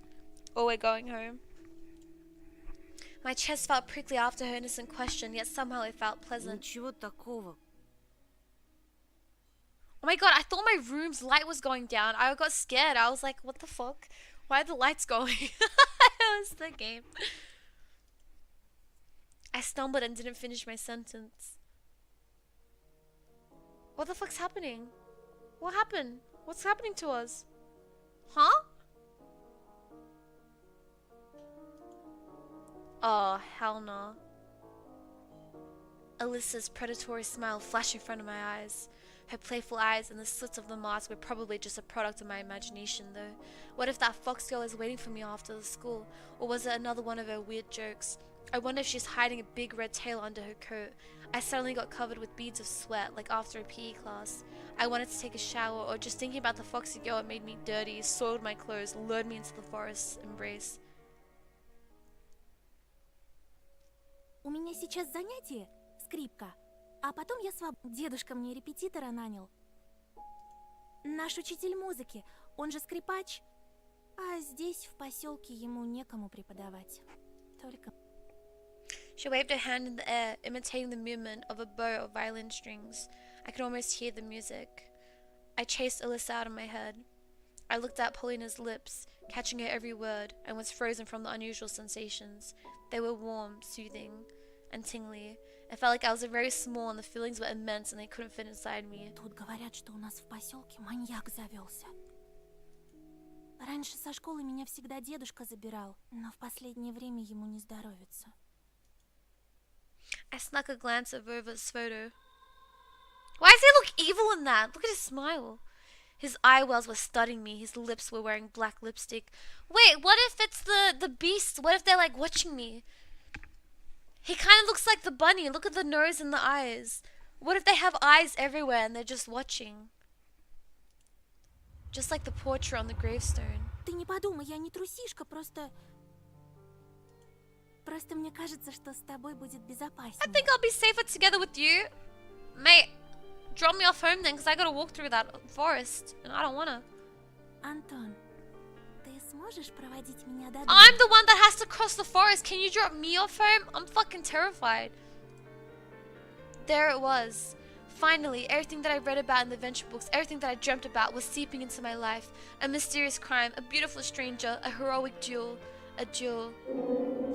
S1: or we're going home. My chest felt prickly after her innocent question, yet somehow it felt pleasant.
S5: Ничего такого.
S1: Oh my god, I thought my room's light was going down. I got scared. I was like, what the fuck? Why are the lights going? That was the game. I stumbled and didn't finish my sentence. What the fuck's happening? What happened? What's happening to us? Huh? Oh, hell no. Alyssa's predatory smile flashed in front of my eyes. Her playful eyes and the slits of the mask were probably just a product of my imagination, though. What if that fox girl is waiting for me after the school? Or was it another one of her weird jokes? I wonder if she's hiding a big red tail under her coat. I suddenly got covered with beads of sweat, like after a PE class. I wanted to take a shower, or just thinking about the foxy girl it made me dirty, soiled my clothes, lured me into the forest's embrace.
S8: У меня сейчас занятие, скрипка. А потом я Дедушка мне репетитора нанял. Наш учитель музыки, он же скрипач. А здесь, в поселке, ему некому преподавать. Только...
S1: She waved her hand in the air, imitating the movement of a bow of violin strings. I could almost hear the music. I chased Alyssa out of my head. I looked at Paulina's lips, catching her every word, and was frozen from the unusual sensations. They were warm, soothing, and tingly. It felt like I was very small and the feelings were immense and they couldn't fit inside me.
S8: Тут говорят, что у нас в поселке маньяк завелся. Раньше со школы меня всегда дедушка забирал, но в последнее время ему не здоровится.
S1: I snuck a glance over his photo. Why does he look evil in that? Look at his smile. His eye wells were studying me. His lips were wearing black lipstick. Wait, what if it's the beast? What if they're like watching me? He kind of looks like the bunny. Look at the nose and the eyes. What if they have eyes everywhere and they're just watching? Just like the portrait on the gravestone.
S8: Ты не подумай, я не трусишка, просто мне кажется, что с тобой будет
S1: I
S8: безопаснее.
S1: think I'll be safer together with you. Mate, drop me off home then, because I gotta walk through that forest, and I don't wanna.
S8: Антон, ты сможешь проводить меня до дома?
S1: I'm the one that has to cross the forest. Can you drop me off home? I'm fucking terrified. There it was. Finally, everything that I read about in the adventure books, everything that I dreamt about was seeping into my life. A mysterious crime, a beautiful stranger, a heroic duel. A duel.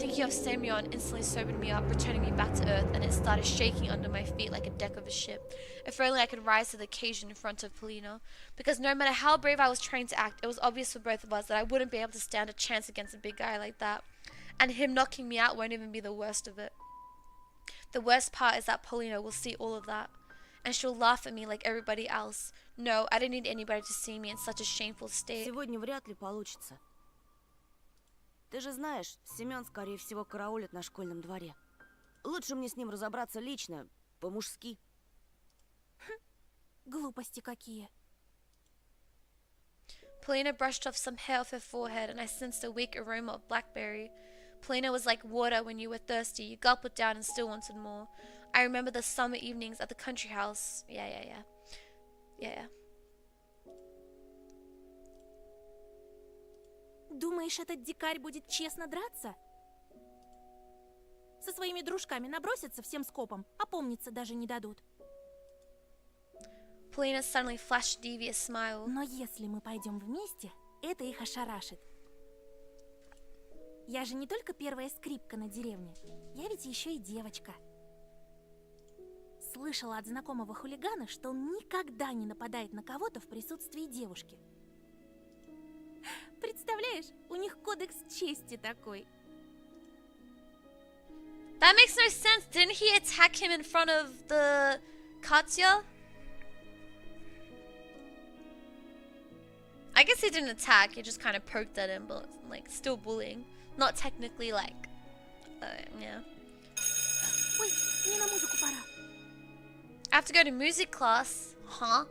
S1: Thinking of Semyon instantly sobered me up, returning me back to earth, and it started shaking under my feet like a deck of a ship. If only I could rise to the occasion in front of Polina. Because no matter how brave I was trying to act, it was obvious for both of us that I wouldn't be able to stand a chance against a big guy like that. And him knocking me out won't even be the worst of it. The worst part is that Polina will see all of that. And she'll laugh at me like everybody else. No, I didn't need anybody to see me in such a shameful state.
S5: Сегодня вряд ли получится. Ты же знаешь, Семен, скорее всего, караулит на школьном дворе. Лучше мне с ним разобраться лично, по-мужски.
S8: Глупости какие.
S1: Polina brushed off some hair off her forehead, and I sensed a weak aroma of blackberry. Polina was like water when you were thirsty. You gulp it down and still wanted more. I remember the summer evenings at the country house. Yeah.
S8: Думаешь, этот дикарь будет честно драться?
S10: Со своими дружками набросятся всем скопом, опомниться даже не дадут.
S1: Polina suddenly flashed a devious smile.
S10: Но если мы пойдем вместе, это их ошарашит. Я же не только первая скрипка на деревне, я ведь еще и девочка. Слышала от знакомого хулигана, что он никогда не нападает на кого-то в присутствии девушки. Представляешь, у них кодекс чести такой.
S1: That makes no sense. Didn't he attack him in front of the Katya? I guess he didn't attack, he just kind of poked at him, but like still bullying. Not technically like, yeah.
S10: Ой, мне на музыку пора.
S1: I have to go to music class. Huh?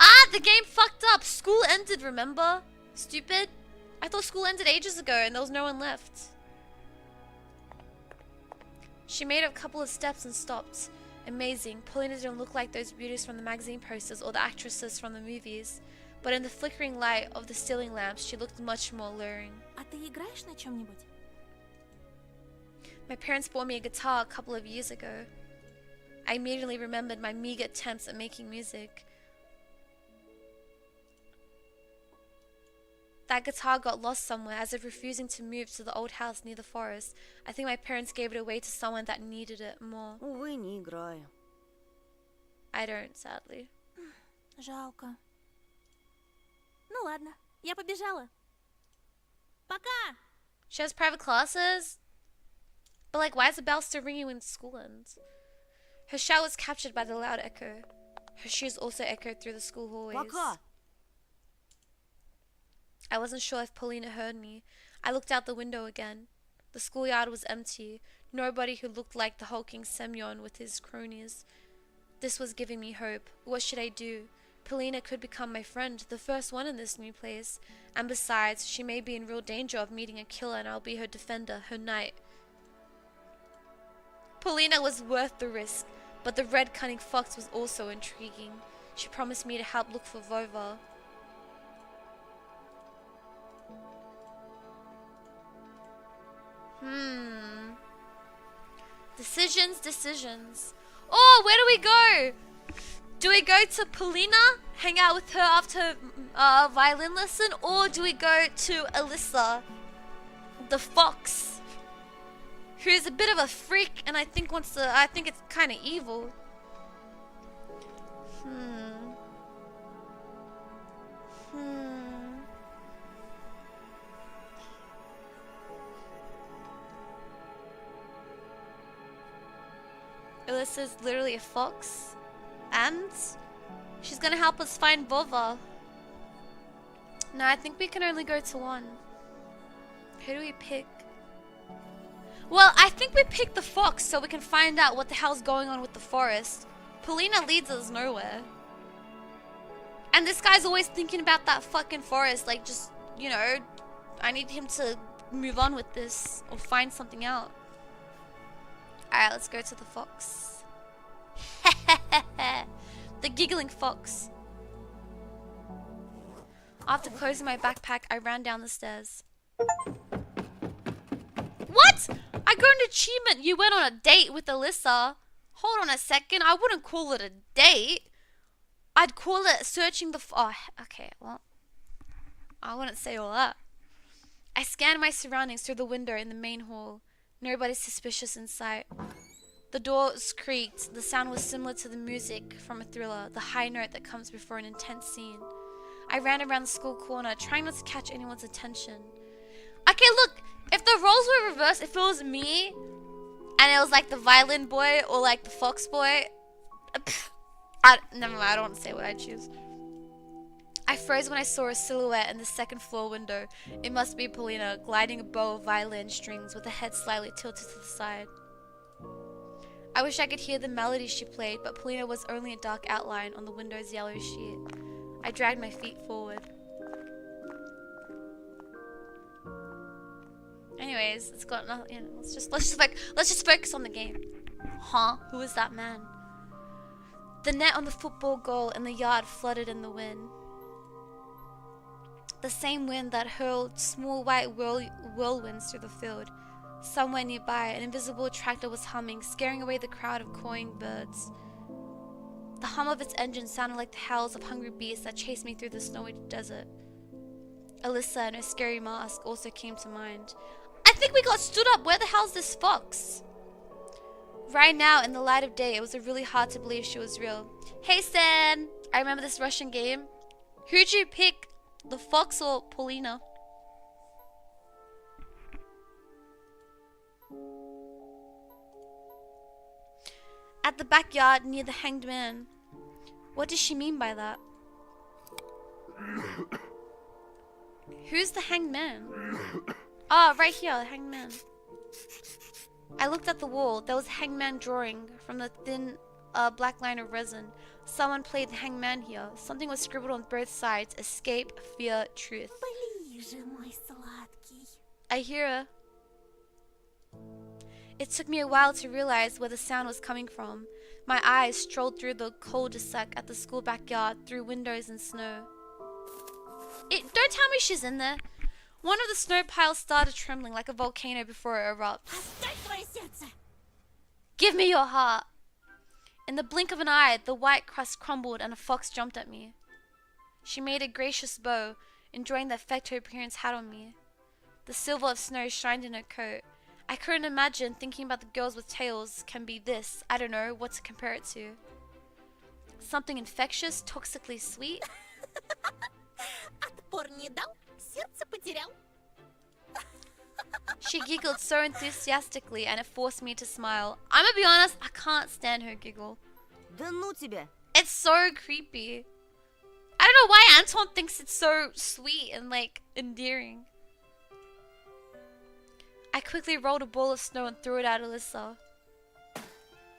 S1: Ah, the game fucked up. School ended, remember? Stupid. I thought school ended ages ago and there was no one left. She made a couple of steps and stopped. Amazing. Paulina didn't look like those beauties from the magazine posters or the actresses from the movies. But in the flickering light of the ceiling lamps, she looked much more alluring.
S10: А ты играешь на чем-нибудь?
S1: My parents bought me a guitar a couple of years ago. I immediately remembered my meager attempts at making music. That guitar got lost somewhere, as if refusing to move to the old house near the forest. I think my parents gave it away to someone that needed it more.
S5: Увы, не играю.
S1: I don't, sadly.
S10: Жалко. Ну ладно, я побежала. Пока!
S1: She has private classes? But like, why is the bell still ringing when school ends? Her shout was captured by the loud echo. Her shoes also echoed through the school hallways.
S5: Пока!
S1: I wasn't sure if Paulina heard me. I looked out the window again. The schoolyard was empty. Nobody who looked like the hulking Semyon with his cronies. This was giving me hope. What should I do? Paulina could become my friend, the first one in this new place. And besides, she may be in real danger of meeting a killer and I'll be her defender, her knight. Paulina was worth the risk, but the red cunning fox was also intriguing. She promised me to help look for Vova. Decisions. Oh, where do we go? Do we go to Paulina, hang out with her after her violin lesson, or do we go to Alyssa, the fox, who's a bit of a freak and I think it's kind of evil. Alyssa's literally a fox, and she's gonna help us find Vova. No, I think we can only go to one. Who do we pick? Well, I think we pick the fox so we can find out what the hell's going on with the forest. Paulina leads us nowhere. And this guy's always thinking about that fucking forest, like just, you know, I need him to move on with this or find something out. Alright, let's go to the fox. The giggling fox. After closing my backpack, I ran down the stairs. What? I got an achievement. You went on a date with Alyssa. Hold on a second. I wouldn't call it a date. I'd call it searching the... Oh, okay, well... I wouldn't say all that. I scanned my surroundings through the window in the main hall. Nobody suspicious in sight. The doors creaked. The sound was similar to the music from a thriller, the high note that comes before an intense scene. I ran around the school corner, trying not to catch anyone's attention. Okay, look, if the roles were reversed, if it was me, and it was like the violin boy or like the fox boy, never mind, I don't want to say what I choose. I froze when I saw a silhouette in the second floor window. It must be Paulina, gliding a bow of violin strings with her head slightly tilted to the side. I wish I could hear the melody she played, but Paulina was only a dark outline on the window's yellow sheet. I dragged my feet forward. Anyways, it's got nothing. You know, let's just focus on the game. Huh? Who is that man? The net on the football goal in the yard fluttered in the wind. The same wind that hurled small white whirlwinds through the field. Somewhere nearby, an invisible tractor was humming, scaring away the crowd of cawing birds. The hum of its engine sounded like the howls of hungry beasts that chased me through the snowy desert. Alyssa and her scary mask also came to mind. I think we got stood up. Where the hell's this fox? Right now, in the light of day, it was really hard to believe she was real. Hey, Stan! I remember this Russian game. Who'd you pick? The fox or Paulina? At the backyard near the hanged man. What does she mean by that? Who's the hanged man? Ah, right here, the hanged man. I looked at the wall. There was a hanged man drawing from the thin black line of resin. Someone played the hanged man here. Something was scribbled on both sides. Escape, fear, truth.
S10: Ближе, мой сладкий.
S1: I hear her. It took me a while to realize where the sound was coming from. My eyes strolled through the cul-de-sac at the school backyard, through windows and snow. Don't tell me she's in there. One of the snow piles started trembling like a volcano before it erupts.
S10: Оставь твое сердце.
S1: Give me your heart. In the blink of an eye, the white crust crumbled and a fox jumped at me. She made a gracious bow, enjoying the effect her appearance had on me. The silver of snow shined in her coat. I couldn't imagine thinking about the girls with tails can be this. I don't know what to compare it to. Something infectious, toxically sweet.
S10: Отпор не дал, сердце потерял.
S1: She giggled so enthusiastically and it forced me to smile. I'm gonna be honest, I can't stand her giggle.
S5: Да ну тебя!
S1: It's so creepy. I don't know why Anton thinks it's so sweet and like endearing. I quickly rolled a ball of snow and threw it at Alyssa.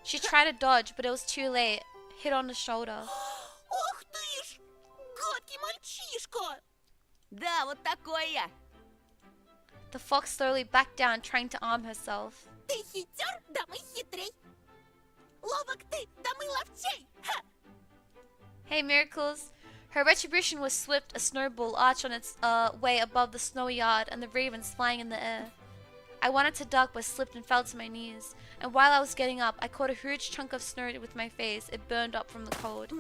S1: She tried to dodge, but it was too late. Hit on the shoulder.
S10: Ох ты ж, гадкий мальчишка.
S5: Да, вот такой я!
S1: The fox slowly backed down, trying to arm herself.
S10: Ты хитер, да мы хитрей. Ловок ты, да мы ловчей. Ха!
S1: Hey, Miracles. Her retribution was swift, a snowball arched on its way above the snowy yard and the ravens flying in the air. I wanted to duck but slipped and fell to my knees. And while I was getting up, I caught a huge chunk of snow with my face. It burned up from the cold.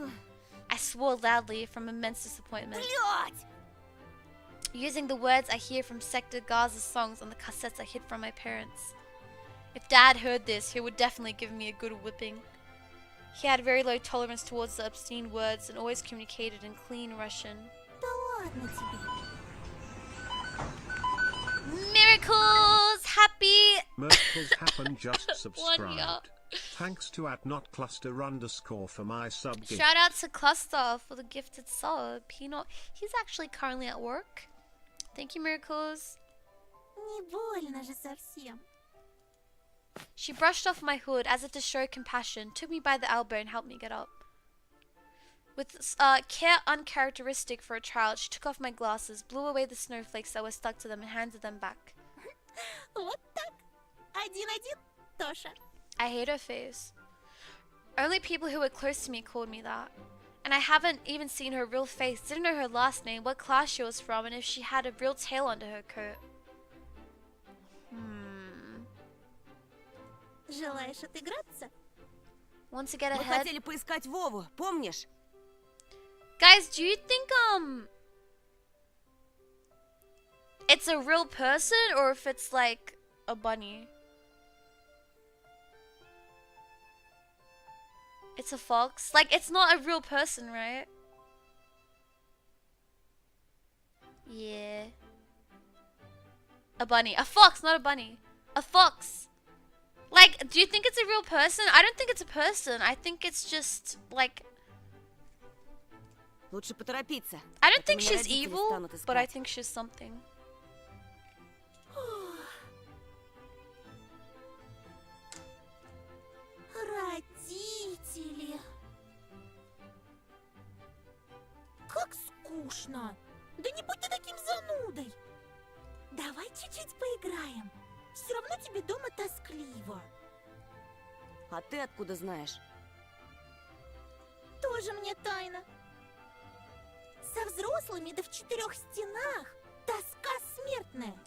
S1: I swore loudly from immense disappointment.
S5: Блядь!
S1: Using the words I hear from Sector Gaza's songs on the cassettes I hid from my parents. If Dad heard this, he would definitely give me a good whipping. He had very low tolerance towards the obscene words and always communicated in clean Russian.
S10: Да ладно тебе.
S1: Miracles! Happy!
S2: Miracles happen just
S1: 1 year.
S2: subscribed. Thanks to @notcluster_ for my sub gift.
S1: Shout out to Cluster for the gifted sub. He's actually currently at work. Thank you, Miracles.
S10: Не больно же совсем.
S1: She brushed off my hood as if to show compassion, took me by the elbow and helped me get up. With care uncharacteristic for a child, she took off my glasses, blew away the snowflakes that were stuck to them, and handed them back.
S10: Вот так. 1-1, Тоша.
S1: I hate her face. Only people who were close to me called me that. And I haven't even seen her real face, didn't know her last name, what class she was from, and if she had a real tail under her coat.
S10: Желаешь отыграться?
S1: Want to get
S5: Мы
S1: ahead?
S5: хотели поискать Вову, помнишь?
S1: Guys, do you think it's a real person or if it's like a bunny? It's a fox. Like, it's not a real person, right? Yeah. A bunny. A fox, not a bunny. A fox. Like, do you think it's a real person? I don't think it's a person. I think it's just, like...
S5: Лучше поторопиться.
S1: I don't
S5: а то
S1: think
S5: меня
S1: she's
S5: родители
S1: evil,
S5: станут
S1: but I
S5: искать.
S1: think she's something.
S10: Родители. Как скучно. Да не будь ты таким занудой. Давай чуть-чуть поиграем. Все равно тебе дома тоскливо.
S5: А ты откуда знаешь?
S10: Тоже мне тайна. Со взрослыми да в 4 стенах тоска смертная.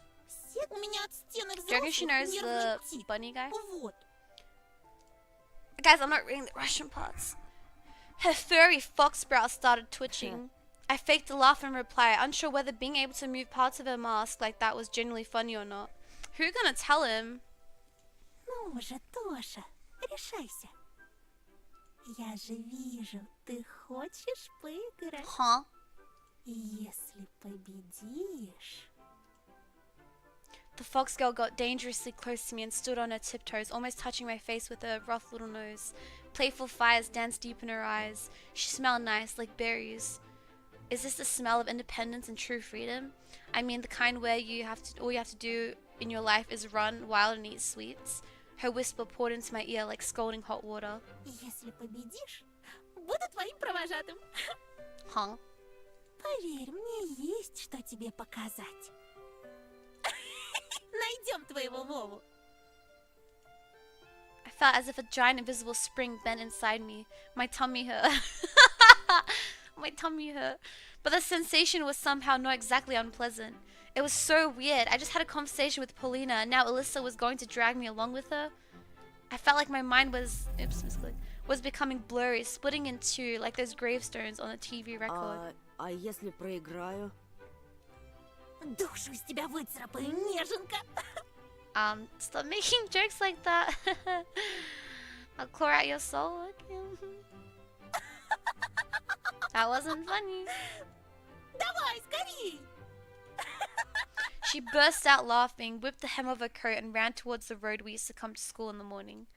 S10: У меня от стенок
S1: Do you reckon she
S10: взрослых
S1: knows the
S10: нервный тик.
S1: bunny guy?
S10: Вот.
S1: Guys, I'm not reading the Russian parts. Her furry fox brow started twitching. I faked a laugh in reply, unsure whether being able to move parts of her mask like that was genuinely funny or not. Who gonna tell him?
S10: Ну же, Тоша, решайся. Я же вижу, ты хочешь поиграть.
S1: Huh?
S10: Если победишь...
S1: The fox girl got dangerously close to me and stood on her tiptoes, almost touching my face with her rough little nose. Playful fires danced deep in her eyes. She smelled nice, like berries. Is this the smell of independence and true freedom? I mean, the kind where all you have to do in your life is run wild and eat sweets. Her whisper poured into my ear like scalding hot water.
S10: Если победишь, буду твоим провожатым.
S1: Huh?
S10: Поверь, мне есть что тебе показать. Найдем твоего Вову.
S1: I felt as if a giant invisible spring bent inside me. My tummy hurt. My tummy hurt. But the sensation was somehow not exactly unpleasant. It was so weird. I just had a conversation with Paulina, and now Alyssa was going to drag me along with her. I felt like my mind was becoming blurry, splitting in two, like those gravestones on a TV record.
S5: А если проиграю?
S10: Душу из тебя выцарапаю, неженка.
S1: Stop making jokes like that. I'll claw out your soul. That wasn't funny.
S10: Давай, скорей.
S1: She burst out laughing, whipped the hem of her coat, and ran towards the road we used to come to school in the morning.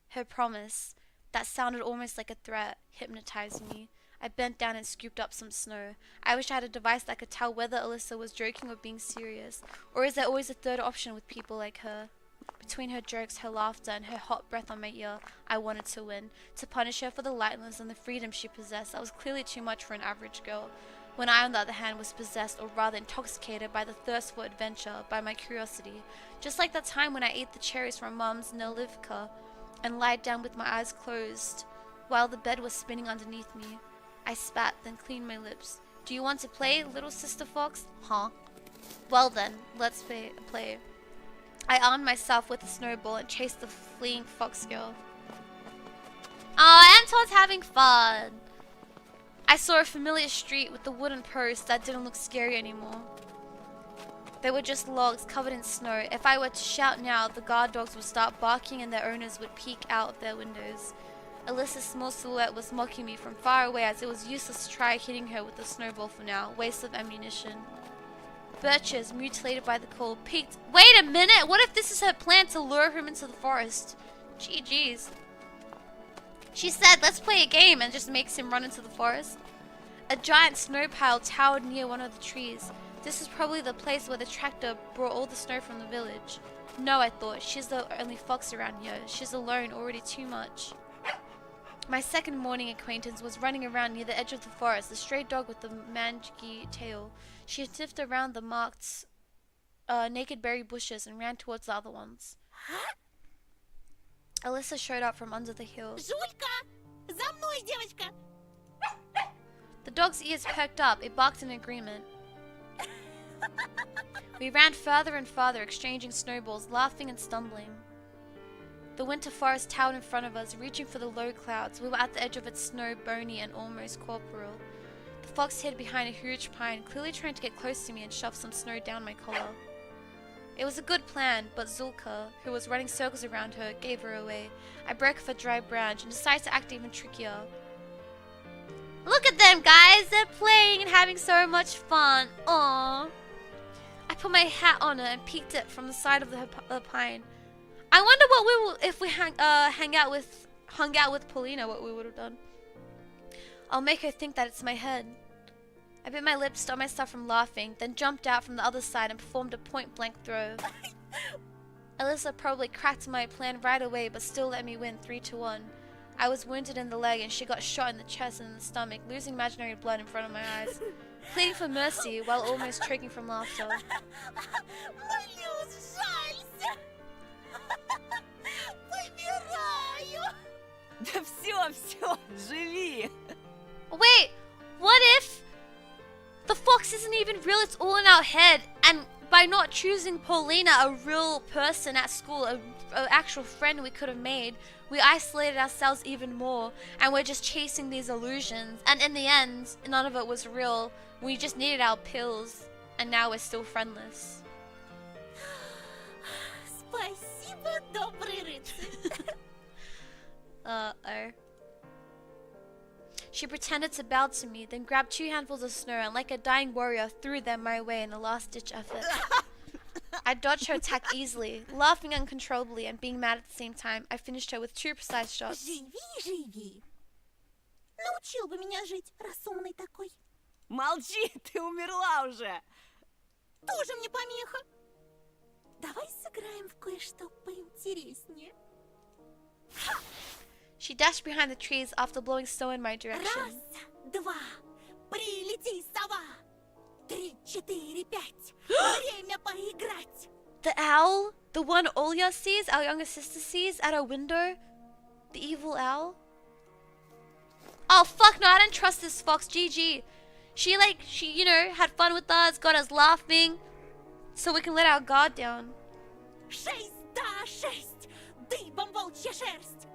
S1: Her promise, that sounded almost like a threat, hypnotized me. I bent down and scooped up some snow. I wish I had a device that could tell whether Alyssa was joking or being serious. Or is there always a third option with people like her? Between her jokes, her laughter, and her hot breath on my ear, I wanted to win. To punish her for the lightness and the freedom she possessed. That was clearly too much for an average girl. When I, on the other hand, was possessed, or rather intoxicated, by the thirst for adventure, by my curiosity. Just like that time when I ate the cherries from Mum's Nalivka and lied down with my eyes closed while the bed was spinning underneath me. I spat, then cleaned my lips. Do you want to play, little sister fox? Huh? Well then, let's play. I armed myself with a snowball and chased the fleeing fox girl. Oh, Anton's having fun! I saw a familiar street with the wooden posts that didn't look scary anymore. They were just logs covered in snow. If I were to shout now, the guard dogs would start barking and their owners would peek out of their windows. Alyssa's small silhouette was mocking me from far away, as it was useless to try hitting her with a snowball for now. Waste of ammunition. Birches, mutilated by the cold, peeked. Wait a minute! What if this is her plan to lure him into the forest? GG's. She said, let's play a game, and just makes him run into the forest. A giant snow pile towered near one of the trees. This was probably the place where the tractor brought all the snow from the village. No, I thought, she's the only fox around here. She's alone, already too much. My second morning acquaintance was running around near the edge of the forest, a stray dog with a mangy tail. She sniffed around the marked naked berry bushes and ran towards the other ones. Alyssa showed up from under the hill.
S10: Жулька! За мной, девочка!
S1: The dog's ears perked up. It barked in agreement. We ran further and farther, exchanging snowballs, laughing and stumbling. The winter forest towered in front of us, reaching for the low clouds. We were at the edge of its snow, bony and almost corporeal. The fox hid behind a huge pine, clearly trying to get close to me and shove some snow down my collar. It was a good plan, but Zulka, who was running circles around her, gave her away. I broke off a dry branch and decided to act even trickier. Look at them, guys! They're playing and having so much fun. Aww. I put my hat on her and peeked it from the side of the pine. I wonder what we will if we hung out with Paulina. What we would have done. I'll make her think that it's my head. I bit my lips, stopped myself from laughing, then jumped out from the other side and performed a point-blank throw. Alyssa probably cracked my plan right away, but still let me win 3-1. I was wounded in the leg and she got shot in the chest and in the stomach, losing imaginary blood in front of my eyes, pleading for mercy while almost choking from laughter.
S10: Молюсь, жалься! Помираю!
S4: Да все, живи!
S1: Wait, what if the fox isn't even real, it's all in our head, and by not choosing Paulina, a real person at school, an actual friend we could have made, we isolated ourselves even more, and we're just chasing these illusions. And in the end, none of it was real. We just needed our pills, and now we're still friendless.
S10: Спасибо, добрый рыцарь.
S1: Uh-oh. She pretended to bow to me, then grabbed 2 handfuls of snow and like a dying warrior threw them my way in a last-ditch effort. I dodged her attack easily, laughing uncontrollably and being mad at the same time. I finished her with 2 precise shots.
S10: Живи, живи. Научил бы меня жить, раз умный такой.
S5: Молчи, ты умерла уже.
S10: Тоже мне помеха. Давай сыграем в кое-что поинтереснее.
S1: She dashed behind the trees after blowing snow in my direction.
S10: Раз, два, прилети, сова. 3, 4, 5. Время поиграть.
S1: The owl? The one Olya sees, our younger sister sees, at her window? The evil owl? Oh fuck no, I don't trust this fox, GG. She you know, had fun with us, got us laughing, so we can let our guard down.
S10: 6, да, 6. Дыбом волчья шерсть.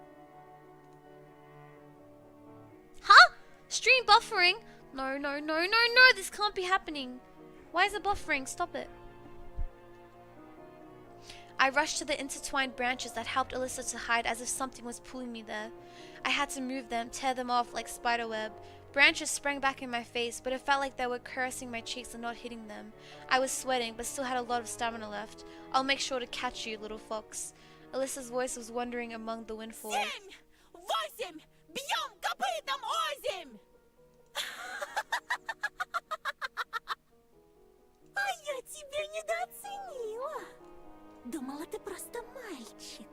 S1: Huh? Stream buffering? No, no, no, no, no, this can't be happening. Why is it buffering? Stop it. I rushed to the intertwined branches that helped Alyssa to hide as if something was pulling me there. I had to move them, tear them off like spiderweb. Branches sprang back in my face, but it felt like they were caressing my cheeks and not hitting them. I was sweating, but still had a lot of stamina left. I'll make sure to catch you, little fox. Alyssa's voice was wandering among the windfall.
S10: 7, 8. Бьем копытом озимь. А я тебя недооценила. Думала, ты просто мальчик.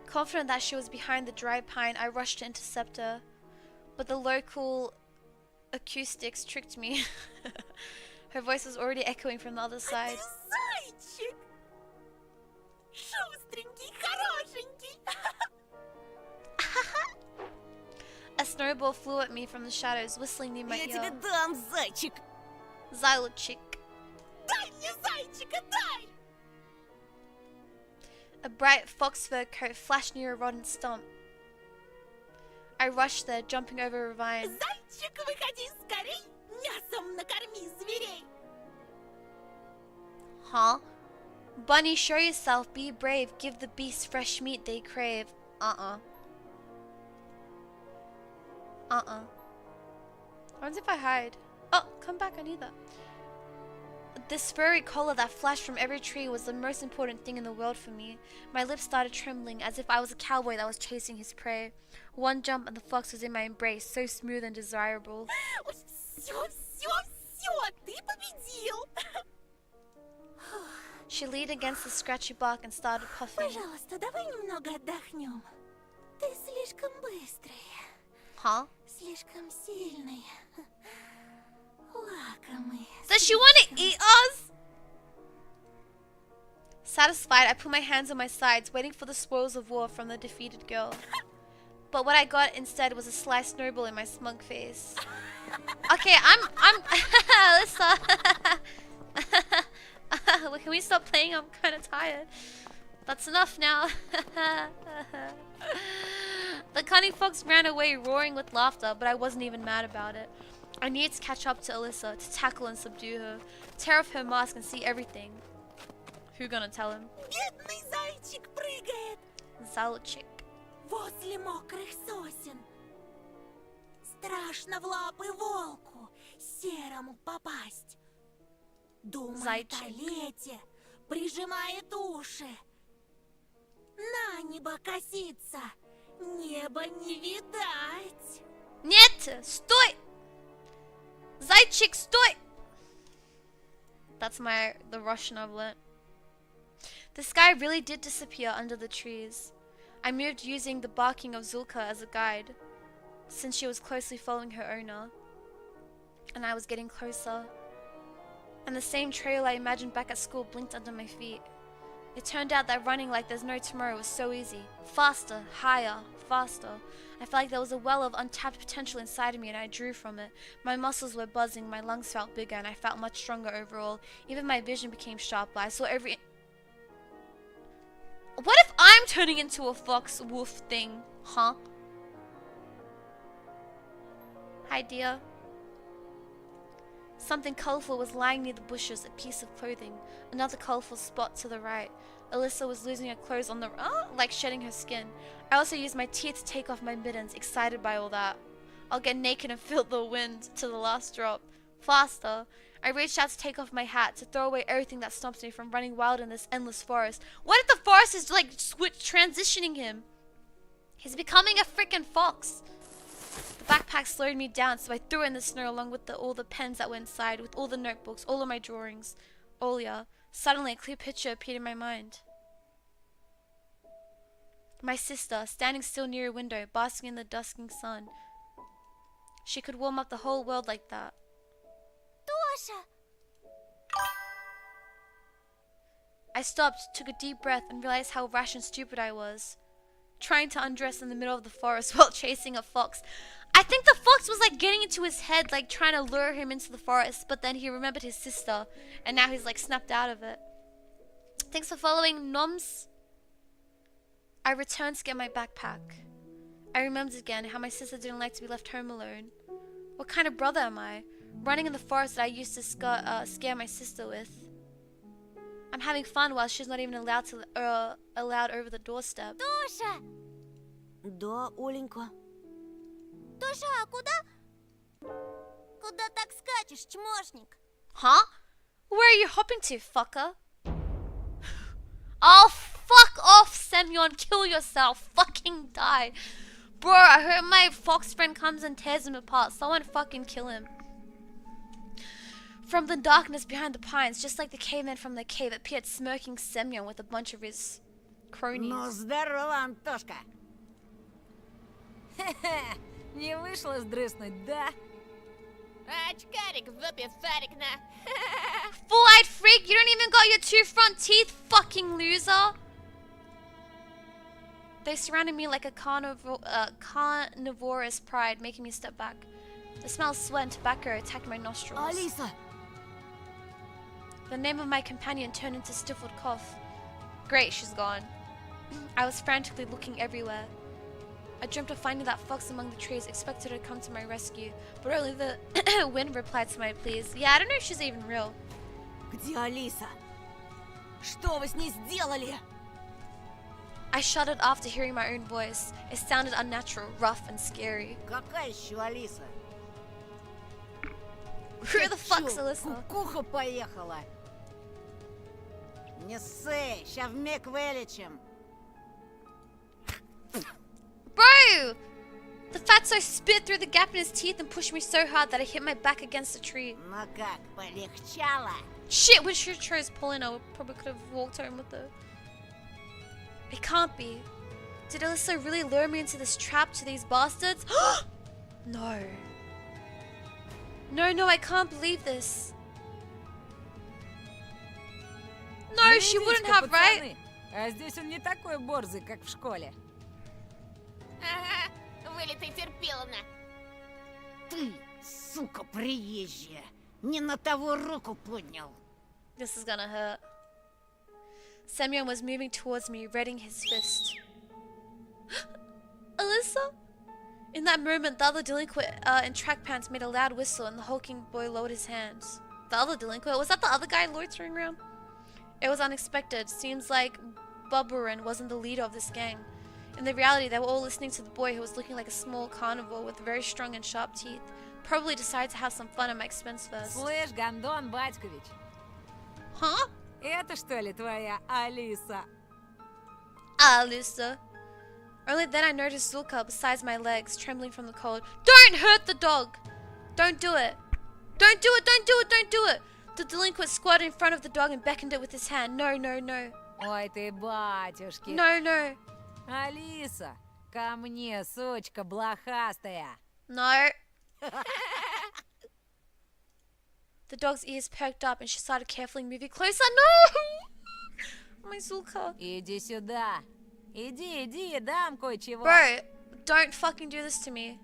S1: Confident that she was behind the dry pine, I rushed to intercept her. But the local acoustics tricked me. Her voice was already echoing from the other side.
S10: Ты зайчик. Шустренький, хорошенький.
S1: A snowball flew at me from the shadows, whistling near my
S5: Я тебе
S1: ear.
S5: дам, зайчик.
S1: Xylochick.
S10: Дай мне зайчика, дай.
S1: A bright fox fur coat flashed near a rotten stump. I rushed there, jumping over a vine.
S10: Зайчик, выходи скорей. Мясом накорми зверей.
S1: Huh? Bunny, show yourself, be brave, give the beasts fresh meat they crave. What happens if I hide? Oh, come back, I need that. This furry collar that flashed from every tree was the most important thing in the world for me. My lips started trembling as if I was a cowboy that was chasing his prey. One jump and the fox was in my embrace, so smooth and desirable.
S10: Все, ты победил.
S1: She leaned against the scratchy bark and started puffing.
S10: Пожалуйста, давай немного отдохнем. Ты слишком быстрый.
S1: Huh?
S10: Слишком сильный. Лакомый.
S1: Does she want to eat us? Satisfied, I put my hands on my sides, waiting for the spoils of war from the defeated girl. But what I got instead was a sliced snowball in my smug face. Okay, I'm Alyssa. Can we stop playing? I'm kind of tired. That's enough now. The cunning fox ran away, roaring with laughter, but I wasn't even mad about it. I needed to catch up to Alyssa, to tackle and subdue her, tear off her mask and see everything. Who gonna tell him?
S10: Бедный зайчик прыгает.
S1: Xylochick.
S10: Возле мокрых сосен. Страшно в лапы волку серому попасть. Думает о лете, прижимает уши. На небо косится, небо не видать.
S1: Нет! Стой! Zaychik, sтой! That's the Russian I've learnt. The sky really did disappear under the trees. I moved using the barking of Zulka as a guide, since she was closely following her owner. And I was getting closer. And the same trail I imagined back at school blinked under my feet. It turned out that running like there's no tomorrow was so easy. Faster, higher, faster. I felt like there was a well of untapped potential inside of me and I drew from it. My muscles were buzzing, my lungs felt bigger, and I felt much stronger overall. Even my vision became sharper. I saw every... What if I'm turning into a fox wolf thing? Huh? Hi, dear. Something colorful was lying near the bushes, a piece of clothing. Another colorful spot to the right. Alyssa was losing her clothes on the... like shedding her skin. I also used my teeth to take off my mittens, excited by all that. I'll get naked and feel the wind to the last drop. Faster. I reached out to take off my hat, to throw away everything that stops me from running wild in this endless forest. What if the forest is like transitioning him? He's becoming a freaking fox. The backpack slowed me down, so I threw it in the snow along with all the pens that were inside, with all the notebooks, all of my drawings. Olia. Suddenly, a clear picture appeared in my mind. My sister, standing still near a window, basking in the dusking sun. She could warm up the whole world like that.
S8: Тоша!
S1: I stopped, took a deep breath, and realized how rash and stupid I was. Trying to undress in the middle of the forest while chasing a fox. I think the fox was like getting into his head, like trying to lure him into the forest, but then he remembered his sister, and now he's like snapped out of it. Thanks for following, Noms. I returned to get my backpack. I remembered again how my sister didn't like to be left home alone. What kind of brother am I? Running in the forest that I used to scare my sister with. I'm having fun while she's not even allowed over the doorstep.
S8: Тоша!
S5: Да, Оленька.
S8: Тоша, а куда? Куда так скачешь, чмошник?
S1: Huh? Where are you hopping to, fucker? Oh, fuck off, Semyon. Kill yourself. Fucking die. Bro, I hope my fox friend comes and tears him apart. Someone fucking kill him. From the darkness behind the pines, just like the caveman from the cave, appeared smirking Semyon with a bunch of his cronies.
S4: Ну, здорово, Антошка. Не вышло сдрыснуть, да?
S10: Очкарик в жопе фарик на.
S1: Full-eyed freak, you don't even got your 2 front teeth, fucking loser. They surrounded me like a carnivorous pride, making me step back. The smell of sweat and tobacco attacked my nostrils.
S5: Алиса!
S1: The name of my companion turned into stifled cough. Great, she's gone. I was frantically looking everywhere. I dreamt of finding that fox among the trees, expected her to come to my rescue, but only the wind replied to my pleas. Yeah, I don't know if she's even real.
S5: Где Алиса? Что вы с ней сделали?
S1: I shuddered after hearing my own voice. It sounded unnatural, rough, and scary.
S4: Какая еще Алиса?
S1: Who the fuck's Alyssa?
S4: Кукуха поехала. Не ссы, ща вмиг вылечим.
S1: Bro! The fatso spit through the gap in his teeth and pushed me so hard that I hit my back against a tree.
S4: Ну как, полегчало?
S1: Shit, when she chose Paulina, I probably could have walked home with her. It can't be. Did Alyssa really lure me into this trap to these bastards? No. No, I can't believe this. No, she wouldn't have, right?
S4: А здесь он не такой борзый, как в школе.
S10: Ага, вылитый терпиловна.
S4: Ты, сука, приезжая, не на того руку поднял.
S1: This is gonna hurt. Semyon was moving towards me, readying his fist. Alyssa? In that moment, the other delinquent in track pants made a loud whistle and the hulking boy lowered his hands. The other delinquent? Was that the other guy loitering around? It was unexpected. Seems like Buburin wasn't the leader of this gang. In the reality, they were all listening to the boy who was looking like a small carnivore with very strong and sharp teeth. Probably decided to have some fun at my expense first.
S4: Слышь, Гондон Батькович.
S1: Huh?
S4: Это что ли твоя Алиса?
S1: Alyssa. Only then I noticed Zulka beside my legs, trembling from the cold. Don't hurt the dog! Don't do it! Don't do it! Don't do it! Don't do it! The delinquent squatted in front of the dog and beckoned it with his hand. No.
S4: Ой ты, батюшки.
S1: No.
S4: Алиса, ко мне, сучка блохастая.
S1: No. The dog's ears perked up and she started carefully moving closer. No! My Zulka.
S4: Иди сюда. Иди, дам кое-чего.
S1: Bro, don't fucking do this to me.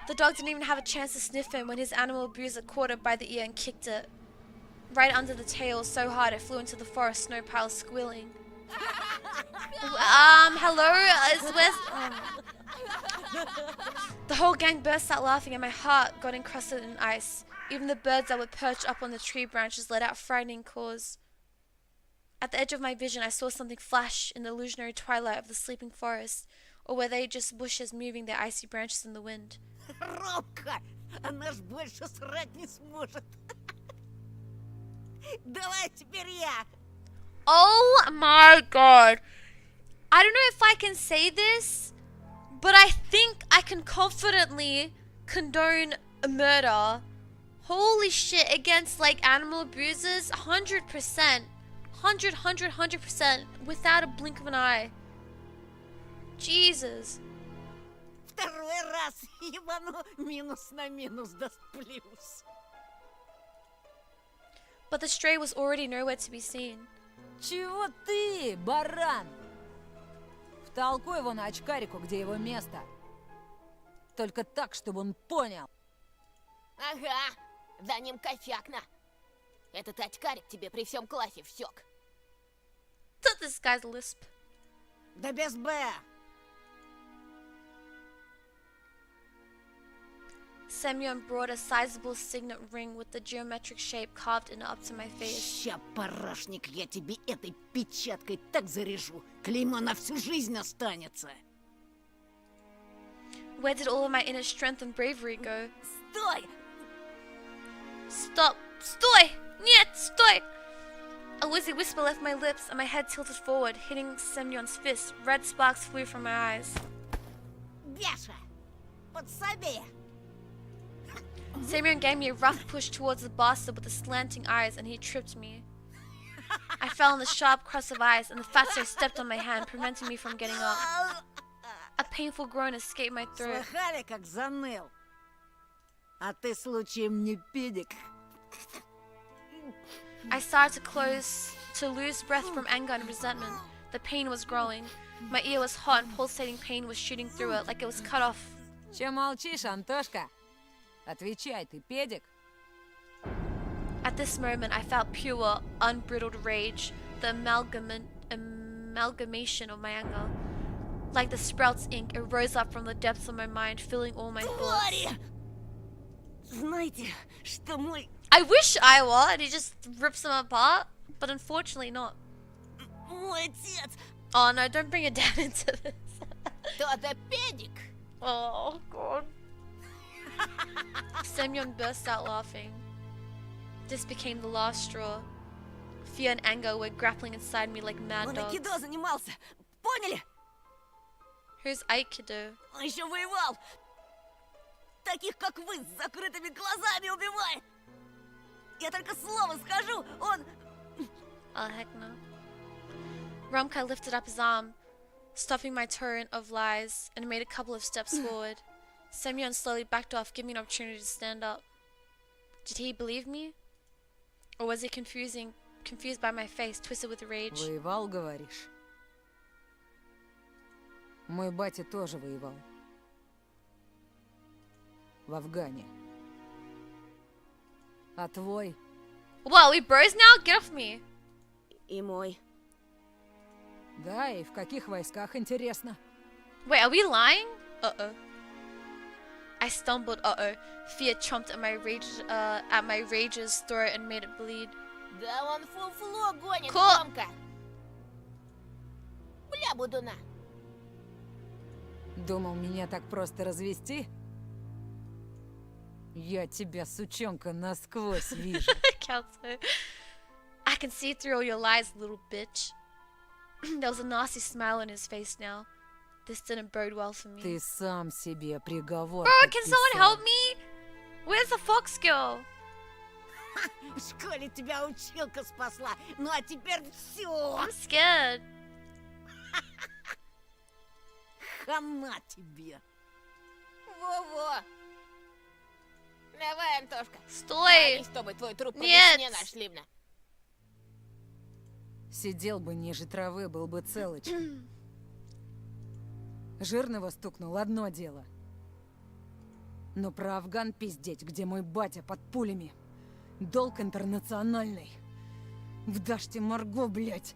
S1: The dog didn't even have a chance to sniff him when his animal abuser caught it by the ear and kicked it right under the tail so hard it flew into the forest snow pile squealing. Hello? The whole gang burst out laughing and my heart got encrusted in ice. Even the birds that were perched up on the tree branches let out frightening caws. At the edge of my vision, I saw something flash in the illusionary twilight of the sleeping forest, or were they just bushes moving their icy branches in the wind?
S4: Робка, она ж больше срать не сможет. Давай теперь я.
S1: Oh my god. I don't know if I can say this, but I think I can confidently condone a murder. Holy shit, against like animal abusers, 100%. 100%, without a blink of an eye. Jesus.
S4: Второй раз ебану минус на минус даст плюс.
S1: But the stray was already nowhere to be seen.
S4: Чего ты, баран? Втолкуй его на очкарику, где его место. Только так, чтобы он понял.
S10: Ага, за ним кофякна. Этот очкарик тебе при всем классе всек.
S1: This guy's lisp.
S4: Да без Б.
S1: Semyon brought a sizable signet ring with the geometric shape carved in it up to my face.
S4: Ща, парашник, я тебе этой печаткой так заряжу. Клеймо на всю жизнь останется.
S1: Where did all of my inner strength and bravery go?
S4: Стой!
S1: Stop! Stój! Нет, stój! A wheezy whisper left my lips and my head tilted forward, hitting Semyon's fist. Red sparks flew from my eyes.
S4: Бяша! Подсоби!
S1: Semyon gave me a rough push towards the bastard with the slanting eyes and he tripped me. I fell in the sharp crust of ice and the fatso stepped on my hand, preventing me from getting up. A painful groan escaped my throat.
S4: Слыхали, как заныл? А ты случаем не педик?
S1: I started to lose breath from anger and resentment. The pain was growing. My ear was hot and pulsating pain was shooting through it like it was cut off.
S4: Че молчишь, Антошка? Отвечай, ты педик?
S1: At this moment, I felt pure, unbridled rage, the amalgamation of my anger. Like the sprout's ink, it rose up from the depths of my mind, filling all my thoughts.
S5: Знаете, что мой...
S1: I wish I were, and he just rips them apart, but unfortunately not.
S5: Мой отец...
S1: Oh no, don't bring your dad into this.
S10: Кто-то педик.
S1: Oh god. Semyon burst out laughing. This became the last straw. Fear and anger were grappling inside me like mad
S5: Он
S1: dogs.
S5: айкидо занимался, поняли?
S1: Who's Aikido?
S5: Он еще воевал. Таких, как вы, с закрытыми глазами убивает. Я только слово скажу, он...
S1: Oh heck no. Ramkai lifted up his arm, stopping my torrent of lies, and made a couple of steps forward. Semyon slowly backed off, giving me an opportunity to stand up. Did he believe me? Or was he confused by my face, twisted with rage?
S4: Воевал, говоришь? Мой батя тоже воевал. В Афгане. А твой?
S1: What, are we bros now? Get off me!
S5: И мой.
S4: Да, и в каких войсках, интересно?
S1: Wait, are we lying? Uh-oh. I stumbled, uh-oh. Fear chomped at my rage's throat and made it bleed.
S10: Да он фуфло гонит
S1: Ко-
S10: громко. Бля, будуна.
S4: Думал, меня так просто развести? Я тебя, сучонка, насквозь вижу.
S1: Kelso. I can see through all your lies, little bitch. There was a nasty smile on his face now. This didn't bode well for me.
S4: Ты сам себе приговор
S1: Bro, can someone
S4: подписал.
S1: help me? Where's the fox girl?
S4: В школе тебя училка спасла, ну а теперь все.
S1: I'm scared.
S4: Хана тебе.
S10: Во-во.
S3: Давай, Антошка.
S1: Стой!
S3: Чтобы твой труп по
S1: Нет.
S3: весне нашли б.
S4: Сидел бы ниже травы, был бы целыч. Жирного стукнул, одно дело. Но про Афган пиздеть, где мой батя под пулями. Долг интернациональный. Вдашьте Марго, блядь.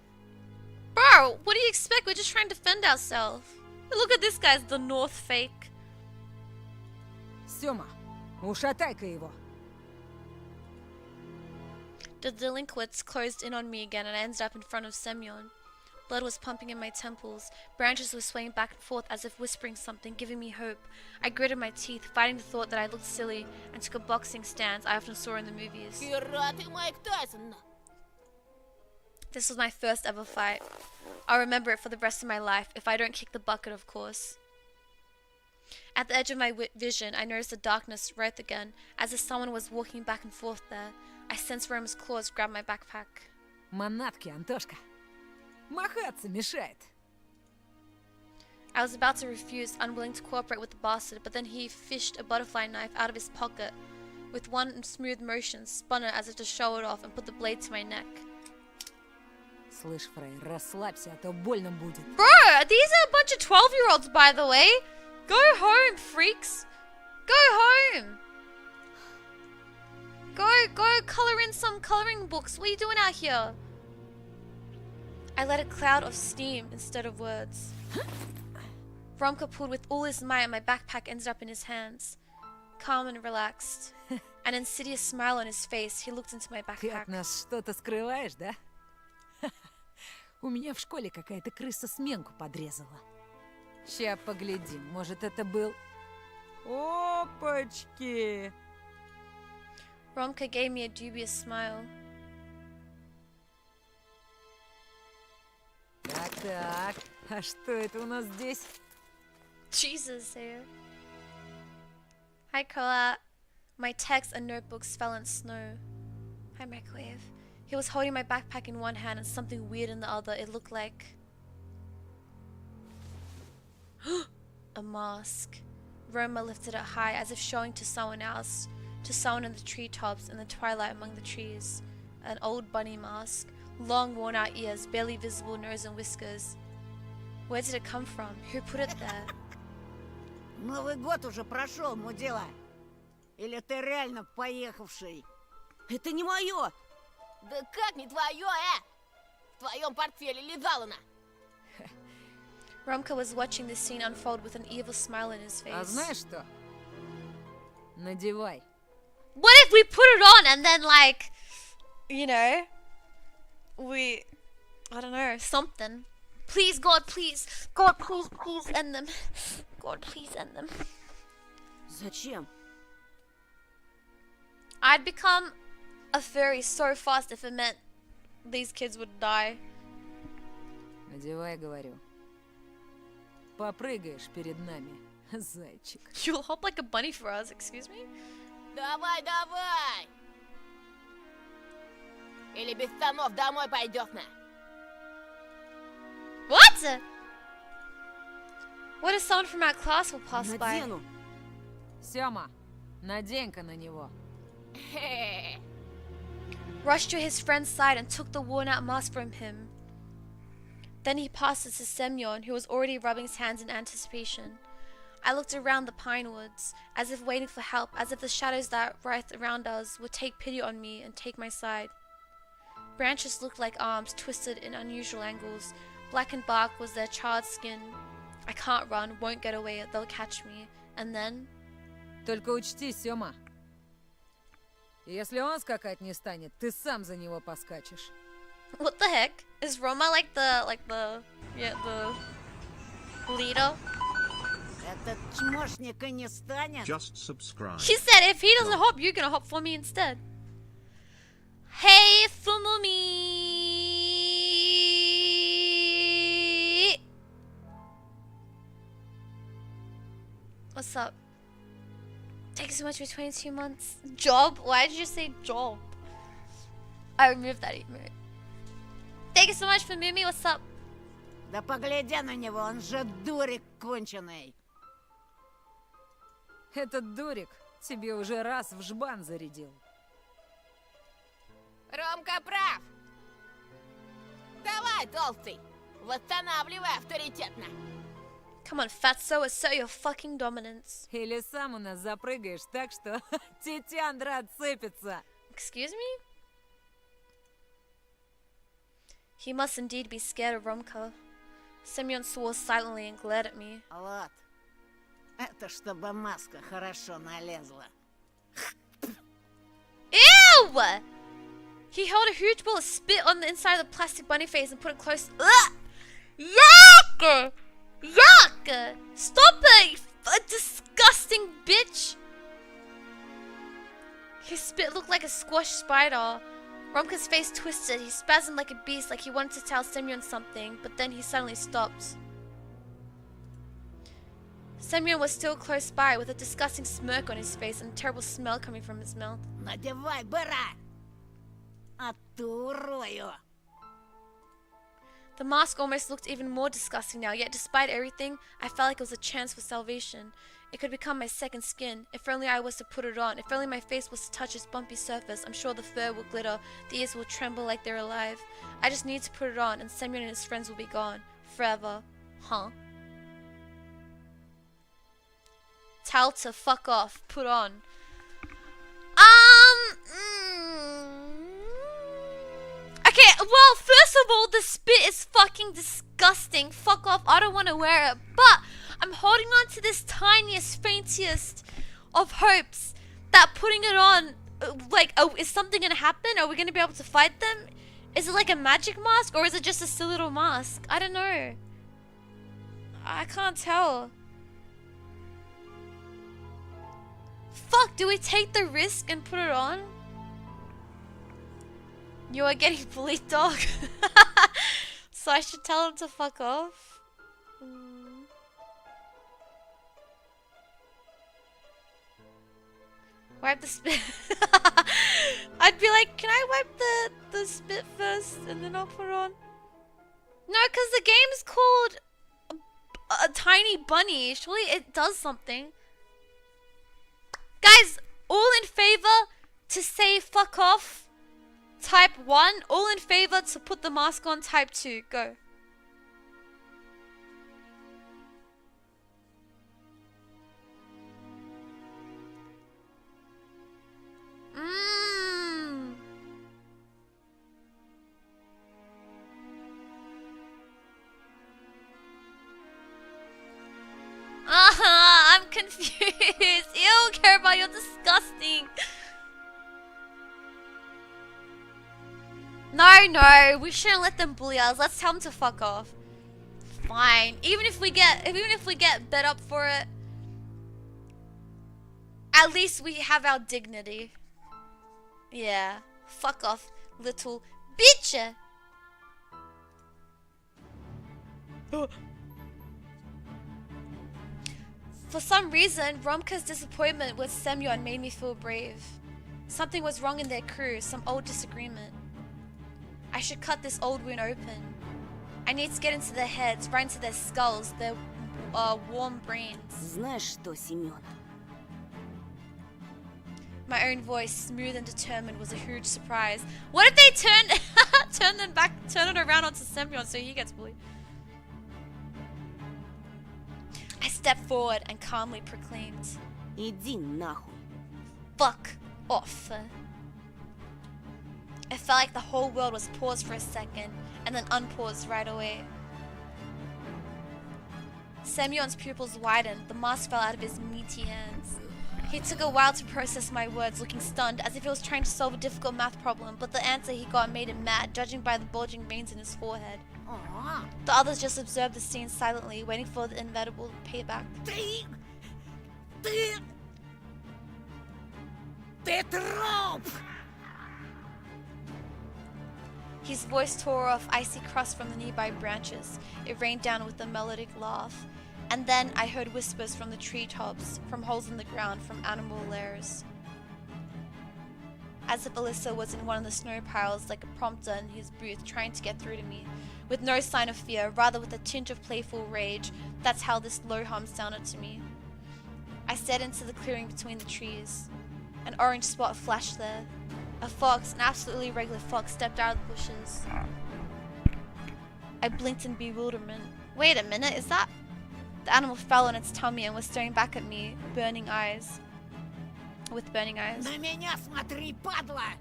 S1: Bro, what do you expect? We're just trying to defend ourselves. Look at this guy's the North fake.
S4: Сёма, ушатай-ка его.
S1: The delinquents closed in on me again and I ended up in front of Semyon. Blood was pumping in my temples. Branches were swaying back and forth as if whispering something, giving me hope. I gritted my teeth, fighting the thought that I looked silly, and took a boxing stance I often saw in the movies.
S3: Хера ты, Майк Тайсон.
S1: This was my first ever fight. I'll remember it for the rest of my life, if I don't kick the bucket, of course. At the edge of my vision, I noticed the darkness writhe again, as if someone was walking back and forth there. I sensed Roma's claws grab my backpack.
S4: Манатки, Антошка. Махаться мешает.
S1: I was about to refuse, unwilling to cooperate with the bastard, but then he fished a butterfly knife out of his pocket. With one smooth motion, spun it as if to show it off and put the blade to my neck.
S4: Слышь, Фрей, расслабься, а то больно будет.
S1: Bro, these are a bunch of 12-year-olds, by the way. Go home, freaks. Go home. Go color in some coloring books. What are you doing out here? I let a cloud of steam instead of words. Romka pulled with all his might and my backpack ended up in his hands. Calm and relaxed. An insidious smile on his face, he looked into my
S4: Ты
S1: backpack.
S4: от нас что-то скрываешь, да? У меня в школе какая-то крыса сменку подрезала. Ща поглядим, может это был... Опачки!
S1: Romka gave me a dubious smile.
S4: Так, а что это у нас здесь?
S1: Jesus, here. Hi, Koa. My texts and notebooks fell in snow. Hi, Microwave. He was holding my backpack in one hand and something weird in the other. It looked like... a mask. Roma lifted it high as if showing to someone else, to someone in the treetops in the twilight among the trees. An old bunny mask. Long worn out ears, barely visible nose and whiskers. Where did it come from? Who put it there?
S11: Новый год уже прошел, мудила. Или ты реально поехавший?
S5: Это не мое!
S3: Да как не твое, В твоем портфеле лежала она.
S1: Romka was watching this scene unfold with an evil smile in his face.
S4: А знаешь что? Надевай.
S1: What if we put it on and then, like, you know, I don't know, something. Please, God, please. God, please end them. God, please end them.
S5: Зачем?
S1: I'd become a furry so fast if it meant these kids would die.
S4: Надевай, говорю. Попрыгаешь перед нами, зайчик.
S1: You'll hop like a bunny for us, excuse me?
S3: Давай, давай! Или без штанов домой пойдешь на.
S1: What? What if someone from our class will pass by?
S5: Надену.
S4: Сёма, надень-ка на него.
S1: Rushed to his friend's side and took the worn-out mask from him. Then he passed it to Semyon, who was already rubbing his hands in anticipation. I looked around the pine woods, as if waiting for help, as if the shadows that writhed around us would take pity on me and take my side. Branches looked like arms, twisted in unusual angles. Blackened bark was their charred skin. I can't run, won't get away, they'll catch me. And then...
S4: Только учти, Сёма. Если он скакать не станет, ты сам за него поскачешь.
S1: What the heck? Is Roma like the leader?
S11: Этот чмошник и не станет.
S2: Just subscribe.
S1: She said if he doesn't hop, you're gonna hop for me instead. Hey, Fumumi! What's up? Thanks so much for 22 months. Job? Why did you say job? I removed that emote. Thank you so much for Mimi. What's up?
S11: Да погляди на него, он же дурик конченый.
S4: Этот дурик Тебе уже раз в жбан зарядил.
S3: Ромка прав. Давай, толстый, восстанавливай авторитетно.
S1: Come on, fatso, assert your fucking dominance.
S4: Или сам у нас запрыгаешь так, что тетяндра отцепится.
S1: Excuse me? He must indeed be scared of Romka. Semyon swore silently and glared at me.
S11: Вот. Это чтобы маска хорошо налезла.
S1: Ew! He held a huge ball of spit on the inside of the plastic bunny face and put it close. Ugh! Yuck! Yuck! Stop it, you disgusting bitch! His spit looked like a squashed spider. Romka's face twisted. He spasmed like a beast, like he wanted to tell Semyon something, but then he suddenly stopped. Semyon was still close by, with a disgusting smirk on his face and a terrible smell coming from his mouth.
S11: Надевай, быра! А ты урою!
S1: The mask almost looked even more disgusting now, yet despite everything, I felt like it was a chance for salvation. It could become my second skin, if only I was to put it on, if only my face was to touch its bumpy surface. I'm sure the fur will glitter, the ears will tremble like they're alive. I just need to put it on, and Semyon and his friends will be gone. Forever. Huh? Tell to fuck off. Put on. Okay, well, first of all, the spit is fucking disgusting. Fuck off, I don't want to wear it. But I'm holding on to this tiniest, faintest of hopes that putting it on, is something going to happen? Are we going to be able to fight them? Is it like a magic mask, or is it just a silly little mask? I don't know. I can't tell. Fuck, do we take the risk and put it on? You are getting bullied, dog. So I should tell him to fuck off? Wipe the spit. I'd be like, can I wipe the spit first and then I'll put it on? No, because the game's called a Tiny Bunny. Surely it does something. Guys, all in favor to say fuck off? Type 1. All in favor to put the mask on? Type 2. Go. I'm confused. Ew, Carabao, you're disgusting. No, we shouldn't let them bully us. Let's tell them to fuck off. Fine. Even if we get bet up for it, at least we have our dignity. Yeah. Fuck off, little bitch. For some reason, Romka's disappointment with Semyon made me feel brave. Something was wrong in their crew, some old disagreement. I should cut this old wound open. I need to get into their heads, right into their skulls, their warm brains.
S5: Знаешь что, Семен?
S1: My own voice, smooth and determined, was a huge surprise. What if they turn it around onto Semyon so he gets bullied? I stepped forward and calmly proclaimed,
S5: Иди нахуй.
S1: fuck off. It felt like the whole world was paused for a second and then unpaused right away. Semyon's pupils widened, the mask fell out of his meaty hands. He took a while to process my words, looking stunned, as if he was trying to solve a difficult math problem, but the answer he got made him mad, judging by the bulging veins in his forehead. The others just observed the scene silently, waiting for the inevitable payback.
S11: Ты труп!
S1: His voice tore off icy crust from the nearby branches. It rained down with a melodic laugh. And then I heard whispers from the treetops, from holes in the ground, from animal lairs. As if Alyssa was in one of the snow piles like a prompter in his booth trying to get through to me. With no sign of fear, rather with a tinge of playful rage. That's how this low hum sounded to me. I stared into the clearing between the trees. An orange spot flashed there. A fox, an absolutely regular fox, stepped out of the bushes. I blinked in bewilderment. Wait a minute, is that? The animal fell on its tummy and was staring back at me, burning eyes. With burning eyes.
S11: На меня смотри, падла!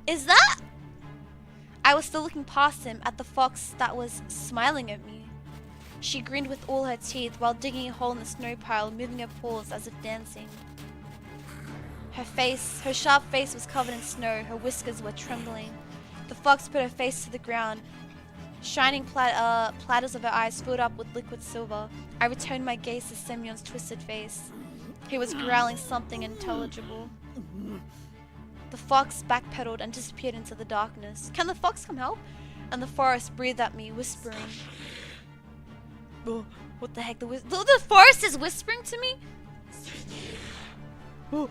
S1: Is that? I was still looking past him at the fox that was smiling at me. She grinned with all her teeth while digging a hole in the snow pile, moving her paws as if dancing. Her sharp face was covered in snow, her whiskers were trembling. The fox put her face to the ground. Shining platters of her eyes filled up with liquid silver. I returned my gaze to Semyon's twisted face. He was growling something unintelligible. The fox backpedaled and disappeared into the darkness. Can the fox come help? And the forest breathed at me, whispering. Oh, what the heck? The forest is whispering to me? Oh.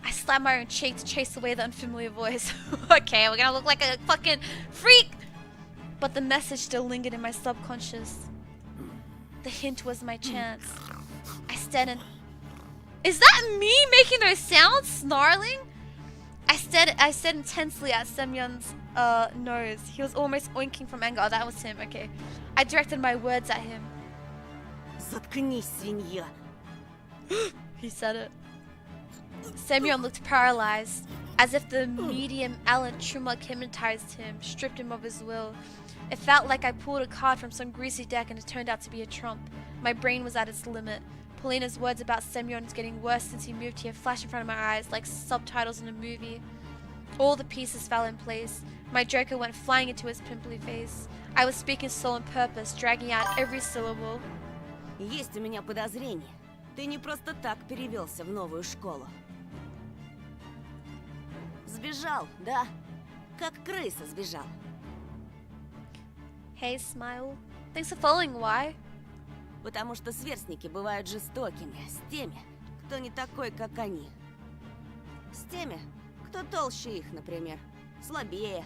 S1: I slapped my own cheek to chase away the unfamiliar voice. Okay, we're gonna look like a fucking freak! But the message still lingered in my subconscious. The hint was my chance. I stared and... Is that me making those sounds? Snarling? I stared intensely at Semyon's nose. He was almost oinking from anger. Oh, that was him, okay. I directed my words at him.
S5: Заткнись, свинья.
S1: He said it. Semyon looked paralyzed, as if the medium Alan Chumuk hypnotized him, stripped him of his will. It felt like I pulled a card from some greasy deck and it turned out to be a trump. My brain was at its limit. Polina's words about Semyon's getting worse since he moved here flashed in front of my eyes like subtitles in a movie. All the pieces fell in place. My joker went flying into his pimply face. I was speaking slow on purpose, dragging out every syllable.
S5: Есть у меня подозрение. Ты не просто так перевелся в новую школу. Сбежал, да? Как крыса сбежал.
S1: Hey, Smile. Thanks for following. Why?
S5: Потому что сверстники бывают жестокими с теми, кто не такой, как они. С теми, кто толще их, например, слабее.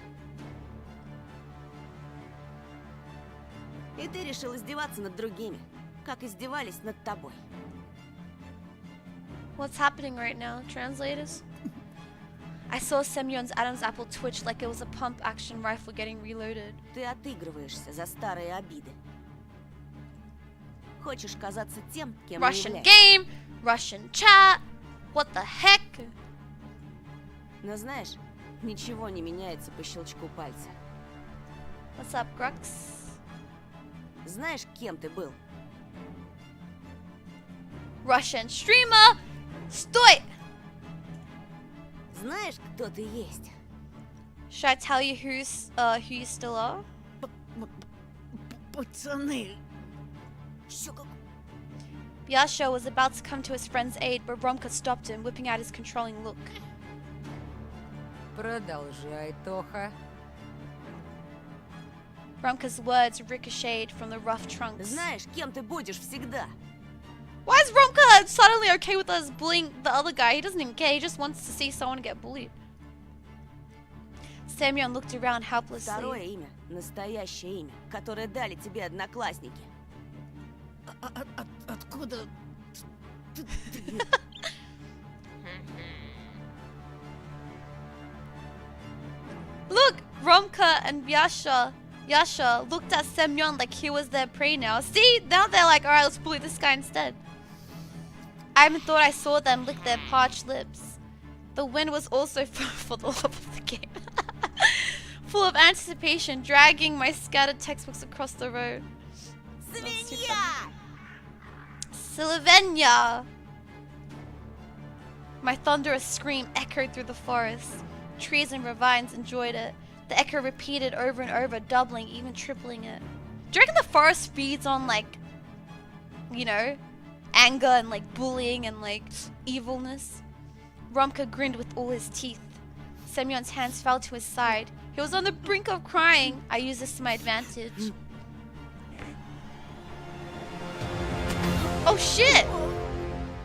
S5: И ты решил издеваться над другими, как издевались над тобой.
S1: What's happening right now, translators? I saw Semyon's Adam's apple twitch like it was a pump-action rifle getting reloaded.
S5: Ты отыгрываешься за старые обиды. Хочешь казаться тем, кем не
S1: Russian
S5: являешься.
S1: game, Russian chat. What the heck?
S5: Но знаешь, ничего не меняется по щелчку пальца.
S1: What's up, Grux?
S5: Знаешь, кем ты был?
S1: Russian streamer. Sтой!
S5: Знаешь, кто ты есть?
S1: Should I tell you who you still are?
S11: Пацаны,
S1: Yasha was about to come to his friend's aid, but Romka stopped him, whipping out his controlling look.
S4: Продолжай, Тоха.
S1: Romka's words ricocheted from the rough trunks.
S5: Знаешь, кем ты будешь всегда?
S1: Why is Romka suddenly okay with us bullying the other guy? He doesn't even care. He just wants to see someone get bullied. Semyon looked around helplessly.
S5: Второе имя, настоящее имя, которое дали тебе одноклассники.
S11: откуда...
S1: Look, Romka and Yasha looked at Semyon like he was their prey now. See, now they're like, alright, let's bully this guy instead. I even thought I saw them lick their parched lips. The wind was also for the love of the game. Full of anticipation, dragging my scattered textbooks across the road.
S5: Свинья!
S1: Slovenia! My thunderous scream echoed through the forest. Trees and ravines enjoyed it. The echo repeated over and over, doubling, even tripling it. Do you reckon the forest feeds on, like, you know, anger and, like, bullying and, like, evilness? Romka grinned with all his teeth. Semyon's hands fell to his side. He was on the brink of crying. I used this to my advantage. Oh shit!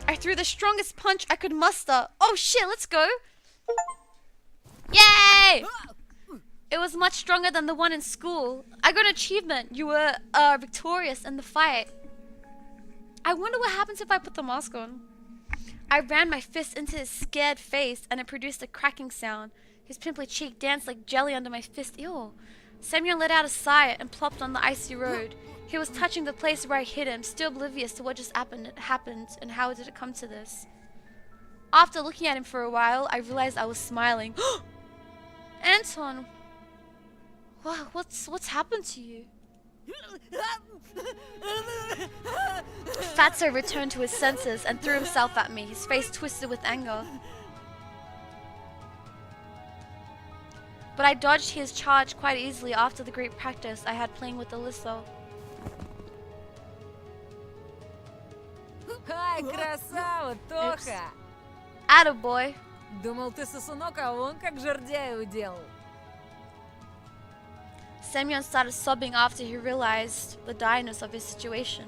S1: I threw the strongest punch I could muster. Oh shit, let's go! Yay! It was much stronger than the one in school. I got an achievement. You were victorious in the fight. I wonder what happens if I put the mask on. I ran my fist into his scared face and it produced a cracking sound. His pimply cheek danced like jelly under my fist. Ew. Semyon let out a sigh and plopped on the icy road. He was touching the place where I hit him, still oblivious to what just happened and how did it come to this. After looking at him for a while, I realized I was smiling. Anton! What's happened to you? Fatso returned to his senses and threw himself at me, his face twisted with anger. But I dodged his charge quite easily after the great practice I had playing with Alyssa.
S4: Ай, красава, Тоха!
S1: Attaboy.
S4: Думал, ты сосунок, а вон как жердяй уделал.
S1: Semyon started sobbing after he realized the direness of his situation.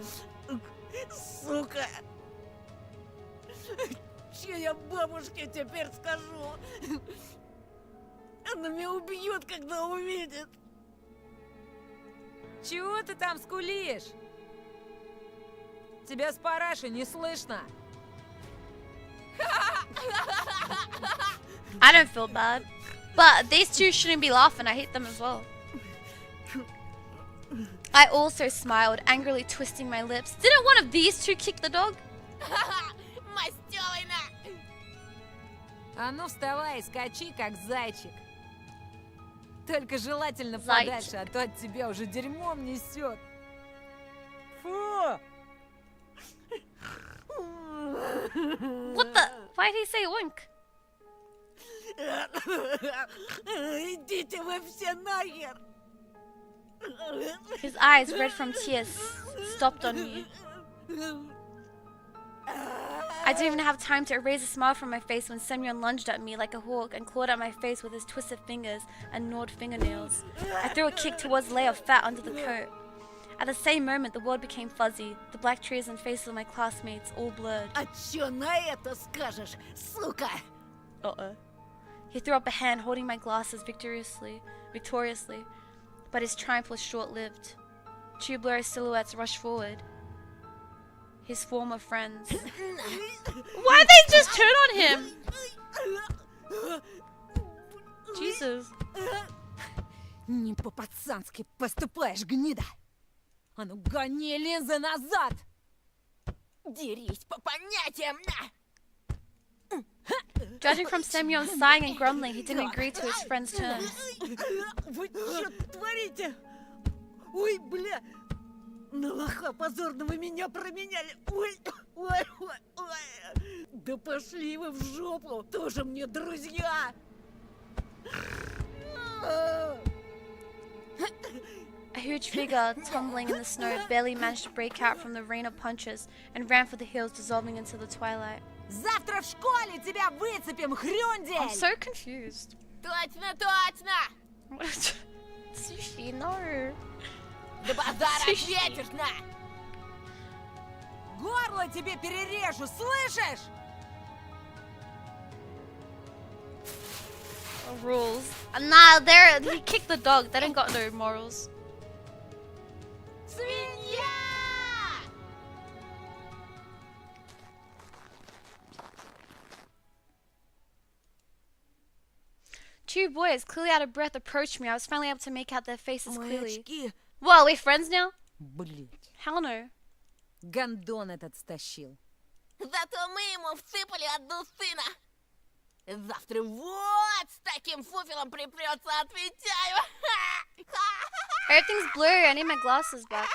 S11: Сука! Че я бабушке теперь скажу? Она меня убьет, когда увидит.
S4: Чего ты там скулишь? Тебя с парашей не слышно.
S1: I don't feel bad. But these two shouldn't be laughing, I hate them as well. I also smiled, angrily twisting my lips. Didn't one of these two kick the dog?
S4: А ну вставай и скачи, как зайчик. Только желательно
S1: Зайчик.
S4: подальше, а то от тебя уже дерьмом несет. Фу!
S1: What the? Why did he say oink?
S11: Идите вы все нахер!
S1: His eyes, red from tears, stopped on me. I didn't even have time to erase a smile from my face when Semyon lunged at me like a hawk and clawed at my face with his twisted fingers and gnawed fingernails. I threw a kick towards the layer of fat under the coat. At the same moment, the world became fuzzy, the black trees and faces of my classmates all blurred.
S11: А чё на это скажешь, сука?
S1: Uh-oh. He threw up a hand holding my glasses victoriously, but his triumph was short-lived. Two blurry silhouettes rushed forward. His former friends. Why'd they just turn on him? Jesus.
S4: Не по-пацански поступаешь, гнида! А ну гони линзы назад!
S10: Дерись по понятиям, на!
S1: Judging from Semyon's sighing and grumbling, he didn't agree to his friend's terms.
S11: Вы чё творите? Ой, бля! На лоха позорного меня променяли! Ой, ой, ой, ой! Да пошли вы в жопу! Тоже мне друзья!
S1: A huge figure, tumbling in the snow, barely managed to break out from the rain of punches and ran for the hills, dissolving into the twilight.
S4: Завтра в школе тебя выцепим, хрюндель!
S1: I'm so confused.
S10: Точно, точно!
S1: Sushi, no.
S10: Да базара ответишь, на!
S4: Горло тебе перережу, слышишь?
S1: Rules. Nah, he kicked the dog. They don't got no morals.
S10: Свинья!
S1: Two boys, clearly out of breath, approached me. I was finally able to make out their faces
S5: Мои
S1: clearly.
S5: очки.
S1: Whoa, we friends now?
S4: Блять,
S1: Hell no.
S4: гондон этот стащил.
S10: Зато мы ему всыпали одну сына. Завтра вот с таким фуфелом припрется, отвечаю.
S1: Everything's blurry. I need my glasses back.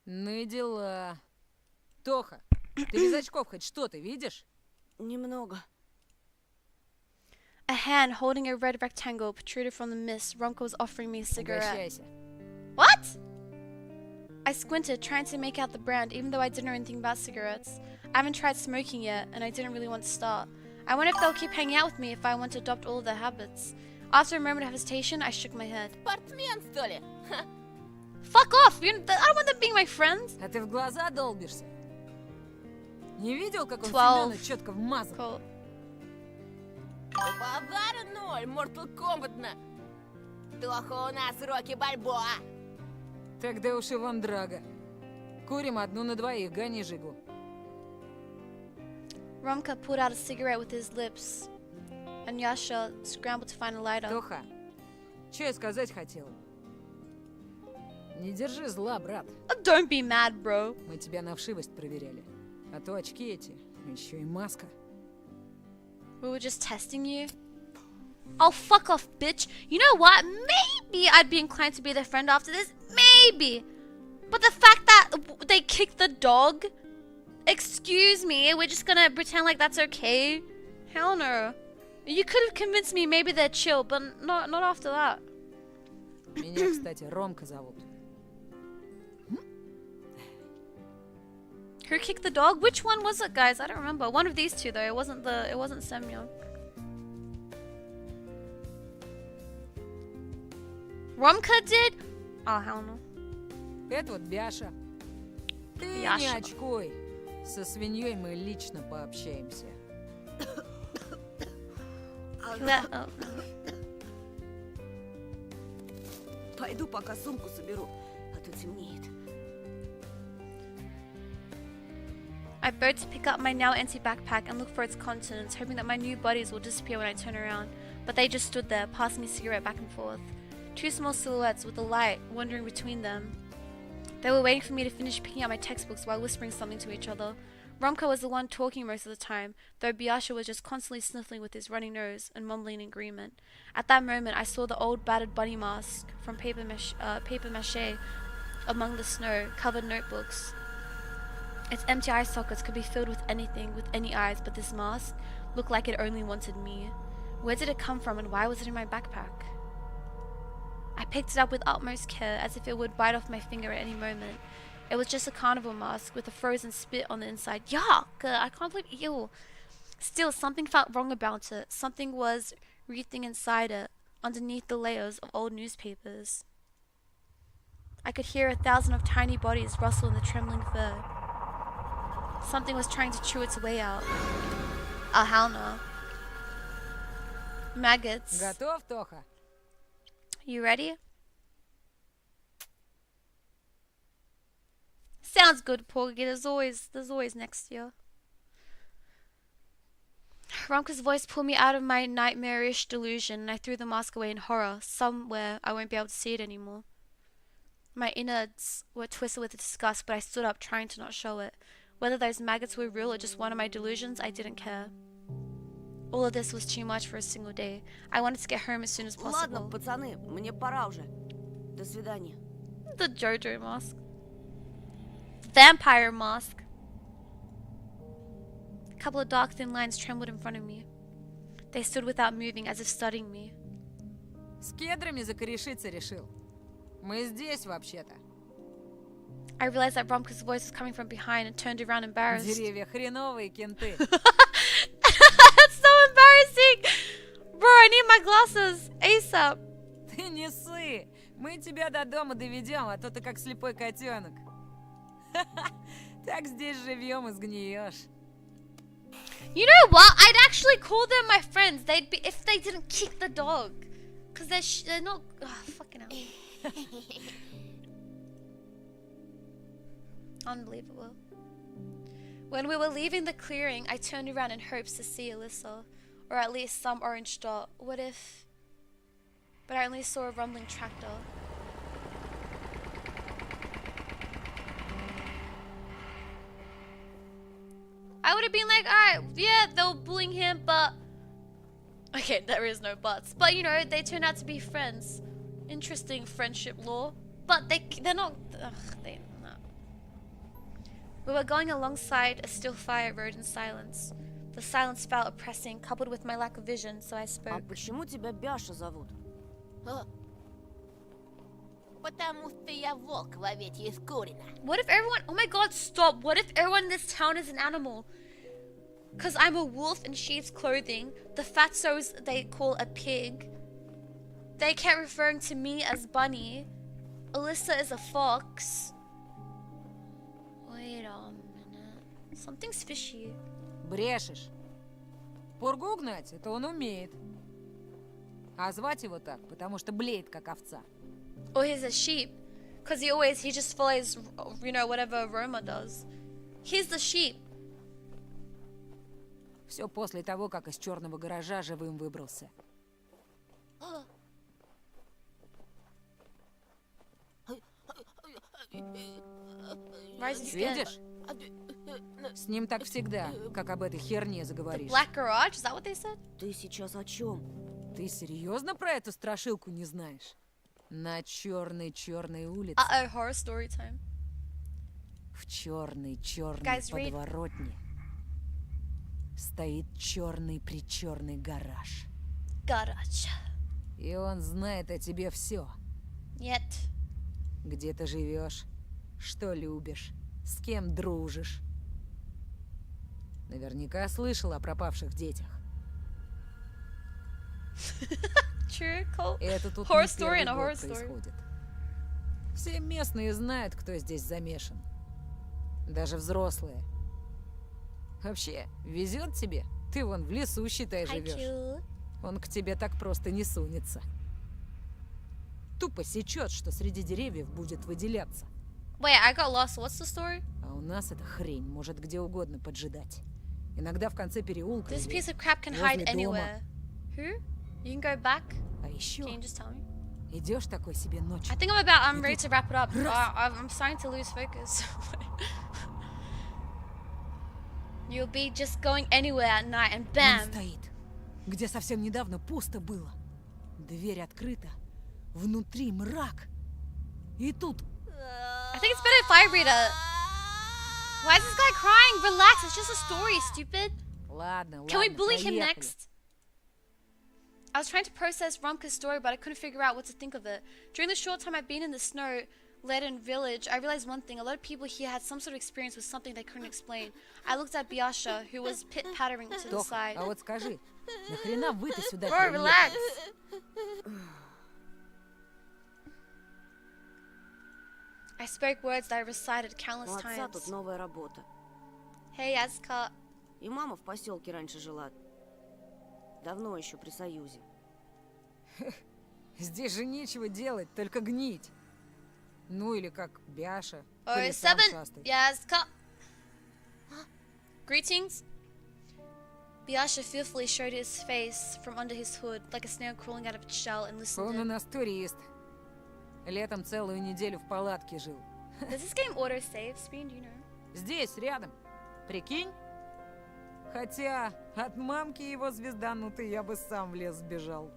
S4: Ну и дела. Тоха, ты без очков хоть что-то видишь?
S5: Немного.
S1: A hand holding a red rectangle protruded from the mist. Ronko was offering me a cigarette.
S4: Угощайся.
S1: What? I squinted, trying to make out the brand, even though I didn't know anything about cigarettes. I haven't tried smoking yet, and I didn't really want to start. I wonder if they'll keep hanging out with me if I want to adopt all of their habits. After a moment of hesitation, I shook my head.
S10: Спортсмен, что ли?
S1: Fuck off! I don't want them being my friends.
S4: А ты в глаза долбишься? Не видел, как он
S1: 12.
S4: Семёна четко вмазал?
S1: Cool.
S3: Базара ноль, Mortal Kombat-на. Тоха у нас Рокки Бальбоа.
S4: Тогда уж и вон драга. Курим одну на двоих, гони Жигу.
S1: Romka pulled out a cigarette with his lips, and Yasha scrambled to find a lighter.
S4: Тоха, что я сказать хотел? Не держи зла, брат.
S1: Don't be mad, bro.
S4: Мы тебя на вшивость проверяли. А то очки эти, еще и маска.
S1: We were just testing you. Oh, fuck off, bitch. You know what? Maybe I'd be inclined to be their friend after this. Maybe. But the fact that they kicked the dog? Excuse me, we're just gonna pretend like that's okay? Hell no. You could have convinced me maybe they're chill, but not after that.
S4: Меня, кстати, Ромка зовут.
S1: Who kicked the dog? Which one was it, guys? I don't remember. One of these two, though. It wasn't Samuel. Romka did? Oh, hell no.
S4: Это вот Бяша. Ты не
S1: Бяша.
S4: очкуй. Со свиньей мы лично пообщаемся.
S1: Oh.
S5: Пойду пока сумку соберу, а то темнеет.
S1: I bowed to pick up my now empty backpack and look for its contents, hoping that my new bodies will disappear when I turn around. But they just stood there, passing me a cigarette back and forth. Two small silhouettes with the light wandering between them. They were waiting for me to finish picking up my textbooks while whispering something to each other. Romka was the one talking most of the time, though Biasha was just constantly sniffling with his runny nose and mumbling in agreement. At that moment, I saw the old battered bunny mask from paper mache among the snow-covered notebooks. Its empty eye sockets could be filled with anything, with any eyes, but this mask looked like it only wanted me. Where did it come from and why was it in my backpack? I picked it up with utmost care, as if it would bite off my finger at any moment. It was just a carnival mask with a frozen spit on the inside. Yuck! I can't believe ew. Still, something felt wrong about it. Something was wreathing inside it, underneath the layers of old newspapers. I could hear 1,000 of tiny bodies rustle in the trembling fur. Something was trying to chew its way out. Oh, hell no. Maggots.
S4: Готов, Тоха?
S1: You ready? Sounds good, Porgy. There's always next year. Romka's voice pulled me out of my nightmarish delusion, and I threw the mask away in horror. Somewhere I won't be able to see it anymore. My innards were twisted with disgust, but I stood up, trying to not show it. Whether those maggots were real or just one of my delusions, I didn't care. All of this was too much for a single day. I wanted to get home as soon as possible.
S5: Ладно, пацаны, мне пора уже. До свидания.
S1: The JoJo mask. Vampire mask. A couple of dark thin lines trembled in front of me. They stood without moving, as if studying me.
S4: С кедрами закорешиться решил. Мы здесь вообще-то.
S1: I realized that Romka's voice was coming from behind and turned around embarrassed.
S4: Деревья хреновые, кенты.
S1: That's so embarrassing! Bro, I need my glasses ASAP.
S4: Ты не ссы. Мы тебя до дома доведем, а то ты как слепой котенок. Так здесь живем и сгниешь.
S1: You know what? I'd actually call them my friends. They'd be if they didn't kick the dog, cause they're not. Oh, fucking hell. Unbelievable. When we were leaving the clearing, I turned around in hopes to see Alyssa, or at least some orange dot. What if? But I only saw a rumbling tractor. I would have been like, alright, yeah, they were bullying him, but... Okay, there is no buts. But, you know, they turned out to be friends. Interesting friendship law. But they're not... Ugh, no. We were going alongside a still fire road in silence. The silence felt oppressing, coupled with my lack of vision, so I
S5: А
S1: spoke.
S5: почему тебя Бяша зовут?
S3: Потому что я волк в овечьей шкуре.
S1: What if everyone... Oh my god, stop. What if everyone in this town is an animal? Because I'm a wolf in sheep's clothing. The fatzos they call a pig. They kept referring to me as Bunny. Alyssa is a fox. Wait a minute. Something's fishy.
S4: Брешешь. Пургу гнать — это он умеет. А звать его так, потому что блеет, как овца.
S1: Or he's a sheep. Because he just follows, you know, whatever Roma does. He's the sheep.
S4: Все после того, как из черного гаража живым выбрался.
S1: Rising skin.
S4: Видишь? С ним так всегда, как об этой херне заговоришь.
S1: Black garage? Is that what they said?
S5: Ты сейчас о чем?
S4: Ты серьезно про эту страшилку не знаешь? На черной улице,
S1: Uh-oh, horror story time.
S4: в черной
S1: Guys, read.
S4: подворотне стоит черный-причерный гараж.
S1: Garage.
S4: И он знает о тебе все.
S1: Yet.
S4: Где ты живешь, что любишь, с кем дружишь. Наверняка слышал о пропавших детях.
S1: True, cool.
S4: Это тут
S1: Horror
S4: не
S1: story and a
S4: первый
S1: horror
S4: год
S1: story.
S4: происходит. Все местные знают, кто здесь замешан. Даже взрослые. Вообще, везет тебе? Ты вон в лесу, считай,
S1: Hi,
S4: живешь.
S1: cute.
S4: Он к тебе так просто не сунется. Тупо сечет, что среди деревьев будет выделяться.
S1: Wait, I got lost. What's the story?
S4: А у нас эта хрень может где угодно поджидать. Иногда в конце переулка
S1: This
S4: или
S1: piece of crap can
S4: возле
S1: hide
S4: дома.
S1: anywhere. Who? You can go back?
S4: А еще
S1: Can you just tell me?
S4: идешь такой себе ночью.
S1: I think I'm ready to wrap it up. I'm starting to lose focus. You'll be just going anywhere at night and
S4: Он
S1: bam!
S4: стоит, где совсем недавно пусто было. Дверь открыта, внутри мрак. И тут
S1: I think it's better if I read it. Why is this guy crying? Relax, it's just a story, stupid.
S4: ладно,
S1: Can we bully him
S4: поехали.
S1: next? I was trying to process Romka's story, but I couldn't figure out what to think of it. During the short time I've been in the snow-laden village, I realized one thing. A lot of people here had some sort of experience with something they couldn't explain. I looked at Biasha, who was pit-pattering to the
S4: Тоха,
S1: side.
S4: а вот скажи, нахрена вы-то сюда
S1: Bro,
S4: переехали?
S1: relax. I spoke words that I recited
S5: У
S1: countless
S5: отца тут
S1: times.
S5: новая работа.
S1: Hey, Azka.
S5: И мама в поселке раньше жила. Давно еще при Союзе.
S4: Здесь же нечего делать, только гнить. Ну или как Бяша. по
S1: Oh,
S4: лесам
S1: 7.
S4: шастать.
S1: Yazka. Greetings. Biasha fearfully showed his face from under his hood, like a snail crawling out of its shell, and listened
S4: Он у
S1: in.
S4: нас турист. Летом целую неделю в палатке жил.
S1: Does this game auto-save screen, do you know?
S4: Здесь, рядом. Прикинь? Хотя от мамки его звезданутый я бы сам в лес сбежал.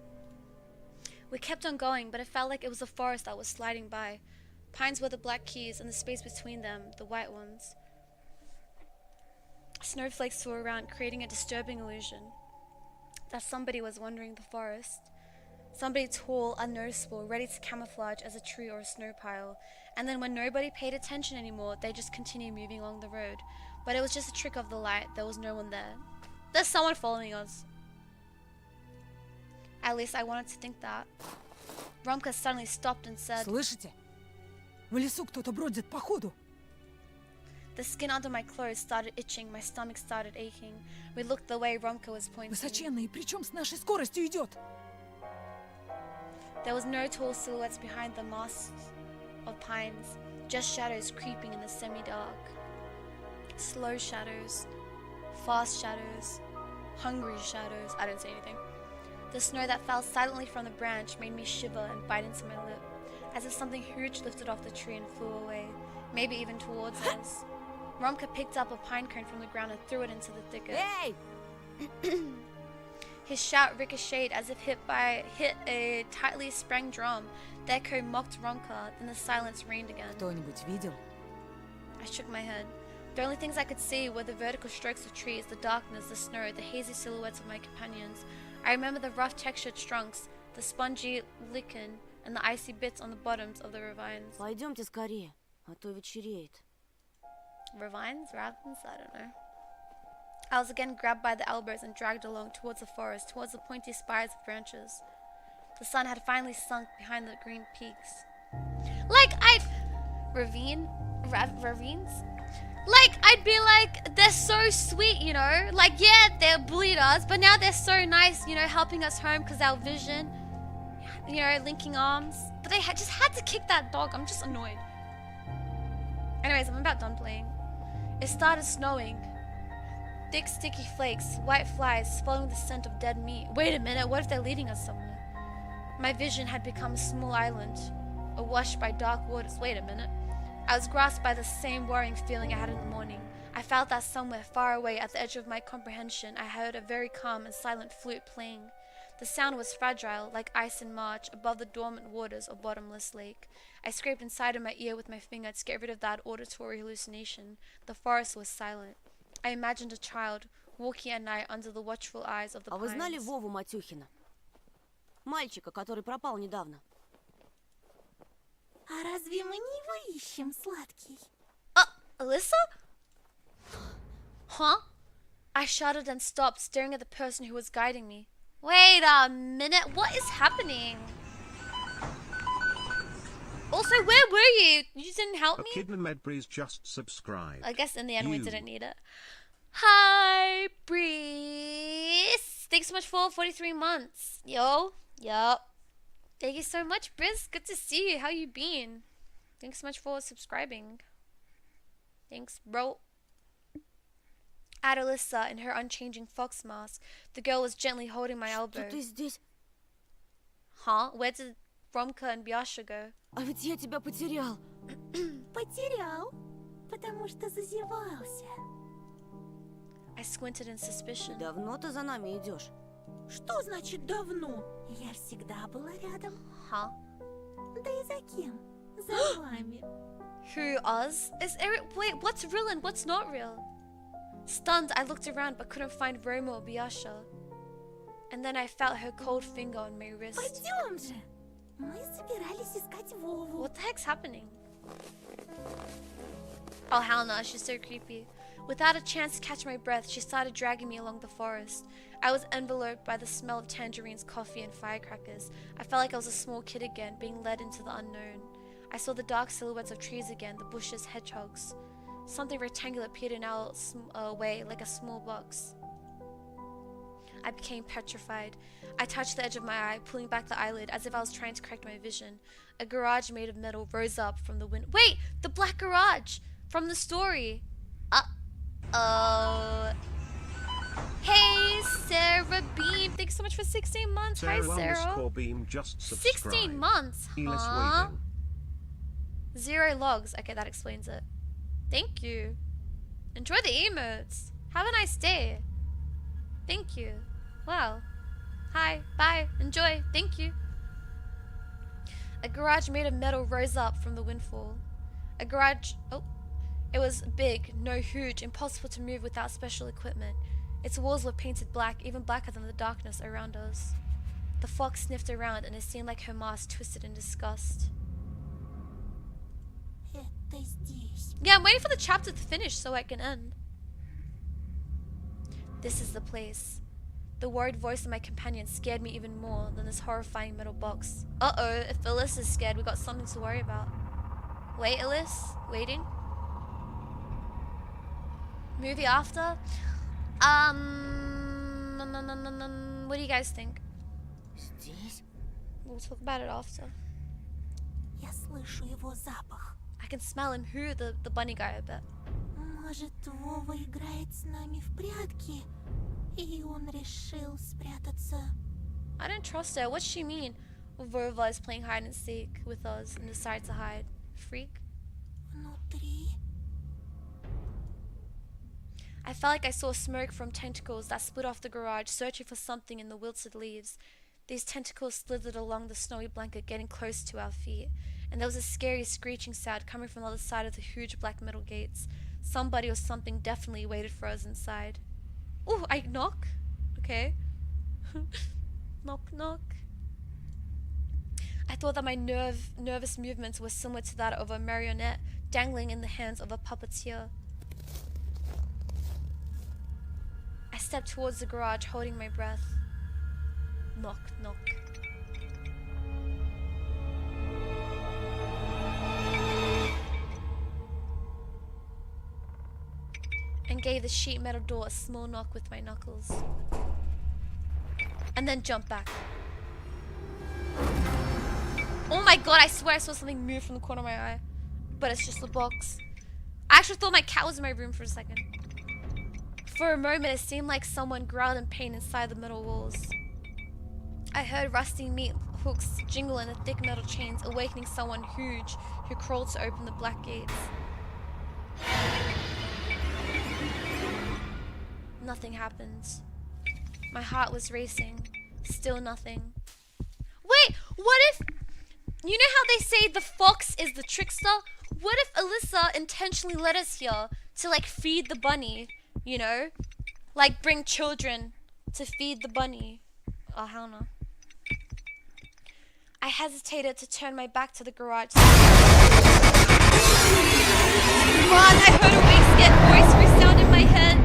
S1: We kept on going, but it felt like it was a forest that was sliding by. Pines were the black keys, and the space between them, the white ones. Snowflakes flew around, creating a disturbing illusion that somebody was wandering the forest. Somebody tall, unnoticeable, ready to camouflage as a tree or a snow pile. And then when nobody paid attention anymore, they just continued moving along the road. But it was just a trick of the light. There was no one there. There's someone following us. At least I wanted to think that. Romka suddenly stopped and said,
S4: Слышите? В лесу кто-то бродит походу.
S1: the skin under my clothes started itching, my stomach started aching. We looked the way Romka was pointing.
S4: Высоченный, причем с нашей скоростью идет.
S1: There was no tall silhouettes behind the masks of pines, just shadows creeping in the semi-dark. Slow shadows, fast shadows, hungry shadows. I didn't say anything. The snow that fell silently from the branch made me shiver and bite into my lip, as if something huge lifted off the tree and flew away, maybe even towards us. Romka picked up a pine cone from the ground and threw it into the thicket.
S4: Эй!
S1: His shout ricocheted as if hit a tightly sprung drum. The echo mocked Ronka, then the silence reigned again.
S4: Кто-нибудь видел?
S1: I shook my head. The only things I could see were the vertical strokes of trees, the darkness, the snow, the hazy silhouettes of my companions. I remember the rough textured trunks, the spongy lichen, and the icy bits on the bottoms of the ravines.
S5: Пойдемте скорее, а то вечереет.
S1: Ravines? Ravines? I don't know. I was again grabbed by the elbows and dragged along towards the forest, towards the pointy spires of branches. The sun had finally sunk behind the green peaks. Ravines? Like, I'd be like, they're so sweet, you know? Like, yeah, they bullied us, but now they're so nice, you know, helping us home because our vision, you know, linking arms. But they just had to kick that dog. I'm just annoyed. Anyways, I'm about done playing. It started snowing. Thick, sticky flakes, white flies following the scent of dead meat. Wait a minute, what if they're leading us somewhere? My vision had become a small island, awash by dark waters. Wait a minute. I was grasped by the same worrying feeling I had in the morning. I felt that somewhere far away at the edge of my comprehension, I heard a very calm and silent flute playing. The sound was fragile, like ice in March, above the dormant waters of bottomless lake. I scraped inside of my ear with my finger to get rid of that auditory hallucination. The forest was silent. I imagined a child walking at night under the watchful eyes of the
S5: А вы знали
S1: pines.
S5: Вову Матюхина? Мальчика, который пропал недавно.
S10: А разве мы не его ищем, сладкий?
S1: Alyssa? Huh? I shuddered and stopped, staring at the person who was guiding me. Wait a minute, what is happening? Also, where were you? You didn't help me?
S2: Echidna Medbreeze just subscribed.
S1: I guess in the end we
S2: You.
S1: didn't need it. Hi, Breeze. Thanks so much for 43 months. Yo, yup. Thank you so much, Briz. Good to see you. How you been? Thanks so much for subscribing. Thanks, bro. At Alyssa in her unchanging fox mask, the girl was gently holding my elbow.
S5: Что ты здесь?
S1: Huh? Where did Romka and Biasha go?
S5: А ведь я тебя потерял.
S10: Потерял, потому что зазевался.
S1: I squinted in suspicion.
S5: Давно ты за нами идешь?
S10: Что значит давно? Я всегда была рядом.
S1: Huh?
S10: Да и за кем? За вами.
S1: Who, us? Is Eric? Wait, what's real and what's not real? Stunned, I looked around but couldn't find Roma or Biasha. And then I felt her cold finger on my wrist.
S10: Пойдем же. Мы собирались искать Вову.
S1: What the heck's happening? Oh, hell no, she's so creepy. Without a chance to catch my breath, she started dragging me along the forest. I was enveloped by the smell of tangerines, coffee, and firecrackers. I felt like I was a small kid again, being led into the unknown. I saw the dark silhouettes of trees again, the bushes, hedgehogs. Something rectangular appeared in our way, like a small box. I became petrified. I touched the edge of my eye, pulling back the eyelid as if I was trying to correct my vision. A garage made of metal rose up from the window. Wait! The black garage! From the story! Uh-oh. Hey, Sarah Beam. Thanks so much for 16 months. Hi, Sarah.
S2: Sarah Beam just subscribed.
S1: 16 months,
S2: Elis
S1: huh?
S2: waving.
S1: 0 logs. Okay, that explains it. Thank you. Enjoy the emotes. Have a nice day. Thank you. Wow. Hi. Bye. Enjoy. Thank you. A garage made of metal rose up from the windfall. A garage... Oh. It was big, no huge, impossible to move without special equipment. Its walls were painted black, even blacker than the darkness around us. The fox sniffed around and it seemed like her mask twisted in disgust.
S10: Это здесь.
S1: Yeah, I'm waiting for the chapter to finish so I can end. This is the place. The worried voice of my companion scared me even more than this horrifying metal box. Uh-oh, if Ellis is scared, we got something to worry about. Wait, Ellis? Waiting? Movie after? What do you guys think?
S5: Здесь?
S1: We'll talk about it after.
S10: Я слышу его запах.
S1: I can smell him. Who? The bunny guy, I bet.
S10: Может, Вова играет с нами в прятки, и он решил спрятаться.
S1: I don't trust her. What's she mean? Vova is playing hide and seek with us and decided to hide. Freak.
S10: Внутри.
S1: I felt like I saw smoke from tentacles that split off the garage, searching for something in the wilted leaves. These tentacles slithered along the snowy blanket, getting close to our feet. And there was a scary screeching sound coming from the other side of the huge black metal gates. Somebody or something definitely waited for us inside. Ooh, I knock? Okay. Knock, knock. I thought that my nervous movements were similar to that of a marionette dangling in the hands of a puppeteer. I stepped towards the garage, holding my breath. Knock, knock. and gave the sheet metal door a small knock with my knuckles. And then jumped back. Oh my god, I swear I saw something move from the corner of my eye. But it's just the box. I actually thought my cat was in my room for a second. For a moment, it seemed like someone growled in pain inside the metal walls. I heard rusty meat hooks jingle in the thick metal chains, awakening someone huge who crawled to open the black gates. Nothing happened. My heart was racing. Still nothing. Wait, what if... You know how they say the fox is the trickster? What if Alyssa intentionally led us here to like feed the bunny, you know? Like bring children to feed the bunny. Oh, hell no. I hesitated to turn my back to the garage. Run! I heard a weak, scared voice resound in my head.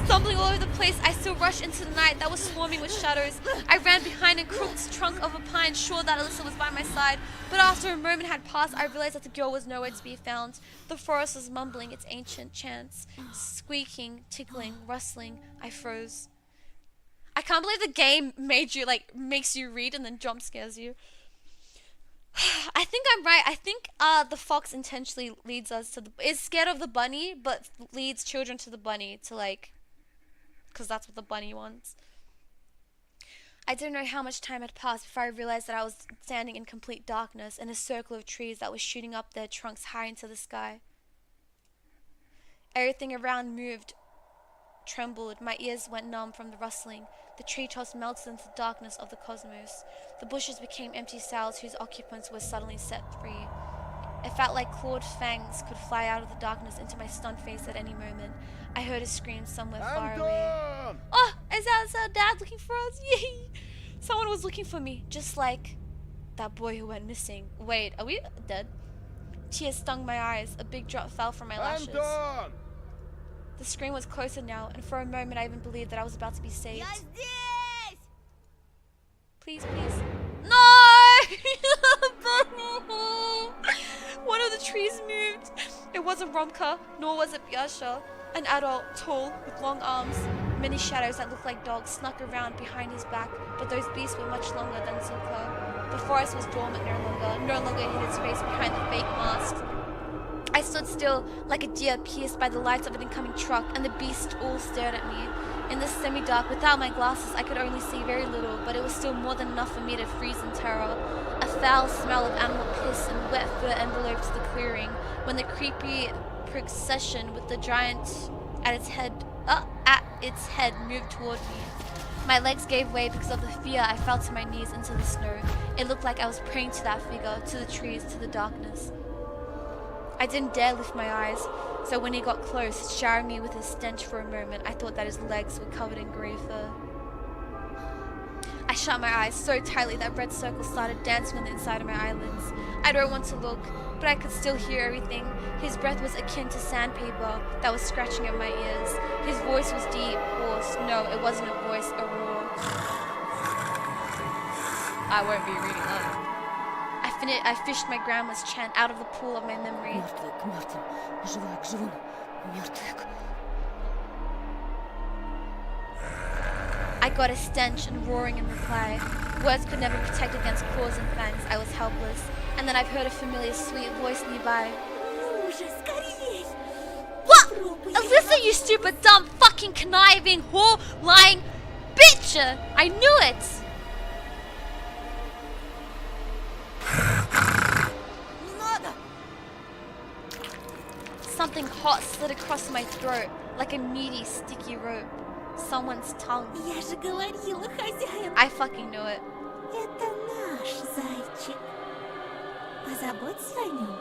S1: Stumbling all over the place, I still rushed into the night that was swarming with shadows. I ran behind a crooked trunk of a pine, sure that Alyssa was by my side. But after a moment had passed, I realized that the girl was nowhere to be found. The forest was mumbling its ancient chants, squeaking, tickling, rustling. I froze. I can't believe the game made you, like, makes you read and then jump scares you. I think I'm right. I think the fox intentionally leads us to is scared of the bunny, but leads children to the bunny to, like, because that's what the bunny wants. I didn't know how much time had passed before I realized that I was standing in complete darkness in a circle of trees that was shooting up their trunks high into the sky. Everything around moved, trembled. My ears went numb from the rustling. The treetops melted into the darkness of the cosmos. The bushes became empty cells whose occupants were suddenly set free. It felt like clawed fangs could fly out of the darkness into my stunned face at any moment. I heard a scream somewhere far away. Oh, is that Dad looking for us? Yay! Someone was looking for me, just like that boy who went missing. Wait, are we dead? Tears stung my eyes. A big drop fell from my lashes. The scream was closer now, and for a moment I even believed that I was about to be saved. Please, please. No! One of the trees moved. It wasn't Romka, nor was it Yasha. An adult, tall, with long arms. Many shadows that looked like dogs snuck around behind his back, but those beasts were much longer than Silka. The forest was dormant no longer hid its face behind the fake mask. I stood still, like a deer pierced by the lights of an incoming truck, and the beasts all stared at me. In the semi-dark, without my glasses, I could only see very little, but it was still more than enough for me to freeze in terror. A foul smell of animal piss and wet fur enveloped the clearing, when the creepy procession with the giant at its head moved toward me. My legs gave way because of the fear I fell to my knees into the snow. It looked like I was praying to that figure, to the trees, to the darkness. I didn't dare lift my eyes, so when he got close, showering me with his stench for a moment, I thought that his legs were covered in grey fur. I shut my eyes so tightly that red circles started dancing on the inside of my eyelids. I don't want to look, but I could still hear everything. His breath was akin to sandpaper that was scratching at my ears. His voice was deep, hoarse. No, it wasn't a voice, a roar. I won't be reading that. I fished my grandma's chant out of the pool of my memory.
S5: Мертвый к мертвым, живой к живым, мертвый к...
S1: I got a stench and roaring in reply. Words could never protect against claws and fangs. I was helpless. And then I've heard a familiar sweet voice nearby. What? Alyssa, you stupid, dumb, fucking conniving, whore, lying bitch! I knew it! Something hot slid across my throat, like a meaty, sticky rope. Someone's tongue.
S10: Я же говорила, хозяин.
S1: I fucking know it.
S10: Это наш зайчик. Позаботься о нем.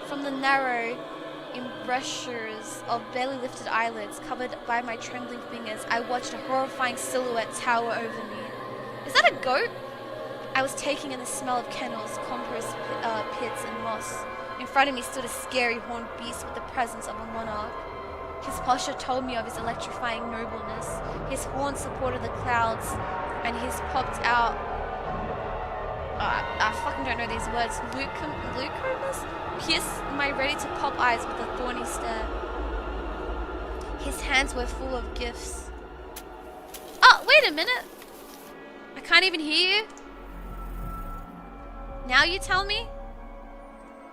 S1: From the narrow embrasures of barely lifted eyelids covered by my trembling fingers, I watched a horrifying silhouette tower over me. Is that a goat? I was taking in the smell of kennels, compost pits, and moss. In front of me stood a scary horned beast with the presence of a monarch. His posture told me of his electrifying nobleness. His horns supported the clouds, and his popped out I fucking don't know these words. Leucomas? Pierced my ready-to-pop eyes with a thorny stare. His hands were full of gifts. Oh, wait a minute. I can't even hear you. Now you tell me?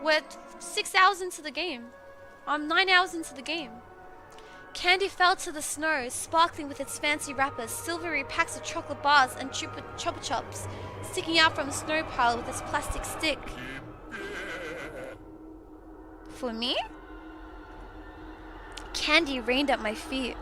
S1: We're 6 hours into the game. I'm 9 hours into the game. Candy fell to the snow, sparkling with its fancy wrappers, silvery packs of chocolate bars and chupa chops, sticking out from the snow pile with its plastic stick. For me? Candy rained at my feet.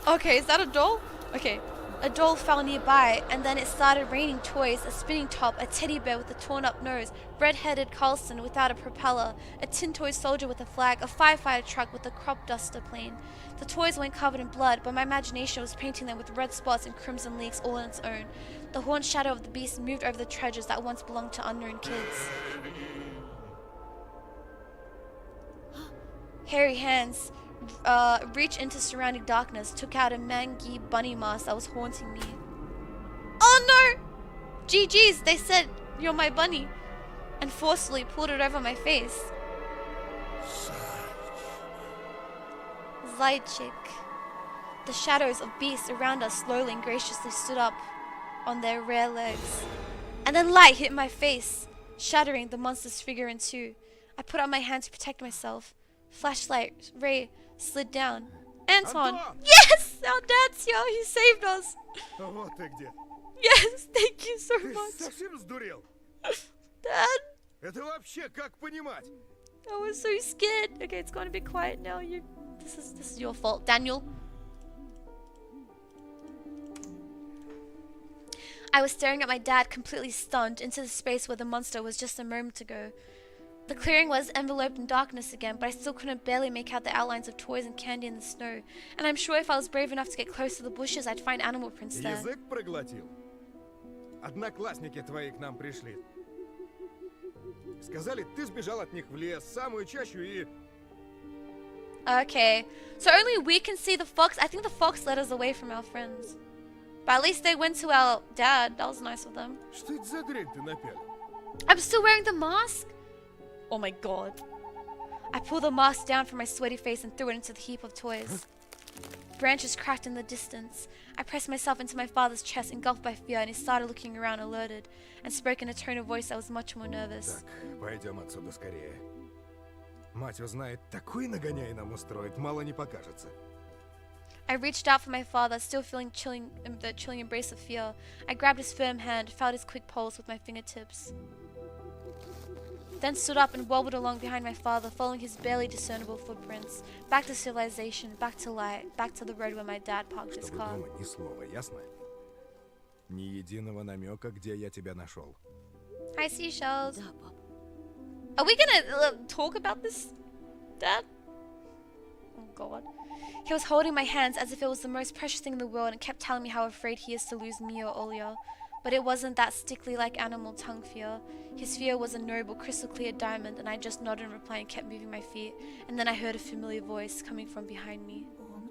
S1: Okay, is that a doll? Okay. A doll fell nearby, and then it started raining toys, a spinning top, a teddy bear with a torn-up nose, red-headed Carlson without a propeller, a tin toy soldier with a flag, a firefighter truck with a crop duster plane. The toys weren't covered in blood, but my imagination was painting them with red spots and crimson leaks all on its own. The horned shadow of the beast moved over the treasures that once belonged to unknown kids. Hairy hands reached into surrounding darkness, took out a mangy bunny mask that was haunting me. Oh no! GG's, they said, you're my bunny. And forcefully pulled it over my face. Zaychik. The shadows of beasts around us slowly and graciously stood up on their rear legs. And then light hit my face, shattering the monster's figure in two. I put out my hand to protect myself. Flashlight ray slid down. Anton! Yes! Our dad's here! He saved us!
S6: Вот ты где.
S1: Yes! Thank you so
S6: Ты
S1: much!
S6: совсем сдурел?
S1: Dad!
S6: Это вообще как понимать?
S1: I was so scared. Okay, it's gonna be quiet now. This is your fault, Daniel. I was staring at my dad, completely stunned, into the space where the monster was just a moment ago. The clearing was enveloped in darkness again, but I still couldn't barely make out the outlines of toys and candy in the snow. And I'm sure if I was brave enough to get close to the bushes, I'd find animal prints there.
S6: Язык проглотил. Одноклассники твои к нам пришли. Сказали, ты сбежал от них в лес, в самую чащу и...
S1: Okay, so only we can see the fox. I think the fox led us away from our friends. But at least they went to our dad. That was nice of them.
S6: Что это за дрянь ты напялил?
S1: I'm still wearing the mask? Oh my god. I pulled the mask down from my sweaty face and threw it into the heap of toys. Branches cracked in the distance. I pressed myself into my father's chest, engulfed by fear, and he started looking around alerted, and spoke in a tone of voice that was much more nervous.
S6: Так, пойдем отсюда скорее. Мать узнает, такой нагоняй нам устроит, мало не покажется.
S1: I reached out for my father, still feeling the chilling embrace of fear. I grabbed his firm hand, felt his quick pulse with my fingertips. Then stood up and wobbled along behind my father, following his barely discernible footprints. Back to civilization, back to light, back to the road where my dad parked his
S6: Чтобы
S1: car.
S6: думать ни слова, ясно? Ни единого намека, где я тебя нашел.
S1: Hi, seashells.
S5: Да, пап.
S1: Are we gonna talk about this, Dad? Oh God. He was holding my hands as if it was the most precious thing in the world and kept telling me how afraid he is to lose me or Olya. But it wasn't that stickly like animal tongue fear. His fear was a noble, crystal clear diamond, and I just nodded in reply and kept moving my feet. And then I heard a familiar voice coming from behind me.
S10: Помни,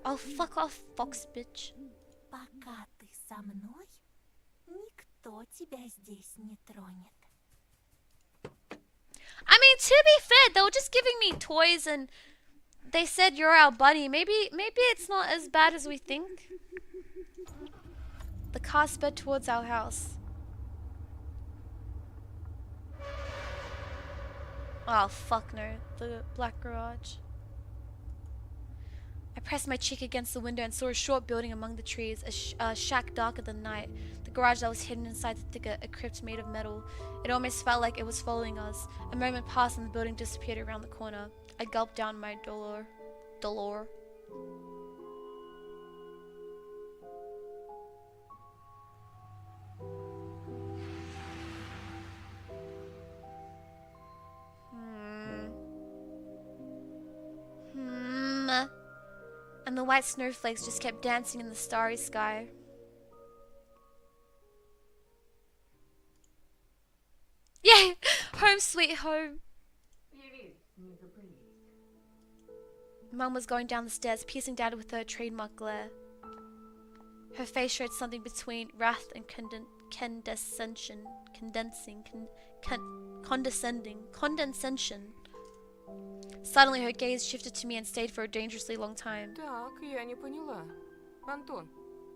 S1: Oh, fuck off, fox bitch.
S10: пока ты со мной, никто тебя здесь не тронет.
S1: I mean, to be fair, they were just giving me toys and they said you're our buddy. Maybe it's not as bad as we think. The car sped towards our house. Oh, fuck no. The black garage. I pressed my cheek against the window and saw a short building among the trees, a shack darker than night. The garage that was hidden inside the thicket, a crypt made of metal. It almost felt like it was following us. A moment passed and the building disappeared around the corner. I gulped down my dolor. And the white snowflakes just kept dancing in the starry sky. Yay! Home sweet home. Mum was going down the stairs, piercing Dad with her trademark glare. Her face showed something between wrath and condescension. Suddenly her gaze shifted to me and stayed for a dangerously long time.
S12: Так, я не поняла. Антон,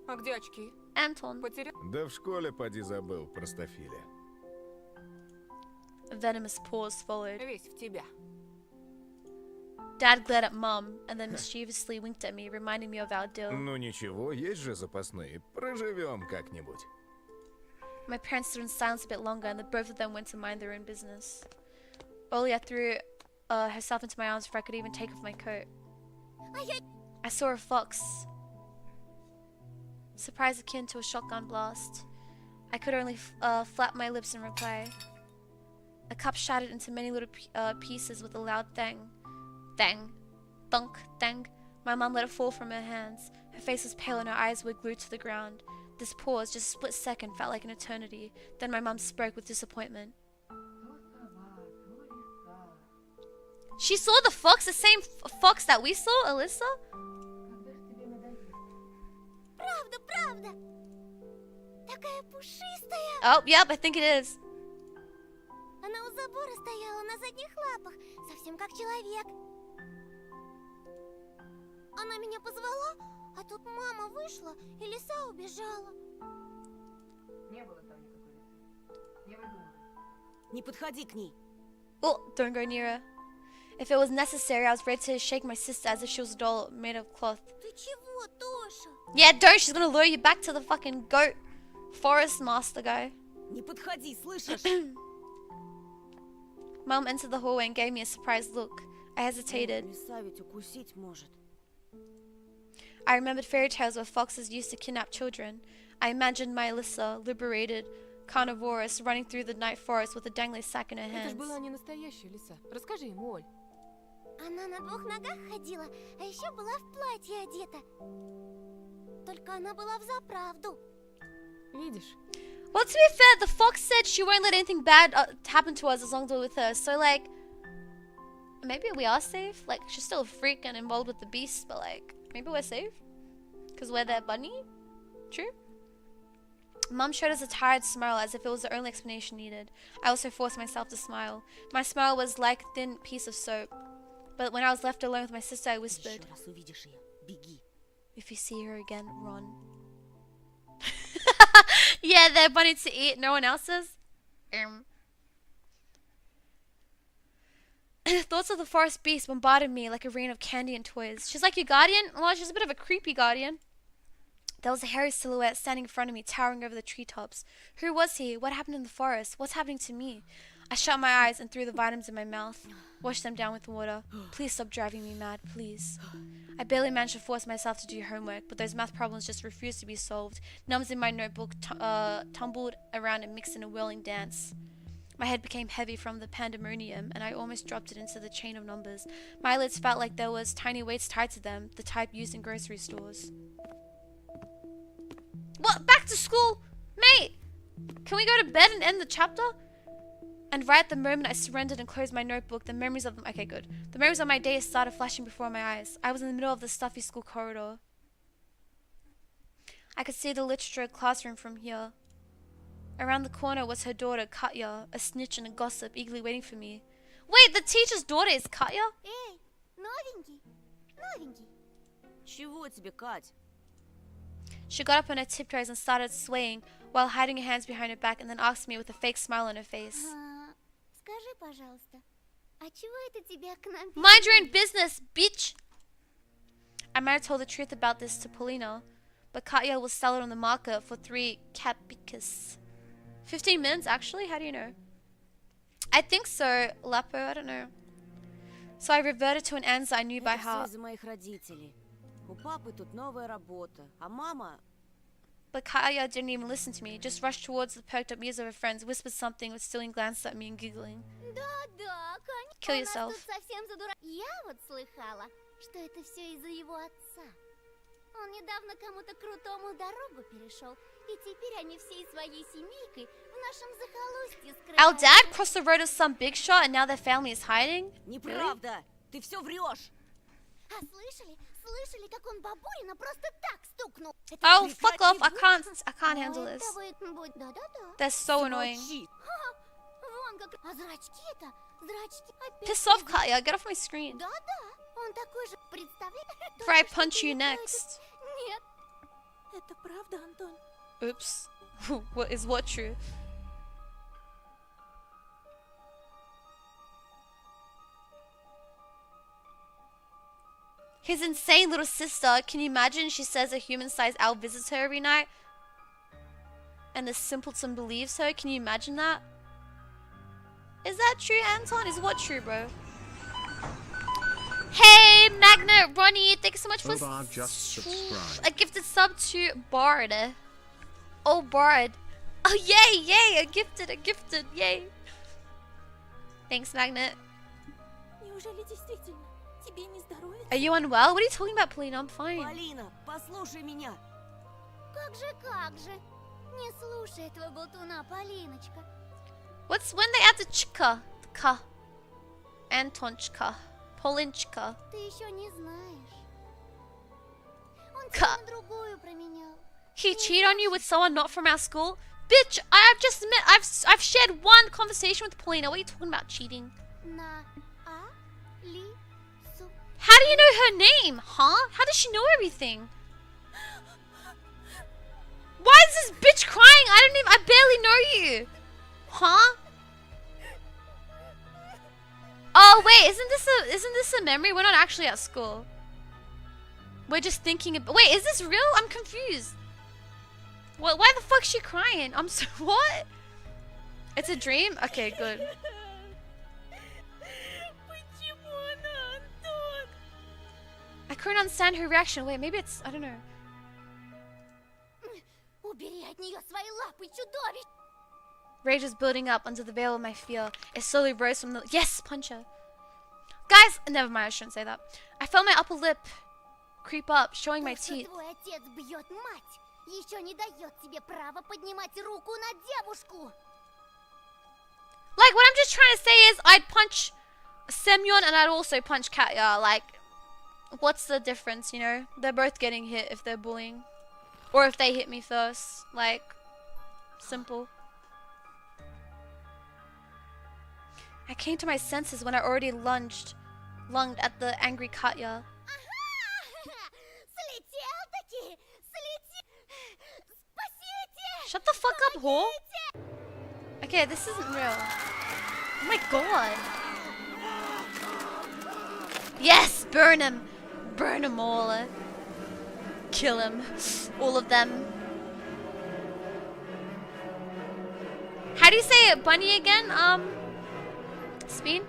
S12: а где очки?
S1: Anton.
S12: Потерял?
S6: Да в школе поди забыл, простофиля.
S1: A venomous pause followed.
S12: Весь в тебя.
S1: Dad glared at Mum and then mischievously winked at me, reminding me of our deal.
S6: Ну ничего, есть же запасные. Проживем как-нибудь.
S1: My parents stood in silence a bit longer and the both of them went to mind their own business. Olia threw herself into my arms before I could even take off my coat. I saw a fox. Surprise akin to a shotgun blast. I could only flap my lips in reply. A cup shattered into many little pieces with a loud thang. Thang. Thunk. Thang. My mum let it fall from her hands. Her face was pale and her eyes were glued to the ground. This pause, just a split second, felt like an eternity. Then my mum spoke with disappointment. She saw the fox, the same fox that we saw, Alyssa?
S8: Правда, правда. Такая пушистая.
S1: Oh, yep, I think it is.
S8: Она у забора стояла на задних лапах, совсем как человек. Она меня позвала, а тут мама вышла, и лиса убежала.
S3: Не было там никакой лисы. Не выдумывай.
S5: Не подходи к ней.
S1: Oh, don't go near her. If it was necessary, I was ready to shake my sister as if she was a doll made of cloth.
S8: Ты чего, Тоша?
S1: Yeah, don't. She's gonna lure you back to the fucking goat forest master guy.
S5: Не подходи, слышишь?
S1: Mom entered the hallway and gave me a surprised look. I hesitated.
S5: Лиса ведь укусить может.
S1: I remembered fairy tales where foxes used to kidnap children. I imagined my Alyssa, liberated, carnivorous, running through the night forest with a dangling sack in her
S12: Это ж
S1: hands.
S12: была не настоящая лиса. Расскажи ему, Оль.
S8: Она на двух ногах ходила, а еще была в платье одета. Только она была взаправду.
S12: Видишь?
S1: Well, to be fair, the fox said she won't let anything bad happen to us as long as we're with her. So, like, maybe we are safe. Like, she's still a freak and involved with the beast, but, like, maybe we're safe. Because we're their bunny? True? Mum showed us a tired smile as if it was the only explanation needed. I also forced myself to smile. My smile was like a thin piece of soap. But when I was left alone with my sister, I whispered,
S5: Еще раз увидишь ее, беги.
S1: "If you see her again, run." Yeah, they're bunny to eat. No one else's. Thoughts of the forest beast bombarded me like a rain of candy and toys. She's like your guardian? Well, she's a bit of a creepy guardian. There was a hairy silhouette standing in front of me, towering over the treetops. Who was he? What happened in the forest? What's happening to me? I shut my eyes and threw the vitamins in my mouth. Washed them down with water. Please stop driving me mad, please. I barely managed to force myself to do homework, but those math problems just refused to be solved. Numbers in my notebook tumbled around and mixed in a whirling dance. My head became heavy from the pandemonium, and I almost dropped it into the chain of numbers. My eyelids felt like there was tiny weights tied to them, the type used in grocery stores. What? Back to school? Mate! Can we go to bed and end the chapter? And right at the moment I surrendered and closed my notebook, the memories of The memories of my days started flashing before my eyes. I was in the middle of the stuffy school corridor. I could see the literature classroom from here. Around the corner was her daughter, Katya, a snitch and a gossip, eagerly waiting for me. Wait, the teacher's daughter is Katya?
S8: Эй, новенький, новенький.
S5: Чего тебе, Кать?
S1: She got up on her tiptoes and started swaying while hiding her hands behind her back and then asked me with a fake smile on her face.
S8: Скажи, пожалуйста, а чего это тебя к нам...
S1: Mind your own business, bitch! I might have told the truth about this to Paulina, but Katya was selling on the market for 3 kapicas. 15 minutes, actually? How do you know? I think so, Lapo, I don't know. So I reverted to an answer I knew by
S5: Это все
S1: heart.
S5: из-за моих родителей. У папы тут новая работа, а мама...
S1: But Katya didn't even listen to me, just rushed towards the perked up ears of her friends, whispered something with stealing glances at me and giggling.
S8: Да-да, конечно.
S1: Kill
S8: У нас
S1: yourself.
S8: тут совсем Я вот слыхала, что это все из-за его отца. Он недавно кому-то крутому дорогу перешел, и теперь они всей своей семейкой в нашем захолустье
S1: Our
S8: скрываются.
S1: dad crossed the road with some big shot and now their family is hiding?
S5: Неправда! Ты все врешь!
S8: А слышали, как он бабулина просто так, стукнул.
S1: Oh, fuck off! I can't handle this.
S8: Да-да-да.
S1: They're so annoying.
S8: Вон как... А зрачки-то? Зрачки опять...
S1: Piss off, Katya. Get off my screen.
S8: Да-да. Он такой же, представляешь?
S1: Before I punch you next.
S8: Нет.
S10: Это правда, Антон?
S1: Oops. What is what true? His insane little sister. Can you imagine? She says a human-sized owl visits her every night. And the simpleton believes her. Can you imagine that? Is that true, Anton? Is what true, bro? Hey, Magnet Ronnie, thank you so much for
S2: Bobar just subscribed.
S1: a gifted sub to Bard. Oh, Bard. Oh, yay, a gifted, yay. Thanks, Magnet.
S10: Неужели действительно? Тебе не здоровится?
S1: Are you unwell? What are you talking about, Polina? I'm fine.
S5: Полина, послушай меня.
S8: Как же. Не слушай этого болтуна, Полиночка.
S1: What's when they add the chika? The ka. Antonchka. Polinchka.
S8: Ты еще не знаешь. Он
S1: Ка.
S8: тебя на другую променял.
S1: He cheated on you with someone not from our school? Bitch, I've just met, I've shared one conversation with Polina. What are you talking about, cheating?
S8: На Алису.
S1: How do you know her name, huh? How does she know everything? Why is this bitch crying? I barely know you. Huh? Oh wait, isn't this a memory? We're not actually at school. We're just thinking about, wait, is this real? I'm confused. What, why the fuck's she crying? I'm so, what? It's a dream? Okay, good. I couldn't understand her reaction. Wait, maybe it's, I don't know.
S8: Убери от нее свои лапы, чудовище!
S1: Rage is building up under the veil of my fear. It slowly rose from the... Yes, punch her. Guys, never mind, I shouldn't say that. I felt my upper lip creep up, showing my teeth.
S8: Твой отец бьет мать, еще не дает тебе права поднимать руку на девушку.
S1: Like, what I'm just trying to say is, I'd punch Semyon and I'd also punch Katya. Like, what's the difference, you know? They're both getting hit if they're bullying. Or if they hit me first. Like, simple. I came to my senses when I already lunged at the angry Katya.
S8: Слетел-таки! Спасите!
S1: Shut the fuck up, whore! Okay, this isn't real. Oh my god! Yes! Burn him! Burn them all! Kill him. All of them. How do you say it? Bunny again? Spin?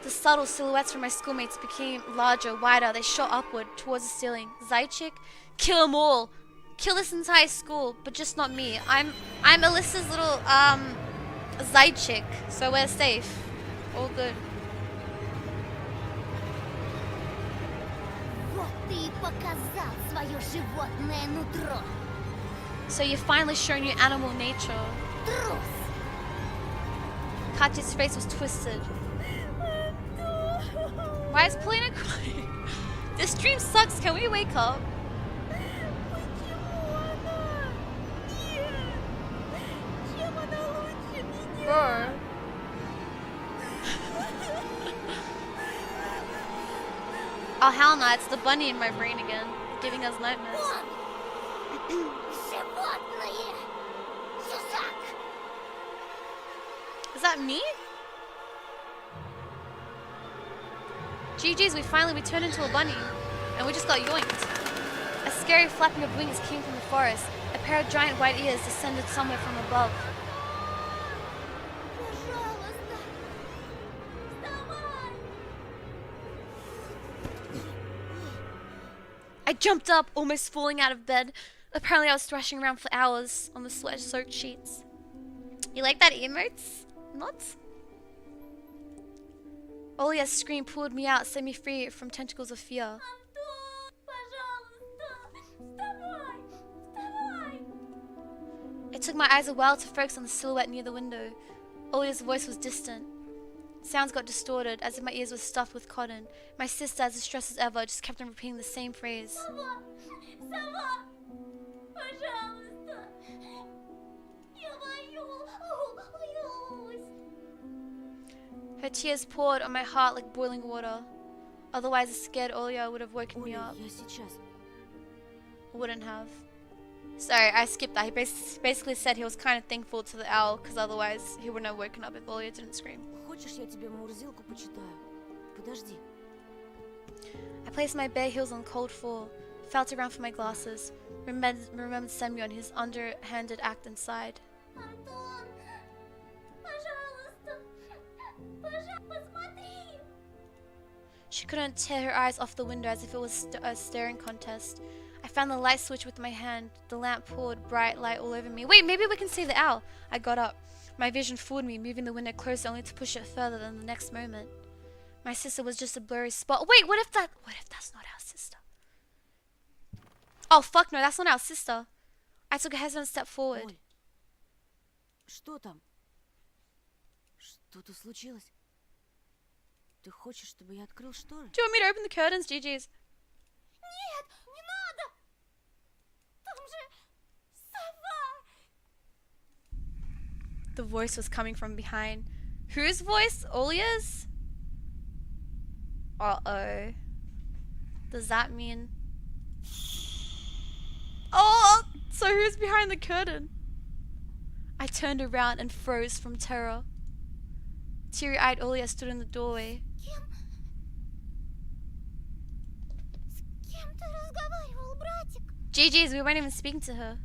S1: The subtle silhouettes from my schoolmates became larger, wider. They shot upward towards the ceiling. Zaychik? Kill them all! Kill this entire school, but just not me. I'm Alyssa's little, Zaychik, so we're safe. All good.
S8: Вот ты и показал свое животное нутро.
S1: So you've finally shown your animal nature.
S8: Трус!
S1: Katya's face was twisted. Why is Polina crying? This stream sucks. Can we wake up? Bro. Oh hell no, it's the bunny in my brain again, giving us nightmares.
S8: Животное! Чужак!
S1: Is that me? GG's, we finally returned into a bunny, and we just got yoinked. A scary flapping of wings came from the forest. A pair of giant white ears descended somewhere from above.
S8: Пожалуйста! Вставай!
S1: I jumped up, almost falling out of bed. Apparently I was thrashing around for hours on the sweat-soaked sheets. You like that emotes? Not? Olia's scream pulled me out, set me free from tentacles of fear.
S8: Антон! Пожалуйста! Вставай! Вставай!
S1: It took my eyes a while to focus on the silhouette near the window. Olia's voice was distant. Sounds got distorted, as if my ears were stuffed with cotton. My sister, as distressed as ever, just kept on repeating the same phrase.
S8: Сова! Сова! Пожалуйста! Я боюсь!
S1: Her tears poured on my heart like boiling water. Otherwise, a scared Olya would have woken me
S5: Оля,
S1: up.
S5: я сейчас.
S1: Wouldn't have. Sorry, I skipped that. He basically said he was kind of thankful to the owl, because otherwise he wouldn't have woken up if Olya didn't scream.
S5: Хочешь, я тебе Мурзилку почитаю? Подожди.
S1: I placed my bare heels on the cold floor, felt around for my glasses, remembered Semyon, his underhanded act inside.
S8: Антон! Пожалуйста! Посмотри!
S1: She couldn't tear her eyes off the window as if it was a staring contest. I found the light switch with my hand. The lamp poured bright light all over me. Wait, maybe we can see the owl. I got up. My vision fooled me, moving the window closer only to push it further than the next moment. My sister was just a blurry spot. Wait, what if that's not our sister? Oh, fuck no, that's not our sister. I took a hesitant step forward.
S5: Оль, что там? Что-то случилось? Ты хочешь, чтобы я открыл шторы?
S1: Do you want me to open the curtains, GG's?
S8: Нет, не надо! Там же сова!
S1: The voice was coming from behind. Whose voice? Olya's? Uh-oh. Does that mean... Oh! So who's behind the curtain? I turned around and froze from terror. Teary-eyed Olya stood in the doorway.
S8: С кем ты разговаривал, братик?
S1: GG's, we weren't even speaking to her.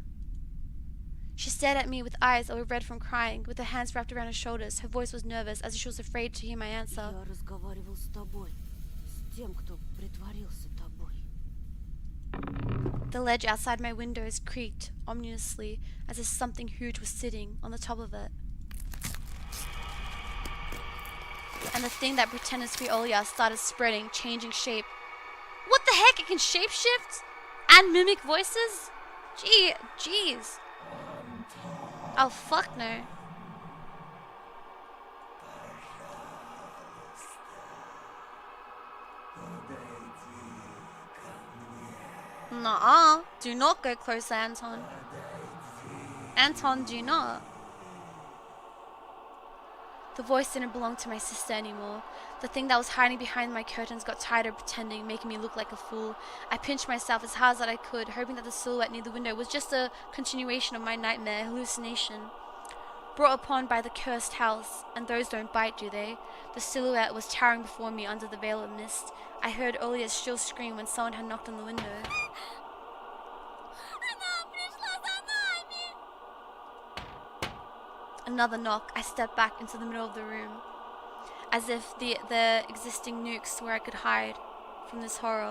S1: She stared at me with eyes that were red from crying, with her hands wrapped around her shoulders. Her voice was nervous, as if she was afraid to hear my answer.
S5: Я разговаривал с тобой. С тем, кто притворился тобой.
S1: The ledge outside my windows creaked ominously, as if something huge was sitting on the top of it. And the thing that pretended to be Olya started spreading, changing shape. What the heck? It can shapeshift? And mimic voices? Jeez. Oh, fuck no. Nuh-uh. Do not go close, Anton. Anton, do not. The voice didn't belong to my sister anymore. The thing that was hiding behind my curtains got tired of pretending, making me look like a fool. I pinched myself as hard as I could, hoping that the silhouette near the window was just a continuation of my nightmare hallucination. Brought upon by the cursed house, and those don't bite, do they? The silhouette was towering before me under the veil of mist. I heard Olya's shrill scream when someone had knocked on the window. Another knock. I stepped back into the middle of the room, as if the existing nukes where I could hide from this horror.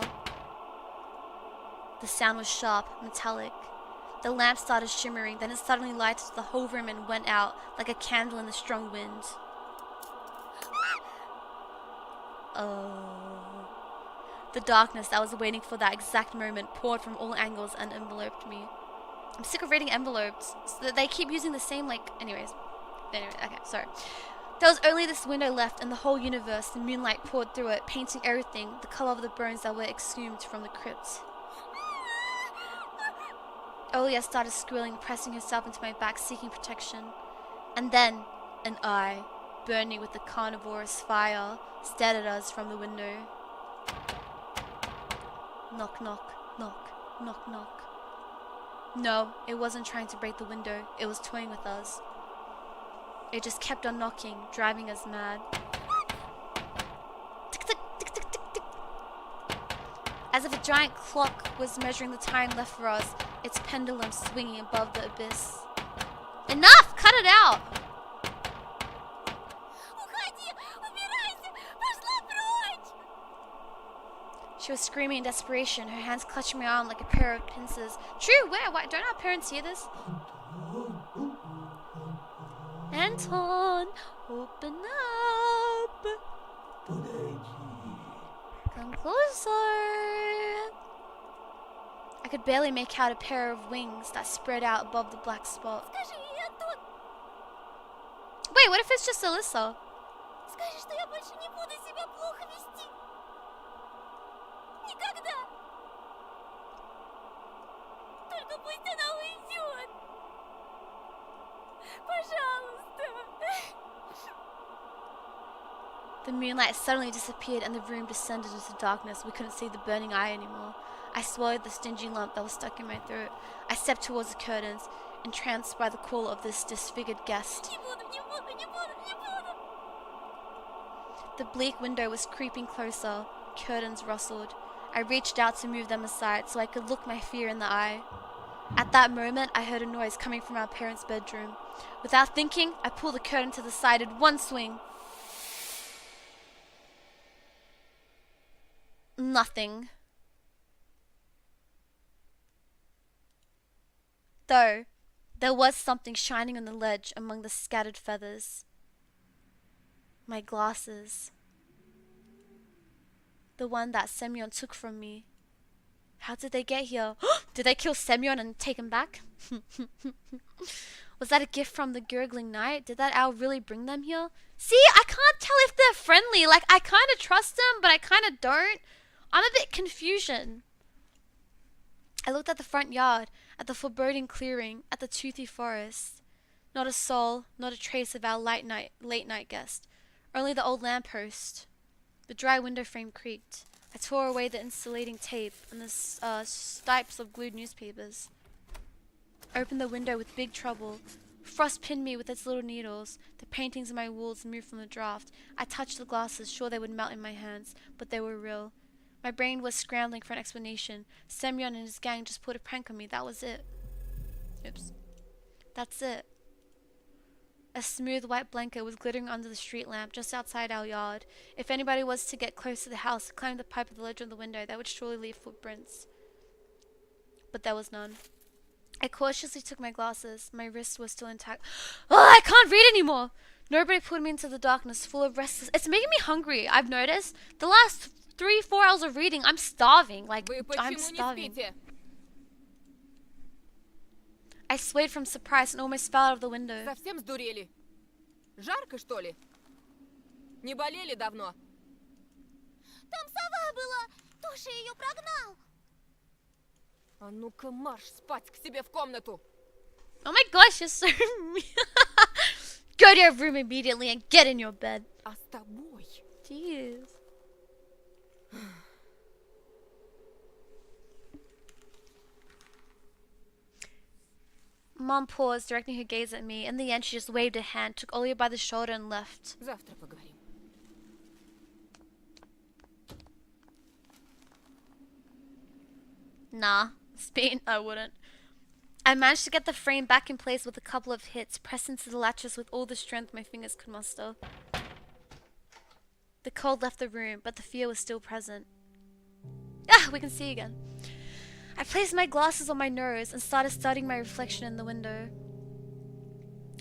S1: The sound was sharp, metallic. The lamp started shimmering, then it suddenly lighted the whole room and went out like a candle in the strong wind. Oh. The darkness that was waiting for that exact moment poured from all angles and enveloped me. I'm sick of reading envelopes. So they keep using the same, Anyway, okay, sorry. There was only this window left in the whole universe. The moonlight poured through it, painting everything the color of the bones that were exhumed from the crypt. Olya started squealing, pressing herself into my back, seeking protection. And then, an eye, burning with the carnivorous fire, stared at us from the window. Knock, knock, knock, knock, knock. No, it wasn't trying to break the window. It was toying with us. It just kept on knocking, driving us mad. Tick, tick, tick, tick, tick, tick. As if a giant clock was measuring the time left for us, its pendulum swinging above the abyss. Enough! Cut it out! She was screaming in desperation, her hands clutching my arm like a pair of pincers. True, where? Why? Don't our parents hear this? Anton, open up. Come closer. I could barely make out a pair of wings that spread out above the black spot. Wait, what if it's just Alyssa?
S8: Скажи, что я больше не буду себя плохо вести. Никогда. Только пусть она уйдет. Пожалуйста.
S1: The moonlight suddenly disappeared and the room descended into darkness. We couldn't see the burning eye anymore. I swallowed the stingy lump that was stuck in my throat. I stepped towards the curtains, entranced by the call of this disfigured guest. The bleak window was creeping closer. Curtains rustled. I reached out to move them aside so I could look my fear in the eye. At that moment, I heard a noise coming from our parents' bedroom. Without thinking, I pulled the curtain to the side in one swing. Nothing. Though, there was something shining on the ledge among the scattered feathers. My glasses. The one that Semyon took from me. How did they get here? Did they kill Semyon and take him back? Was that a gift from the gurgling night? Did that owl really bring them here? See, I can't tell if they're friendly. Like, I kind of trust them, but I kind of don't. I'm a bit confusion. I looked at the front yard, at the foreboding clearing, at the toothy forest. Not a soul, not a trace of our late night guest. Only the old lamppost. The dry window frame creaked. I tore away the insulating tape and the stipes of glued newspapers. Opened the window with big trouble. Frost pinned me with its little needles. The paintings on my walls moved from the draft. I touched the glasses, sure they would melt in my hands, but they were real. My brain was scrambling for an explanation. Semyon and his gang just put a prank on me, that was it. Oops. That's it. A smooth white blanket was glittering under the street lamp just outside our yard. If anybody was to get close to the house, climb the pipe of the ledge of the window, they would surely leave footprints. But there was none. I cautiously took my glasses. My wrist was still intact. Oh, I can't read anymore! Nobody pulled me into the darkness, full of restless... It's making me hungry, I've noticed. The last 3-4 hours of reading, I'm starving. Like, I'm starving. I swayed from surprise and almost fell out of the window.
S12: Совсем сдурели? Жарко, что ли? Не болели давно?
S8: Там сова была. Тоша ее прогнал.
S12: А ну-ка марш спать к себе в комнату.
S1: Oh my gosh, you're so mean. Go to your room immediately and get in your bed.
S12: А с тобой?
S1: Jeez. Mom paused, directing her gaze at me. In the end, she just waved a hand, took Olya by the shoulder, and left.
S12: Завтра поговорим.
S1: Nah, Spain, I wouldn't. I managed to get the frame back in place with a couple of hits, pressed into the latches with all the strength my fingers could muster. The cold left the room, but the fear was still present. Ah, we can see again. I placed my glasses on my nose and started studying my reflection in the window.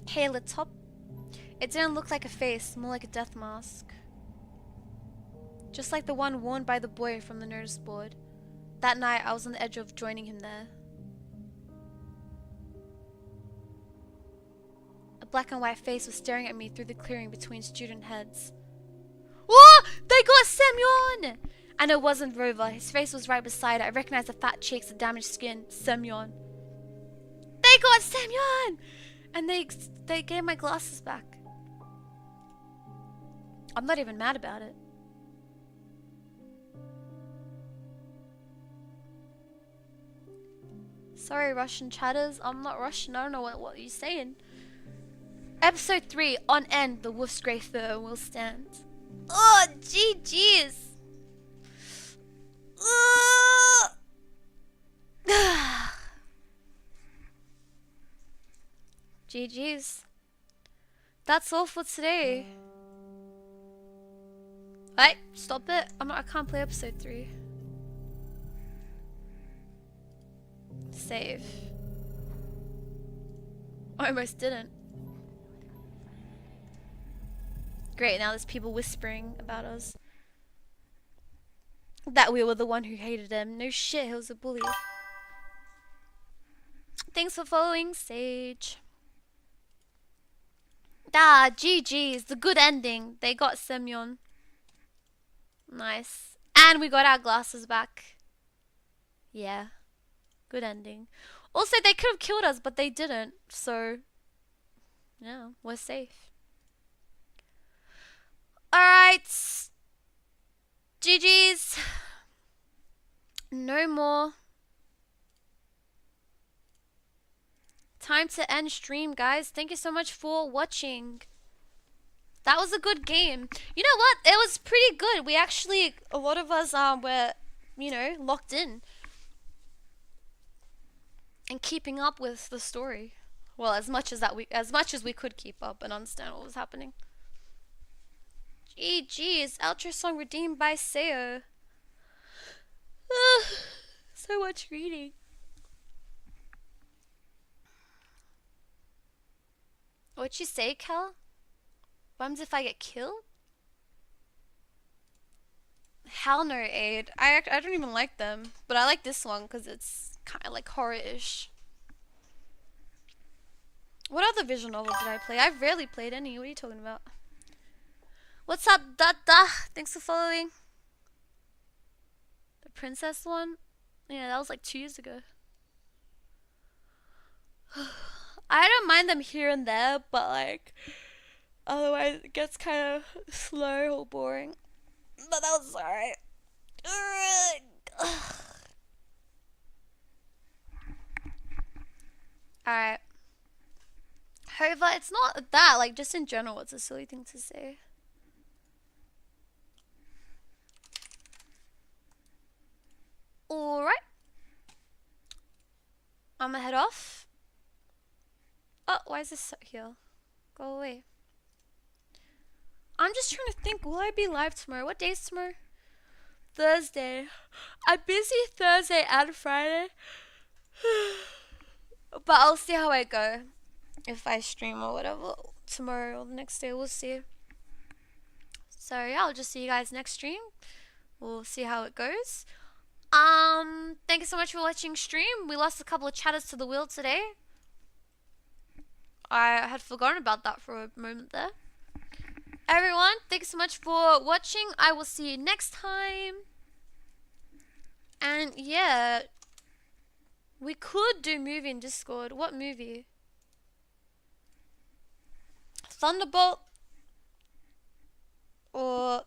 S1: Hair lit top. It didn't look like a face, more like a death mask. Just like the one worn by the boy from the notice board. That night, I was on the edge of joining him there. A black and white face was staring at me through the clearing between student heads. Oh! They got Semyon! And it wasn't Rover. His face was right beside it. I recognized the fat cheeks, the damaged skin. Semyon. They got Semyon! And they gave my glasses back. I'm not even mad about it. Sorry, Russian chatters. I'm not Russian. I don't know what you're saying. Episode 3. On end. The wolf's grey fur will stand. Oh, GG's. GG's. That's all for today. Right, stop it. I can't play episode 3. Save. I almost didn't. Great, now there's people whispering about us. That we were the one who hated him. No shit, he was a bully. Thanks for following, Sage. Ah, GG's. The good ending. They got Semyon. Nice. And we got our glasses back. Yeah. Good ending. Also, they could have killed us, but they didn't. So, yeah, we're safe. Alright. GG's. No more. Time to end stream, guys. Thank you so much for watching. That was a good game. You know what? It was pretty good. We actually, a lot of us were, you know, locked in and keeping up with the story. Well, as much as we could keep up and understand what was happening. GG's. Outro song redeemed by Seo. So much reading. What'd you say, Kel? What happens if I get killed? Hell no, Aid. I don't even like them, but I like this one because it's kind of like horror-ish. What other visual novel did I play? I've rarely played any. What are you talking about? What's up, Dada? Thanks for following. The princess one? Yeah, that was like 2 years ago. I don't mind them here and there, but like, otherwise it gets kind of slow or boring. But that was alright. Alright. However, it's not that, like, just in general, it's a silly thing to say. Alright. I'm gonna head off. Oh, why is this here? Go away. I'm just trying to think, will I be live tomorrow? What day is tomorrow? Thursday. I'm busy Thursday and Friday. But I'll see how I go. If I stream or whatever tomorrow or the next day, we'll see. So yeah, I'll just see you guys next stream. We'll see how it goes. Thank you so much for watching stream. We lost a couple of chatters to the wheel today. I had forgotten about that for a moment there. Everyone, thanks so much for watching. I will see you next time. And yeah, we could do movie in Discord. What movie? Thunderbolt? Or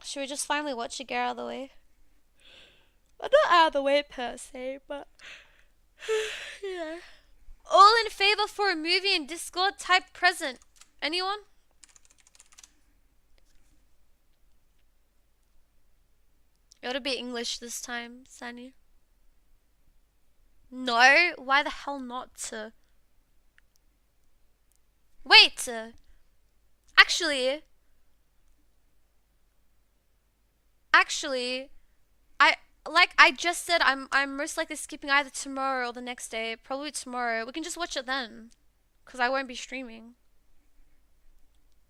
S1: should we just finally watch it, get out of the way? Well, not out of the way per se, but yeah. All in favor for a movie in Discord? Type present. Anyone? It ought to be English this time, Sunny. No? Why the hell not? Wait! Actually, I just said, I'm most likely skipping either tomorrow or the next day. Probably tomorrow. We can just watch it then, because I won't be streaming.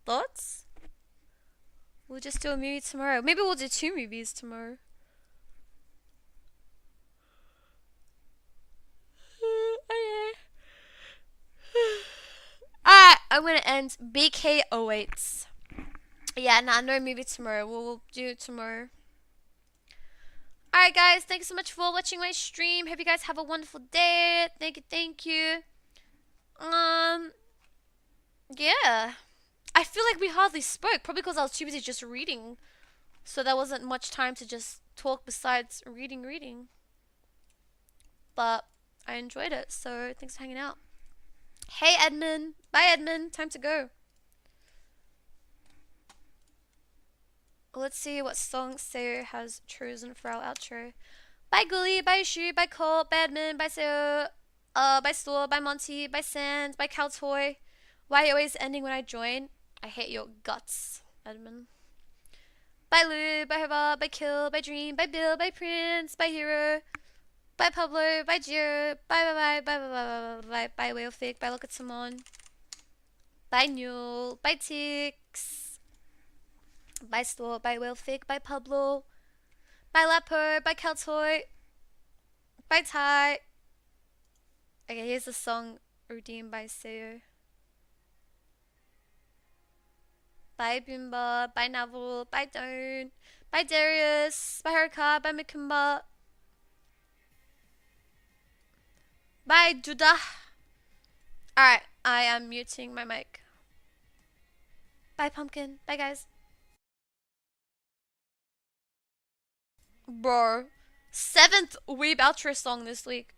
S1: Thoughts? We'll just do a movie tomorrow. Maybe we'll do 2 movies tomorrow. Okay. Alright, I'm gonna end. BK awaits. Yeah, nah, no movie tomorrow. We'll do it tomorrow. Alright guys, thank you so much for watching my stream. Hope you guys have a wonderful day. Thank you. Yeah. I feel like we hardly spoke, probably because I was too busy just reading. So there wasn't much time to just talk besides reading. But I enjoyed it, so thanks for hanging out. Hey Edmund. Bye Edmund. Time to go. Let's see what song Seo has chosen for our outro. Bye Gully, bye Shu, bye Colt, bye Edmund, bye Seo, bye Store, bye Monty, bye Sand, bye Caltoy. Why are you always ending when I join? I hate your guts, Edmund. Bye Lou, bye Hava, bye Kill, bye Dream, bye Bill, bye Prince, bye Hero, bye Pablo, bye Gio, bye bye Whale Fig, bye Look at Simon, bye Newell, bye Tix. Bye Store, bye Whalefig, bye Pablo, bye Lapo, bye Caltoy, bye Ty. Okay, here's the song redeemed by Seo. Bye Bimba. Bye Navel. Bye Don. Bye Darius. Bye Harika. Bye Mikimba. Bye Duda. Alright, I am muting my mic. Bye Pumpkin. Bye guys. Bro. 7th Weeb outro song this week.